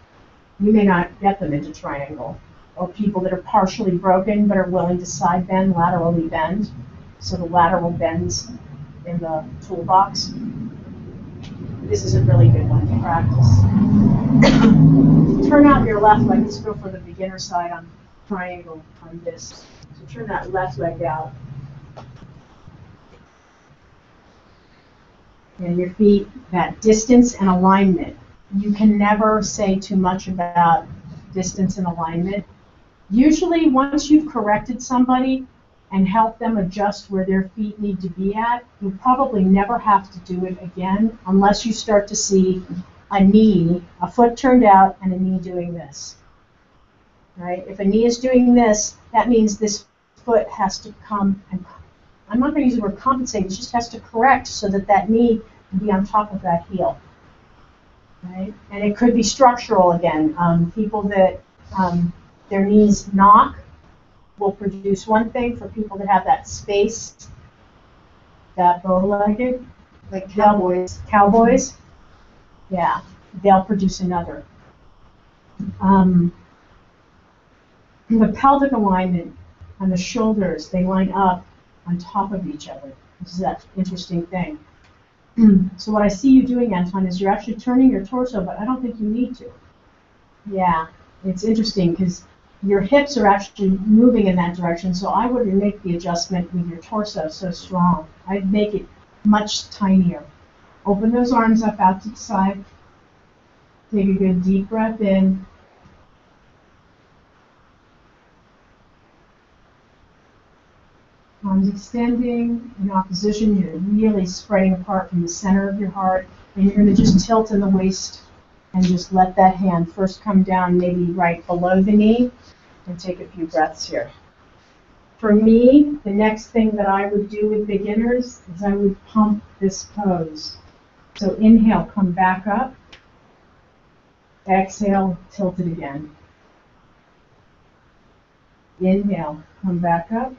[SPEAKER 4] you may not get them into triangle. Or people that are partially broken but are willing to side bend, laterally bend. So the lateral bends in the toolbox. This is a really good one to practice. Turn out your left leg. Let's go for the beginner side on triangle on this. So turn that left leg out. And your feet, that distance and alignment. You can never say too much about distance and alignment. Usually once you've corrected somebody and helped them adjust where their feet need to be at, you'll probably never have to do it again unless you start to see a knee, a foot turned out, and a knee doing this. Right? If a knee is doing this, that means this foot has to come and, I'm not going to use the word compensate, it just has to correct so that that knee can be on top of that heel. Right? And it could be structural again. People that their knees knock will produce one thing. For people that have that space, that bow-legged,
[SPEAKER 1] Like cowboys.
[SPEAKER 4] Cowboys, yeah, they'll produce another. The pelvic alignment and the shoulders, they line up on top of each other. This is that interesting thing. So what I see you doing, Anton, is you're actually turning your torso, but I don't think you need to. Yeah, it's interesting because your hips are actually moving in that direction, so I wouldn't make the adjustment with your torso so strong. I'd make it much tinier. Open those arms up out to the side. Take a good deep breath in. Arms extending in opposition. You're really spreading apart from the center of your heart. And you're going to just tilt in the waist and just let that hand first come down maybe right below the knee and take a few breaths here. For me, the next thing that I would do with beginners is I would pump this pose. So inhale, come back up. Exhale, tilt it again. Inhale, come back up.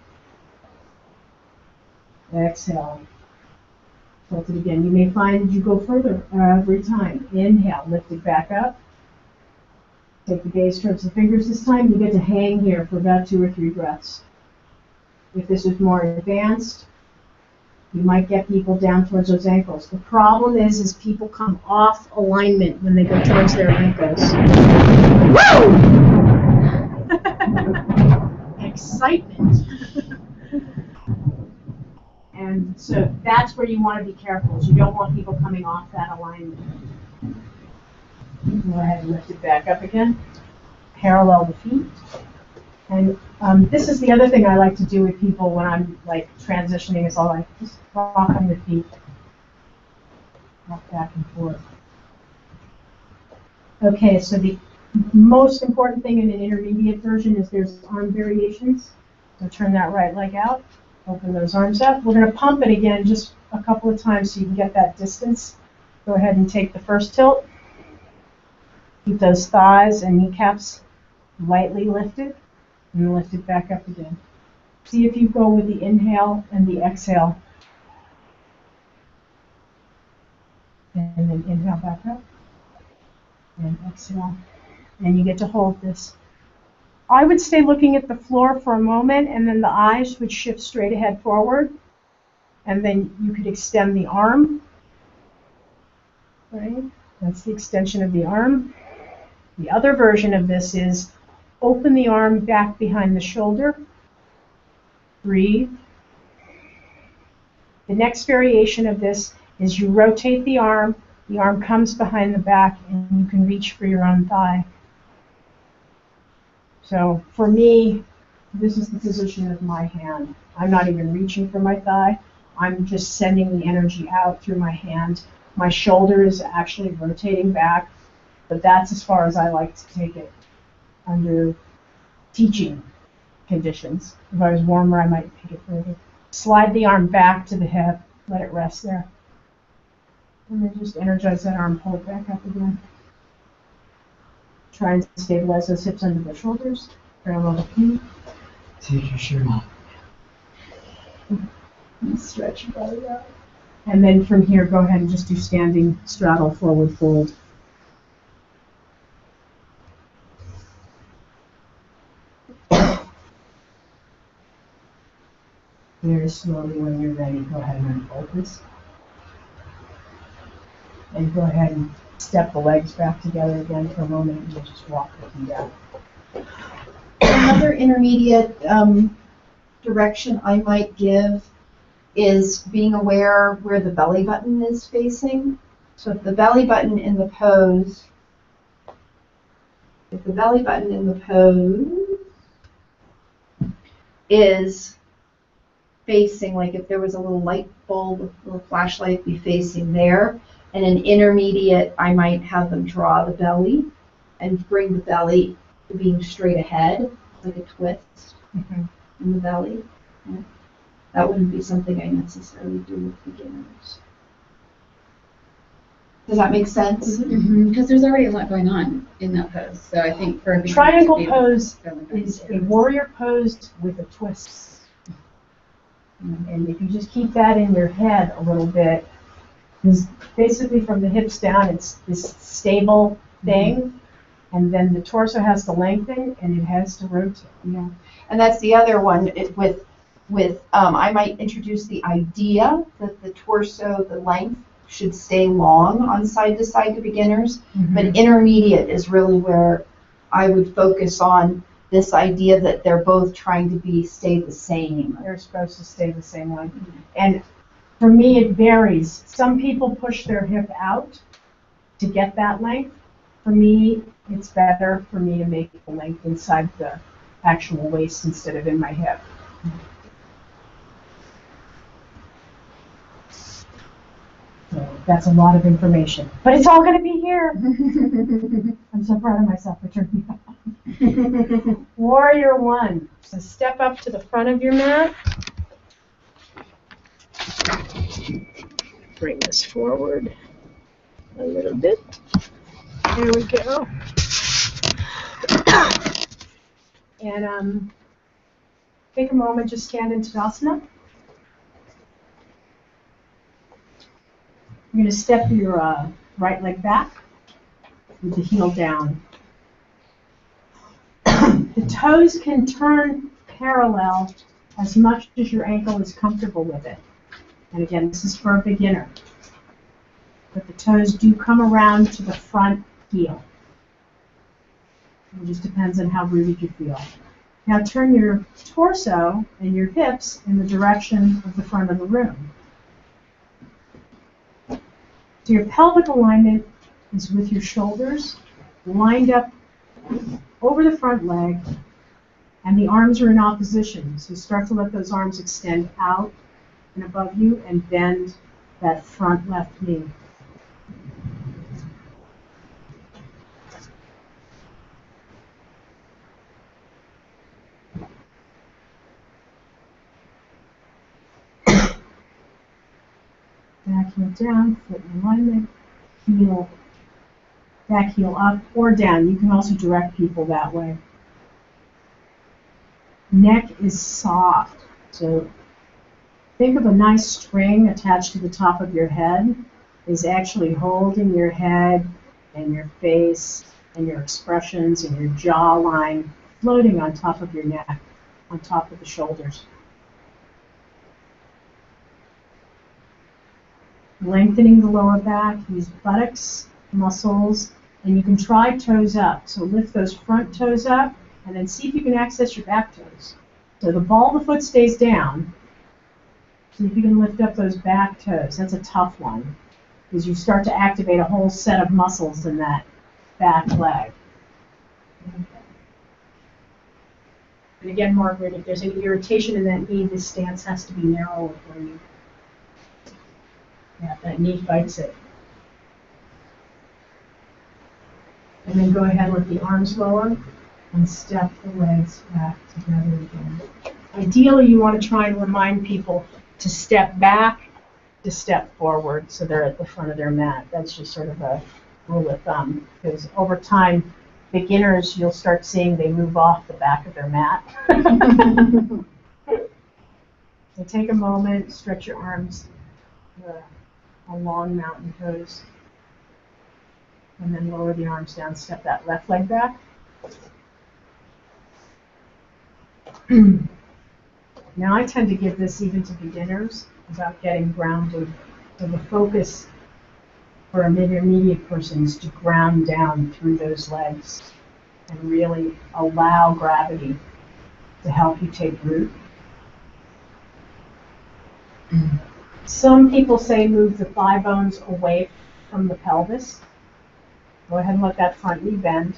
[SPEAKER 4] Exhale, tilt it again. You may find you go further every time. Inhale, lift it back up. Take the gaze towards the fingers this time. You get to hang here for about 2 or 3 breaths. If this is more advanced, you might get people down towards those ankles. The problem is people come off alignment when they go towards their ankles. Woo! Excitement. And so that's where you want to be careful. Is you don't want people coming off that alignment. Go ahead and lift it back up again. Parallel the feet. And this is the other thing I like to do with people when I'm like transitioning is I'll like just rock on your feet. Rock back and forth. Okay, so the most important thing in an intermediate version is there's arm variations. So turn that right leg out. Open those arms up. We're going to pump it again just a couple of times so you can get that distance. Go ahead and take the first tilt. Keep those thighs and kneecaps lightly lifted. And lift it back up again. See if you go with the inhale and the exhale. And then inhale back up. And exhale. And you get to hold this. I would stay looking at the floor for a moment, and then the eyes would shift straight ahead forward. And then you could extend the arm. Right? That's the extension of the arm. The other version of this is open the arm back behind the shoulder. Breathe. The next variation of this is you rotate the arm comes behind the back, and you can reach for your own thigh. So for me, this is the position of my hand. I'm not even reaching for my thigh. I'm just sending the energy out through my hand. My shoulder is actually rotating back, but that's as far as I like to take it under teaching conditions. If I was warmer, I might take it further. Slide the arm back to the hip, let it rest there. And then just energize that arm, pull it back up again. Try and stabilize those hips under the shoulders, parallel the feet.
[SPEAKER 5] Take your shirt off.
[SPEAKER 4] And stretch your body out. And then from here, go ahead and just do standing straddle forward fold. Very slowly, when you're ready, go ahead and unfold this. And go ahead and step the legs back together again for a moment, and you'll just walk with them down.
[SPEAKER 1] Another intermediate direction I might give is being aware where the belly button is facing. So if the belly button in the pose, is facing, like if there was a little light bulb, a little flashlight be facing there, and an intermediate, I might have them draw the belly and bring the belly to being straight ahead, like a twist in the belly. Yeah. That wouldn't be something I necessarily do with beginners. Does that make sense?
[SPEAKER 6] Because there's already a lot going on in that pose. So I think for a beginner
[SPEAKER 4] Triangle
[SPEAKER 6] to be
[SPEAKER 4] pose
[SPEAKER 6] able to
[SPEAKER 4] is a warrior pose with a twist. And if you just keep that in your head a little bit, because basically from the hips down, it's this stable thing, and then the torso has to lengthen and it has to rotate.
[SPEAKER 1] Yeah, and that's the other one. I might introduce the idea that the torso, the length, should stay long on side to side to beginners, but intermediate is really where I would focus on this idea that they're both trying to stay the same.
[SPEAKER 4] They're supposed to stay the same length. And for me, it varies. Some people push their hip out to get that length. For me, it's better for me to make the length inside the actual waist instead of in my hip. So that's a lot of information, but it's all going to be here. I'm so proud of myself for turning me on. Warrior one. So step up to the front of your mat. Bring this forward a little bit. There we go. And take a moment, just stand in Tadasana. You're going to step your right leg back with the heel down. The toes can turn parallel as much as your ankle is comfortable with it. And again, this is for a beginner. But the toes do come around to the front heel. It just depends on how rooted you feel. Now turn your torso and your hips in the direction of the front of the room. So your pelvic alignment is with your shoulders lined up over the front leg, and the arms are in opposition. So start to let those arms extend out and above you and bend that front left knee. Back heel down, foot in alignment, heel, back heel up or down. You can also direct people that way. Neck is soft, so think of a nice string attached to the top of your head is actually holding your head and your face and your expressions and your jawline floating on top of your neck, on top of the shoulders. Lengthening the lower back, use buttocks, muscles, and you can try toes up. So lift those front toes up and then see if you can access your back toes. So the ball of the foot stays down. See if you can lift up those back toes. That's a tough one because you start to activate a whole set of muscles in that back leg. And again, Margaret, if there's any irritation in that knee, this stance has to be narrower for you. Yeah, that knee fights it. And then go ahead, let the arms lower, and step the legs back together again. Ideally, you want to try and remind people to step back, to step forward, so they're at the front of their mat. That's just sort of a rule of thumb, because over time, beginners, you'll start seeing they move off the back of their mat. So take a moment, stretch your arms. A long mountain pose, and then lower the arms down, step that left leg back. Now I tend to give this even to beginners about getting grounded. So the focus for an intermediate person is to ground down through those legs and really allow gravity to help you take root. Some people say move the thigh bones away from the pelvis. Go ahead and let that front knee bend.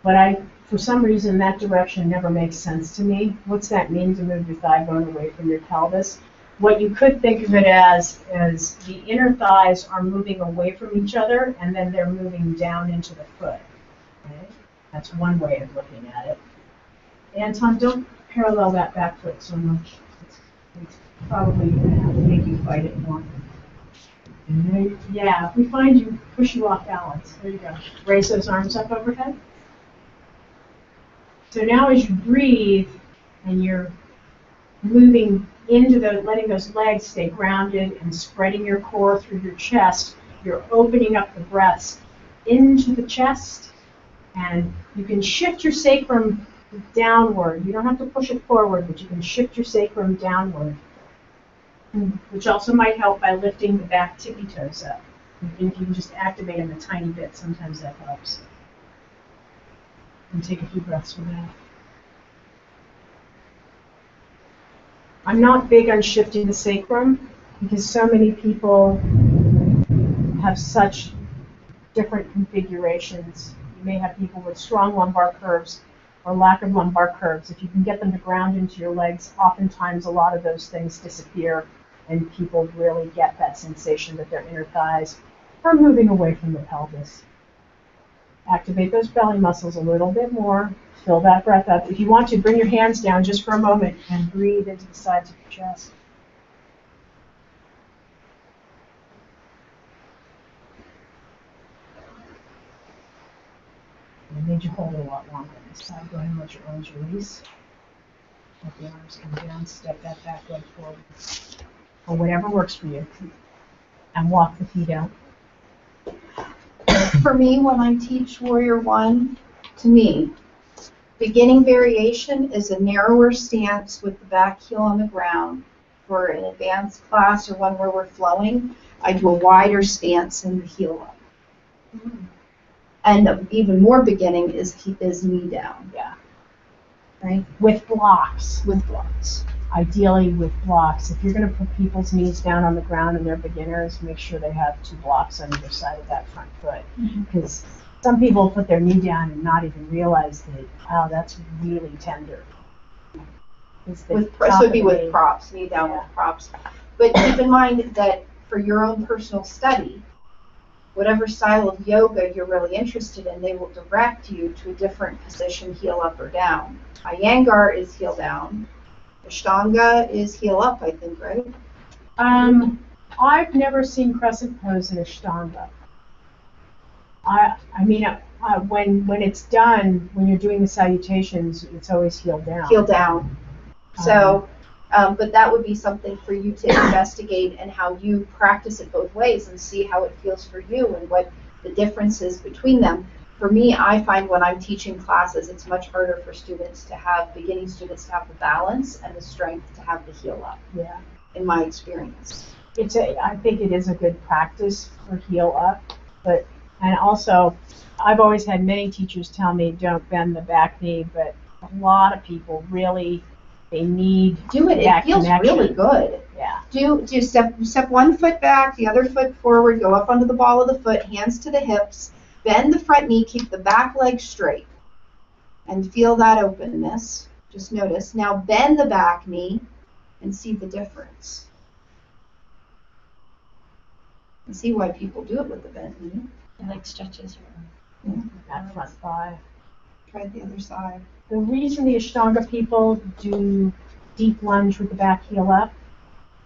[SPEAKER 4] But for some reason, that direction never makes sense to me. What's that mean to move your thigh bone away from your pelvis? What you could think of it as is the inner thighs are moving away from each other, and then they're moving down into the foot. Okay? That's one way of looking at it. Anton, don't parallel that back foot so much. It's probably going to have to make you fight it more. Yeah, if we find you, push you off balance. There you go. Raise those arms up overhead. So now as you breathe and you're moving into letting those legs stay grounded and spreading your core through your chest, you're opening up the breaths into the chest, and you can shift your sacrum downward. You don't have to push it forward, but you can shift your sacrum downward, which also might help by lifting the back tippy toes up. And if you can just activate them a tiny bit, sometimes that helps. And take a few breaths for that. I'm not big on shifting the sacrum because so many people have such different configurations. You may have people with strong lumbar curves or lack of lumbar curves. If you can get them to ground into your legs, oftentimes a lot of those things disappear and people really get that sensation that their inner thighs are moving away from the pelvis. Activate those belly muscles a little bit more. Fill that breath up. If you want to, bring your hands down just for a moment and breathe into the sides of your chest. made you hold it a lot longer this time. Go ahead and let your arms release. Let the arms come down, step that back leg forward. Or whatever works for you. And walk the feet out.
[SPEAKER 1] For me, when I teach Warrior One, to me, beginning variation is a narrower stance with the back heel on the ground. For an advanced class or one where we're flowing, I do a wider stance and the heel up. And even more beginning is knee down.
[SPEAKER 4] Yeah.
[SPEAKER 1] Right?
[SPEAKER 4] With blocks.
[SPEAKER 1] With blocks.
[SPEAKER 4] Ideally with blocks. If you're going to put people's knees down on the ground and they're beginners, make sure they have 2 blocks on either side of that front foot. Because some people put their knee down and not even realize that, wow, that's really tender.
[SPEAKER 1] So it'd be with props, knee down with props. But keep in mind that for your own personal study, whatever style of yoga you're really interested in, they will direct you to a different position, heel up or down. Iyengar is heel down. Ashtanga is heel up, I think, right?
[SPEAKER 4] I've never seen crescent pose in Ashtanga. I mean, when it's done, when you're doing the salutations, it's always heel down.
[SPEAKER 1] Heel down. So, but that would be something for you to investigate and how you practice it both ways and see how it feels for you and what the difference is between them. For me, I find when I'm teaching classes, it's much harder for students to have, beginning students to have the balance and the strength to have the heel up.
[SPEAKER 4] Yeah.
[SPEAKER 1] In my experience.
[SPEAKER 4] I think it is a good practice for heel up, and also, I've always had many teachers tell me don't bend the back knee, but a lot of people really, they need
[SPEAKER 1] do it. It feels really good.
[SPEAKER 4] Yeah.
[SPEAKER 1] Do step one foot back, the other foot forward, go up onto the ball of the foot, hands to the hips, bend the front knee, keep the back leg straight, and feel that openness. Just notice. Now bend the back knee and see the difference. And see why people do it with the bent knee.
[SPEAKER 7] It like stretches your
[SPEAKER 4] that front thigh.
[SPEAKER 1] Try the other side.
[SPEAKER 4] The reason the Ashtanga people do deep lunge with the back heel up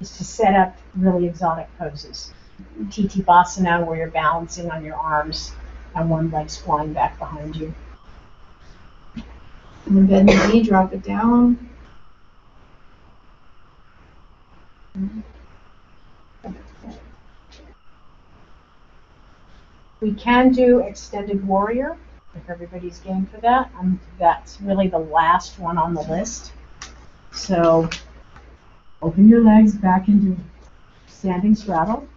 [SPEAKER 4] is to set up really exotic poses. Titi-basana, where you're balancing on your arms and one leg's flying back behind you.
[SPEAKER 1] And then bend the knee, drop it down.
[SPEAKER 4] We can do extended warrior, if everybody's game for that. That's really the last one on the list. So open your legs back into standing straddle.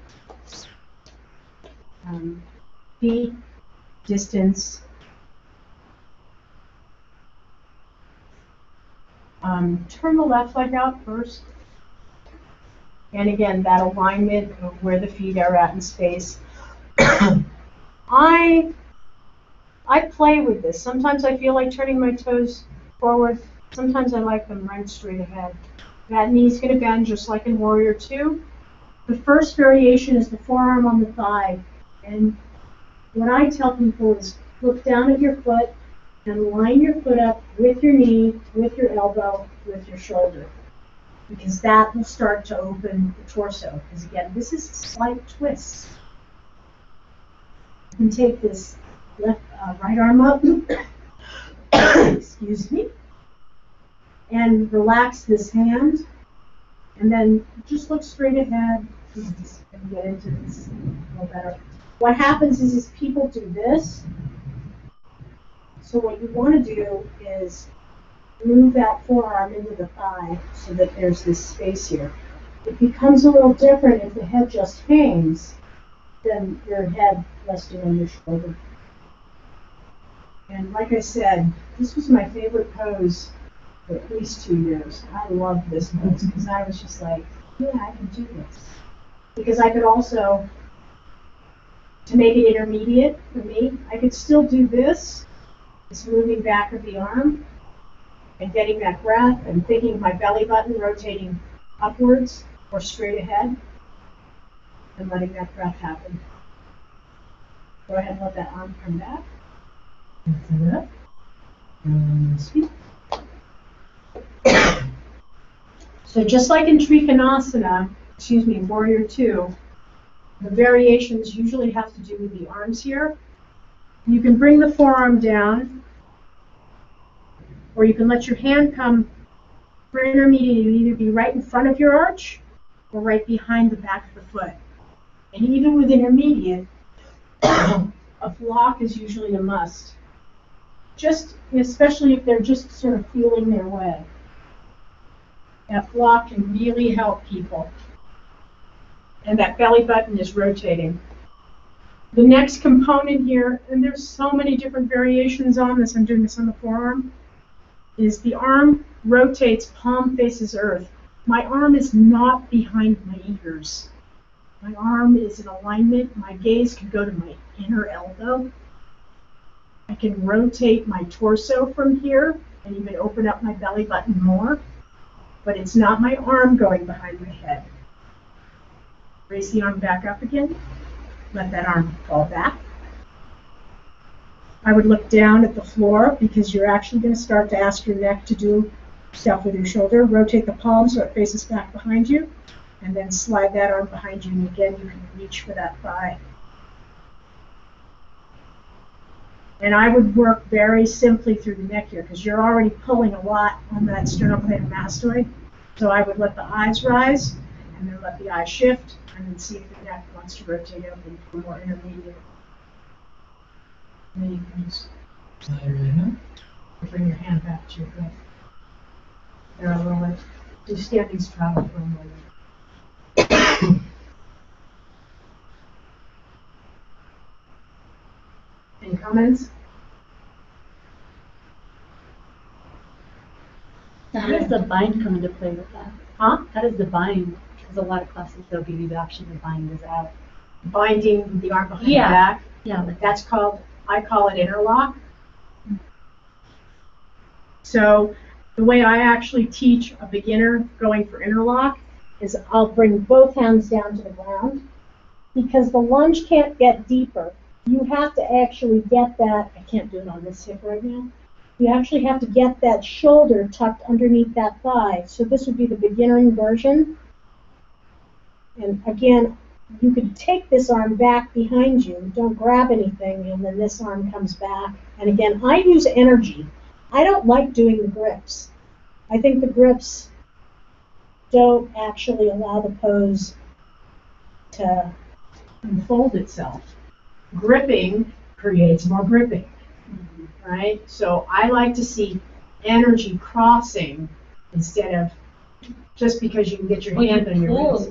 [SPEAKER 4] Feet, distance. Turn the left leg out first. And again, that alignment of where the feet are at in space. I play with this. Sometimes I feel like turning my toes forward. Sometimes I like them right straight ahead. That knee's going to bend just like in Warrior 2. The first variation is the forearm on the thigh. And what I tell people is look down at your foot and line your foot up with your knee, with your elbow, with your shoulder. Because that will start to open the torso. Because again, this is a slight twist. You can take this right arm up, excuse me, and relax this hand, and then just look straight ahead and get into this a little better. What happens is people do this, so what you want to do is move that forearm into the thigh so that there's this space here. It becomes a little different if the head just hangs than your head resting on your shoulder. And like I said, this was my favorite pose for at least 2 years. I loved this pose because I was just like, yeah, I can do this. Because I could also, to make it intermediate for me, I could still do this moving back of the arm and getting that breath and thinking of my belly button rotating upwards or straight ahead and letting that breath happen. Go ahead and let that arm come back. Lift it up. And speak. So just like in Trikonasana, Warrior 2, the variations usually have to do with the arms here. You can bring the forearm down, or you can let your hand come for intermediate, either be right in front of your arch or right behind the back of the foot. And even with intermediate, a block is usually a must. Just, especially if they're just sort of feeling their way. That block can really help people. And that belly button is rotating. The next component here, and there's so many different variations on this, I'm doing this on the forearm, is the arm rotates, palm faces earth. My arm is not behind my ears. My arm is in alignment. My gaze can go to my inner elbow. I can rotate my torso from here and even open up my belly button more, but it's not my arm going behind my head. Raise the arm back up again. Let that arm fall back. I would look down at the floor because you're actually going to start to ask your neck to do stuff with your shoulder. Rotate the palm so it faces back behind you, and then slide that arm behind you, and again you can reach for that thigh. And I would work very simply through the neck here because you're already pulling a lot on that sternocleidomastoid. So I would let the eyes rise, and then let the eyes shift, and then see if the neck wants to rotate open for more intermediate. And then you can just bring your hand back to your hip. There a little bit. Do standing straddle for a moment. Any comments?
[SPEAKER 7] So how does the bind come into play with that?
[SPEAKER 4] Huh?
[SPEAKER 7] How does the bind? Because a lot of classes they'll give you the option to bind this out.
[SPEAKER 4] Binding the arm behind
[SPEAKER 7] Yeah.
[SPEAKER 4] the back.
[SPEAKER 7] Yeah, like
[SPEAKER 4] That's called, I call it interlock. So the way I actually teach a beginner going for interlock is I'll bring both hands down to the ground because the lunge can't get deeper. You have to actually get that, I can't do it on this hip right now. You actually have to get that shoulder tucked underneath that thigh. So this would be the beginner version. And again, you could take this arm back behind you, don't grab anything, and then this arm comes back. And again, I use energy. I don't like doing the grips. I think the grips don't actually allow the pose to unfold itself. Gripping creates more gripping, right? So I like to see energy crossing instead of just because you can get your hand on your wrist.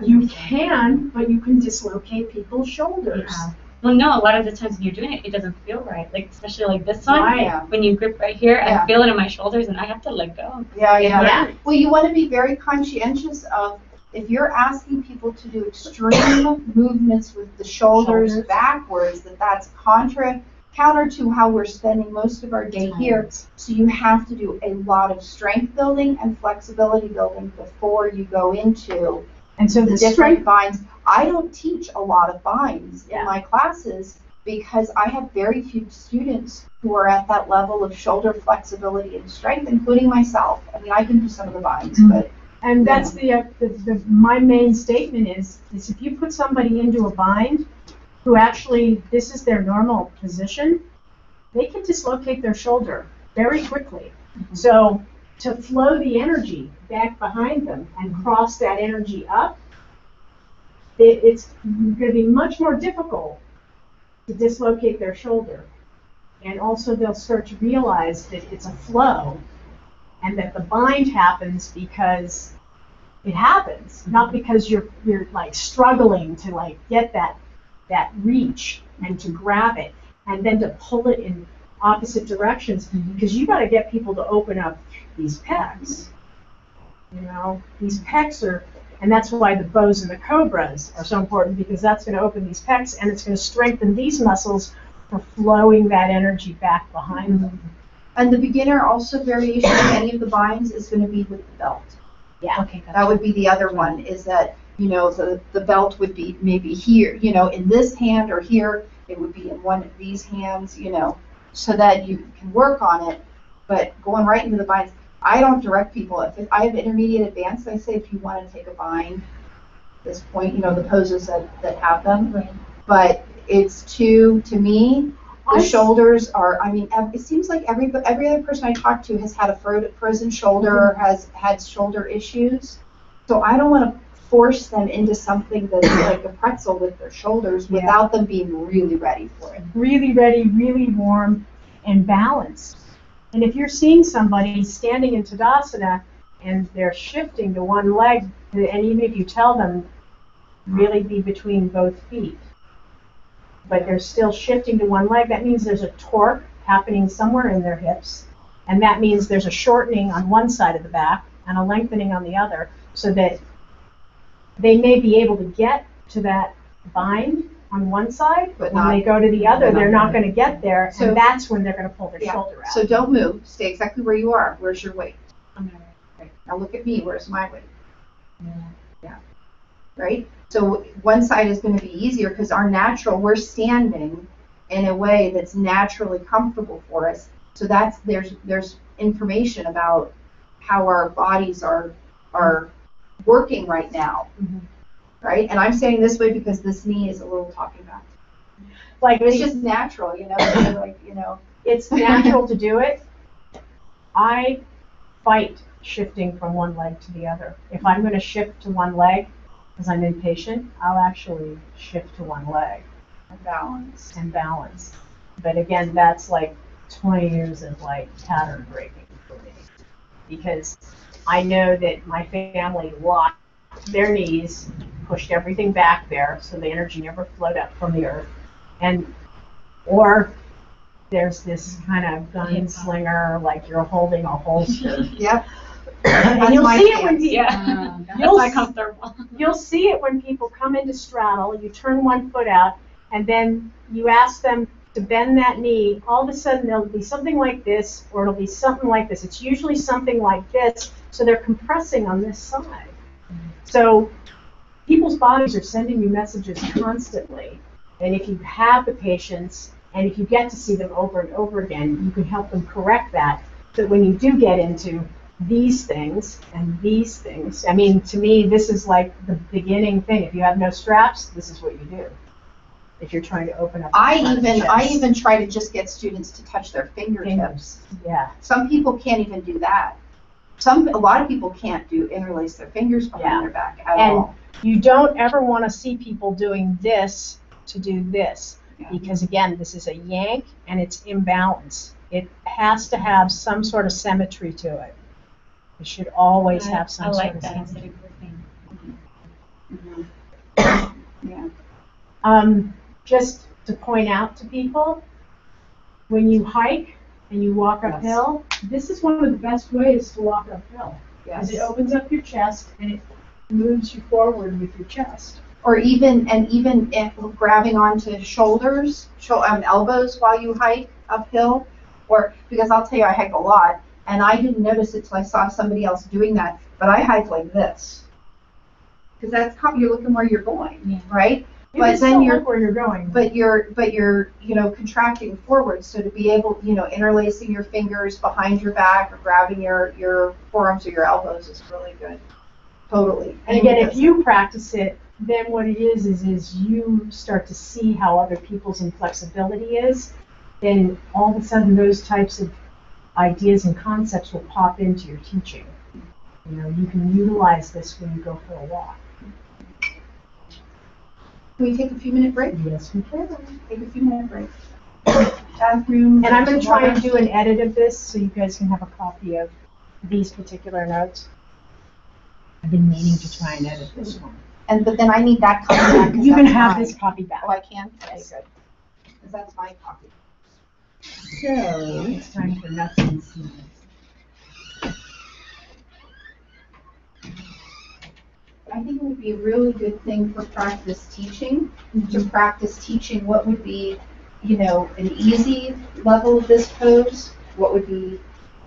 [SPEAKER 4] You can, but you can dislocate people's shoulders.
[SPEAKER 2] Yeah. Well, no, a lot of the times when you're doing it, it doesn't feel right. Like, especially like this one,
[SPEAKER 1] Right.
[SPEAKER 2] when you grip right here,
[SPEAKER 1] Yeah.
[SPEAKER 2] I feel it in my shoulders and I have to let go.
[SPEAKER 1] Yeah. Well, you want to be very conscientious of if you're asking people to do extreme movements with the shoulders backwards, that's counter to how we're spending most of our day here. So you have to do a lot of strength building and flexibility building before you go into
[SPEAKER 4] And so
[SPEAKER 1] the
[SPEAKER 4] the
[SPEAKER 1] different
[SPEAKER 4] strength,
[SPEAKER 1] binds. I don't teach a lot of binds
[SPEAKER 4] Yeah.
[SPEAKER 1] in my classes because I have very few students who are at that level of shoulder flexibility and strength, including myself. I mean, I can do some of the binds, but
[SPEAKER 4] and that's my main statement is if you put somebody into a bind who actually, this is their normal position, they can dislocate their shoulder very quickly. So to flow the energy back behind them and cross that energy up, it's going to be much more difficult to dislocate their shoulder. And also they'll start to realize that it's a flow and that the bind happens because it happens, not because you're like struggling to like get that reach and to grab it and then to pull it in opposite directions because you got to get people to open up these pecs. You know, these pecs are, and that's why the bows and the cobras are so important because that's going to open these pecs and it's going to strengthen these muscles for flowing that energy back behind them.
[SPEAKER 1] and the beginner also variation of any of the binds is going to be with the belt.
[SPEAKER 4] Yeah.
[SPEAKER 2] Okay, gotcha.
[SPEAKER 1] That would be the other one, is that, you know, the belt would be maybe here, you know, in this hand or here, it would be in one of these hands, you know, so that you can work on it. But going right into the binds, I don't direct people. If I have intermediate advanced, I say if you want to take a bind at this point, you know, the poses that have them.
[SPEAKER 2] Right.
[SPEAKER 1] But it's to me, The shoulders are, I mean, it seems like every other person I talk to has had a frozen shoulder or has had shoulder issues. So I don't want to force them into something that's like a pretzel with their shoulders without them being really ready for it.
[SPEAKER 4] Really ready, really warm, and balanced. And if you're seeing somebody standing in Tadasana and they're shifting to one leg, and even if you tell them, really be between both feet, but they're still shifting to one leg, that means there's a torque happening somewhere in their hips, and that means there's a shortening on one side of the back and a lengthening on the other, so that they may be able to get to that bind on one side, but when they go to the other, they're not going to get there, and that's when they're going to pull their shoulder out.
[SPEAKER 1] So don't move. Stay exactly where you are. Where's your weight? Okay. Now look at me. Where's my weight? Yeah. Right? So one side is going to be easier because we're standing in a way that's naturally comfortable for us. So there's information about how our bodies are working right now. Mm-hmm. Right? And I'm saying this way because this knee is a little talking back. Like it's just natural,
[SPEAKER 4] It's natural to do it. I fight shifting from one leg to the other. If I'm going to shift to one leg because I'm impatient, I'll actually shift to one leg and balance. But again, that's like 20 years of like pattern breaking for me, because I know that my family locked their knees, pushed everything back there so the energy never flowed up from the earth, or there's this kind of gunslinger, like you're holding a holster.
[SPEAKER 1] Yep.
[SPEAKER 4] And you'll see it when you'll see it when people come into straddle. You turn one foot out, and then you ask them to bend that knee. All of a sudden, there'll be something like this, or it'll be something like this. It's usually something like this, so they're compressing on this side. So people's bodies are sending you messages constantly, and if you have the patience, and if you get to see them over and over again, you can help them correct that, so that when you do get into these things and these things, I mean, to me, this is like the beginning thing. If you have no straps, this is what you do. If you're trying to open up.
[SPEAKER 1] I even try to just get students to touch their fingertips.
[SPEAKER 4] Yeah.
[SPEAKER 1] Some people can't even do that. A lot of people can't interlace their fingers behind their back at all.
[SPEAKER 4] You don't ever want to see people doing this to do this, because again, this is a yank and it's imbalance. It has to have some sort of symmetry to it. It should always have some sort of symmetry. Just to point out to people, when you hike and you walk uphill, this is one of the best ways to walk uphill. Because it opens up your chest and it moves you forward with your chest.
[SPEAKER 1] Or even grabbing onto shoulders, elbows while you hike uphill. Or because I'll tell you, I hike a lot, and I didn't notice it till I saw somebody else doing that. But I hike like this, because that's how you're looking where you're going, right? But then you're
[SPEAKER 4] where you're going.
[SPEAKER 1] But you're contracting forward. So to be able, interlacing your fingers behind your back or grabbing your forearms or your elbows is really good. Totally.
[SPEAKER 4] And again, if you practice it, then what it is you start to see how other people's inflexibility is. Then all of a sudden those types of ideas and concepts will pop into your teaching. You can utilize this when you go for a walk.
[SPEAKER 1] Can we take a few minute break?
[SPEAKER 4] Yes, we can.
[SPEAKER 1] Take a few minute break. Bathroom.
[SPEAKER 4] And I'm going to try and do an edit of this so you guys can have a copy of these particular notes. I've been meaning to try and edit this one.
[SPEAKER 1] But then I need that copy back.
[SPEAKER 4] You can have this copy back.
[SPEAKER 1] Oh, I can? Okay, good. Because that's my copy.
[SPEAKER 4] So, it's time for nuts and seeds.
[SPEAKER 1] I think it would be a really good thing for practice teaching, to practice teaching what would be, an easy level of this pose, what would be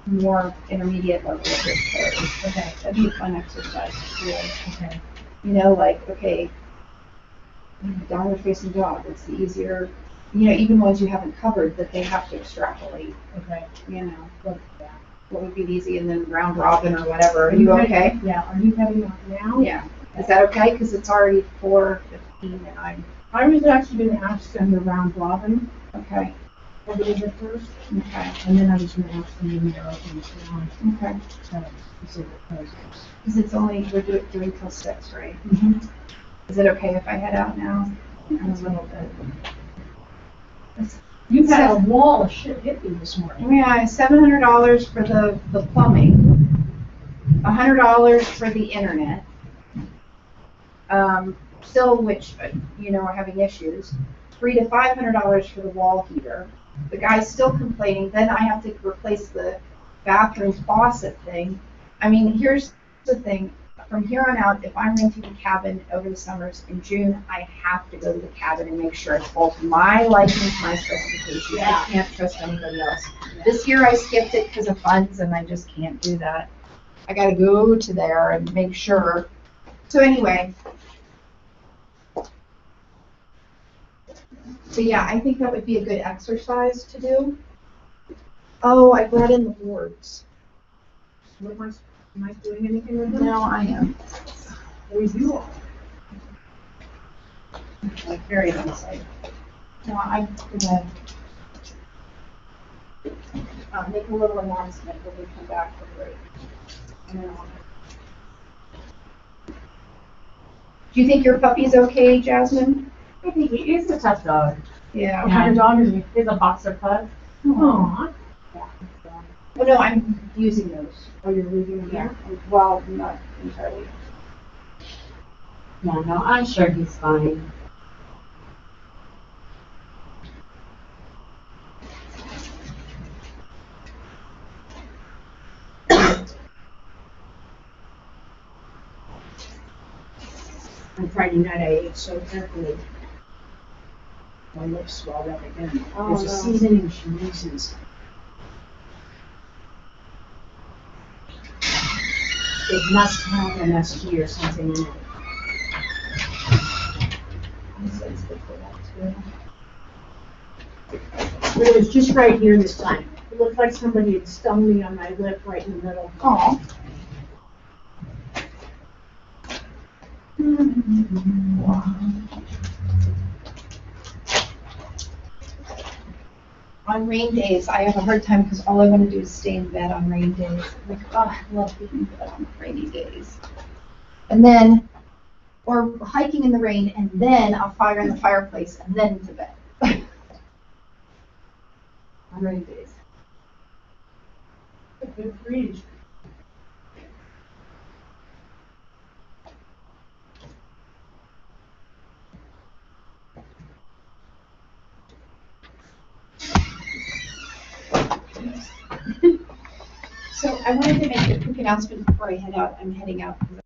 [SPEAKER 1] more intermediate level of this pose. Okay, that'd be a fun exercise to do. Okay. Downward facing dog, it's the easier, even ones you haven't covered that they have to extrapolate.
[SPEAKER 4] Okay.
[SPEAKER 1] What would be easy, and then round robin or whatever. Are you okay?
[SPEAKER 4] Yeah. Are you heading up now?
[SPEAKER 1] Yeah. Is that okay? Because it's already 4:15 and
[SPEAKER 4] I was actually going to ask them the round robin.
[SPEAKER 1] Okay.
[SPEAKER 4] over to the first,
[SPEAKER 1] Okay,
[SPEAKER 4] and then I was gonna ask them when they're open to,
[SPEAKER 1] okay.
[SPEAKER 4] consider proposals.
[SPEAKER 1] Because it's only, we're doing till 6, right?
[SPEAKER 4] Mm-hmm.
[SPEAKER 1] Is it okay if I head out now? In a little bit.
[SPEAKER 4] You've had a wall of shit hit you this morning.
[SPEAKER 1] Yeah, $700 for the plumbing, $100 for the internet. Still, which, are having issues. $300 to $500 for the wall heater. The guy's still complaining, then I have to replace the bathroom faucet thing. I mean, here's the thing, from here on out, if I'm renting a cabin over the summers in June, I have to go to the cabin and make sure it's both my license, my specifications. I can't trust anybody else. This year I skipped it because of funds and I just can't do that. I gotta go to there and make sure. So anyway. So yeah, I think that would be a good exercise to do. Oh, I brought in the boards.
[SPEAKER 4] Am I doing anything with them?
[SPEAKER 1] No, I am.
[SPEAKER 4] With you all.
[SPEAKER 1] Like very excited. No, I'm gonna make a little announcement when we come back from break. And then do you think your puppy's okay, Jasmine?
[SPEAKER 2] I think he is a tough dog.
[SPEAKER 1] Yeah.
[SPEAKER 4] What kind of dog is he?
[SPEAKER 2] He's a boxer pug.
[SPEAKER 4] Aw.
[SPEAKER 1] Well, no, I'm using those.
[SPEAKER 4] Oh, you're leaving him
[SPEAKER 1] Yeah.
[SPEAKER 4] here?
[SPEAKER 1] Well, not entirely.
[SPEAKER 2] Yeah, no, I'm sure he's fine.
[SPEAKER 4] On Friday night, I ate so carefully. My lips swelled up again.
[SPEAKER 1] Oh,
[SPEAKER 4] There's a
[SPEAKER 1] no.
[SPEAKER 4] seasoning she uses. It must have MSG or something in it.
[SPEAKER 1] I'm sensitive for that too.
[SPEAKER 4] But it was just right here this time. It looked like somebody had stung me on my lip right in the middle.
[SPEAKER 1] Aw. On rain days, I have a hard time because all I want to do is stay in bed on rain days. Like, oh, I love being in bed on rainy days. And then, or hiking in the rain, and then I'll fire in the fireplace, and then to bed. On rainy days.
[SPEAKER 4] Good freeze.
[SPEAKER 1] So I wanted to make a quick announcement before I head out. I'm heading out because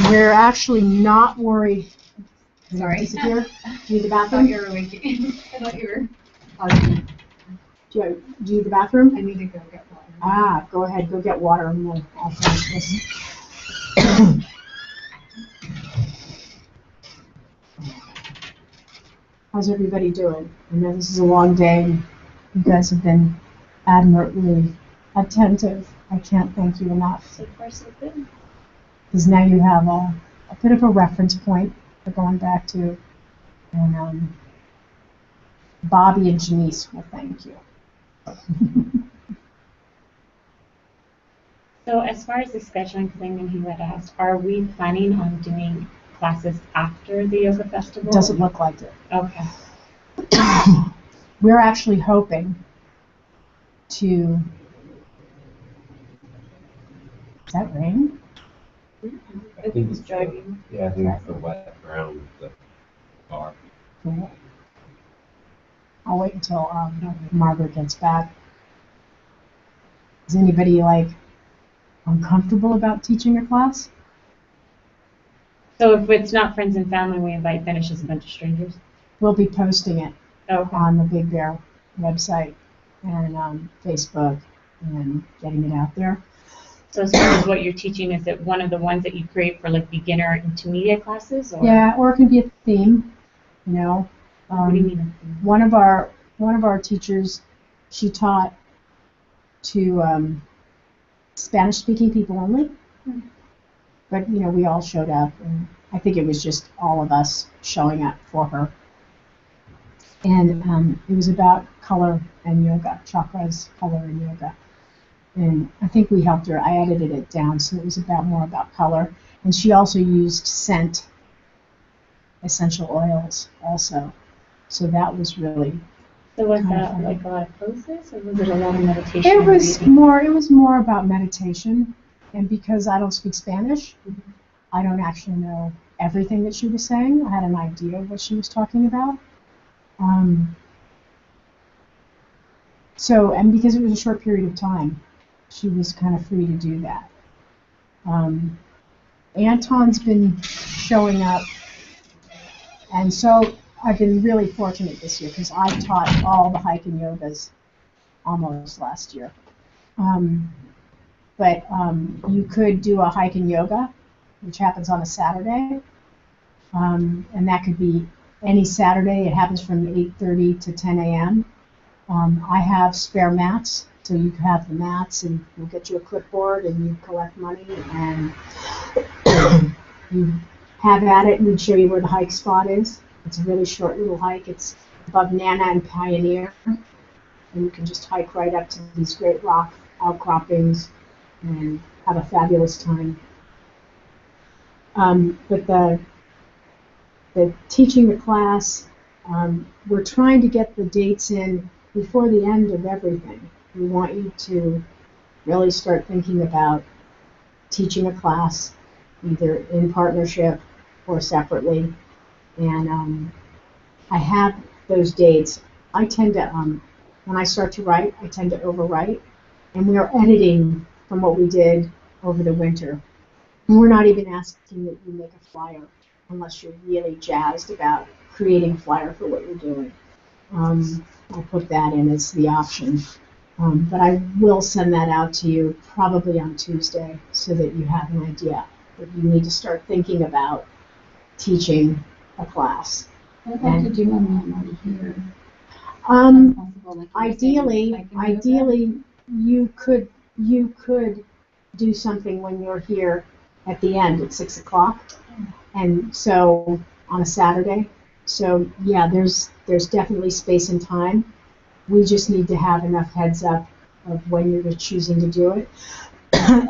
[SPEAKER 4] We're actually not worried.
[SPEAKER 6] Sorry.
[SPEAKER 4] Disappear? Do you need the
[SPEAKER 6] I thought
[SPEAKER 4] bathroom?
[SPEAKER 6] you were waking. I thought you were.
[SPEAKER 4] Do you need the bathroom?
[SPEAKER 6] I need to go get water.
[SPEAKER 4] Ah, go ahead, go get water and I'll finish this. How's everybody doing? I know this is a long day and you guys have been admirably attentive. I can't thank you enough.
[SPEAKER 2] So far, so good.
[SPEAKER 4] Because now you have a bit of a reference point for going back to, and Bobby and Janice will thank you.
[SPEAKER 2] So as far as the scheduling thing, and he had asked, are we planning on doing classes after the yoga festival?
[SPEAKER 4] Doesn't look like it.
[SPEAKER 2] Okay.
[SPEAKER 4] We're actually hoping to. Is that rain?
[SPEAKER 5] I think it's driving. Yeah, I think it's the wet ground, the car.
[SPEAKER 4] Cool. I'll wait until Margaret gets back. Is anybody uncomfortable about teaching a class?
[SPEAKER 2] So if it's not friends and family, we invite then it's just a bunch of strangers?
[SPEAKER 4] We'll be posting it
[SPEAKER 2] Okay.
[SPEAKER 4] on the Big Bear website and Facebook and getting it out there.
[SPEAKER 2] So as far as what you're teaching, is it one of the ones that you create for like beginner intermediate classes? Or?
[SPEAKER 4] Yeah, or it can be a theme, you know.
[SPEAKER 2] What do you mean?
[SPEAKER 4] One of our teachers, she taught to Spanish-speaking people only. But you know, we all showed up, and I think it was just all of us showing up for her. And it was about color and yoga, chakras, color and yoga. And I think we helped her. I edited it down, so it was more about color. And she also used scent, essential oils also. So that was really.
[SPEAKER 2] So was
[SPEAKER 4] kind of
[SPEAKER 2] that
[SPEAKER 4] fun.
[SPEAKER 2] like a lot of poses, or was it a lot of meditation?
[SPEAKER 4] It
[SPEAKER 2] and
[SPEAKER 4] was
[SPEAKER 2] reading?
[SPEAKER 4] more about meditation, and because I don't speak Spanish, I don't actually know everything that she was saying. I had an idea of what she was talking about. So, and because it was a short period of time, she was kind of free to do that. Anton's been showing up, and so I've been really fortunate this year because I taught all the hike and yogas almost last year. But you could do a hike and yoga, which happens on a Saturday, and that could be any Saturday. It happens from 8:30 to 10 a.m. I have spare mats, so you can have the mats, and we'll get you a clipboard, and you collect money, and you have at it, and we'd show you where the hike spot is. It's a really short little hike. It's above Nana and Pioneer, and you can just hike right up to these great rock outcroppings and have a fabulous time. But the teaching the class, we're trying to get the dates in before the end of everything. We want you to really start thinking about teaching a class, either in partnership or separately. And I have those dates. I tend to, when I start to write, I tend to overwrite. And we are editing from what we did over the winter. And we're not even asking that you make a flyer unless you're really jazzed about creating a flyer for what you're doing. I'll put that in as the option. But I will send that out to you probably on Tuesday so that you have an idea that you need to start thinking about teaching a class.
[SPEAKER 3] I'd like to do one when I'm already here. Possible, like you were saying,
[SPEAKER 4] Ideally, you could do something when you're here at the end at 6 o'clock, and so on a Saturday. So yeah, there's definitely space and time. We just need to have enough heads up of when you're choosing to do it.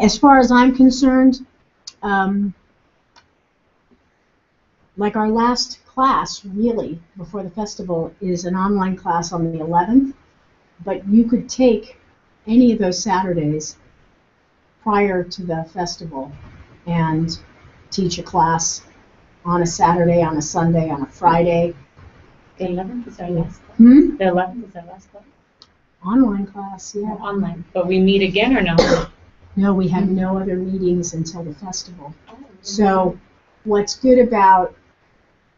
[SPEAKER 4] As far as I'm concerned, like our last class, really, before the festival, is an online class on the 11th, but you could take any of those Saturdays prior to the festival and teach a class on a Saturday, on a Sunday, on a Friday.
[SPEAKER 2] The 11th is our last class.
[SPEAKER 4] The
[SPEAKER 2] 11th is our last class.
[SPEAKER 4] Online class, yeah.
[SPEAKER 2] Online. But we meet again or no?
[SPEAKER 4] No, we have no other meetings until the festival. So what's good about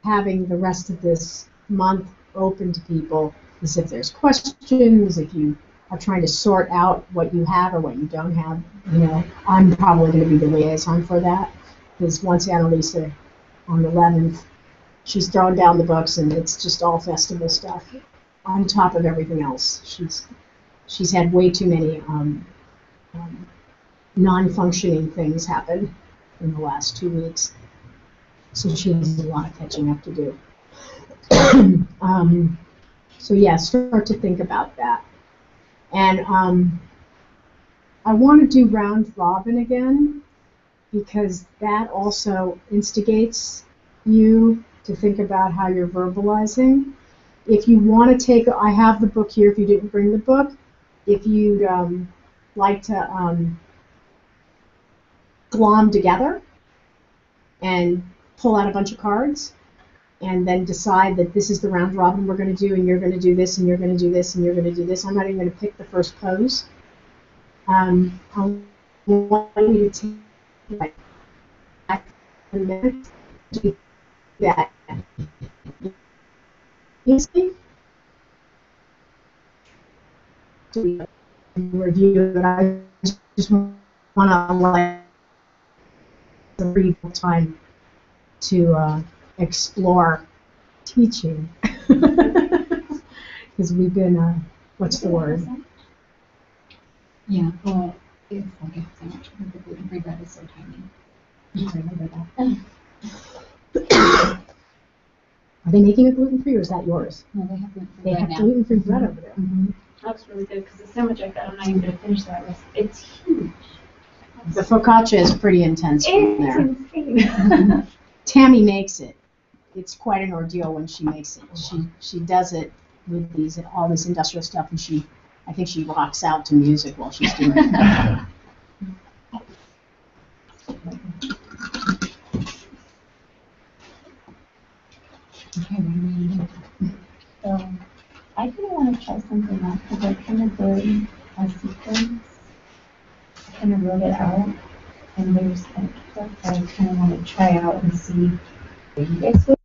[SPEAKER 4] having the rest of this month open to people is if there's questions, if you are trying to sort out what you have or what you don't have, I'm probably going to be the liaison for that. Because once Annalisa on the 11th, she's throwing down the books and it's just all festival stuff on top of everything else. She's had way too many non-functioning things happen in the last 2 weeks. So she has a lot of catching up to do. So yeah, start to think about that. And I want to do round robin again because that also instigates you to think about how you're verbalizing. If you want to take, I have the book here if you didn't bring the book. If you'd like to glom together and pull out a bunch of cards and then decide that this is the round robin we're going to do and you're going to do this and you're going to do this and you're going to do this. I'm not even going to pick the first pose. I want you to take like 10 minutes to do that. You see? To review it. I just want to like a brief time to explore teaching because we've been what's the word?
[SPEAKER 3] Yeah, well, it's like it's so much. The gluten-free bread is so tiny. I remember that.
[SPEAKER 4] Are they making it gluten-free or is that yours?
[SPEAKER 3] No, they have gluten-free
[SPEAKER 4] They
[SPEAKER 3] bread
[SPEAKER 4] have
[SPEAKER 3] now.
[SPEAKER 4] gluten-free bread over there.
[SPEAKER 2] That's really good because the sandwich I got, I'm not even going to finish that rest. It's huge.
[SPEAKER 4] The focaccia is pretty intense from
[SPEAKER 2] It's
[SPEAKER 4] there.
[SPEAKER 2] insane.
[SPEAKER 4] Tammy makes it. It's quite an ordeal when she makes it. She does it with all this industrial stuff, and I think she rocks out to music while she's doing it.
[SPEAKER 3] Okay, what do we do?
[SPEAKER 7] So I kind of want to try something out because I kind of did a sequence. I kind of wrote it out, and there's like stuff that I kind of want to try out and see what you guys would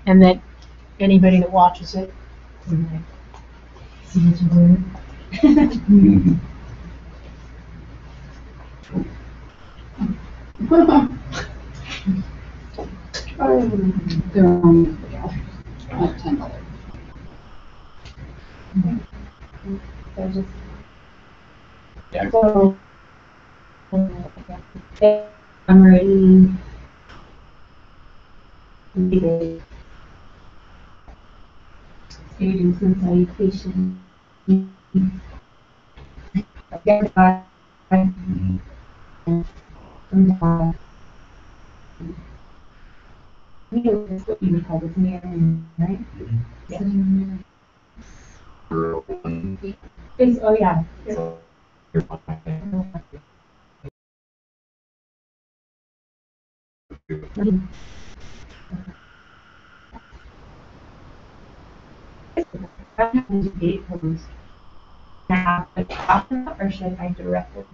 [SPEAKER 4] and that anybody that watches it can like, see what you're doing.
[SPEAKER 8] Mhm.
[SPEAKER 3] They're on like $10.
[SPEAKER 7] They're just
[SPEAKER 5] Yeah.
[SPEAKER 7] so. I'm ready. Students and salutation. You is what you would call this mirroring, right?
[SPEAKER 3] Sitting in
[SPEAKER 7] It's, oh yeah. Gate pose. Now, or should I direct it?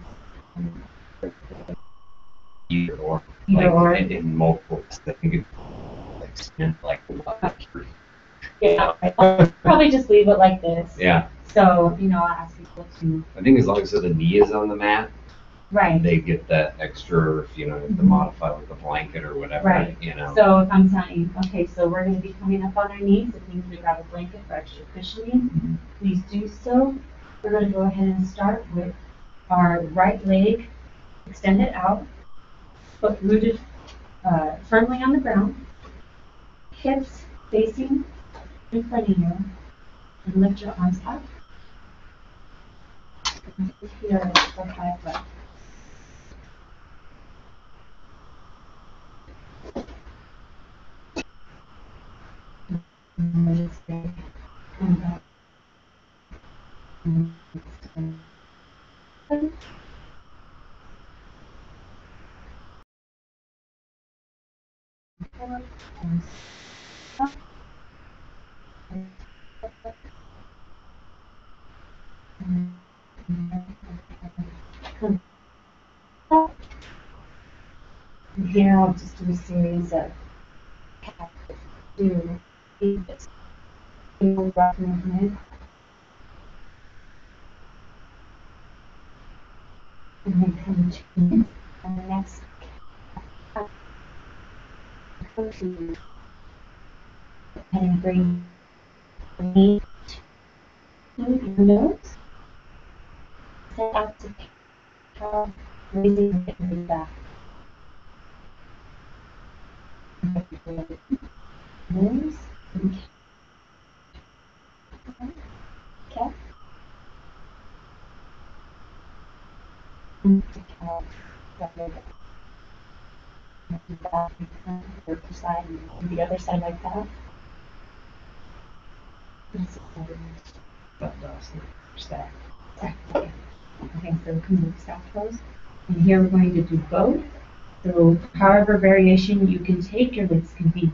[SPEAKER 5] Either or.
[SPEAKER 7] Either
[SPEAKER 5] Like,
[SPEAKER 7] or.
[SPEAKER 5] in multiple, I think it's extend like
[SPEAKER 7] Yeah, I'll probably just leave it like this.
[SPEAKER 5] Yeah,
[SPEAKER 7] So, you know, I'll ask people to.
[SPEAKER 5] I think as long as the knee is on the mat,
[SPEAKER 7] Right.
[SPEAKER 5] they get that extra, you know, to modify like a blanket or whatever,
[SPEAKER 7] Right.
[SPEAKER 5] you know.
[SPEAKER 7] So if I'm telling you, okay, so we're going to be coming up on our knees, if you need to grab a blanket for extra cushioning, please do so. We're going to go ahead and start with our right leg extended out, foot rooted firmly on the ground, hips facing in front of you, and lift your arms up. Here for 5 breaths. And stay. Come back. And extend. Forward and up. Come up. And here I'll just do a series of do this. Breath movement. And then come to and the next and bring the knee to your nose. Set out to palm, raising the knee back. Nose and cap. And cap. Back and work the side and the other side like that.
[SPEAKER 5] That does, stack.
[SPEAKER 7] Okay, so come to stack pose. And here we're going to do both. So however variation you can take, your legs can be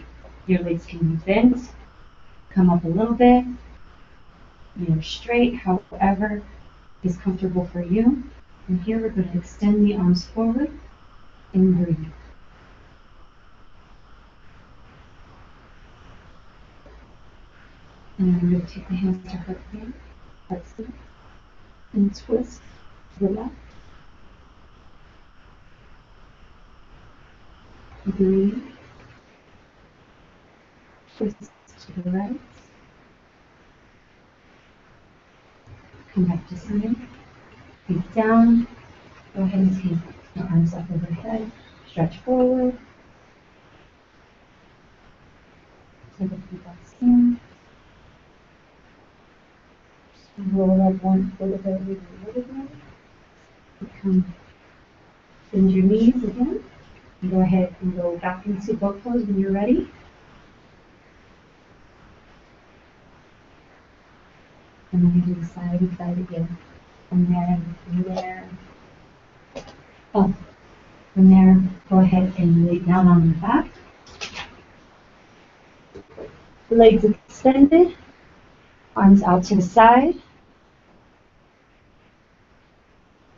[SPEAKER 7] bent, come up a little bit, straight, however is comfortable for you. And here we're going to extend the arms forward and breathe. And I'm going to take the hands to heart sleeve, and twist to the left. Breathe. Twist to the right. Come back to center. Feet down. Go ahead and take your arms up overhead. Stretch forward. Take a few breaths in. Roll up one foot above the other one. Come bend your knees again. And go ahead and go back into boat pose when you're ready. And then do side to side again. From there, up. From there, go ahead and lay down on your back. Legs extended, arms out to the side.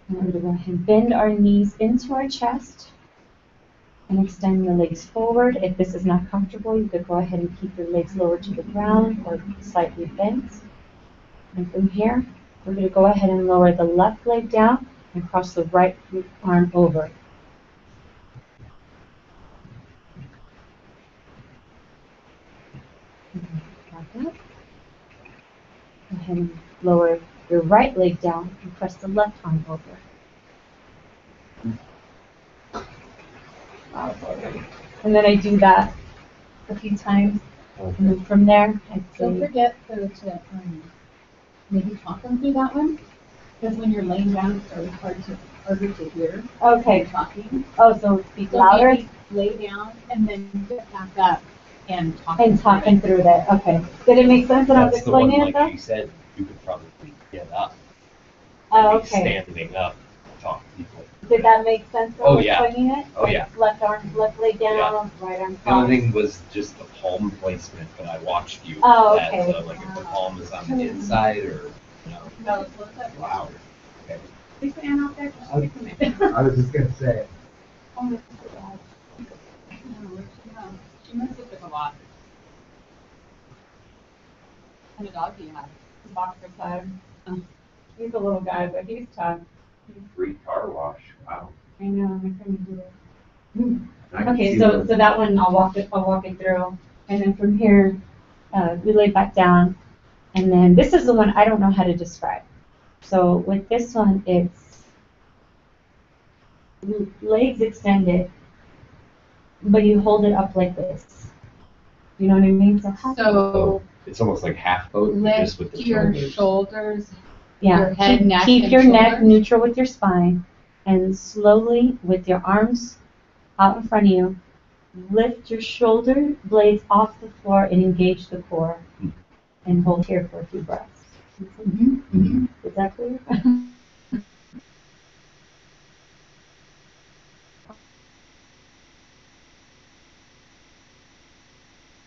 [SPEAKER 7] And we're going to go ahead and bend our knees into our chest. and extend the legs forward. If this is not comfortable, you could go ahead and keep your legs lower to the ground or slightly bent. And from here, we're going to go ahead and lower the left leg down and cross the right arm over. Like that. Go ahead and lower your right leg down and press the left arm over. And then I do that a few times. And then from there, I
[SPEAKER 3] Don't
[SPEAKER 7] say,
[SPEAKER 3] forget though to maybe talk them through that one, because when you're laying down, it's really harder to hear
[SPEAKER 7] okay,
[SPEAKER 3] talking.
[SPEAKER 7] oh, so speak
[SPEAKER 3] So
[SPEAKER 7] louder
[SPEAKER 3] maybe lay down and then get back up and talk.
[SPEAKER 7] and talking through that. Okay. Did it make sense when I was
[SPEAKER 5] That's the one,
[SPEAKER 7] explaining it
[SPEAKER 5] like
[SPEAKER 7] though?
[SPEAKER 5] she said, you could probably get up.
[SPEAKER 7] Oh,
[SPEAKER 5] Be
[SPEAKER 7] okay.
[SPEAKER 5] Standing up, talk to people.
[SPEAKER 7] Did that make sense when I
[SPEAKER 5] Oh,
[SPEAKER 7] was
[SPEAKER 5] yeah.
[SPEAKER 7] explaining it?
[SPEAKER 5] Oh, yeah.
[SPEAKER 7] Left arm, left leg down,
[SPEAKER 5] Yeah.
[SPEAKER 7] right arm
[SPEAKER 5] The only
[SPEAKER 7] crossed.
[SPEAKER 5] thing was just the palm placement, but I watched you.
[SPEAKER 7] Oh,
[SPEAKER 5] that,
[SPEAKER 7] okay.
[SPEAKER 5] so, like if the palm is on the inside or, you know.
[SPEAKER 3] No, close that.
[SPEAKER 5] Wow. Okay.
[SPEAKER 3] Is the Ann out there? Just stick them in.
[SPEAKER 8] I was just gonna say,
[SPEAKER 3] Oh, that's so bad. No, where'd she go? She must have took a lot. And a dog do you have?
[SPEAKER 7] Boxer side. He's a little guy, but he's tough.
[SPEAKER 5] Free car wash, wow.
[SPEAKER 7] I know, I couldn't do it.
[SPEAKER 5] I can
[SPEAKER 7] Okay,
[SPEAKER 5] see
[SPEAKER 7] so
[SPEAKER 5] where-
[SPEAKER 7] that one I'll walk it through, and then from here, we lay back down, and then this is the one I don't know how to describe. So with this one, it's legs extended, but you hold it up like this. You know what I mean? So how?
[SPEAKER 6] So
[SPEAKER 5] It's almost like half boat, but just with
[SPEAKER 6] lift
[SPEAKER 5] the
[SPEAKER 6] your
[SPEAKER 5] shoulders.
[SPEAKER 6] shoulders,
[SPEAKER 7] Yeah,
[SPEAKER 6] your head,
[SPEAKER 7] keep,
[SPEAKER 6] neck,
[SPEAKER 7] keep
[SPEAKER 6] and
[SPEAKER 7] your neck
[SPEAKER 6] shoulders.
[SPEAKER 7] neutral with your spine, and slowly with your arms out in front of you, lift your shoulder blades off the floor and engage the core, and hold here for a few breaths. Is that clear?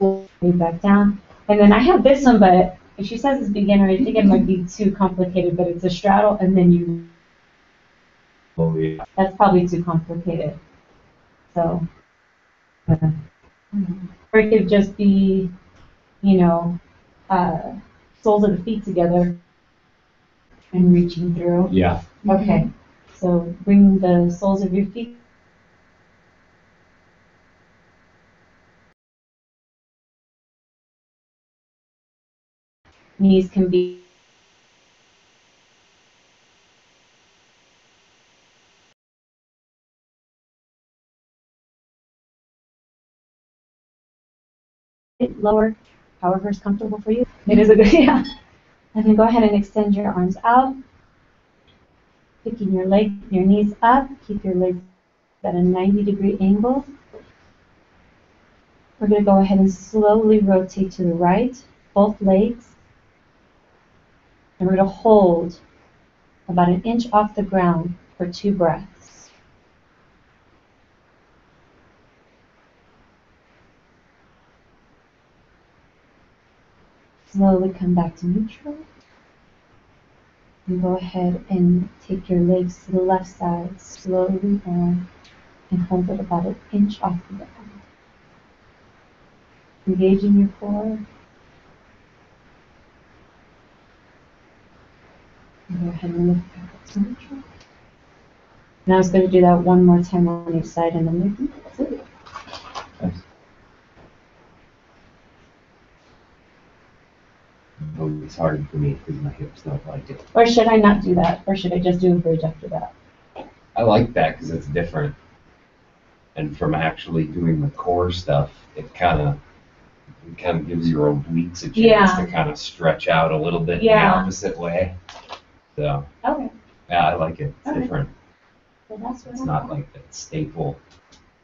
[SPEAKER 7] Lay back down, and then I have this one, but if she says it's beginner, I think it might be too complicated. But it's a straddle, and then you.
[SPEAKER 5] Oh, yeah.
[SPEAKER 7] That's probably too complicated. So. Or it could just be, you know, soles of the feet together and reaching through.
[SPEAKER 5] Yeah.
[SPEAKER 7] Okay, so bring the soles of your feet. Knees can be lower, however is comfortable for you. It is a good, yeah. And then go ahead and extend your arms out, picking your knees up, keep your legs at a 90-degree angle. We're going to go ahead and slowly rotate to the right, both legs. And we're going to hold about an inch off the ground for 2 breaths. Slowly come back to neutral. And go ahead and take your legs to the left side, slowly down, and hold it about an inch off the ground. Engaging your core. And go ahead and lift back up to neutral. And I was going to do that one more time on each side, and then that's it.
[SPEAKER 5] Oh, it's hard for me because my hips don't like it.
[SPEAKER 7] Or should I not do that? Or should I just do a bridge after that?
[SPEAKER 5] I like that because it's different. And from actually doing the core stuff, it kind of gives your obliques a chance
[SPEAKER 7] Yeah.
[SPEAKER 5] to kind of stretch out a little bit
[SPEAKER 7] Yeah.
[SPEAKER 5] in the opposite way. So,
[SPEAKER 7] Okay.
[SPEAKER 5] yeah, I like it. It's
[SPEAKER 7] Okay.
[SPEAKER 5] different.
[SPEAKER 7] So that's what
[SPEAKER 5] It's
[SPEAKER 7] I
[SPEAKER 5] not
[SPEAKER 7] thought.
[SPEAKER 5] like that staple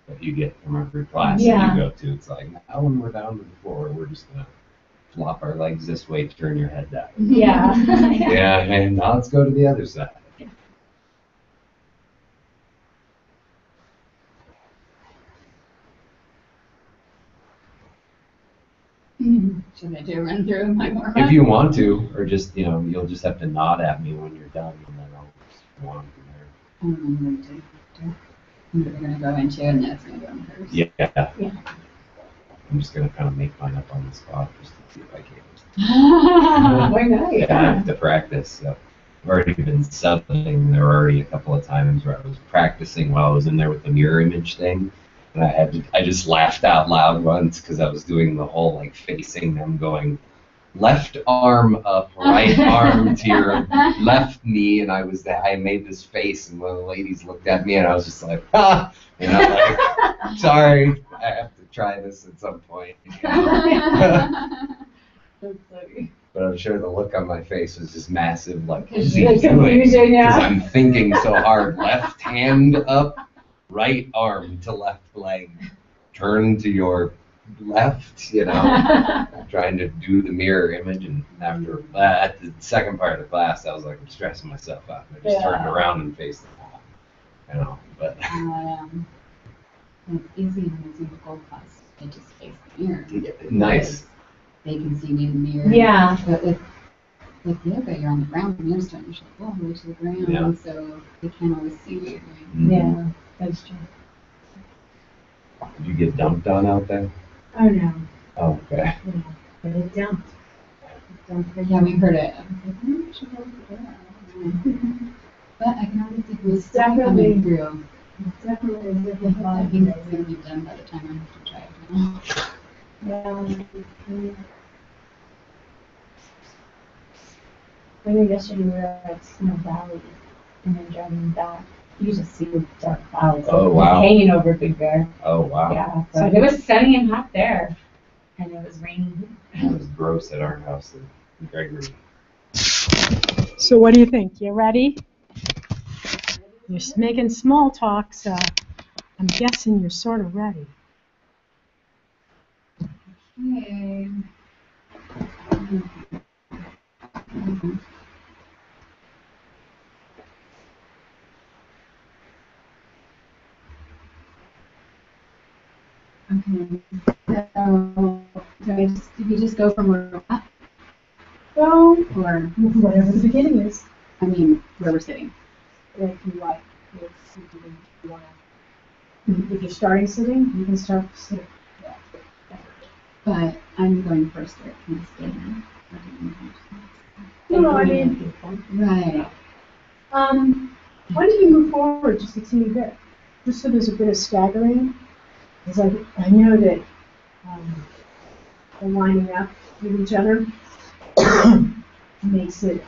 [SPEAKER 5] that you get from every class
[SPEAKER 7] Yeah.
[SPEAKER 5] that you go to. It's like, now when we're down to the floor, we're just going to flop our legs this way, turn your head that way.
[SPEAKER 7] Yeah.
[SPEAKER 5] Yeah, and now let's go to the other side.
[SPEAKER 6] Should I do a run through my warm-up?
[SPEAKER 5] If you want to, or just, you'll just have to nod at me when you're done, and then I'll just go on from there.
[SPEAKER 3] They're gonna go into and that's gonna go in first.
[SPEAKER 5] Yeah.
[SPEAKER 7] Yeah.
[SPEAKER 5] I'm just gonna kind of make mine up on the spot just to see if I can.
[SPEAKER 7] Why not?
[SPEAKER 5] Yeah, I have to practice. So I've already been subbing. There were already a couple of times where I was practicing while I was in there with the mirror image thing. And I just laughed out loud once because I was doing the whole like facing them going left arm up, right arm to your left knee, and I made this face, and one of the ladies looked at me, and I was just like, ah, and I'm like, sorry, I have to try this at some point.
[SPEAKER 7] That's funny.
[SPEAKER 5] But I'm sure the look on my face was just massive, like,
[SPEAKER 7] It's
[SPEAKER 5] what's he doing?
[SPEAKER 7] confusion, yeah.
[SPEAKER 5] Because I'm thinking so hard, left hand up, right arm to left leg, turn to your left, trying to do the mirror image, and after at the second part of the class, I was like, I'm stressing myself out. I just turned around and faced the wall, but.
[SPEAKER 3] It's easy when it's in the gold class. I just face the mirror.
[SPEAKER 5] Nice.
[SPEAKER 3] They can see me in the mirror.
[SPEAKER 7] Yeah.
[SPEAKER 3] But with yoga, you're on the ground, the mirror's trying to show all the way to the ground,
[SPEAKER 5] Yeah.
[SPEAKER 3] so they can't always see you.
[SPEAKER 5] Mhm.
[SPEAKER 7] Yeah, that's true.
[SPEAKER 5] Did you get dumped on out there?
[SPEAKER 7] Oh, no.
[SPEAKER 5] Oh, okay.
[SPEAKER 7] No. But it dumped.
[SPEAKER 3] Yeah, we heard it. I was like, I should go over there. I don't know. But I can already see who's
[SPEAKER 7] Definitely.
[SPEAKER 3] coming through.
[SPEAKER 7] It's definitely a
[SPEAKER 3] I
[SPEAKER 7] different vibe.
[SPEAKER 3] think it's going to be done by the time I have to try it now.
[SPEAKER 7] Yeah. I know yesterday we were at Snow Valley and then driving back. You just see the dark clouds hanging over Big Bear.
[SPEAKER 5] Oh, wow.
[SPEAKER 7] Yeah, so it was sunny and hot there, and it was raining.
[SPEAKER 5] It was gross at our house in Gregory.
[SPEAKER 4] So what do you think? You ready? You're making small talk, so I'm guessing you're sort of ready.
[SPEAKER 3] Okay. Okay. So, did we just go from where we're at?
[SPEAKER 4] Well,
[SPEAKER 3] Or,
[SPEAKER 4] whatever the beginning is,
[SPEAKER 3] I mean, where we're sitting?
[SPEAKER 4] if you like. If you're starting sitting, you can start sitting.
[SPEAKER 3] But I'm going first, or can I stay here?
[SPEAKER 4] No, I mean,
[SPEAKER 3] Right.
[SPEAKER 4] why don't you move forward just a teeny bit, just so there's a bit of staggering, because I know that they're lining up with each other makes it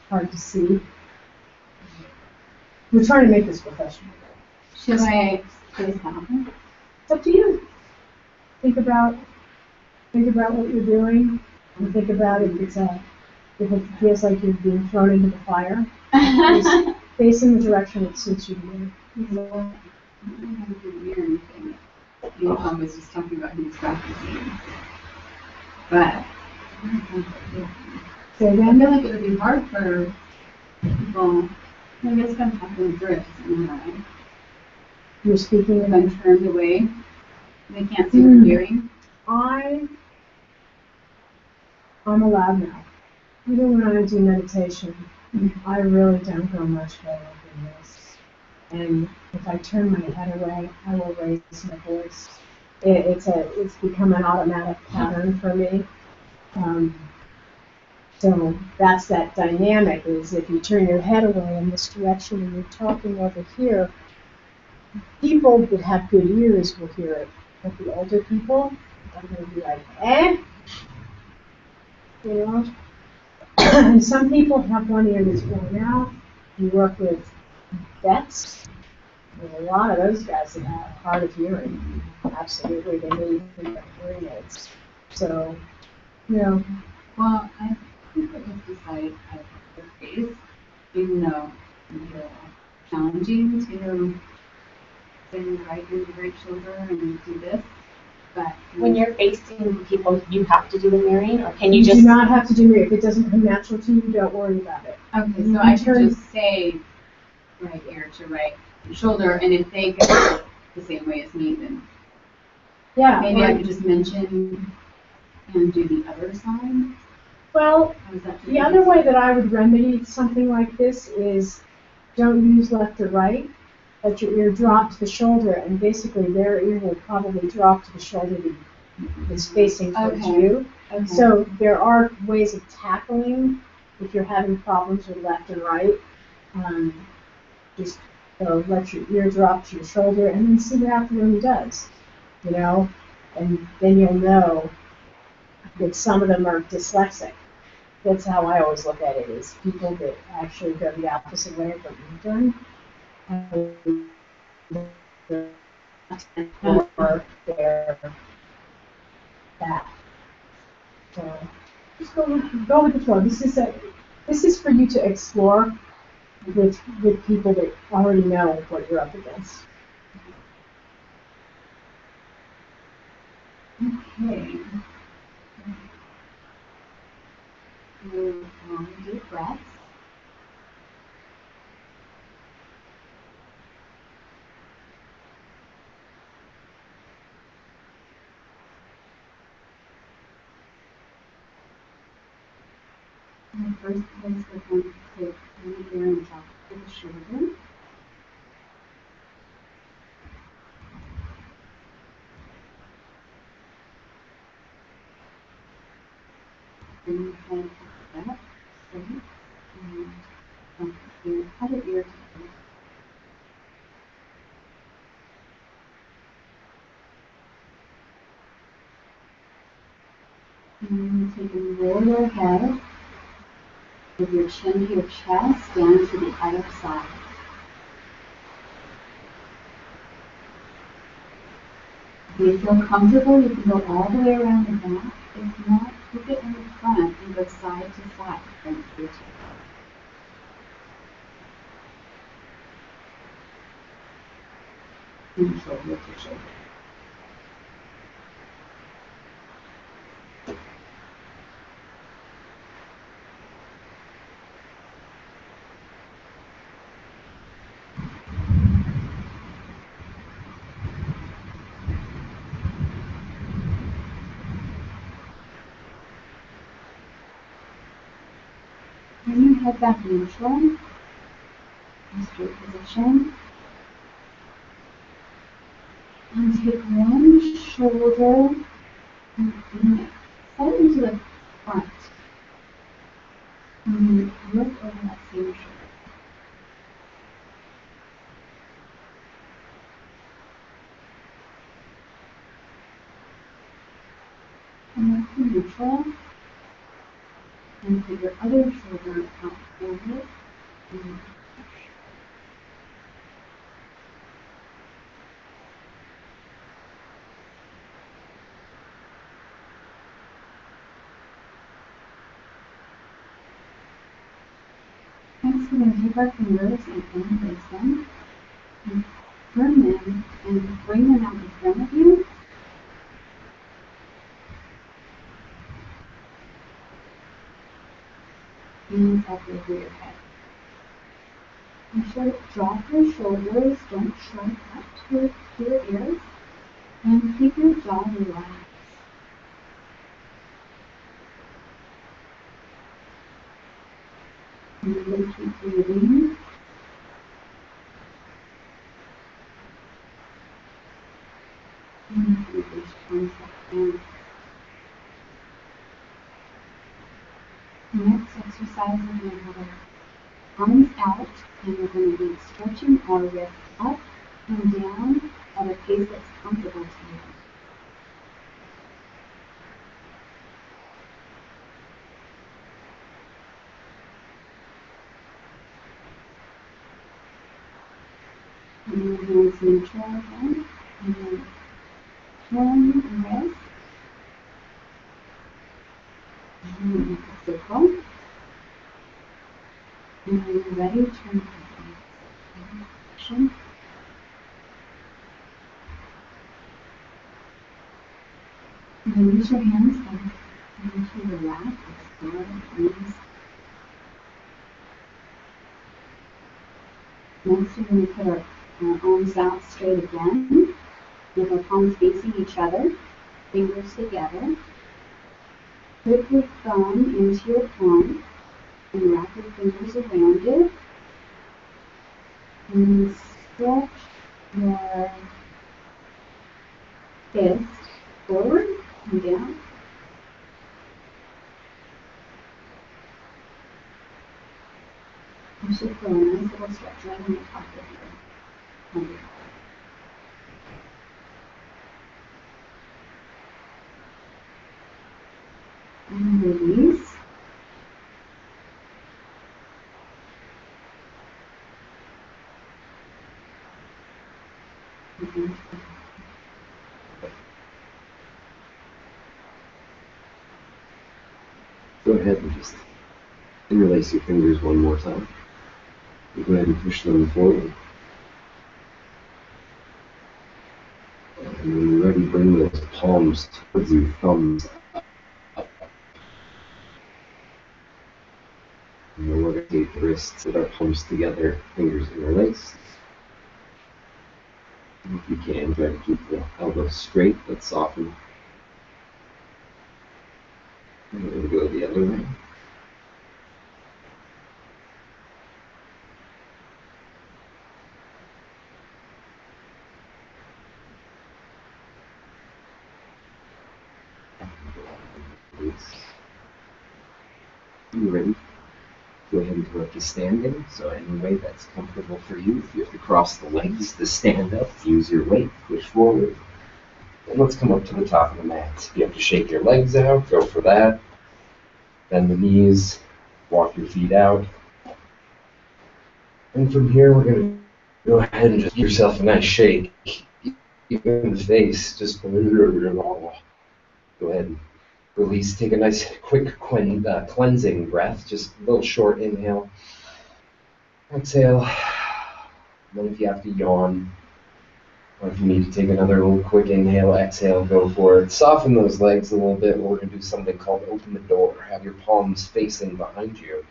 [SPEAKER 4] hard to see. We're trying to make this professional.
[SPEAKER 3] Should I place down?
[SPEAKER 4] It's up to you. Think about what you're doing, and think about if it feels like you're being thrown into the fire. Facing the direction it suits you to do.
[SPEAKER 3] I don't have to hear anything. Tom was just talking about his practicing. But
[SPEAKER 4] So
[SPEAKER 3] I
[SPEAKER 4] then,
[SPEAKER 3] feel like it would be hard for people. I guess if I'm talking through it, doesn't matter.
[SPEAKER 4] you're speaking
[SPEAKER 3] If
[SPEAKER 4] about
[SPEAKER 3] I'm turned away, they can't see what I'm doing.
[SPEAKER 4] I'm allowed now. Even when I do meditation, I really don't go much further than this. And if I turn my head away, I will raise my voice. It's become an automatic pattern for me. So that's that dynamic, is if you turn your head away in this direction and you're talking over here, people that have good ears will hear it. But the older people are going to be like, eh? You know? And some people have one ear that's going out. You work with vets. There's a lot of those guys that have hard of hearing. Absolutely, they need hearing aids. So, you know.
[SPEAKER 3] Well, I think it was decided at the pace, even though it's challenging to bend the right ear to the right shoulder and do this. But
[SPEAKER 7] When you're facing people, you have to do the mirroring, or can you
[SPEAKER 4] You
[SPEAKER 7] just?
[SPEAKER 4] do not have to do it. If it doesn't come natural to you, don't worry about it.
[SPEAKER 3] okay, so I should just say right ear to right shoulder, and if they go the same way as me, then
[SPEAKER 4] Yeah.
[SPEAKER 3] maybe I could just mention and do the other side.
[SPEAKER 4] Well,
[SPEAKER 3] Or is that too
[SPEAKER 4] the other way that I would remedy something like this is don't use left or right, let your ear drop to the shoulder, and basically their ear will probably drop to the shoulder that's facing towards
[SPEAKER 6] Okay.
[SPEAKER 4] you.
[SPEAKER 6] Okay.
[SPEAKER 4] So there are ways of tackling if you're having problems with left and right. Just let your ear drop to your shoulder and then see what afternoon does, you know, and then you'll know that some of them are dyslexic. That's how I always look at it, is people that actually go the opposite way of what you've done. Or they're that. So just go with the flow. This is for you to explore with people that already know what you're up against.
[SPEAKER 6] Okay. Do deep breaths. And the first place we're going to take one ear and drop to the shoulder. Bring your head back, straight, and from your other ear to the and take and roll your head with your chin to your chest down to the other side. If you feel comfortable, you can go all the way around the back. If not, keep it in the front and go side to side. Front to your chest. And shoulder to shoulder. Bring your head back neutral, in straight position. And take one shoulder and set it into the front. And then look over that same shoulder. And back to neutral. And put your other shoulder out forward. And next, we're going to take our fingers and interlace them, and turn them and bring them out in front of you. And up over your head. Make sure to drop your shoulders, don't shrug up to your ears, and keep your jaw relaxed. And then keep breathing. And just one second. Next exercise, we're going to have our arms out, and we're going to be stretching our wrists up and down at a pace that's comfortable to you. And your hands neutral again, and then turn the wrist, and then make a circle. And when you're ready, turn the position. And then use your hands into your lap, explore the knees. Next, we're going to put our arms out straight again, with our palms facing each other, fingers together. Put your thumb into your palm and wrap your fingers around it. And
[SPEAKER 7] stretch your fist forward and down. You should feel a nice little stretch right on the top of your hand. And release.
[SPEAKER 5] Go ahead and just interlace your fingers one more time. You go ahead and push them forward. And when you're ready, bring those palms towards you, thumbs up. And we'll rotate the wrists with our palms together, fingers interlaced. And if you can, try to keep the elbows straight but soften. And we're going to go the other way. You ready? Go ahead and go up to standing. So any way that's comfortable for you. If you have to cross the legs to stand up, use your weight, push forward. And let's come up to the top of the mat. If you have to shake your legs out, go for that. Bend the knees, walk your feet out. And from here, we're going to go ahead and just give yourself a nice shake. Even in the face, just go ahead and release. Take a nice, quick cleansing breath. Just a little short inhale. Exhale. And then if you have to yawn, or if you need to take another little quick inhale, exhale, go for it. Soften those legs a little bit. We're going to do something called open the door. Have your palms facing behind you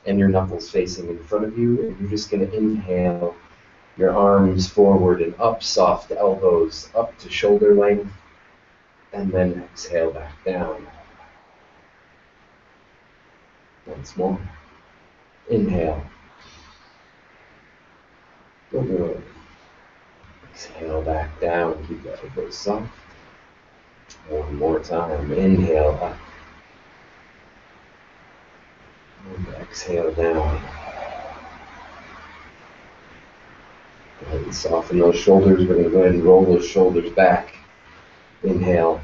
[SPEAKER 5] and your knuckles facing in front of you. And you're just going to inhale your arms forward and up, soft elbows up to shoulder length. And then exhale back down. Once more. Inhale. Good. Exhale back down. Keep the elbows soft. One more time. Inhale up. And exhale down. Go ahead and soften those shoulders. We're going to go ahead and roll those shoulders back. Inhale.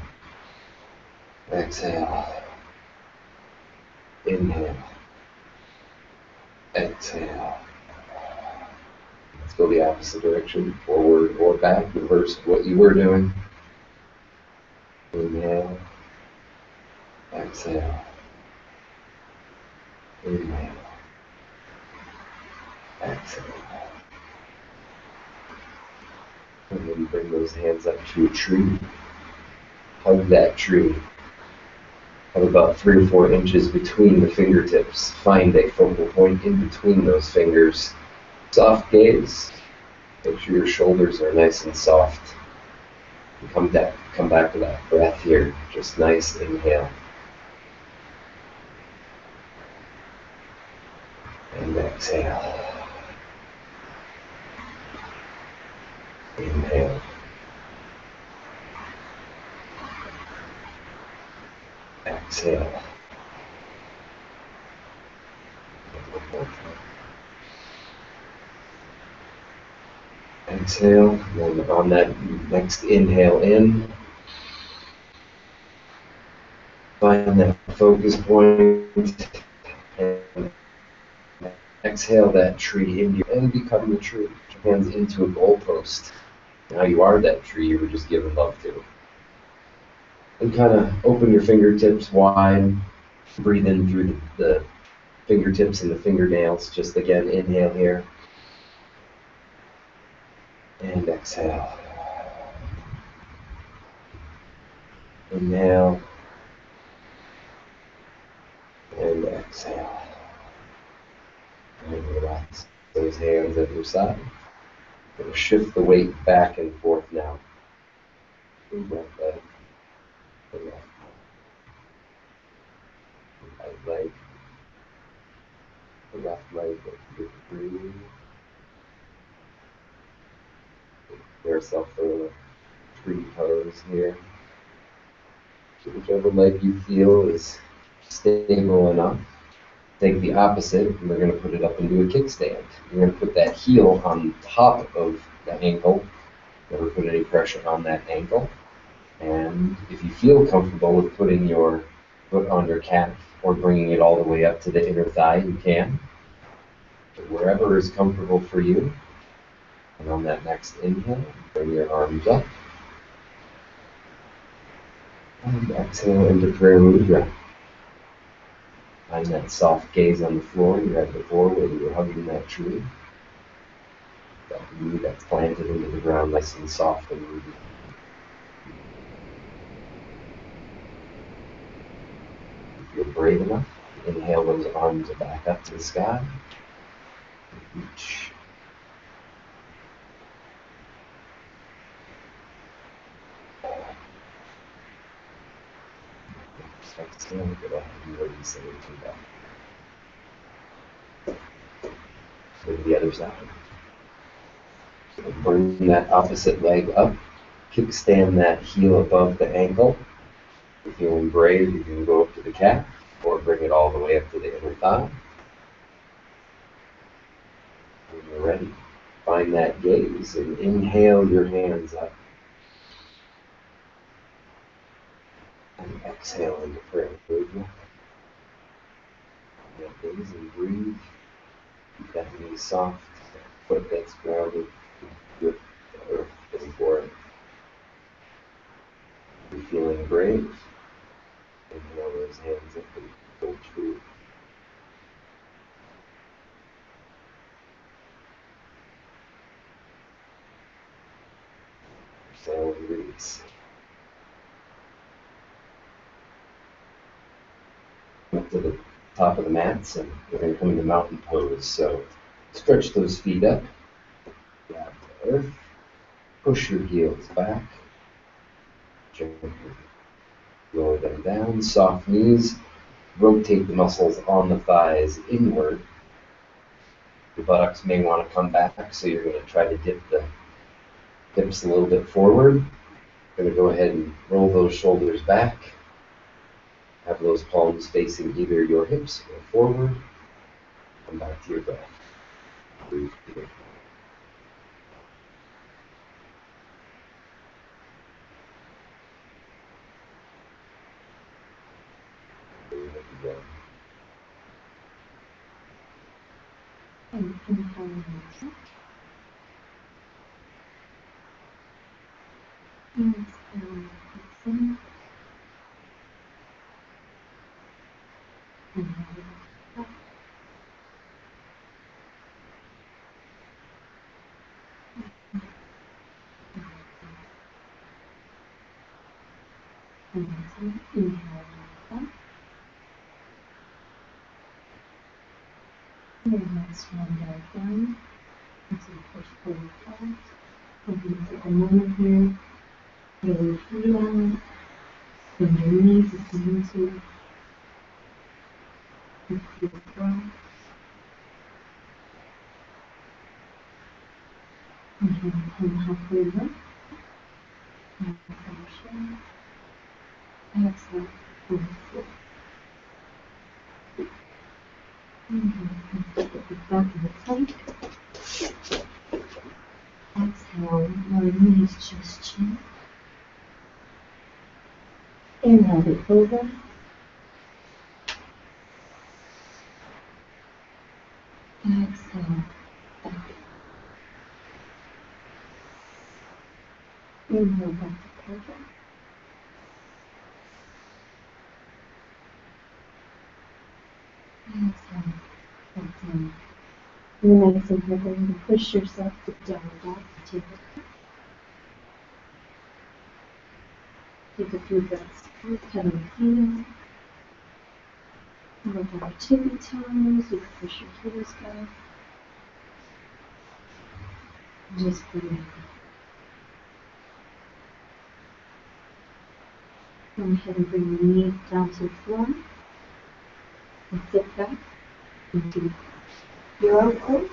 [SPEAKER 5] Exhale. Inhale. Exhale. Let's go the opposite direction, forward or back, reverse what you were doing. Inhale. Exhale. Inhale. Exhale. And then bring those hands up to a tree. Hug that tree. Have about 3 or 4 inches between the fingertips. Find a focal point in between those fingers. Soft gaze. Make sure your shoulders are nice and soft. And come back to that breath here. Just nice inhale. And exhale. Inhale. Exhale. Exhale, and then on that next inhale in, find that focus point, and exhale that tree in you, and become the tree. Put your hands into a goalpost. Now you are that tree you were just giving love to. And kind of open your fingertips wide, breathe in through the fingertips and the fingernails. Just again, inhale here. And exhale. Inhale. And exhale. And relax those hands at your side. Going to shift the weight back and forth now. The left leg. The left leg. The right leg. The left leg. Breathe. ourselves for a tree pose here. So whichever leg you feel is stable enough. Take the opposite, and we're going to put it up into a kickstand. You're going to put that heel on top of the ankle. Never put any pressure on that ankle. And if you feel comfortable with putting your foot on your calf or bringing it all the way up to the inner thigh, you can. But wherever is comfortable for you. And on that next inhale, bring your arms up. And exhale into prayer mudra. Find that soft gaze on the floor you had before when you were hugging that tree. That root that's planted into the ground nice and soft and rooted. If you're brave enough, inhale those arms back up to the sky. Reach. Exhale, go ahead and release everything back. Go to the other side. So bring that opposite leg up. Kickstand that heel above the ankle. If you're feeling brave, you can go up to the calf or bring it all the way up to the inner thigh. When you're ready, find that gaze and inhale your hands up. And exhale into prayer mudra. That gaze and breathe. Keep that knee soft, that foot that's grounded with the earth before it. If you're feeling brave, inhale those hands up and hold true. Exhale and release. Up to the top of the mats, and we're going to come into mountain pose. So stretch those feet up, grab the earth, push your heels back, gently lower them down, soft knees, rotate the muscles on the thighs inward. The buttocks may want to come back, so you're going to try to dip the hips a little bit forward. Going to go ahead and roll those shoulders back. Have those palms facing either your hips or forward. Come back to your breath. Breathe here. Breathe again.
[SPEAKER 7] And inhale and exhale. And exhale and exhale. Inhale and exhale. And exhale. Inhale and exhale. And let's run back down until you push forward flat. And you take a moment here. Roll your feet out. Bend your knees if you need to. Deep breath. Inhale, come halfway lift. Exhale, exhale, forward fold. Inhale, and put the back of the plank. Exhale, lower knees, chest, chin. Inhale, the cobra. Exhale, back. Inhale, back to cobra. Exhale, back down. And nice and hard, going to push yourself to downward dog to take it. Take a few breaths through, head on heel. Look at our tippy toes, you can push your heels back. Just breathe. Go ahead and bring the knees down to the floor. And sit back into your own.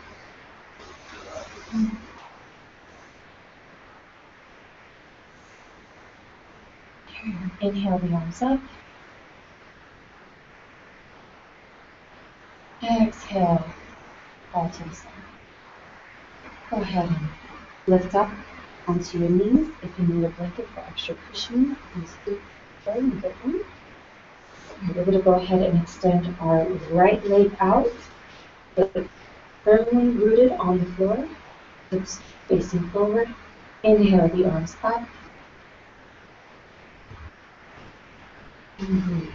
[SPEAKER 7] Inhale the arms up. Exhale, fall to the side. Go ahead and lift up onto your knees. If you need a blanket for extra cushion, please do go and get one. We're going to go ahead and extend our right leg out, but firmly rooted on the floor, hips facing forward. Inhale the arms up. And breathe.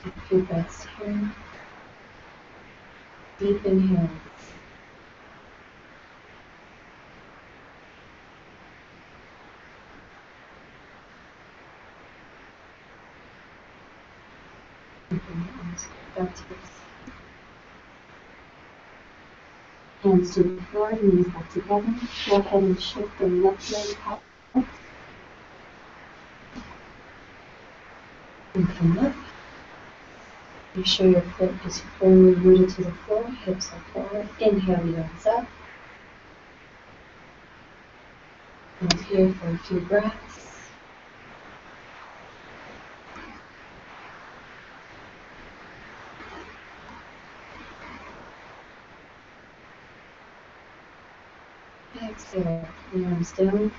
[SPEAKER 7] Take a few breaths here. Deep inhales. And bring your arms back to the side. Hands to the floor, knees back together. Go ahead and shift the left leg out. And come up. Make sure your foot is firmly rooted to the floor, hips are forward. Inhale the arms up. Hold here for a few breaths. Exhale, the arms down.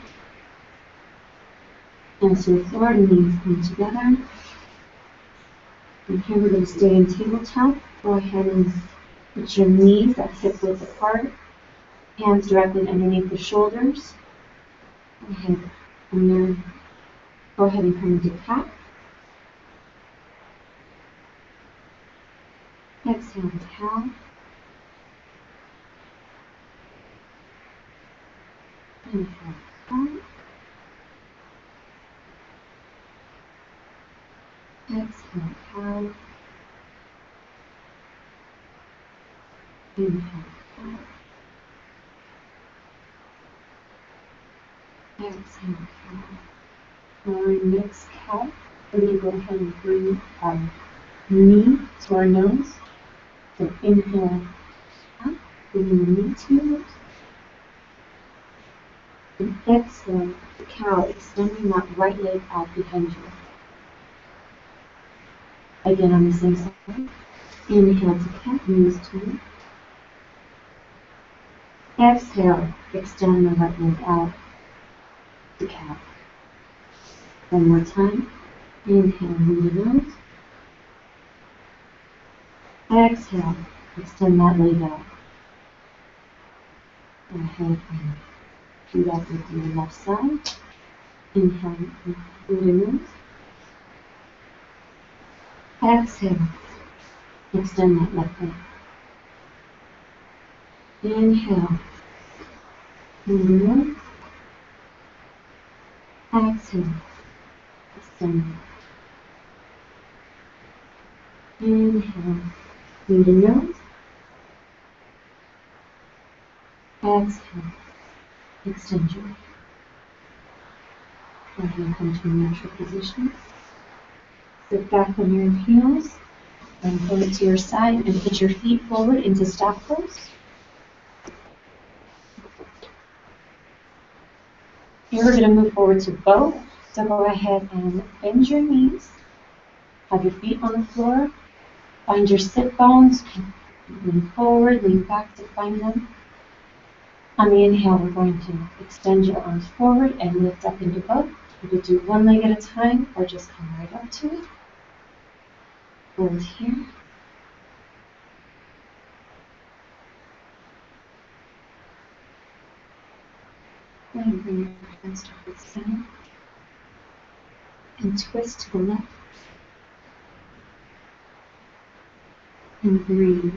[SPEAKER 7] Hands to the floor, knees come together. And here we're going to stay in tabletop. Go ahead and put your knees at hip width apart. Hands directly underneath the shoulders. Go ahead and come into cat. Exhale to cow. Inhale, cow. Exhale, cow. Inhale, cow. Exhale, cow. Our next cow, we're going to go ahead and bring our knee to our nose. So inhale, up, bring the knee to your nose. And exhale, the cow, extending that right leg out behind you. Again on the same side. Inhale to cat, knees turn. Exhale, extend the right leg out to cat. One more time. Inhale, move the nose. Exhale, extend that leg out. Go ahead and do that with your left side. Inhale, move the nose. Exhale, extend that left leg. Inhale, move the nose. Exhale, extend. Inhale, move the nose. Exhale, extend your leg. Go ahead and come to a natural position. Sit back on your heels and pull it to your side and put your feet forward into staff pose. Here we're going to move forward to bow. So go ahead and bend your knees. Have your feet on the floor. Find your sit bones. Lean forward, lean back to find them. On the inhale, we're going to extend your arms forward and lift up into bow. You could do one leg at a time or just come right up to it. Hold here. And bring your hands to the center. And twist to the left. And breathe.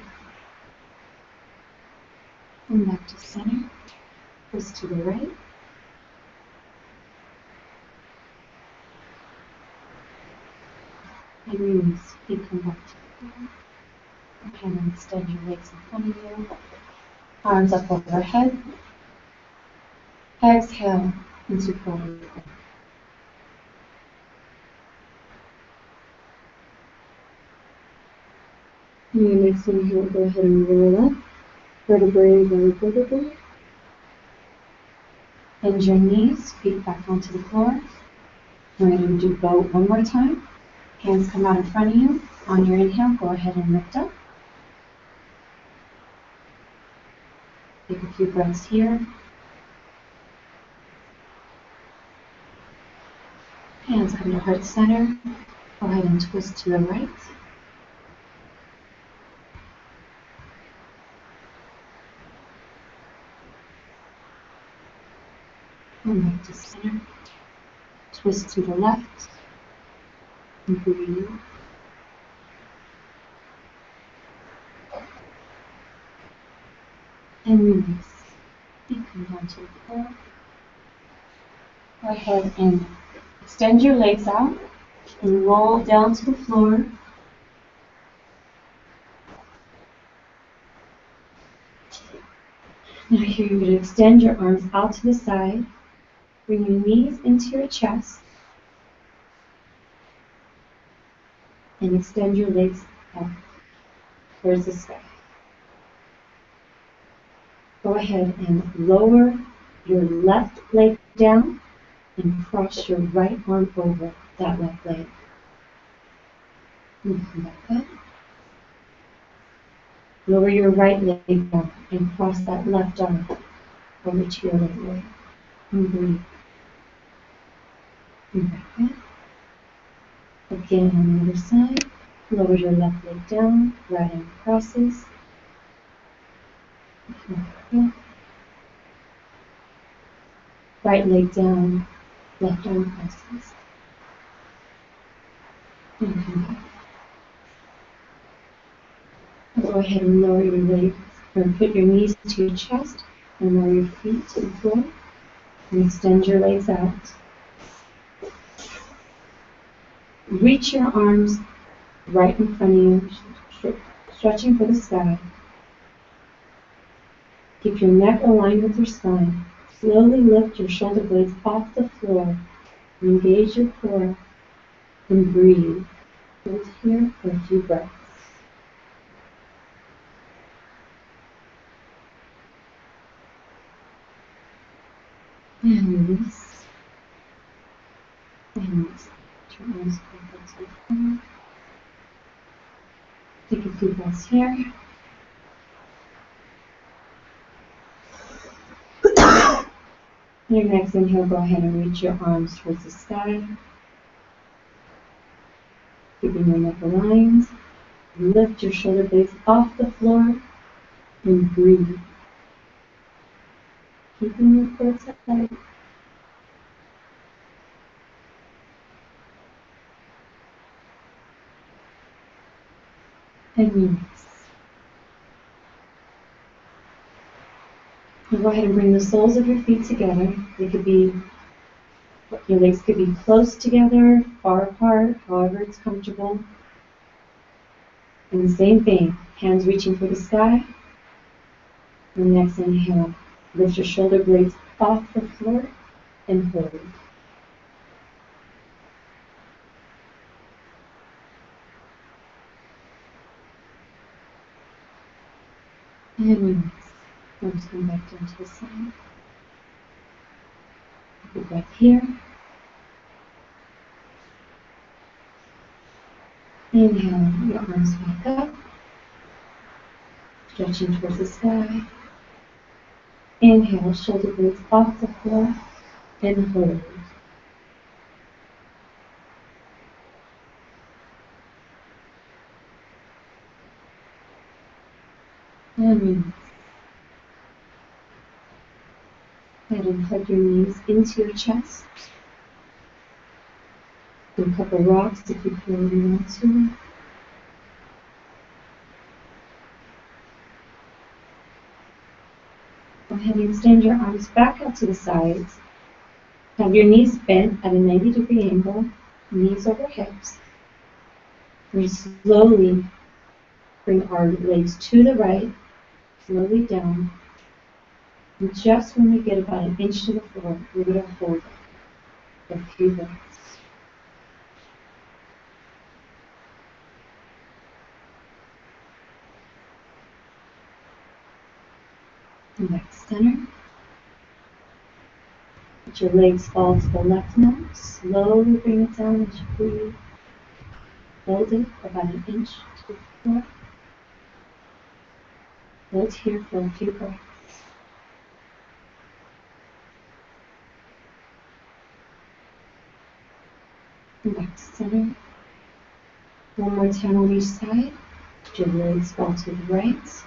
[SPEAKER 7] And back to center. Twist to the right. And release. Feet come back to the floor. Go ahead and extend your legs in front of you. Arms up overhead. Exhale into forward fold. And your next inhale, go ahead and roll up. Vertebrae by vertebrae. Bend your knees, feet back onto the floor. We're going to do boat one more time. Hands come out in front of you. On your inhale, go ahead and lift up. Take a few breaths here. Hands come to heart center. Go ahead and twist to the right. And back to center. Twist to the left. And breathe. And release. And come down to the floor. Go ahead and extend your legs out and roll down to the floor. Now here you're going to extend your arms out to the side. Bring your knees into your chest. And extend your legs up towards the sky. Go ahead and lower your left leg down and cross your right arm over that left leg. And come back up. Lower your right leg down and cross that left arm over to your right leg. And breathe. And back up. Again on the other side. Lower your left leg down, right arm crosses. And back up. Right leg down, left arm crosses. And come back. Go ahead and lower your legs, or put your knees to your chest, and lower your feet to the floor, and extend your legs out. Reach your arms right in front of you, stretching for the sky. Keep your neck aligned with your spine. Slowly lift your shoulder blades off the floor. Engage your core and breathe. Hold here for a few breaths. And release. And release. Turn arms back up to the floor. Take a few breaths here. Your next inhale, go ahead and reach your arms towards the sky. Keeping your neck aligned. Lift your shoulder blades off the floor and breathe. Keeping your core tight. And release. Now go ahead and bring the soles of your feet together. They could be, your legs could be close together, far apart, however it's comfortable. And the same thing, hands reaching for the sky. And next inhale, lift your shoulder blades off the floor and hold. And release. Arms come back down to the side. Take a breath here. Inhale, your arms back up. Stretching towards the sky. Inhale, shoulder blades off the floor and hold. And release. Go ahead and hug your knees into your chest. Do a couple rocks if you feel you want to. Go ahead and extend your arms back out to the sides. Have your knees bent at a 90-degree angle, knees over hips. We slowly bring our legs to the right, slowly down. And just when we get about an inch to the floor, we're going to hold it for a few breaths. And back to center. Let your legs fall to the left now. Slowly bring it down as you breathe. Hold it about an inch to the floor. Hold here for a few breaths. Come back to center. One more time on each side. Let your legs fall to the right.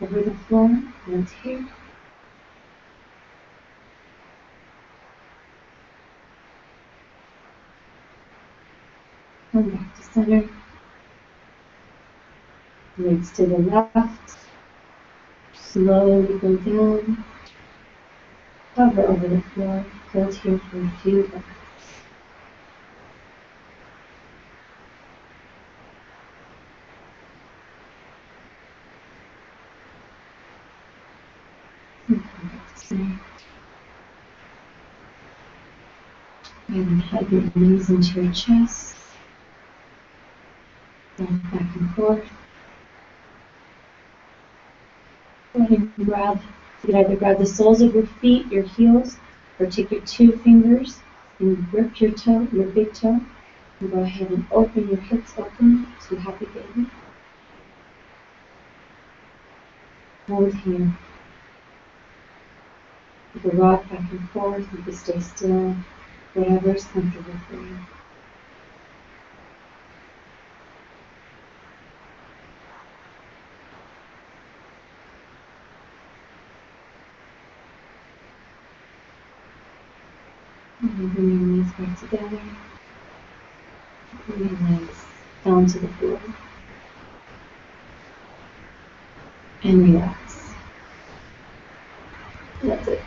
[SPEAKER 7] Over the floor. Hold here. Come back to center. Legs to the left. Slowly go down. Hover over the floor. Hold here for a few breaths. And come back to center. And hug your knees into your chest. Rock back and forth. Go ahead and grab, you can either grab the soles of your feet, your heels, or take your 2 fingers and grip your toe, your big toe, and go ahead and open your hips open to happy baby. Hold here. You can rock back and forth, you can stay still, whatever is comfortable for you. And bring your knees back together. Bring your legs down to the floor. And relax. That's it.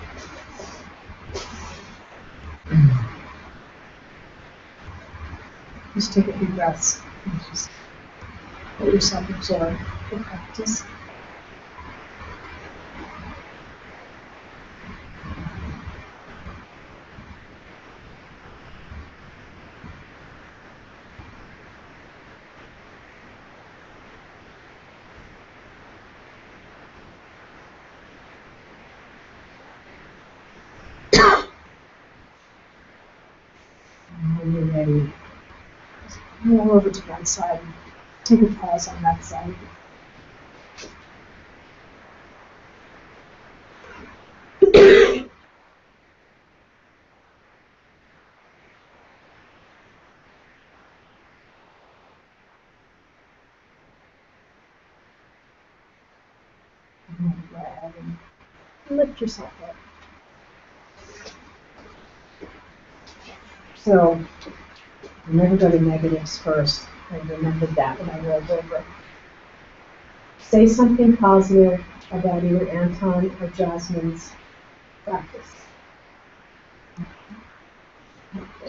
[SPEAKER 4] Just take a few breaths. And just let yourself absorb the practice. And when you're ready, just roll over to one side and take a pause on that side. And then go ahead and lift yourself up. So, remember go to negatives first. I remembered that when I rolled over. Say something positive about either Anton or Jasmine's practice.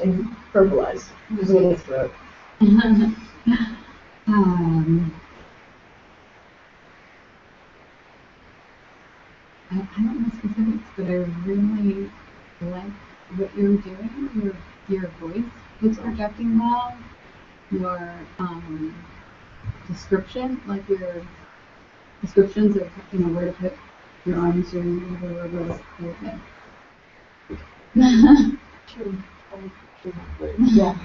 [SPEAKER 4] And verbalize. Use a little throat.
[SPEAKER 3] I don't know specifics, but I really like what you're doing. Your voice is projecting well. Your description, like your descriptions of where to put your arms, your whatever.
[SPEAKER 4] True. Yeah.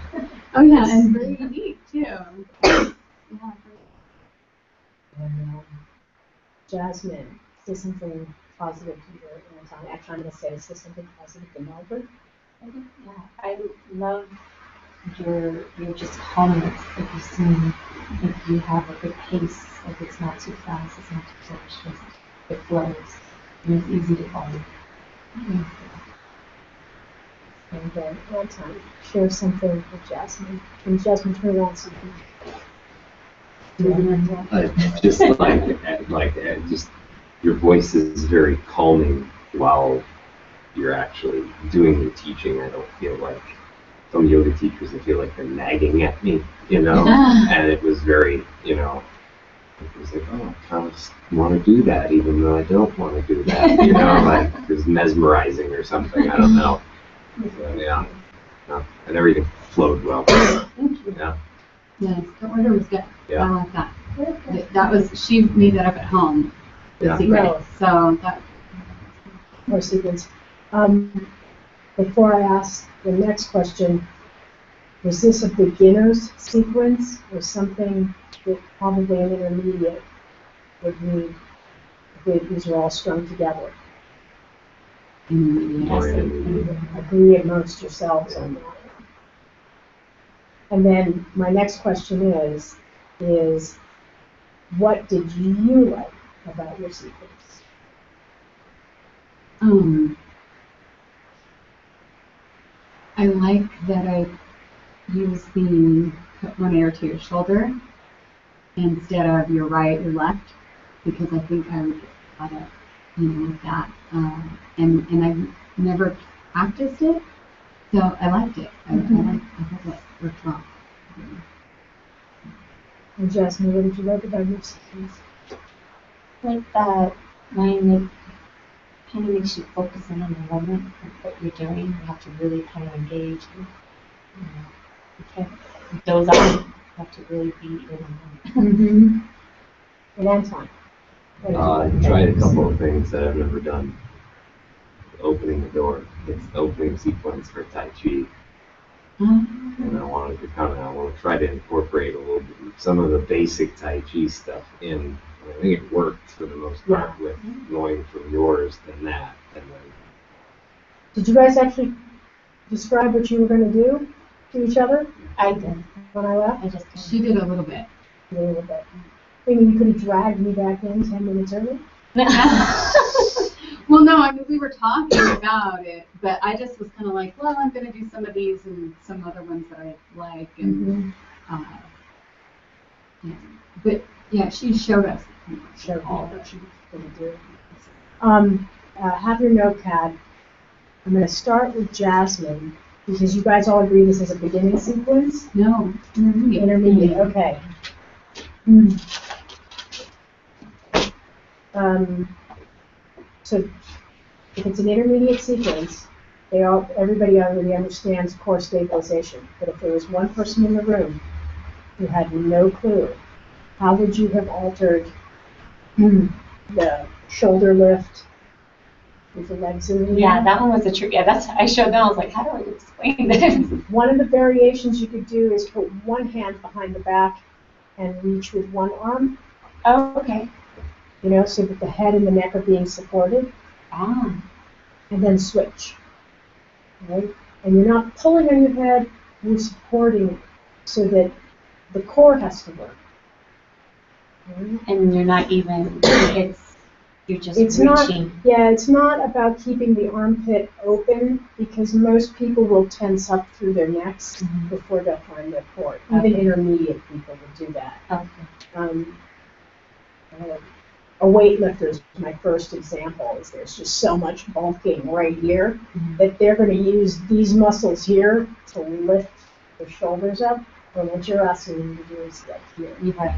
[SPEAKER 3] Oh yeah, and very unique too. Yeah.
[SPEAKER 4] And Jasmine, say something positive to your Anton. Actually, I'm going to say something positive to Melbourne.
[SPEAKER 7] Yeah, I love your just calmness that you sing. If you have a good pace, like it's not too fast, it's not too slow, it's just it flows and it's easy to follow.
[SPEAKER 4] And then Anton, share something with Jasmine. And Jasmine, turn around something.
[SPEAKER 5] Just just your voice is very calming while you're actually doing the teaching. I don't feel like some yoga teachers, I feel like they're nagging at me, and it was very, it was like, oh, I kind of want to do that, even though I don't want to do that, like it was mesmerizing or something, I don't know. So, yeah, and everything flowed well. Yeah.
[SPEAKER 3] Yes, the order was good.
[SPEAKER 5] Yeah.
[SPEAKER 3] I like that. That was, she made that up at home, the
[SPEAKER 5] Yeah.
[SPEAKER 3] secret.
[SPEAKER 4] Right.
[SPEAKER 3] So that,
[SPEAKER 4] Or sequence. Before I ask the next question, was this a beginner's sequence or something that probably an intermediate would need if these are all strung together? Agree amongst yourselves on that. And then my next question is what did you like about your sequence?
[SPEAKER 3] I like that I use the put one ear to your shoulder instead of your right or left, because I think I would get caught up, with that. And I've never practiced it, so I liked it. I thought that worked well.
[SPEAKER 4] And Jasmine, what did you like about your sequence?
[SPEAKER 7] Like that mine kind of makes you focus in on the moment of what you're doing. You have to really kind of engage. And, you can't doze off. You have to really be in the moment.
[SPEAKER 4] And Anton?
[SPEAKER 5] I tried a couple of things that I've never done. Opening the door. It's the opening sequence for Tai Chi. And I want to try to incorporate a little bit, some of the basic Tai Chi stuff in. I think it worked for the most part with going from yours than that. And then,
[SPEAKER 4] Did you guys actually describe what you were going to do to each other?
[SPEAKER 7] I did.
[SPEAKER 4] When I left?
[SPEAKER 7] I just
[SPEAKER 3] She did a little bit.
[SPEAKER 4] A little bit. I mean, you could have dragged me back in 10 minutes early?
[SPEAKER 3] Well, no, I mean, we were talking about it, but I just was kind of like, well, I'm going to do some of these and some other ones that I like. And, but yeah, she showed us.
[SPEAKER 4] Showed me what she was going to do. Have your notepad. I'm going to start with Jasmine, because you guys all agree this is a beginning sequence?
[SPEAKER 3] No, intermediate.
[SPEAKER 4] Intermediate, okay. So if it's an intermediate sequence, everybody already understands core stabilization. But if there was one person in the room who had no clue, how would you have altered the shoulder lift with the legs in the air?
[SPEAKER 7] Yeah, that one was a trick. Yeah, I showed them. I was like, how do I explain this?
[SPEAKER 4] One of the variations you could do is put one hand behind the back and reach with one arm.
[SPEAKER 7] Oh, okay.
[SPEAKER 4] So that the head and the neck are being supported.
[SPEAKER 7] Ah.
[SPEAKER 4] And then switch. Right? And you're not pulling on your head, you're supporting so that the core has to work. Right?
[SPEAKER 7] And you're not even, you're just reaching.
[SPEAKER 4] It's not about keeping the armpit open, because most people will tense up through their necks before they'll find their core. Even intermediate people will do that.
[SPEAKER 7] Okay.
[SPEAKER 4] A weightlifter is my first example. There's just so much bulking right here that they're going to use these muscles here to lift their shoulders up. And what you're asking them to do is like here.
[SPEAKER 7] Right.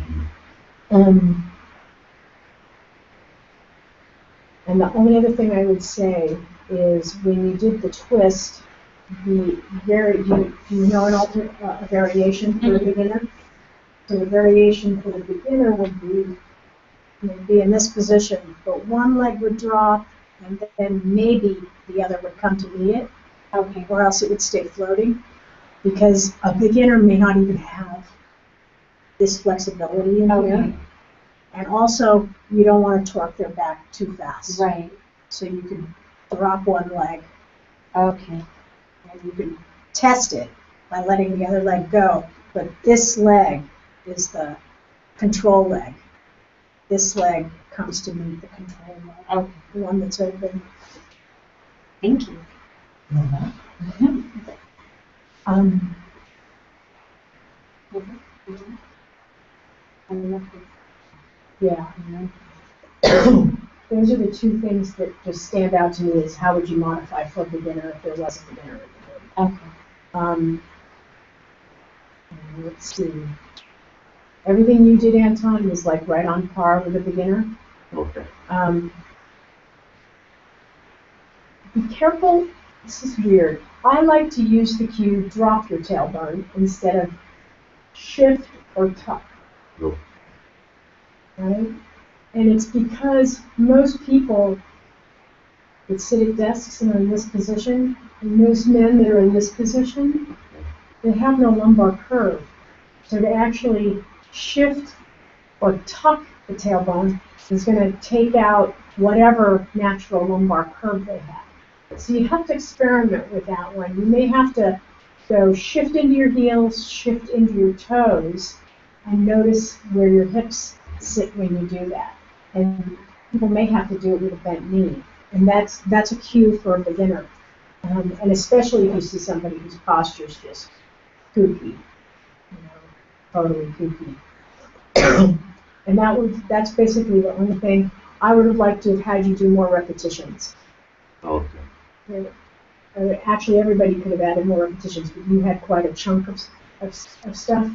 [SPEAKER 4] And the only other thing I would say is when you did the twist, do you know a variation for a beginner? So the variation for the beginner would be in this position, but one leg would drop, and then maybe the other would come to meet it, or else it would stay floating, because a beginner may not even have this flexibility in here. And also, you don't want to torque their back too fast.
[SPEAKER 7] Right.
[SPEAKER 4] So you can drop one leg.
[SPEAKER 7] Okay.
[SPEAKER 4] And you can test it by letting the other leg go, but this leg is the control leg. This leg comes to meet the control leg.
[SPEAKER 7] Okay.
[SPEAKER 4] The one that's open.
[SPEAKER 7] Thank you.
[SPEAKER 4] Yeah. Those are the two things that just stand out to me is how would you modify for a beginner if there was a beginner in the room.
[SPEAKER 7] Okay.
[SPEAKER 4] Let's see. Everything you did, Anton, was like right on par with a beginner.
[SPEAKER 5] okay.
[SPEAKER 4] Be careful. This is weird. I like to use the cue drop your tailbone instead of shift or tuck.
[SPEAKER 5] Cool.
[SPEAKER 4] Right? And it's because most people that sit at desks and are in this position, and most men that are in this position, they have no lumbar curve. So to actually shift or tuck the tailbone is going to take out whatever natural lumbar curve they have. So you have to experiment with that one. You may have to go shift into your heels, shift into your toes, and notice where your hips sit when you do that. And people may have to do it with a bent knee. And that's a cue for a beginner. And especially if you see somebody whose posture is just kooky, totally kooky. And that's basically the only thing. I would have liked to have had you do more repetitions.
[SPEAKER 5] Okay.
[SPEAKER 4] Actually, everybody could have added more repetitions, but you had quite a chunk of stuff.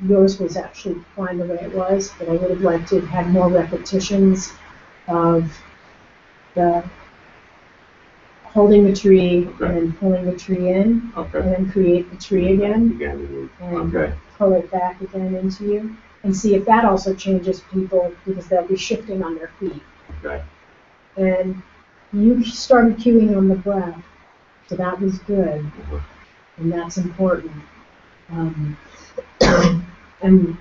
[SPEAKER 4] Yours was actually fine the way it was, but I would have liked to have had more repetitions of the holding the tree and then pulling the tree in, and then create the tree again, and pull it back again into you, and see if that also changes people because they'll be shifting on their feet.
[SPEAKER 5] Okay.
[SPEAKER 4] And you started cueing on the breath, so that was good, and that's important. And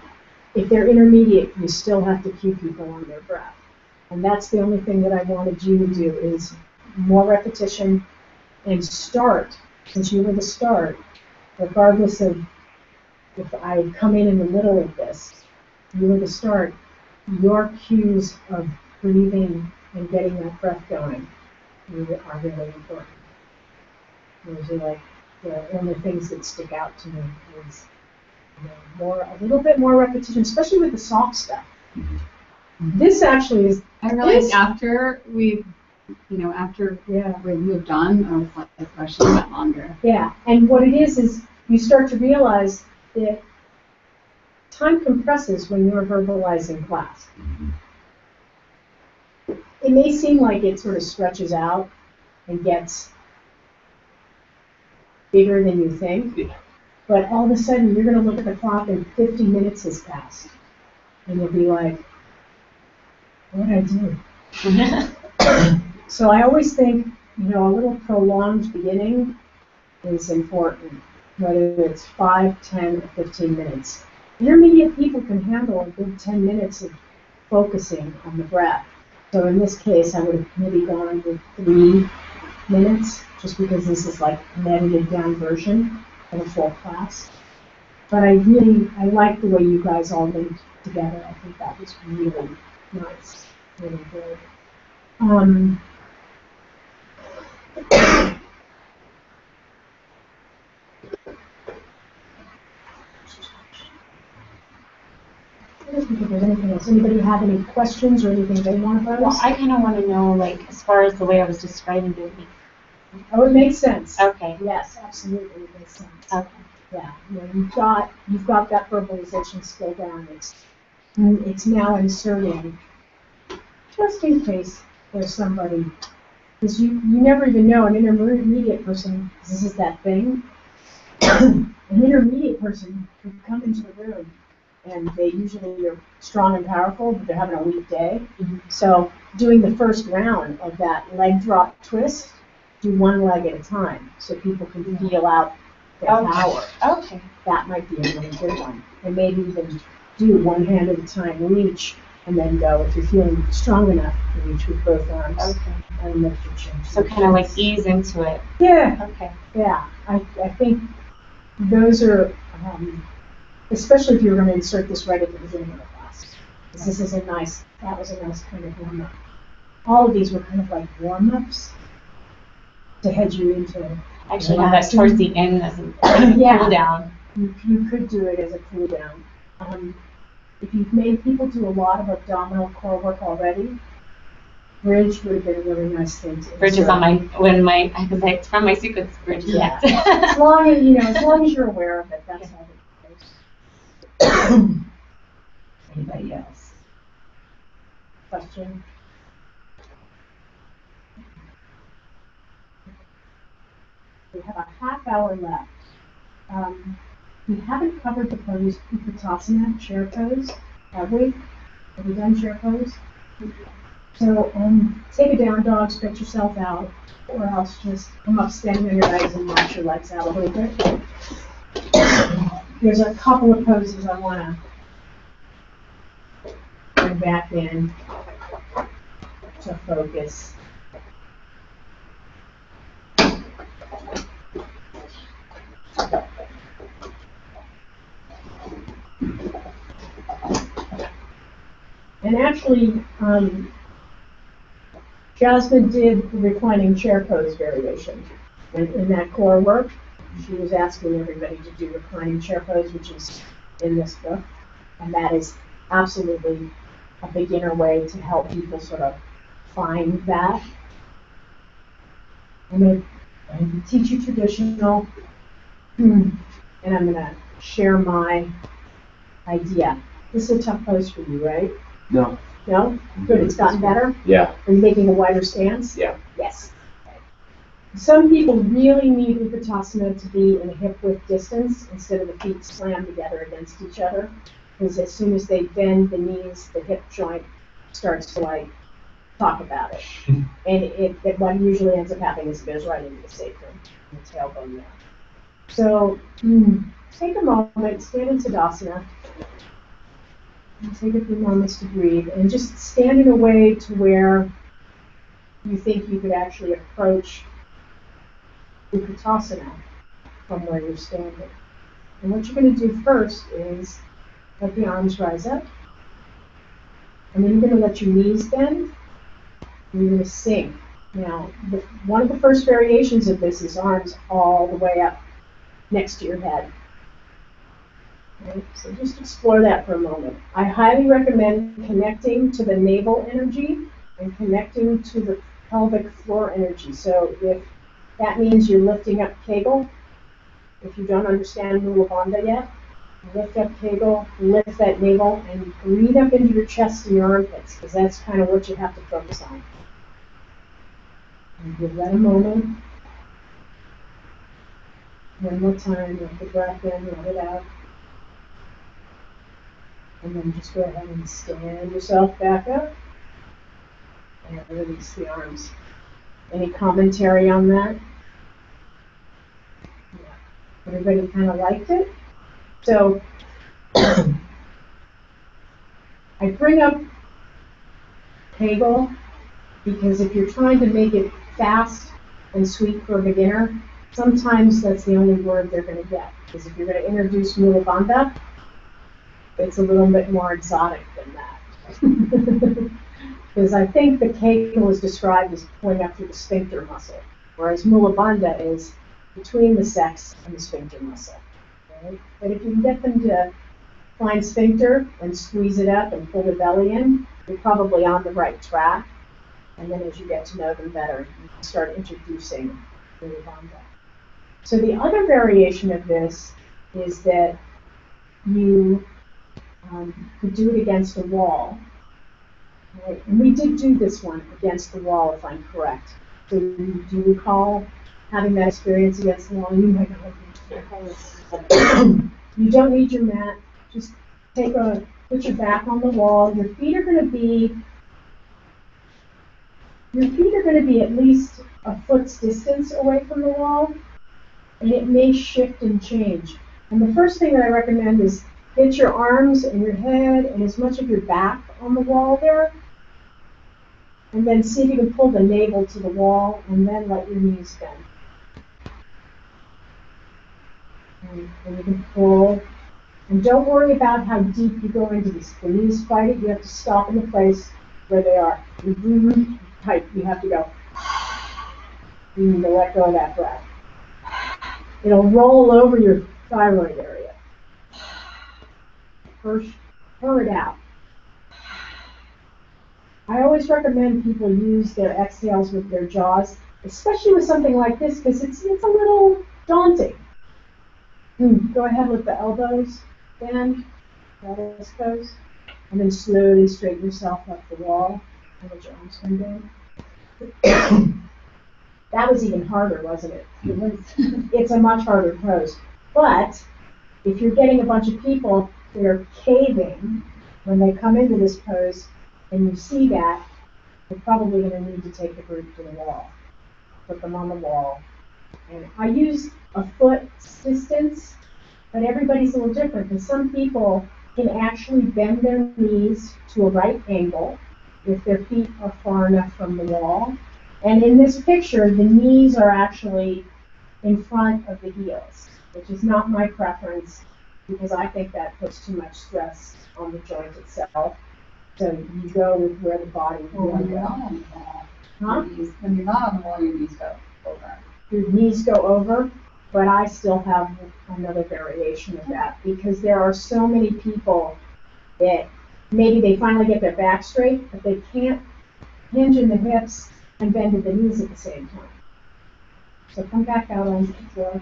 [SPEAKER 4] if they're intermediate, you still have to cue people on their breath. And that's the only thing that I wanted you to do is more repetition and start, since you were the start, regardless of if I had come in the middle of this, you were the start, your cues of breathing and getting that breath going are really important. Those are like the only things that stick out to me is a little bit more repetition, especially with the soft stuff. This actually is.
[SPEAKER 3] I realized after we moved on, I was like, I should have went longer.
[SPEAKER 4] Yeah, and what it is you start to realize that time compresses when you're verbalizing class. It may seem like it sort of stretches out and gets bigger than you think, but all of a sudden you're going to look at the clock and 50 minutes has passed, and you'll be like, what did I do? So I always think, a little prolonged beginning is important, whether it's 5, 10, or 15 minutes. Intermediate people can handle a good 10 minutes of focusing on the breath. So in this case, I would have maybe gone with 3 minutes, just because this is like an edited down version of a full class. But I like the way you guys all linked together. I think that was really nice, really good. I don't think there's anything else. Anybody have any questions or anything they want to pose?
[SPEAKER 2] Well, I kind of want to know, as far as the way I was describing it.
[SPEAKER 4] Oh, it makes sense.
[SPEAKER 2] Okay.
[SPEAKER 4] Yes, absolutely, it makes sense.
[SPEAKER 2] Okay.
[SPEAKER 4] Yeah, you've got that verbalization skill down. It's now inserting, just in case there's somebody, because you never even know an intermediate person. This is that thing. An intermediate person could come into the room, and they usually are strong and powerful, but they're having a weak day. Mm-hmm. So doing the first round of that leg drop twist, do one leg at a time, so people can feel out their power. Okay. That might be a really good one. And maybe even do one hand at a time, reach, and then go. If you're feeling strong enough, reach with both arms. Okay. And lift your chin.
[SPEAKER 2] So kind of ease into it.
[SPEAKER 4] Yeah.
[SPEAKER 2] Okay.
[SPEAKER 4] Yeah. I think those are, especially if you're going to insert this right at the beginning of the class. This is that was a nice kind of warm-up. All of these were kind of like warm-ups to head you into.
[SPEAKER 2] Actually, that's towards the end as a cool down.
[SPEAKER 4] You could do it as a cool down. If you've made people do a lot of abdominal core work already, bridge would have been a really nice thing to
[SPEAKER 2] bridge is on because it's from my sequence bridge.
[SPEAKER 4] Yeah. as long as you're aware of it, that's all that matters. Anybody else? Question? We have a half hour left. We haven't covered the pose, Uttanasana, chair pose, have we? Have we done chair pose? So take a down dog, stretch yourself out, or else just come up standing on your legs and launch your legs out a little bit. There's a couple of poses I want to bring back in to focus. And actually, Jasmine did the reclining chair pose variation. And in that core work, she was asking everybody to do reclining chair pose, which is in this book. And that is absolutely a beginner way to help people sort of find that. I'm going to teach you traditional, and I'm going to share my idea. This is a tough pose for you, right?
[SPEAKER 5] No.
[SPEAKER 4] No? Good, it's gotten better?
[SPEAKER 5] Yeah.
[SPEAKER 4] Are you making a wider stance?
[SPEAKER 5] Yeah.
[SPEAKER 4] Yes. Some people really need Utkatasana to be in a hip width distance instead of the feet slammed together against each other. Because as soon as they bend the knees, the hip joint starts to like talk about it. And what usually ends up happening is it goes right into the sacrum, the tailbone there. So take a moment, stand in Tadasana. And take a few moments to breathe and just stand in a way to where you think you could actually approach Utkatasana from where you're standing. And what you're going to do first is let the arms rise up. And then you're going to let your knees bend. And you're going to sink. Now, one of the first variations of this is arms all the way up next to your head. Right? So just explore that for a moment. I highly recommend connecting to the navel energy and connecting to the pelvic floor energy. So if that means you're lifting up Kegel, if you don't understand Mula Bandha yet, lift up Kegel, lift that navel, and breathe up into your chest and your armpits, because that's kind of what you have to focus on. And give that a moment. One more time, let the breath in, let it out. And then just go ahead and stand yourself back up and release the arms. Any commentary on that? Yeah. Everybody kind of liked it? So I bring up Kegel because if you're trying to make it fast and sweet for a beginner, sometimes that's the only word they're going to get. Because if you're going to introduce Mula Bandha, it's a little bit more exotic than that. Because I think the Kegel is described as pulling up through the sphincter muscle, whereas Mula Bandha is between the sex and the sphincter muscle. Right? But if you can get them to find sphincter and squeeze it up and pull the belly in, you're probably on the right track. And then as you get to know them better, you can start introducing Mula Bandha. So the other variation of this is that you could do it against a wall. Right? And we did do this one against the wall, if I'm correct. So do you recall having that experience against the wall? You might not have. You don't need your mat. Just put your back on the wall. Your feet are going to be at least a foot's distance away from the wall, and it may shift and change. And the first thing that I recommend is get your arms and your head and as much of your back on the wall there. And then see if you can pull the navel to the wall and then let your knees bend. And you can pull. And don't worry about how deep you go into this. If the knees fight it, you have to stop in the place where they are. You breathe tight. You have to go. You need to let go of that breath. It'll roll over your thyroid area. First, pour it out. I always recommend people use their exhales with their jaws, especially with something like this, because it's a little daunting. Go ahead with the elbows, bend, pelvis pose, and then slowly straighten yourself up the wall and let your arms come down. That was even harder, wasn't it? It was. It's a much harder pose. But if you're getting a bunch of people that are caving when they come into this pose, and you see that, we're probably going to need to take the group to the wall. Put them on the wall. And I use a foot distance, but everybody's a little different, because some people can actually bend their knees to a right angle if their feet are far enough from the wall. And in this picture, the knees are actually in front of the heels, which is not my preference, because I think that puts too much stress on the joint itself. So you go with where the body
[SPEAKER 3] Well,
[SPEAKER 4] will
[SPEAKER 3] when you're
[SPEAKER 4] go.
[SPEAKER 3] not on the wall,
[SPEAKER 4] Huh?
[SPEAKER 3] when you're not on the wall, your knees go over.
[SPEAKER 4] Your knees go over, but I still have another variation of that, because there are so many people that maybe they finally get their back straight, but they can't hinge in the hips and bend at the knees at the same time. So come back out onto the floor.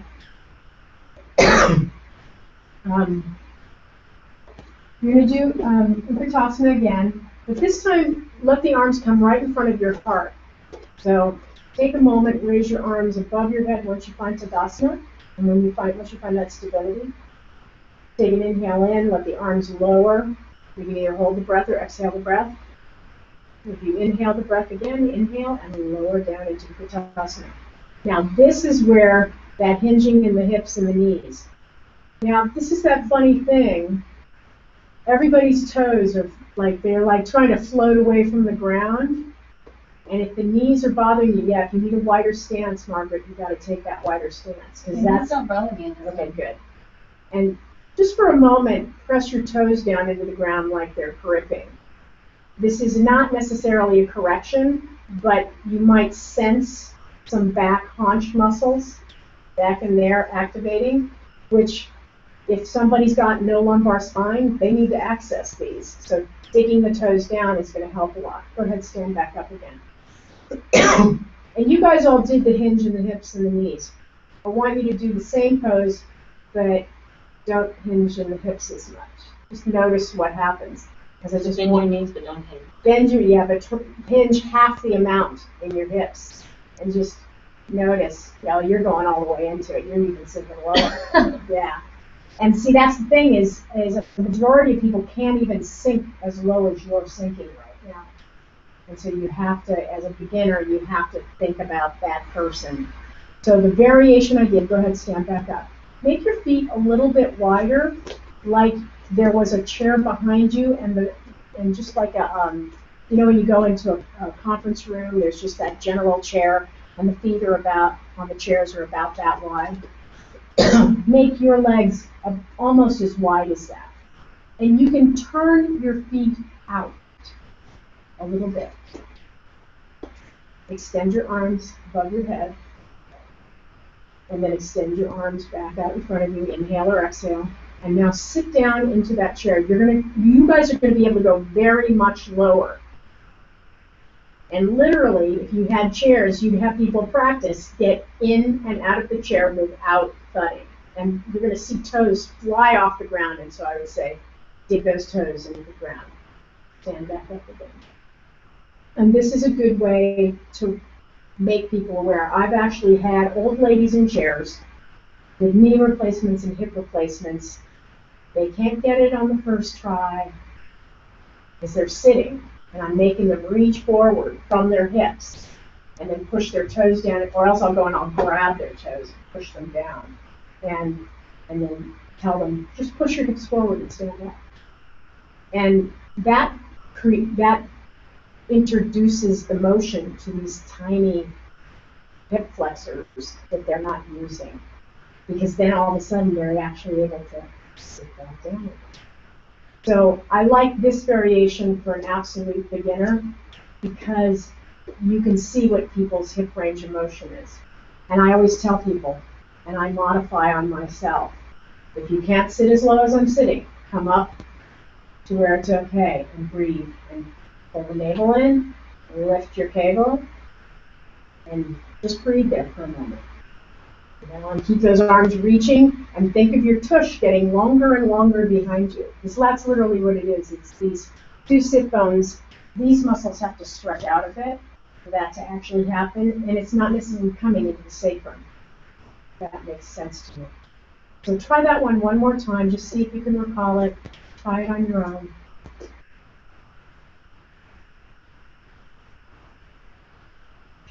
[SPEAKER 4] You're going to do Utkatasana again, but this time let the arms come right in front of your heart. So take a moment, raise your arms above your head once you find Tadasana, and once you find that stability. Take an inhale in, let the arms lower. You can either hold the breath or exhale the breath. If you inhale the breath again, inhale and lower down into Utkatasana. Now this is where that hinging in the hips and the knees. Now this is that funny thing. Everybody's toes are they're like trying to float away from the ground. And if the knees are bothering you, yeah, if you need a wider stance, Margaret, you got to take that wider stance, because that's
[SPEAKER 3] not bother me.
[SPEAKER 4] okay. Good. And just for a moment, press your toes down into the ground like they're gripping. This is not necessarily a correction, but you might sense some back haunch muscles back in there activating, which if somebody's got no lumbar spine, they need to access these. So digging the toes down is going to help a lot. Go ahead, stand back up again. And you guys all did the hinge in the hips and the knees. I want you to do the same pose, but don't hinge in the hips as much. Just notice what happens. Because I just
[SPEAKER 2] Bend
[SPEAKER 4] want
[SPEAKER 2] your knees, but don't hinge.
[SPEAKER 4] bend your, yeah, but hinge half the amount in your hips. And just notice, you're going all the way into it. You're even sinking lower. Yeah. And see, that's the thing is the majority of people can't even sink as low as you're sinking right now. And so you have to, as a beginner, you have to think about that person. So the variation I did, go ahead, stand back up. Make your feet a little bit wider, like there was a chair behind you, and just like when you go into a conference room, there's just that general chair, and the feet are on the chairs are about that wide. Make your legs almost as wide as that. And you can turn your feet out a little bit. Extend your arms above your head. And then extend your arms back out in front of you. Inhale or exhale. And now sit down into that chair. You guys are going to be able to go very much lower. And literally, if you had chairs, you'd have people practice get in and out of the chair without thudding. And you're going to see toes fly off the ground. And so I would say, dig those toes into the ground. Stand back up again. And this is a good way to make people aware. I've actually had old ladies in chairs with knee replacements and hip replacements. They can't get it on the first try because they're sitting. And I'm making them reach forward from their hips and then push their toes down, or else I'll go and I'll grab their toes and push them down. And then tell them, just push your hips forward and stand up. And that introduces the motion to these tiny hip flexors that they're not using. Because then all of a sudden they're actually able to sit back down. So I like this variation for an absolute beginner because you can see what people's hip range of motion is. And I always tell people, and I modify on myself, if you can't sit as low as I'm sitting, come up to where it's okay and breathe and pull the navel in, and lift your cable, and just breathe there for a moment. And keep those arms reaching, and think of your tush getting longer and longer behind you. Because that's literally what it is. It's these two sit bones. These muscles have to stretch out a bit for that to actually happen, and it's not necessarily coming into the sacrum. That makes sense to me. So try that one more time. Just see if you can recall it. Try it on your own.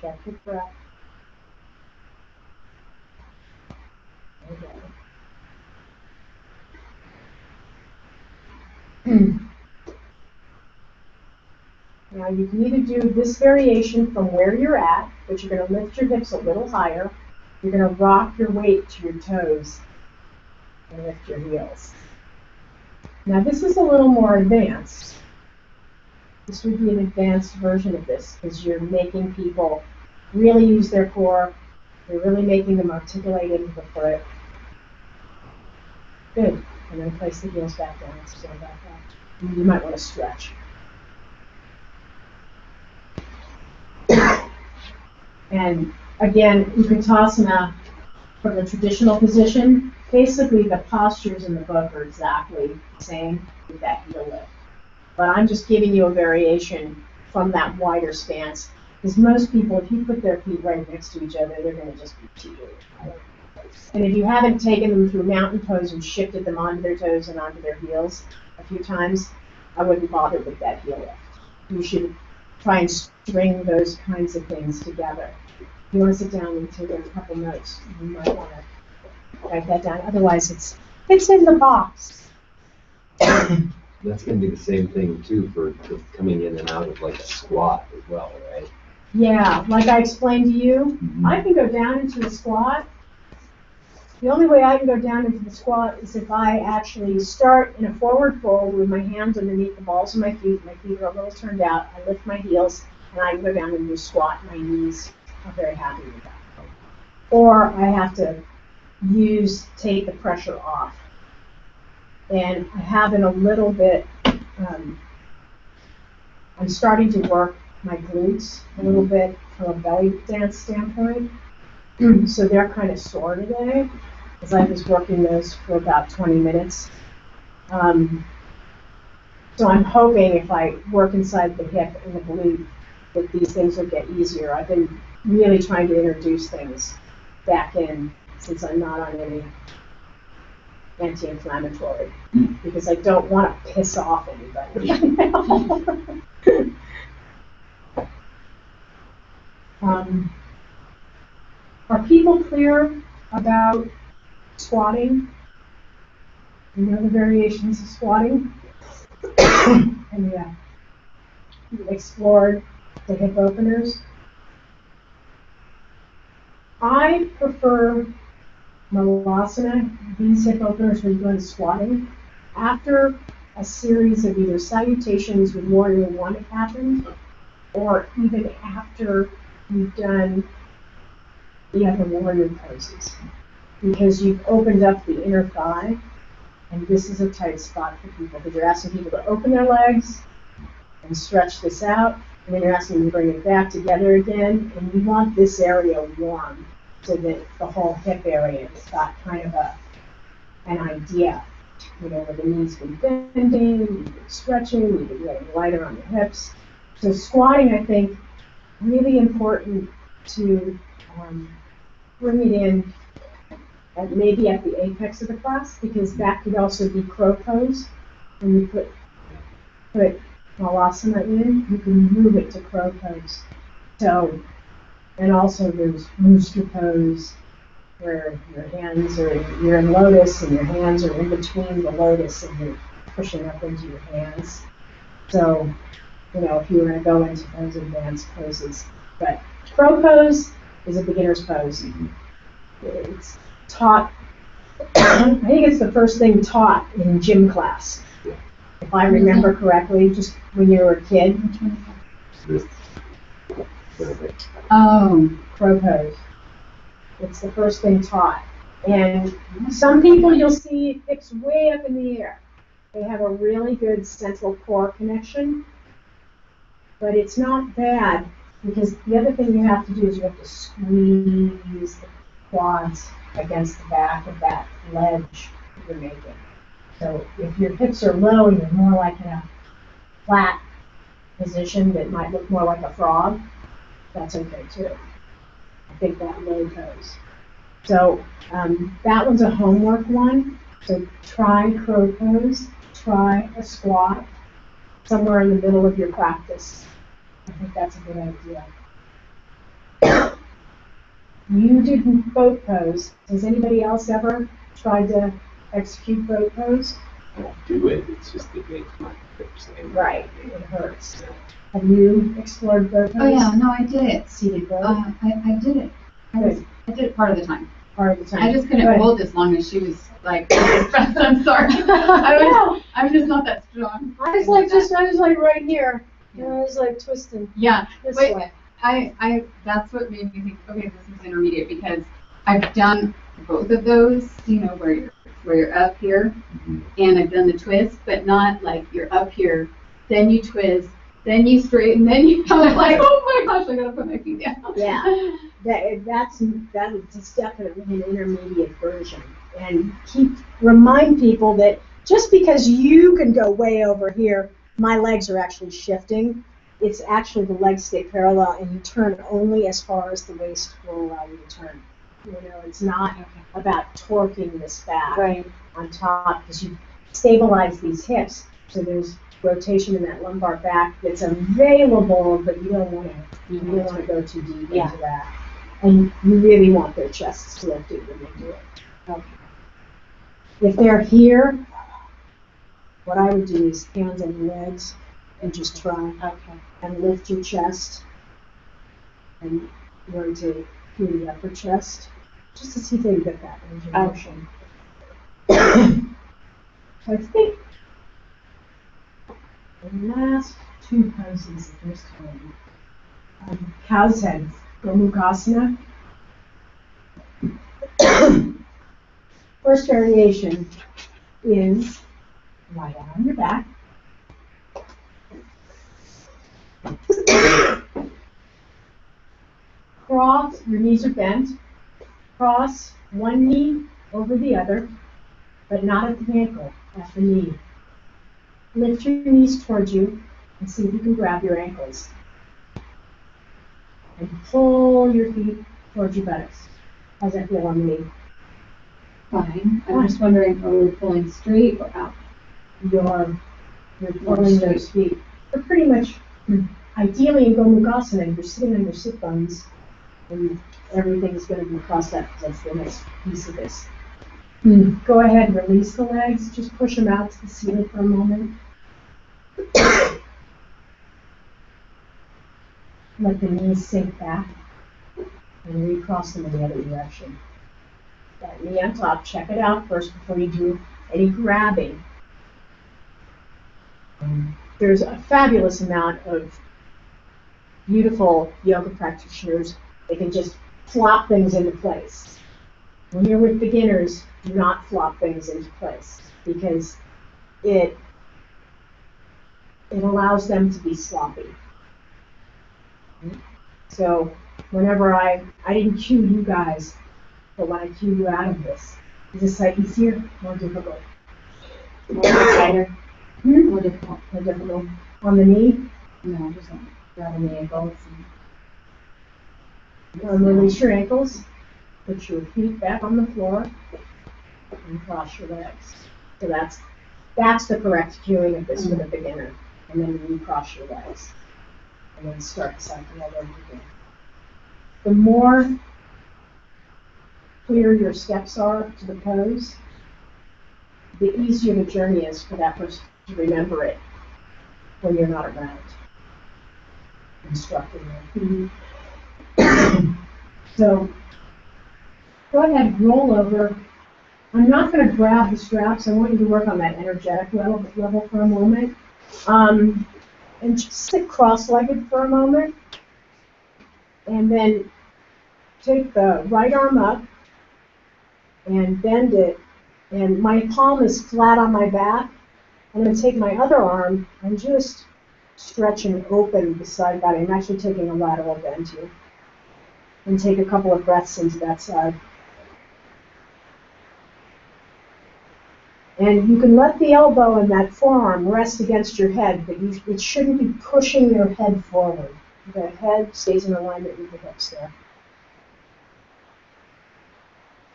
[SPEAKER 4] Check your breath. Okay. Now you can either do this variation from where you're at, but you're going to lift your hips a little higher. You're going to rock your weight to your toes and lift your heels. Now this is a little more advanced. This would be an advanced version of this because you're making people really use their core. You're really making them articulate into the foot. Good. And then place the heels back down. Stand back up. You might want to stretch. And again, Utkatasana from the traditional position, basically the postures in the book are exactly the same with that heel lift. But I'm just giving you a variation from that wider stance. Because most people, if you put their feet right next to each other, they're going to just be cheating. And if you haven't taken them through mountain pose and shifted them onto their toes and onto their heels a few times, I wouldn't bother with that heel lift. You should try and string those kinds of things together. If you want to sit down and take a couple notes, you might want to write that down. Otherwise, it's in the box.
[SPEAKER 5] That's going to be the same thing too for coming in and out of like a squat as well, right?
[SPEAKER 4] Yeah, like I explained to you, I can go down into a squat. The only way I can go down into the squat is if I actually start in a forward fold with my hands underneath the balls of my feet are a little turned out, I lift my heels, and I can go down into a squat, my knees are very happy with that. Or I have to take the pressure off. And I have it a little bit, I'm starting to work my glutes a little bit from a belly dance standpoint. So they're kind of sore today, because I was working those for about 20 minutes. So I'm hoping if I work inside the hip and the glute, that these things will get easier. I've been really trying to introduce things back in since I'm not on any anti-inflammatory, because I don't want to piss off anybody. Are people clear about squatting? You know the variations of squatting? And yeah, you explored the hip openers. I prefer Malasana, these hip openers when you're doing squatting, after a series of either salutations with warrior one have happened, or even after you've done the other warrior poses, because you've opened up the inner thigh, and this is a tight spot for people, because you're asking people to open their legs and stretch this out, and then you're asking them to bring it back together again, and you want this area warm so that the whole hip area has got kind of an idea, where the knees been bending, you've been stretching, you've been getting lighter on the hips. So squatting, I think, really important to bring it in maybe at the apex of the class, because that could also be crow pose. When you put Malasana in, you can move it to crow pose. So, and also there's rooster pose, where your hands you're in lotus and your hands are in between the lotus and you're pushing up into your hands. So, if you were going to go into those advanced poses. But crow pose is a beginner's pose. It's taught, I think it's the first thing taught in gym class. If I remember correctly, just when you were a kid.
[SPEAKER 3] Oh,
[SPEAKER 4] Crow pose. It's the first thing taught. And some people you'll see hips way up in the air. They have a really good central core connection. But it's not bad, because the other thing you have to do is you have to squeeze the quads against the back of that ledge that you're making. So if your hips are low and you're more like in a flat position that might look more like a frog, that's okay too. I think that low pose. So that one's a homework one. So try crow pose, try a squat, somewhere in the middle of your practice. I think that's a good idea. You didn't boat pose. Has anybody else ever tried to execute boat pose?
[SPEAKER 5] I won't do it, it's just it makes my hips ache.
[SPEAKER 4] Right, it hurts. Have you explored boat pose?
[SPEAKER 6] Oh yeah, no, I did it.
[SPEAKER 4] Seated boat?
[SPEAKER 6] I did it. I did it part of the time.
[SPEAKER 4] Part of the time.
[SPEAKER 6] I just couldn't
[SPEAKER 4] Good.
[SPEAKER 6] hold as long as she was like. I'm sorry. I'm just not that strong.
[SPEAKER 4] I was like right here. And I was like twisting
[SPEAKER 6] Yeah,
[SPEAKER 4] this
[SPEAKER 6] but
[SPEAKER 4] way.
[SPEAKER 6] that's what made me think, okay, this is intermediate, because I've done both of those, you know, where you're up here, and I've done the twist, but not like you're up here, then you twist, then you straighten, then you come like, oh my gosh, I gotta put my feet down.
[SPEAKER 4] Yeah. That's definitely an intermediate version. And remind people that just because you can go way over here, my legs are actually shifting. It's actually the legs stay parallel and you turn only as far as the waist will allow you to turn. You know, it's not about torquing this back on top, because you stabilize these hips. So there's rotation in that lumbar back that's available, but you don't want to go too deep into that. And you really want their chests lifted when they do it. Okay. If they're here, what I would do is hands on your legs and just try. Okay. And lift your chest and rotate through the upper chest, just to see if they can get that range of motion. I think the last two poses of this time, cow's head, Gomukhasana. First variation is lie down on your back. Cross, your knees are bent. Cross one knee over the other, but not at the ankle, at the knee. Lift your knees towards you and see if you can grab your ankles. And pull your feet towards your buttocks. How's that feel on the knee?
[SPEAKER 6] Fine. I'm just wondering, are we pulling straight or out?
[SPEAKER 4] You're pulling those feet. They're pretty much, ideally in Gomukhasana, you're sitting on your sit bones, and everything's going to be crossed up, because that's the next piece of this. Go ahead and release the legs. Just push them out to the ceiling for a moment. Let the knees sink back and recross them in the other direction. That knee on top, check it out first before you do any grabbing. There's a fabulous amount of beautiful yoga practitioners. They can just flop things into place. When you're with beginners, do not flop things into place, because it allows them to be sloppy. So whenever I didn't cue you guys, but when I cue you out of this, is this like easier, more difficult?
[SPEAKER 6] More tighter.
[SPEAKER 4] More difficult. More difficult. On the knee?
[SPEAKER 6] No, just grabbing the ankles.
[SPEAKER 4] Release your ankles. Put your feet back on the floor and cross your legs. So that's the correct cueing of this for the beginner. And then you cross your legs. And then start the cycle all over again. The more clear your steps are to the pose, the easier the journey is for that person to remember it when you're not around instructing them. So go ahead, roll over. I'm not going to grab the straps. I want you to work on that energetic level for a moment. And just sit cross-legged for a moment. And then take the right arm up and bend it. And my palm is flat on my back. I'm going to take my other arm and just stretch and open the side body. I'm actually taking a lateral bend here. And take a couple of breaths into that side. And you can let the elbow and that forearm rest against your head, but it shouldn't be pushing your head forward. The head stays in alignment with the hips there.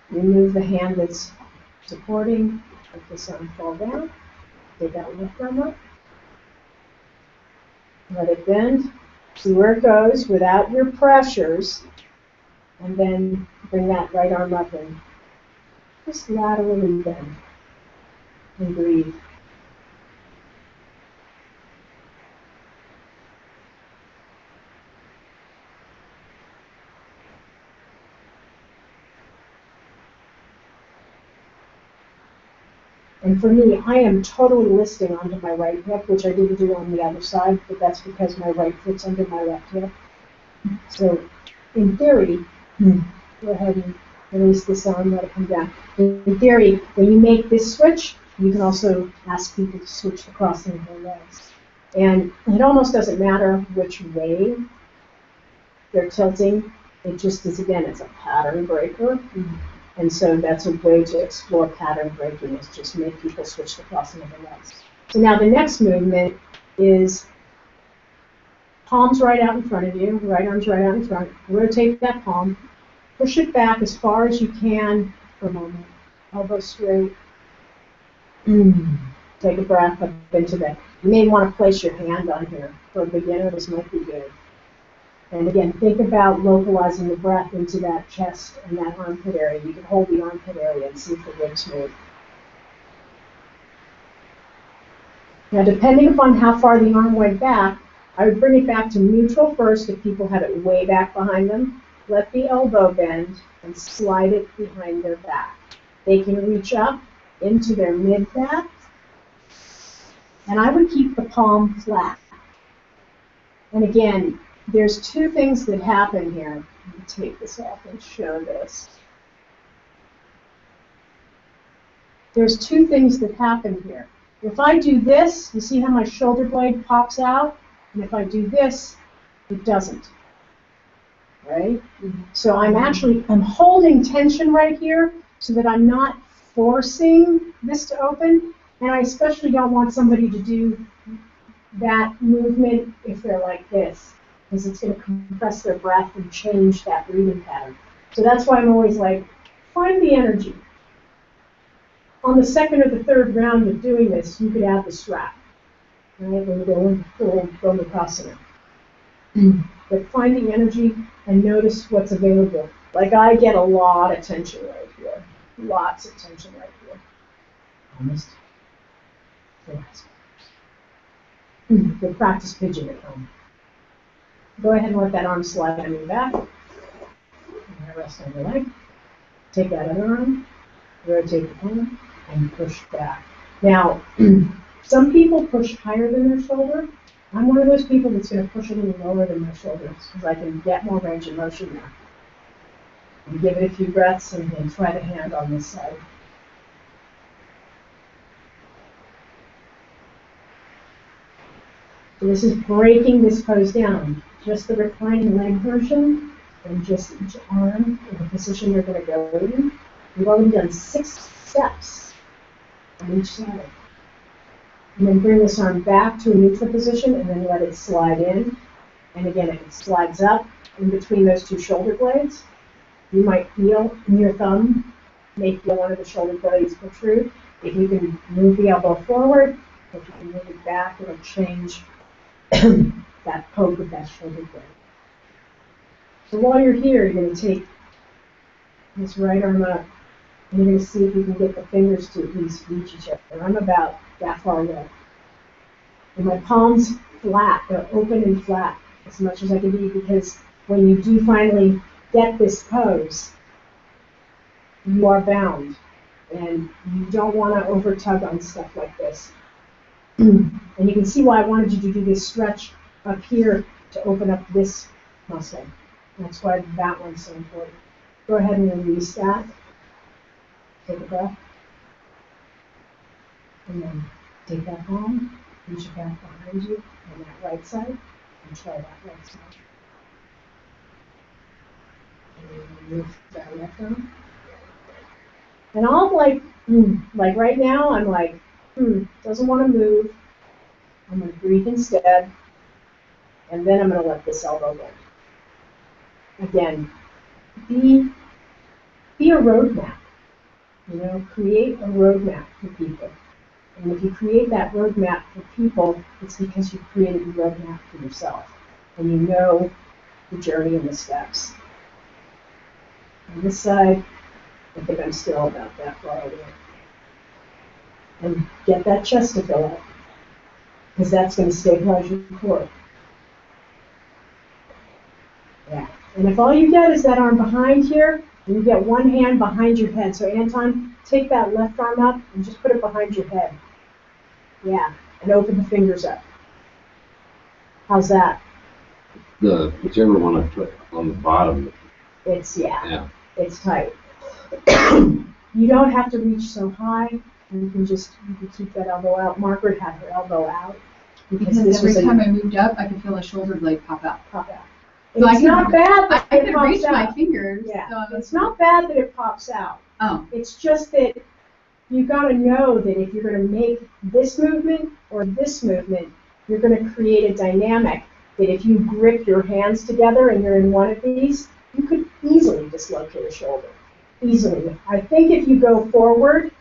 [SPEAKER 4] Remove the hand that's supporting. Let this arm fall down. Take that left arm up. Let it bend. See where it goes without your pressures, and then bring that right arm up and just laterally bend and breathe. And for me, I am totally listing onto my right hip, which I didn't do on the other side, but that's because my right foot's under my left hip. So, in theory, go ahead and release this arm, let it come down. In theory, when you make this switch, you can also ask people to switch the crossing of their legs. And it almost doesn't matter which way they're tilting. It just is, again, it's a pattern breaker. And so that's a way to explore pattern breaking, is just make people switch the crossing of their legs. So now the next movement is palms right out in front of you, right arm's right out in front. Rotate that palm. Push it back as far as you can for a moment. Elbow straight. Take a breath up into that. You may want to place your hand on here. For a beginner, this might be good. And again, think about localizing the breath into that chest and that armpit area. You can hold the armpit area and see if the ribs move. Now, depending upon how far the arm went back, I would bring it back to neutral first if people had it way back behind them. Let the elbow bend and slide it behind their back. They can reach up into their mid-back, and I would keep the palm flat. And again, there's two things that happen here. Let me take this off and show this. There's two things that happen here. If I do this, you see how my shoulder blade pops out? And if I do this, it doesn't. Right? So I'm holding tension right here so that I'm not forcing this to open. And I especially don't want somebody to do that movement if they're like this, because it's going to compress their breath and change that breathing pattern. So that's why I'm always like, find the energy. On the second or the third round of doing this, you could add the strap, right, when you go into full Gomukhasana. But find the energy and notice what's available. Like I get a lot of tension right here. Lots of tension right here. Almost. Good practice pigeon at home. Go ahead and let that arm slide on your back. And rest on your leg. Take that other arm, rotate the palm, and push back. Now, some people push higher than their shoulder. I'm one of those people that's going to push a little lower than my shoulders because I can get more range of motion there. And give it a few breaths and then try the hand on this side. So this is breaking this pose down. Just the reclining leg version, and just each arm in the position you're going to go in. We've already done 6 steps on each side. And then bring this arm back to a neutral position and then let it slide in. And again, if it slides up in between those two shoulder blades, you might feel in your thumb, may feel one of the shoulder blades protrude. If you can move the elbow forward, if you can move it back, it'll change that poke of that shoulder blade. So while you're here, you're going to take this right arm up, and you're going to see if you can get the fingers to at least reach each other. I'm about that far away. And my palms flat, they're open and flat as much as I can be, because when you do finally get this pose, you are bound. And you don't want to over tug on stuff like this. And you can see why I wanted you to do this stretch up here to open up this muscle. That's why that one's so important. Go ahead and release that. Take a breath. And then take that palm, reach it back behind you on that right side, and try that right side. And then move that left arm. And I'll like right now, I'm like, doesn't want to move. I'm going to breathe instead, and then I'm going to let this elbow go. Again, be a roadmap. You know, create a roadmap for people. And if you create that roadmap for people, it's because you created a roadmap for yourself. and you know the journey and the steps. On this side, I think I'm still about that far away. And get that chest to fill up, because that's going to stabilize your core. Yeah. And if all you get is that arm behind here, and you get one hand behind your head. So Anton, take that left arm up and just put it behind your head. Yeah. And open the fingers up. How's that?
[SPEAKER 5] Whichever one I put on the bottom.
[SPEAKER 4] It's,
[SPEAKER 5] Yeah.
[SPEAKER 4] It's tight. You don't have to reach so high. You can keep that elbow out. Margaret had her elbow out.
[SPEAKER 3] Because every time I moved up, I could feel a shoulder blade pop out.
[SPEAKER 4] Pop out.
[SPEAKER 3] So
[SPEAKER 4] It's not bad that
[SPEAKER 3] I
[SPEAKER 4] it
[SPEAKER 3] could
[SPEAKER 4] pops
[SPEAKER 3] reach my
[SPEAKER 4] out.
[SPEAKER 3] fingers.
[SPEAKER 4] Yeah.
[SPEAKER 3] So
[SPEAKER 4] It's not bad that it pops out.
[SPEAKER 3] Oh.
[SPEAKER 4] It's just that you got to know that if you're going to make this movement or this movement, you're going to create a dynamic that if you grip your hands together and you're in one of these, you could easily dislocate a shoulder. Easily. I think if you go forward,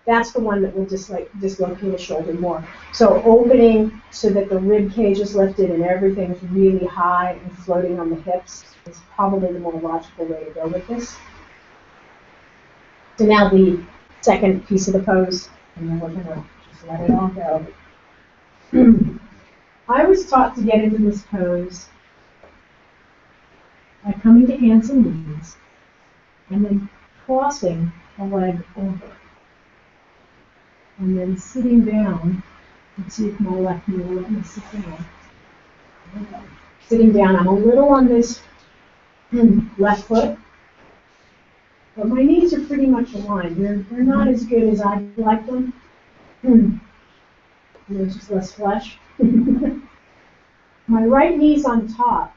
[SPEAKER 4] that's the one that will dislocate a shoulder more. So opening so that the rib cage is lifted and everything's really high and floating on the hips is probably the more logical way to go with this. So now the second piece of the pose, and then we're going to just let it all go. I was taught to get into this pose by coming to hands and knees and then crossing a leg over. And then sitting down, let's see if my left knee will let me sit down. Sitting down, I'm a little on this left foot, but my knees are pretty much aligned. They're not as good as I'd like them. There's just less flesh. My right knee's on top.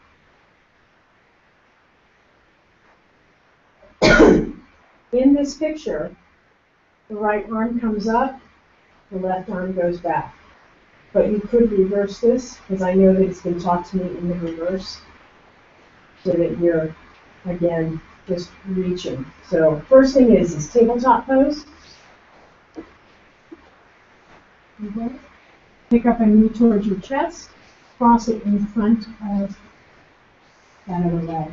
[SPEAKER 4] In this picture, the right arm comes up, the left arm goes back. But you could reverse this, because I know that it's been taught to me in the reverse, so that you're, again, just reaching. So first thing is tabletop pose. Pick up a knee towards your chest, cross it in front of that other leg.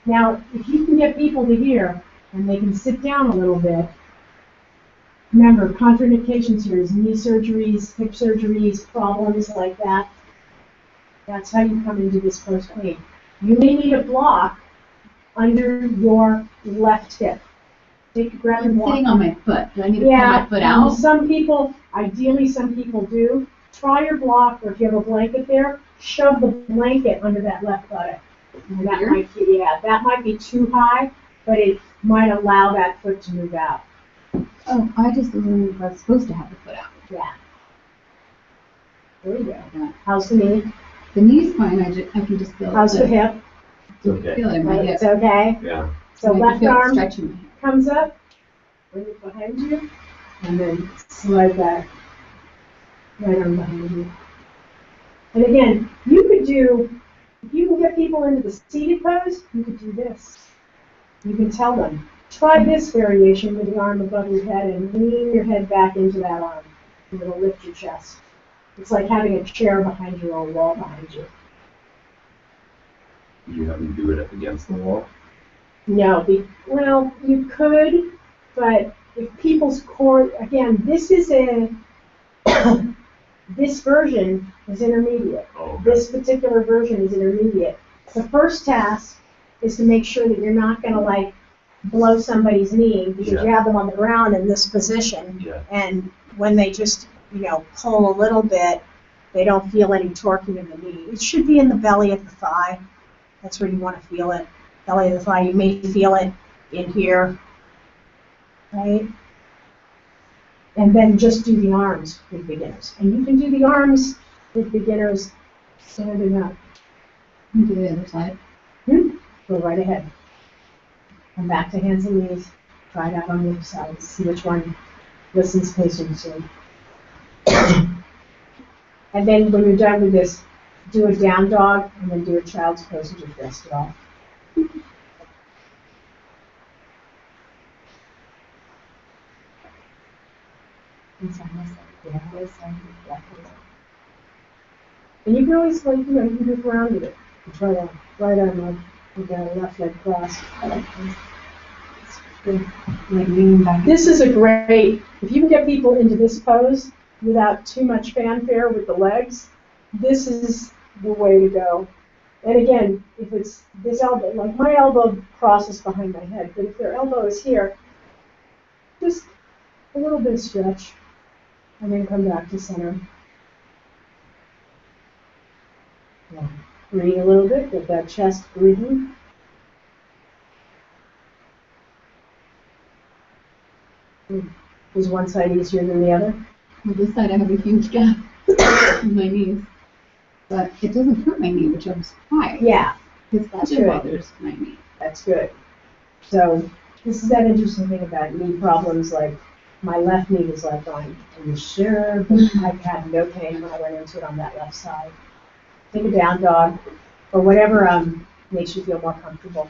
[SPEAKER 4] Now, if you can get people to here, and they can sit down a little bit, remember, contraindications here is knee surgeries, hip surgeries, problems like that. That's how you come into this pose clean. You may need a block under your left hip. Grab
[SPEAKER 3] I'm
[SPEAKER 4] block.
[SPEAKER 3] sitting on my foot. Do I need to pull my foot out?
[SPEAKER 4] Some people, ideally some people do. Try your block, or if you have a blanket there, shove the blanket under that left buttock. And that might be too high, but it might allow that foot to move out.
[SPEAKER 3] Oh, I just assumed I was supposed to have the foot out.
[SPEAKER 4] Yeah. There you go.
[SPEAKER 3] Yeah.
[SPEAKER 4] How's the knee?
[SPEAKER 3] The knee's fine. I can just feel
[SPEAKER 4] How's the hip?
[SPEAKER 5] It's okay.
[SPEAKER 3] Feel it in my hip.
[SPEAKER 4] It's okay.
[SPEAKER 5] Yeah.
[SPEAKER 4] So
[SPEAKER 3] I can
[SPEAKER 4] left
[SPEAKER 3] feel it
[SPEAKER 4] arm
[SPEAKER 3] stretching my hip.
[SPEAKER 4] comes up, bring it behind you, and then slide back. Right arm behind you. And again, you could do, if you can get people into the seated pose, you could do this. You can tell them, try this variation with the arm above your head and lean your head back into that arm. And it'll lift your chest. It's like having a chair behind you or a wall behind you.
[SPEAKER 5] You have them do it up against the wall?
[SPEAKER 4] No, well, you could, but if people's core, again, this is this version is intermediate.
[SPEAKER 5] Oh, okay.
[SPEAKER 4] This particular version is intermediate. The first task is to make sure that you're not going to like blow somebody's knee because you have them on the ground in this position.
[SPEAKER 5] Yeah.
[SPEAKER 4] And when they just, pull a little bit, they don't feel any torquing in the knee. It should be in the belly of the thigh. That's where you want to feel it. Belly of the thigh. You may feel it in here, right? And then just do the arms with beginners. And you can do the arms with beginners standing up.
[SPEAKER 3] You do the other side.
[SPEAKER 4] Go right ahead. Come back to hands and knees. Try it out on the other side. See which one listens patiently to. And then when you're done with this, do a down dog and then do a child's pose and just rest it off. And you can always, like, you know, you can move around with it. And try that right arm with that left leg cross.
[SPEAKER 7] I like this. It's good. Like leaning back.
[SPEAKER 4] This is a great, if you can get people into this pose without too much fanfare with the legs, this is the way to go. And again, if it's this elbow, like my elbow crosses behind my head, but if their elbow is here, just a little bit of stretch, and then come back to center. Yeah. Breathe a little bit, get that chest breathing. Is one side easier than the other?
[SPEAKER 3] On this side, I have a huge gap in my knees. But it doesn't hurt my knee, which I'm surprised.
[SPEAKER 4] Yeah,
[SPEAKER 3] Because
[SPEAKER 4] that's
[SPEAKER 3] that
[SPEAKER 4] good.
[SPEAKER 3] bothers my knee.
[SPEAKER 4] That's good. So this is that interesting thing about knee problems. Like my left knee was like going, are you sure? But I had no pain when I went into it on that left side. Take a down dog or whatever makes you feel more comfortable.